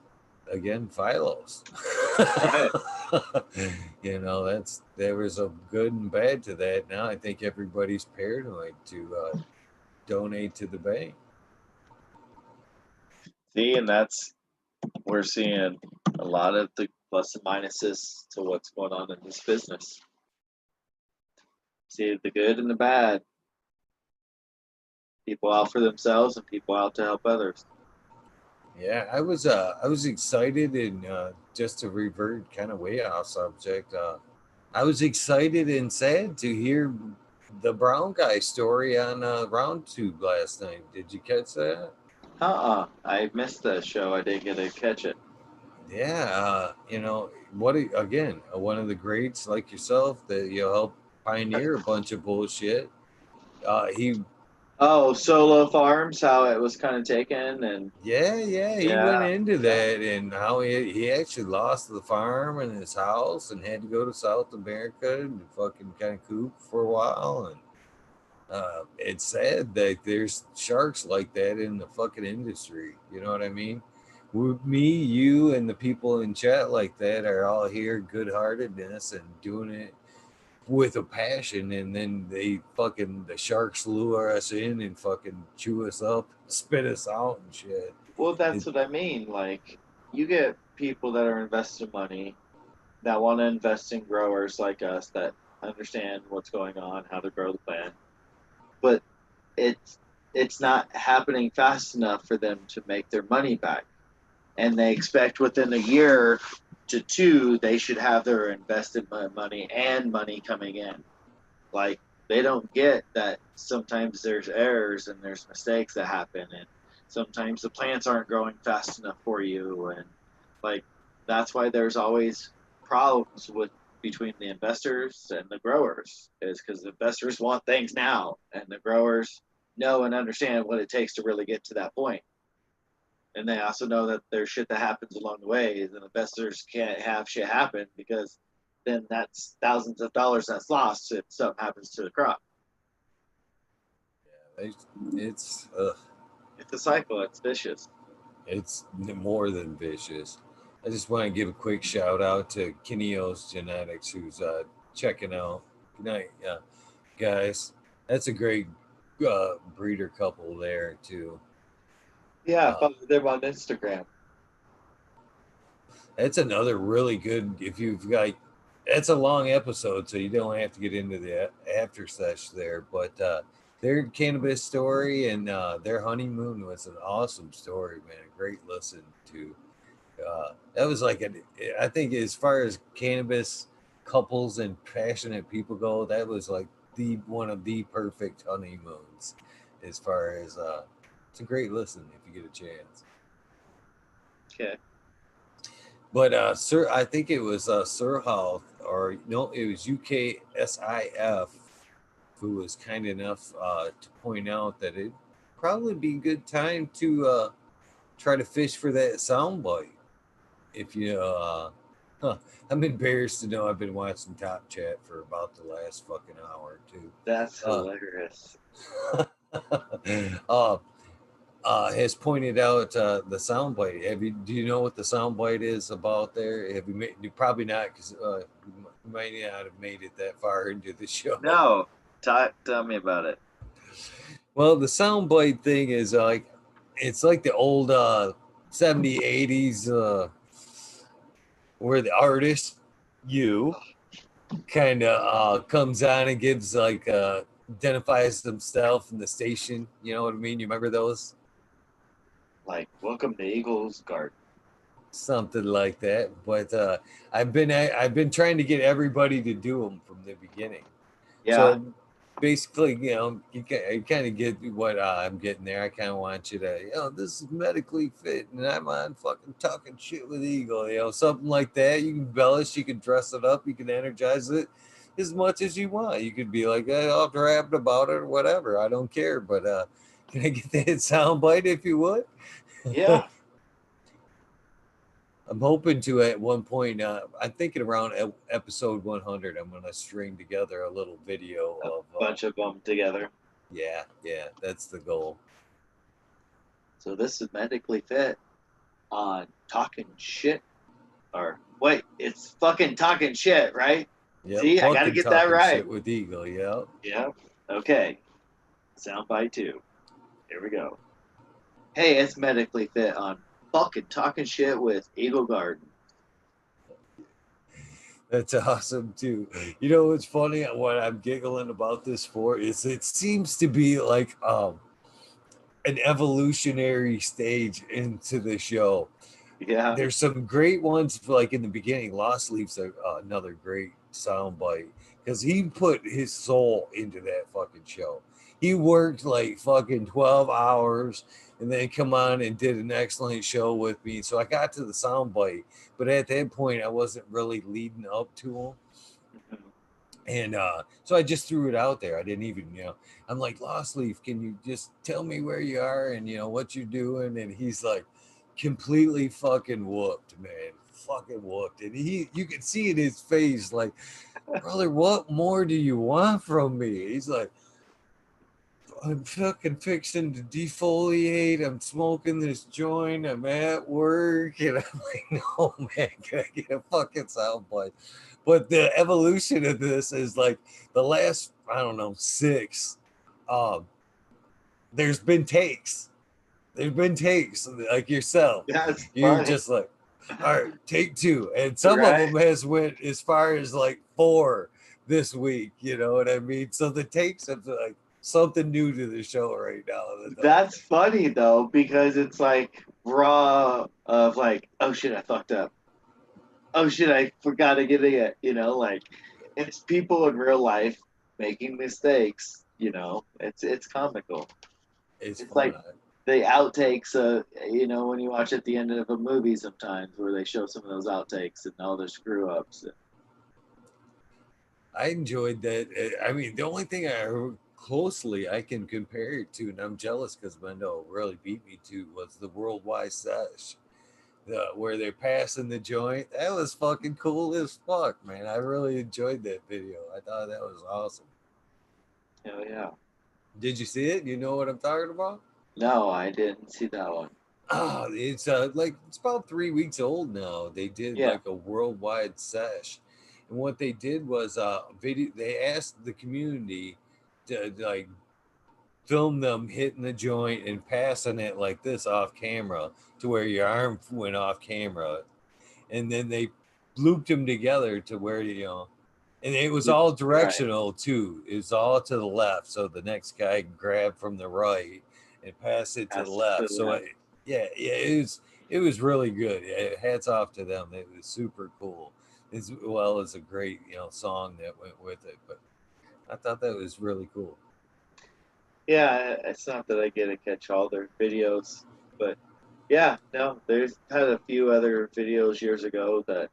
again Philos. Right. You know, there was a good and bad to that. Now I think everybody's paranoid to donate to the bank. See, and that's we're seeing a lot of the plus and minuses to what's going on in this business. See the good and the bad. People out for themselves and people out to help others. Yeah, I was excited and just to revert kind of way off subject. I was excited and sad to hear the brown guy story on Round Tube last night. Did you catch that? I missed the show. I didn't get to catch it. Yeah, you know again, one of the greats like yourself that you help pioneer a bunch of bullshit. He Oh, Solo Farms, how it was kind of taken, and Yeah, he went yeah, into yeah, that and how he actually lost the farm and his house and had to go to South America and fucking kind of coop for a while. And it's sad that there's sharks like that in the fucking industry. You know what I mean? Me, you, and the people in chat like that are all here, good heartedness and doing it with a passion, and then the sharks lure us in and fucking chew us up, spit us out and shit. well, It, that's what I mean. Like, you get people that are investing money that want to invest in growers like us that understand what's going on, how to grow the plant, but it's it's not happening fast enough for them to make their money back, and they expect within a year to two they should have their invested money and money coming in. Like they don't get that sometimes there's errors and there's mistakes that happen, and sometimes the plants aren't growing fast enough for you, and like that's why there's always problems with between the investors and the growers is because the investors want things now and the growers know and understand what it takes to really get to that point, and they also know that there's shit that happens along the way and investors can't have shit happen because then that's thousands of dollars that's lost if something happens to the crop. it's It's a cycle. It's vicious. it's more than vicious. I just want to give a quick shout out to Kineos Genetics, who's checking out. Good night, guys. That's a great breeder couple there too. Yeah, Uh, follow them on Instagram. That's another really good. If you've got, that's a long episode, so you don't have to get into the after sesh there. But their cannabis story and their honeymoon was an awesome story, man. A great listen to. That was like I think as far as cannabis couples and passionate people go, that was like the one of the perfect honeymoons. As far as it's a great listen if you get a chance. Okay. But Sir, I think it was Sir Health, or no, it was UKSIF, who was kind enough to point out that it'd probably be a good time to try to fish for that soundbite. If you, I'm embarrassed to know I've been watching Top Chat for about the last fucking hour or two. That's hilarious. uh, has pointed out the soundbite. Do you know what the soundbite is about there? Have you made? You probably not, because you might not have made it that far into the show. No, tell me about it. Well, the soundbite thing is like, it's like the old 70s, 80s, where the artist, you, kind of comes on and gives like identifies himself in the station. You know what I mean? You remember those? Like, welcome to Eagles Garden. Something like that. But I've been trying to get everybody to do them from the beginning. Yeah. So basically, you kind of get what I'm getting there. I kind of want you to, this is medically fit, and I'm on fucking talking shit with Eagle, something like that. You can embellish, you can dress it up, you can energize it as much as you want. You could be like, hey, I'll rap about it or whatever. I don't care. But can I get that sound bite if you would? Yeah. I'm hoping to at one point. I'm thinking around episode 100. I'm gonna string together a little video A of bunch of them together. Yeah, that's the goal. So this is medically fit on talking shit. Or wait, it's fucking talking shit, right? Yep, See, I gotta get that right. Shit with Eagle. Yep. Yep. Okay. Soundbite 2. Here we go. Hey, it's medically fit on fucking talking shit with Eagle Garden. That's awesome too. You know what's funny? What I'm giggling about this for is it seems to be like an evolutionary stage into the show. Yeah. There's some great ones like in the beginning. Lost Leaf's another great soundbite because he put his soul into that fucking show. He worked like fucking 12 hours and then come on and did an excellent show with me. So I got to the soundbite, but at that point I wasn't really leading up to him. And so I just threw it out there. I didn't even, I'm like, Lost Leaf, can you just tell me where you are and, what you're doing? And he's like, completely fucking whooped, man. Fucking whooped. And you can see in his face, like, brother, what more do you want from me? He's like, I'm fucking fixing to defoliate. I'm smoking this joint. I'm at work. And I'm like, no, man, can I get a fucking soundbite? But the evolution of this is like the last, I don't know, 6. There's been takes. There's been takes like yourself. That's You're funny. just like, all right, take 2. And some of them has went as far as like 4 this week. You know what I mean? So the takes have like something new to the show right now. That's funny though, because it's like raw of like, oh shit, I fucked up. Oh shit, I forgot to get it. Like it's people in real life making mistakes. It's comical. It's fun. Like the outtakes. When you watch at the end of a movie sometimes where they show some of those outtakes and all their screw ups. I enjoyed that. I mean, the only thing closely I can compare it to, and I'm jealous because Mendo really beat me to, was the Worldwide Sesh, where they're passing the joint. That was fucking cool as fuck, man. I really enjoyed that video. I thought that was awesome. Hell yeah. Did you see it? You know what I'm talking about? No, I didn't see that one. Oh, it's it's about 3 weeks old now. They did like a worldwide sesh. And what they did was video. They asked the community to like film them hitting the joint and passing it like this off camera to where your arm went off camera, and then they looped them together to where and it was all directional too. It was all to the left, so the next guy grabbed from the right and pass it to the left. So it was really good. Hats off to them. It was super cool, as well as a great song that went with it. But I thought that was really cool. Yeah, it's not that I get to catch all their videos, but yeah, no, there's had a few other videos years ago that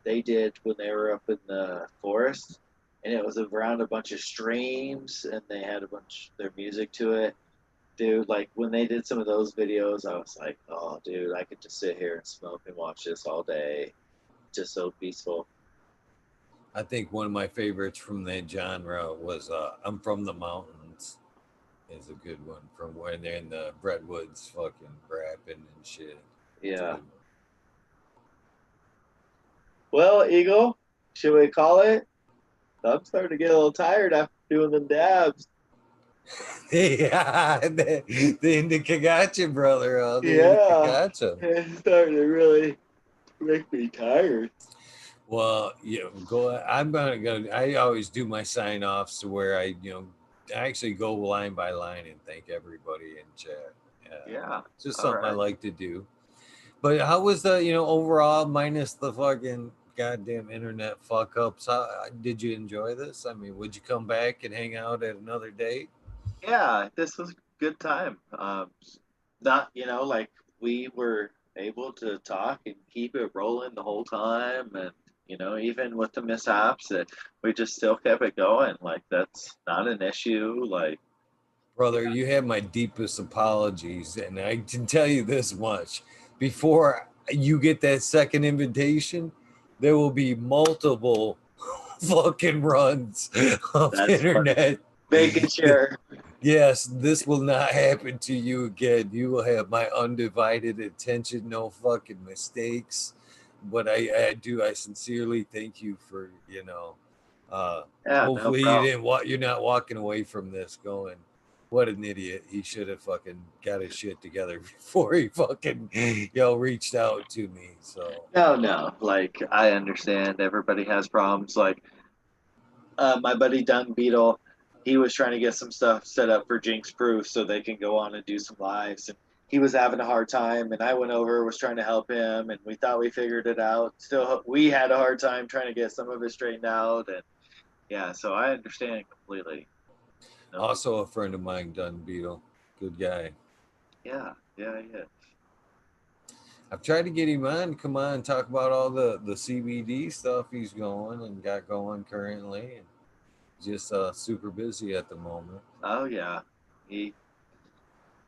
they did when they were up in the forest, and it was around a bunch of streams, and they had a bunch of their music to it. Dude, like when they did some of those videos, I was like, oh, dude, I could just sit here and smoke and watch this all day. Just so peaceful. I think one of my favorites from that genre was I'm From the Mountains. is a good one from when they're in the Brentwoods fucking rapping and shit. It's Yeah. good. Well, Eagle, should we call it? I'm starting to get a little tired after doing the dabs. Yeah, the Indica gotcha, brother. The Indica Yeah, gotcha. it's starting to really make me tired. Well, yeah, go. I'm gonna go. I always do my sign offs to where I actually go line by line and thank everybody in chat. Yeah. It's just All something I right. like to do. But how was the overall minus the fucking goddamn internet fuck ups? How did you enjoy this? I mean, would you come back and hang out at another date? Yeah, this was a good time. Not, like we were able to talk and keep it rolling the whole time, and even with the mishaps, we just still kept it going. Like that's not an issue. Like, Brother, you have my deepest apologies, and I can tell you this much: before you get that second invitation, there will be multiple fucking runs of That's funny. internet. Making sure. Yes, this will not happen to you again. You will have my undivided attention, no fucking mistakes. But I sincerely thank you for, yeah, no hopefully you problem. didn't you're not walking away from this going, what an idiot. He should have fucking got his shit together before he fucking, reached out to me. So, No, no. Like I understand everybody has problems. Like my buddy Dung Beetle, he was trying to get some stuff set up for Jinx Proof so they can go on and do some lives. And he was having a hard time, and I went over, was trying to help him, and we thought we figured it out. Still, we had a hard time trying to get some of it straightened out, and yeah, so I understand completely. No big, also a friend of mine, Dunn Beetle. Good guy. yeah, yeah, yeah. I've tried to get him on to come on and talk about all the CBD stuff he's going and got going currently, and just super busy at the moment. Oh yeah, he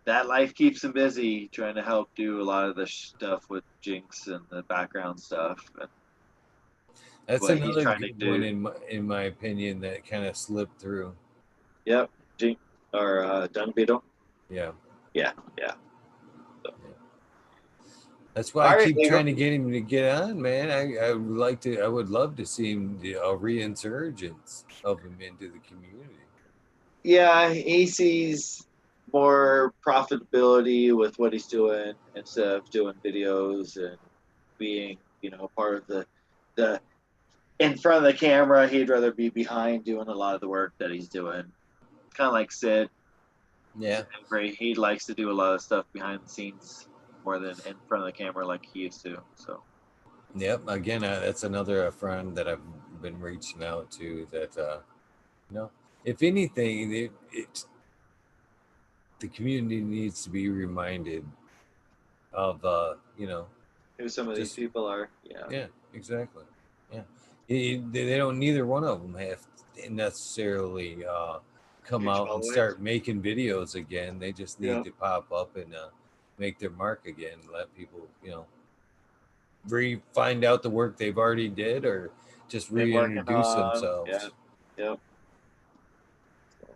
that life keeps him busy trying to help do a lot of the stuff with Jinx and the background stuff and That's what he's another trying to good one do. in my opinion that kind of slipped through. Yep. Jinx or Dung Beetle. Yeah, Yeah, yeah. So. that's why All I right, keep Eagle. trying to get him to get on, man. I would love to see him a reinsurgence of him into the community. Yeah, he sees more profitability with what he's doing instead of doing videos and being, part of the in front of the camera. He'd rather be behind doing a lot of the work that he's doing. Kind of like Sid. Yeah. Sid Avery, he likes to do a lot of stuff behind the scenes more than in front of the camera like he used to. So Yep. Again, that's another friend that I've been reaching out to. That if anything, the community needs to be reminded of who some of these just people are. Yeah. yeah, exactly. Yeah, they don't. Neither one of them have to necessarily come Huge out and followings. start making videos again. They just need Yeah. to pop up and make their mark again. Let people find out the work they've already did, or just Been working reintroduce on. Yeah. themselves. Yep. So.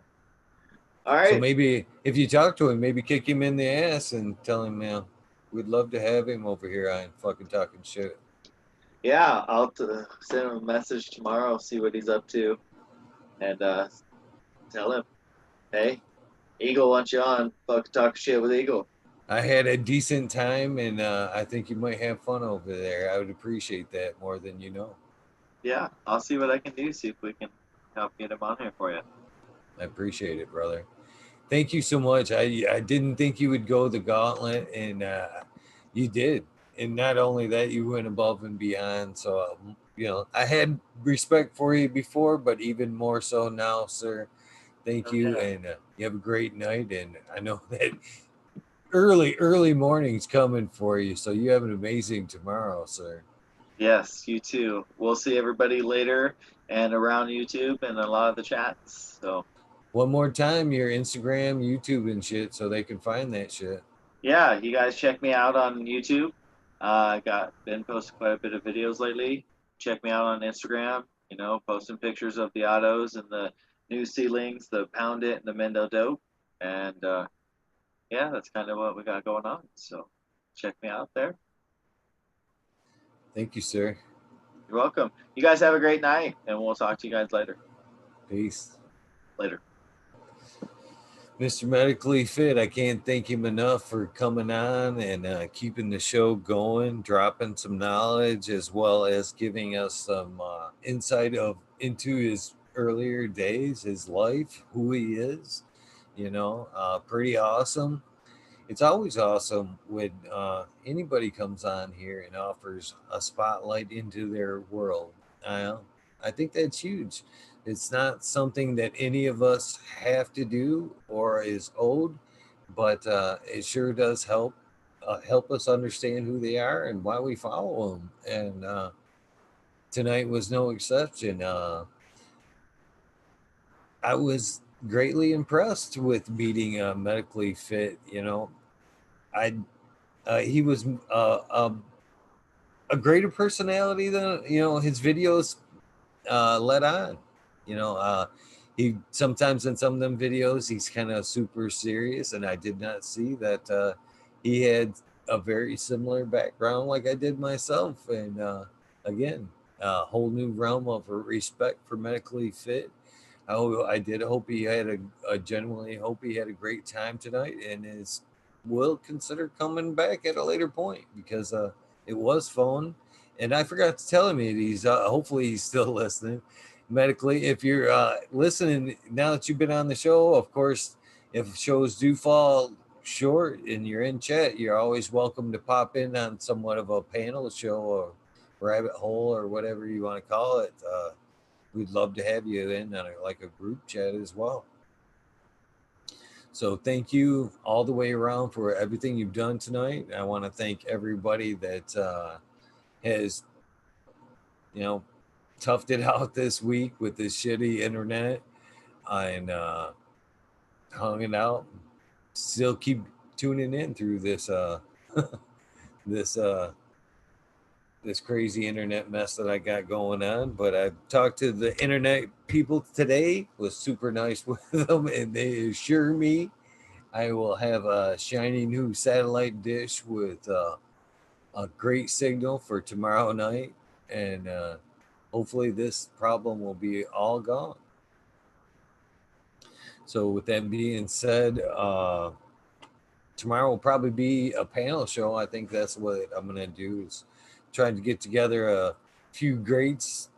All So right. maybe if you talk to him, maybe kick him in the ass and tell him, we'd love to have him over here on fucking talking shit. Yeah, I'll send him a message tomorrow, see what he's up to, and tell him, hey, Eagle wants you on. Fuck talk shit with Eagle. I had a decent time, and I think you might have fun over there. I would appreciate that more than you know. yeah, I'll see what I can do. See if we can help get him on here for you. I appreciate it, brother. Thank you so much. I didn't think you would go the gauntlet, and you did. And not only that, you went above and beyond. So, I had respect for you before, but even more so now, sir. Thank Oh you, yeah. and you have a great night. And I know that early morning's coming for you, so you have an amazing tomorrow, sir. Yes, you too. We'll see everybody later and around YouTube and a lot of the chats. So One more time, your Instagram, YouTube, and shit, so they can find that shit. yeah, you guys check me out on YouTube. I got been posting quite a bit of videos lately. Check me out on Instagram. Posting pictures of the autos and the new ceilings, the Pound It and the Mendo Dope. And yeah, that's kind of what we got going on. So check me out there. Thank you, sir. You're welcome. You guys have a great night, and we'll talk to you guys later. Peace. Later. Mr. Medically Fit, I can't thank him enough for coming on and keeping the show going, dropping some knowledge, as well as giving us some insight into his earlier days, his life, who he is. Pretty awesome. It's always awesome when anybody comes on here and offers a spotlight into their world. Uh, I think that's huge. It's not something that any of us have to do or is owed, but it sure does help us understand who they are and why we follow them. And tonight was no exception. I was greatly impressed with meeting Medically Fit. I he was a greater personality than his videos let on. He sometimes in some of them videos he's kind of super serious, and I did not see that he had a very similar background like I did myself. And again, a whole new realm of respect for Medically Fit. I did hope he had a genuinely hope he had a great time tonight, and will consider coming back at a later point because it was fun. And I forgot to tell him it. He's hopefully he's still listening. Medically, if you're listening now that you've been on the show, of course, if shows do fall short and you're in chat, you're always welcome to pop in on somewhat of a panel show or rabbit hole or whatever you want to call it. We'd love to have you in on like a group chat as well. So thank you all the way around for everything you've done tonight. I want to thank everybody that has, toughed it out this week with this shitty internet and hung it out. Still keep tuning in through this this this crazy internet mess that I got going on. But I talked to the internet people today, was super nice with them, and they assure me I will have a shiny new satellite dish with a great signal for tomorrow night, and hopefully this problem will be all gone. So with that being said, tomorrow will probably be a panel show. I think that's what I'm going to do, is trying to get together a few greats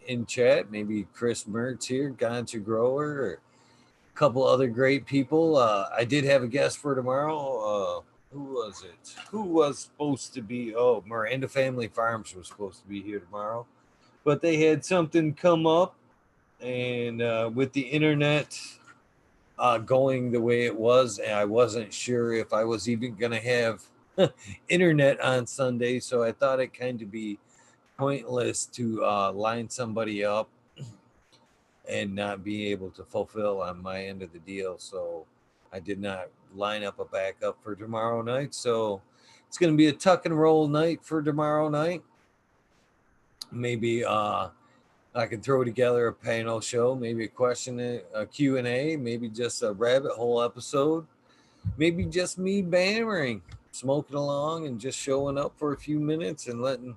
in chat. Maybe Chris Mertz here, Ganja Grower, or a couple other great people. I did have a guest for tomorrow. Who was it? Who was supposed to be? Oh, Miranda Family Farms was supposed to be here tomorrow, but they had something come up, and with the internet going the way it was, and I wasn't sure if I was even going to have internet on Sunday, so I thought it kind of be pointless to line somebody up and not be able to fulfill on my end of the deal. So I did not line up a backup for tomorrow night. So it's going to be a tuck and roll night for tomorrow night. Maybe I can throw together a panel show, maybe a Q&A, maybe just a rabbit hole episode, maybe just me bantering, smoking along and just showing up for a few minutes and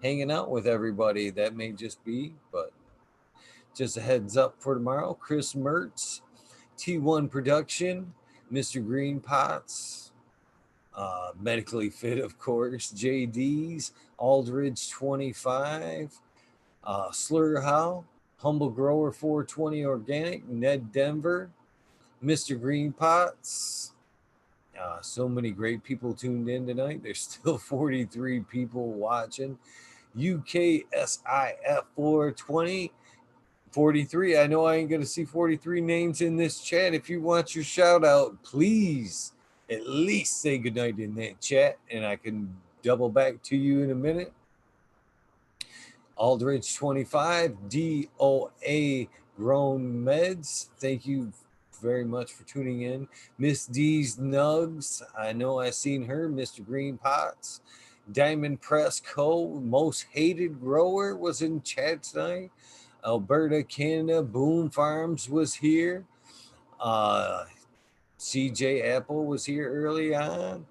hanging out with everybody. That may just be, but just a heads up for tomorrow. Chris Mertz, T1 Production, Mr. Green Pots, Medically Fit, of course, JD's, Aldridge 25, Slur Howe, Humble Grower 420 Organic, Ned Denver, Mr. Green Pots. So many great people tuned in tonight. There's still 43 people watching. UKSIF 420. 43. I know I ain't going to see 43 names in this chat. If you want your shout out, please at least say goodnight in that chat, and I can double back to you in a minute. Aldridge 25, DOA Grown Meds. Thank you very much for tuning in. Miss D's Nugs. I know I seen her. Mr. Green Pots. Diamond Press Co. Most Hated Grower was in chat tonight. Alberta, Canada, Boom Farms was here. CJ Apple was here early on.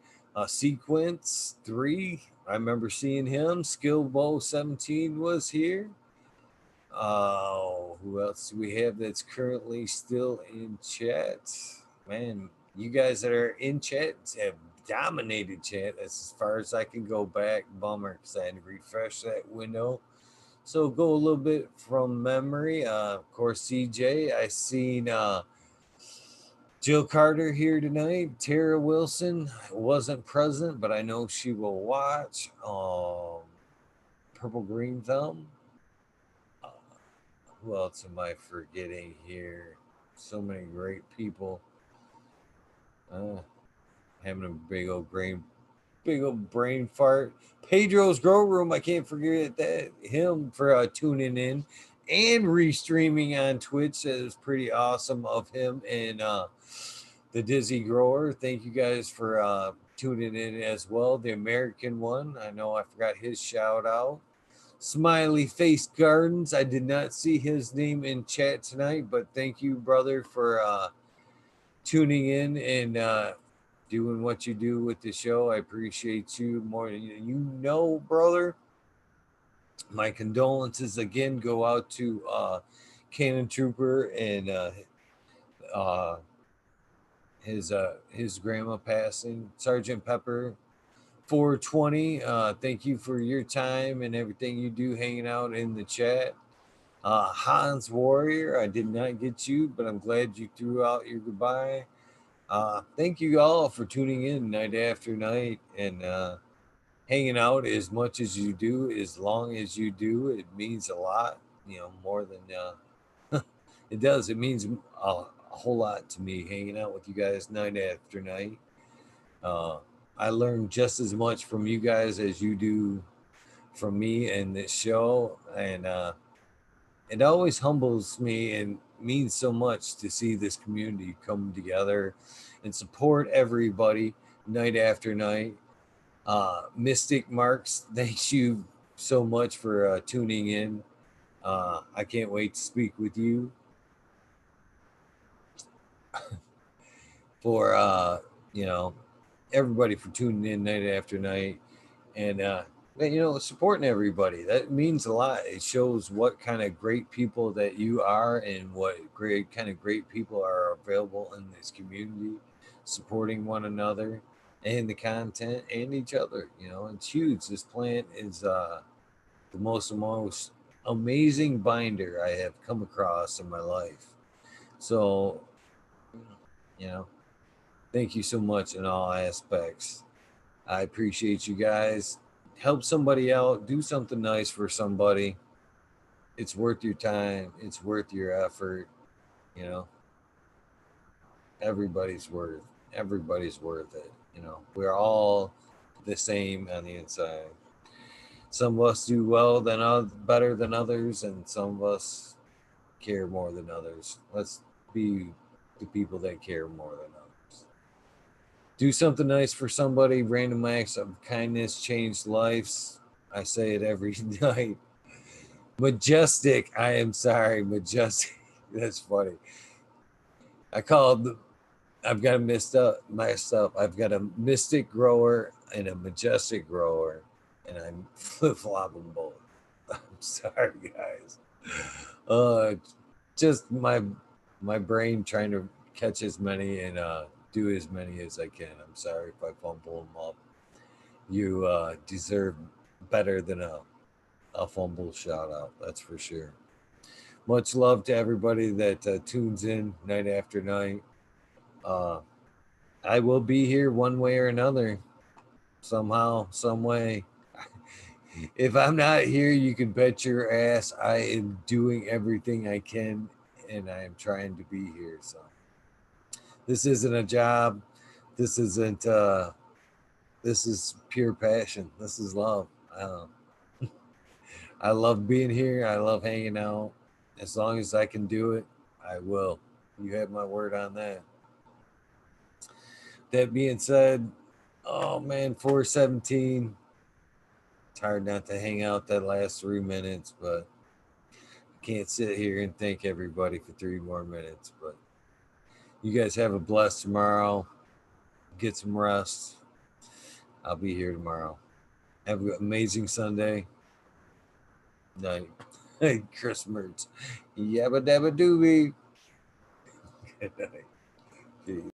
Sequence 3, I remember seeing him. Skillbow 17 was here. Who else do we have that's currently still in chat? Man, you guys that are in chat have dominated chat. That's as far as I can go back. Bummer, because I had to refresh that window. So go a little bit from memory. Of course, CJ. I seen Jill Carter here tonight. Tara Wilson wasn't present, but I know she will watch. Purple Green Thumb. Who else am I forgetting here? So many great people. Having a big old brain fart. Pedro's Grow Room. I can't forget him for tuning in and restreaming on Twitch. That was pretty awesome of him and the Dizzy Grower. Thank you guys for tuning in as well. The American one. I know I forgot his shout out. Smiley Face Gardens. I did not see his name in chat tonight, but thank you, brother, for tuning in and doing what you do with the show. I appreciate you more than you know, brother. My condolences again go out to Cannon Trooper and his grandma passing. Sergeant Pepper 420. Thank you for your time and everything you do hanging out in the chat. Hans Warrior, I did not get you, but I'm glad you threw out your goodbye. Thank you all for tuning in night after night and hanging out as much as you do, as long as you do. It means a lot, more than it does. It means a whole lot to me hanging out with you guys night after night. I learn just as much from you guys as you do from me and this show. And it always humbles me and means so much to see this community come together and support everybody night after night. Mystic Marks, thank you so much for tuning in. I can't wait to speak with you. For everybody for tuning in night after night and supporting everybody. That means a lot. It shows what kind of great people that you are and what kind of great people are available in this community, supporting one another and the content and each other. It's huge. This plant is the most amazing binder I have come across in my life. So thank you so much in all aspects. I appreciate you guys. Help somebody out. Do something nice for somebody. It's worth your time. It's worth your effort. Everybody's worth it. We're all the same on the inside. Some of us do better than others, and some of us care more than others. Let's be the people that care more than others. Do something nice for somebody. Random acts of kindness change lives. I say it every night. Majestic. I am sorry. Majestic. That's funny. I've got it messed up. I've got a mystic grower and a majestic grower, and I'm flip-flopping both. I'm sorry, guys. Just my brain trying to catch as many and do as many as I can. I'm sorry if I fumble them up. You deserve better than a fumble shout out. That's for sure. Much love to everybody that tunes in night after night. I will be here one way or another, somehow, some way. If I'm not here, you can bet your ass I am doing everything I can, and I am trying to be here. So this isn't a job. This isn't. This is pure passion. This is love. I love being here. I love hanging out. As long as I can do it, I will. You have my word on that. That being said, oh man, 417. It's hard not to hang out that last 3 minutes, but I can't sit here and thank everybody for 3 more minutes. But You guys have a blessed tomorrow. Get some rest. I'll be here tomorrow. Have an amazing Sunday night. Hey, Chris Mertz. Yabba dabba doobie. Good night. Peace.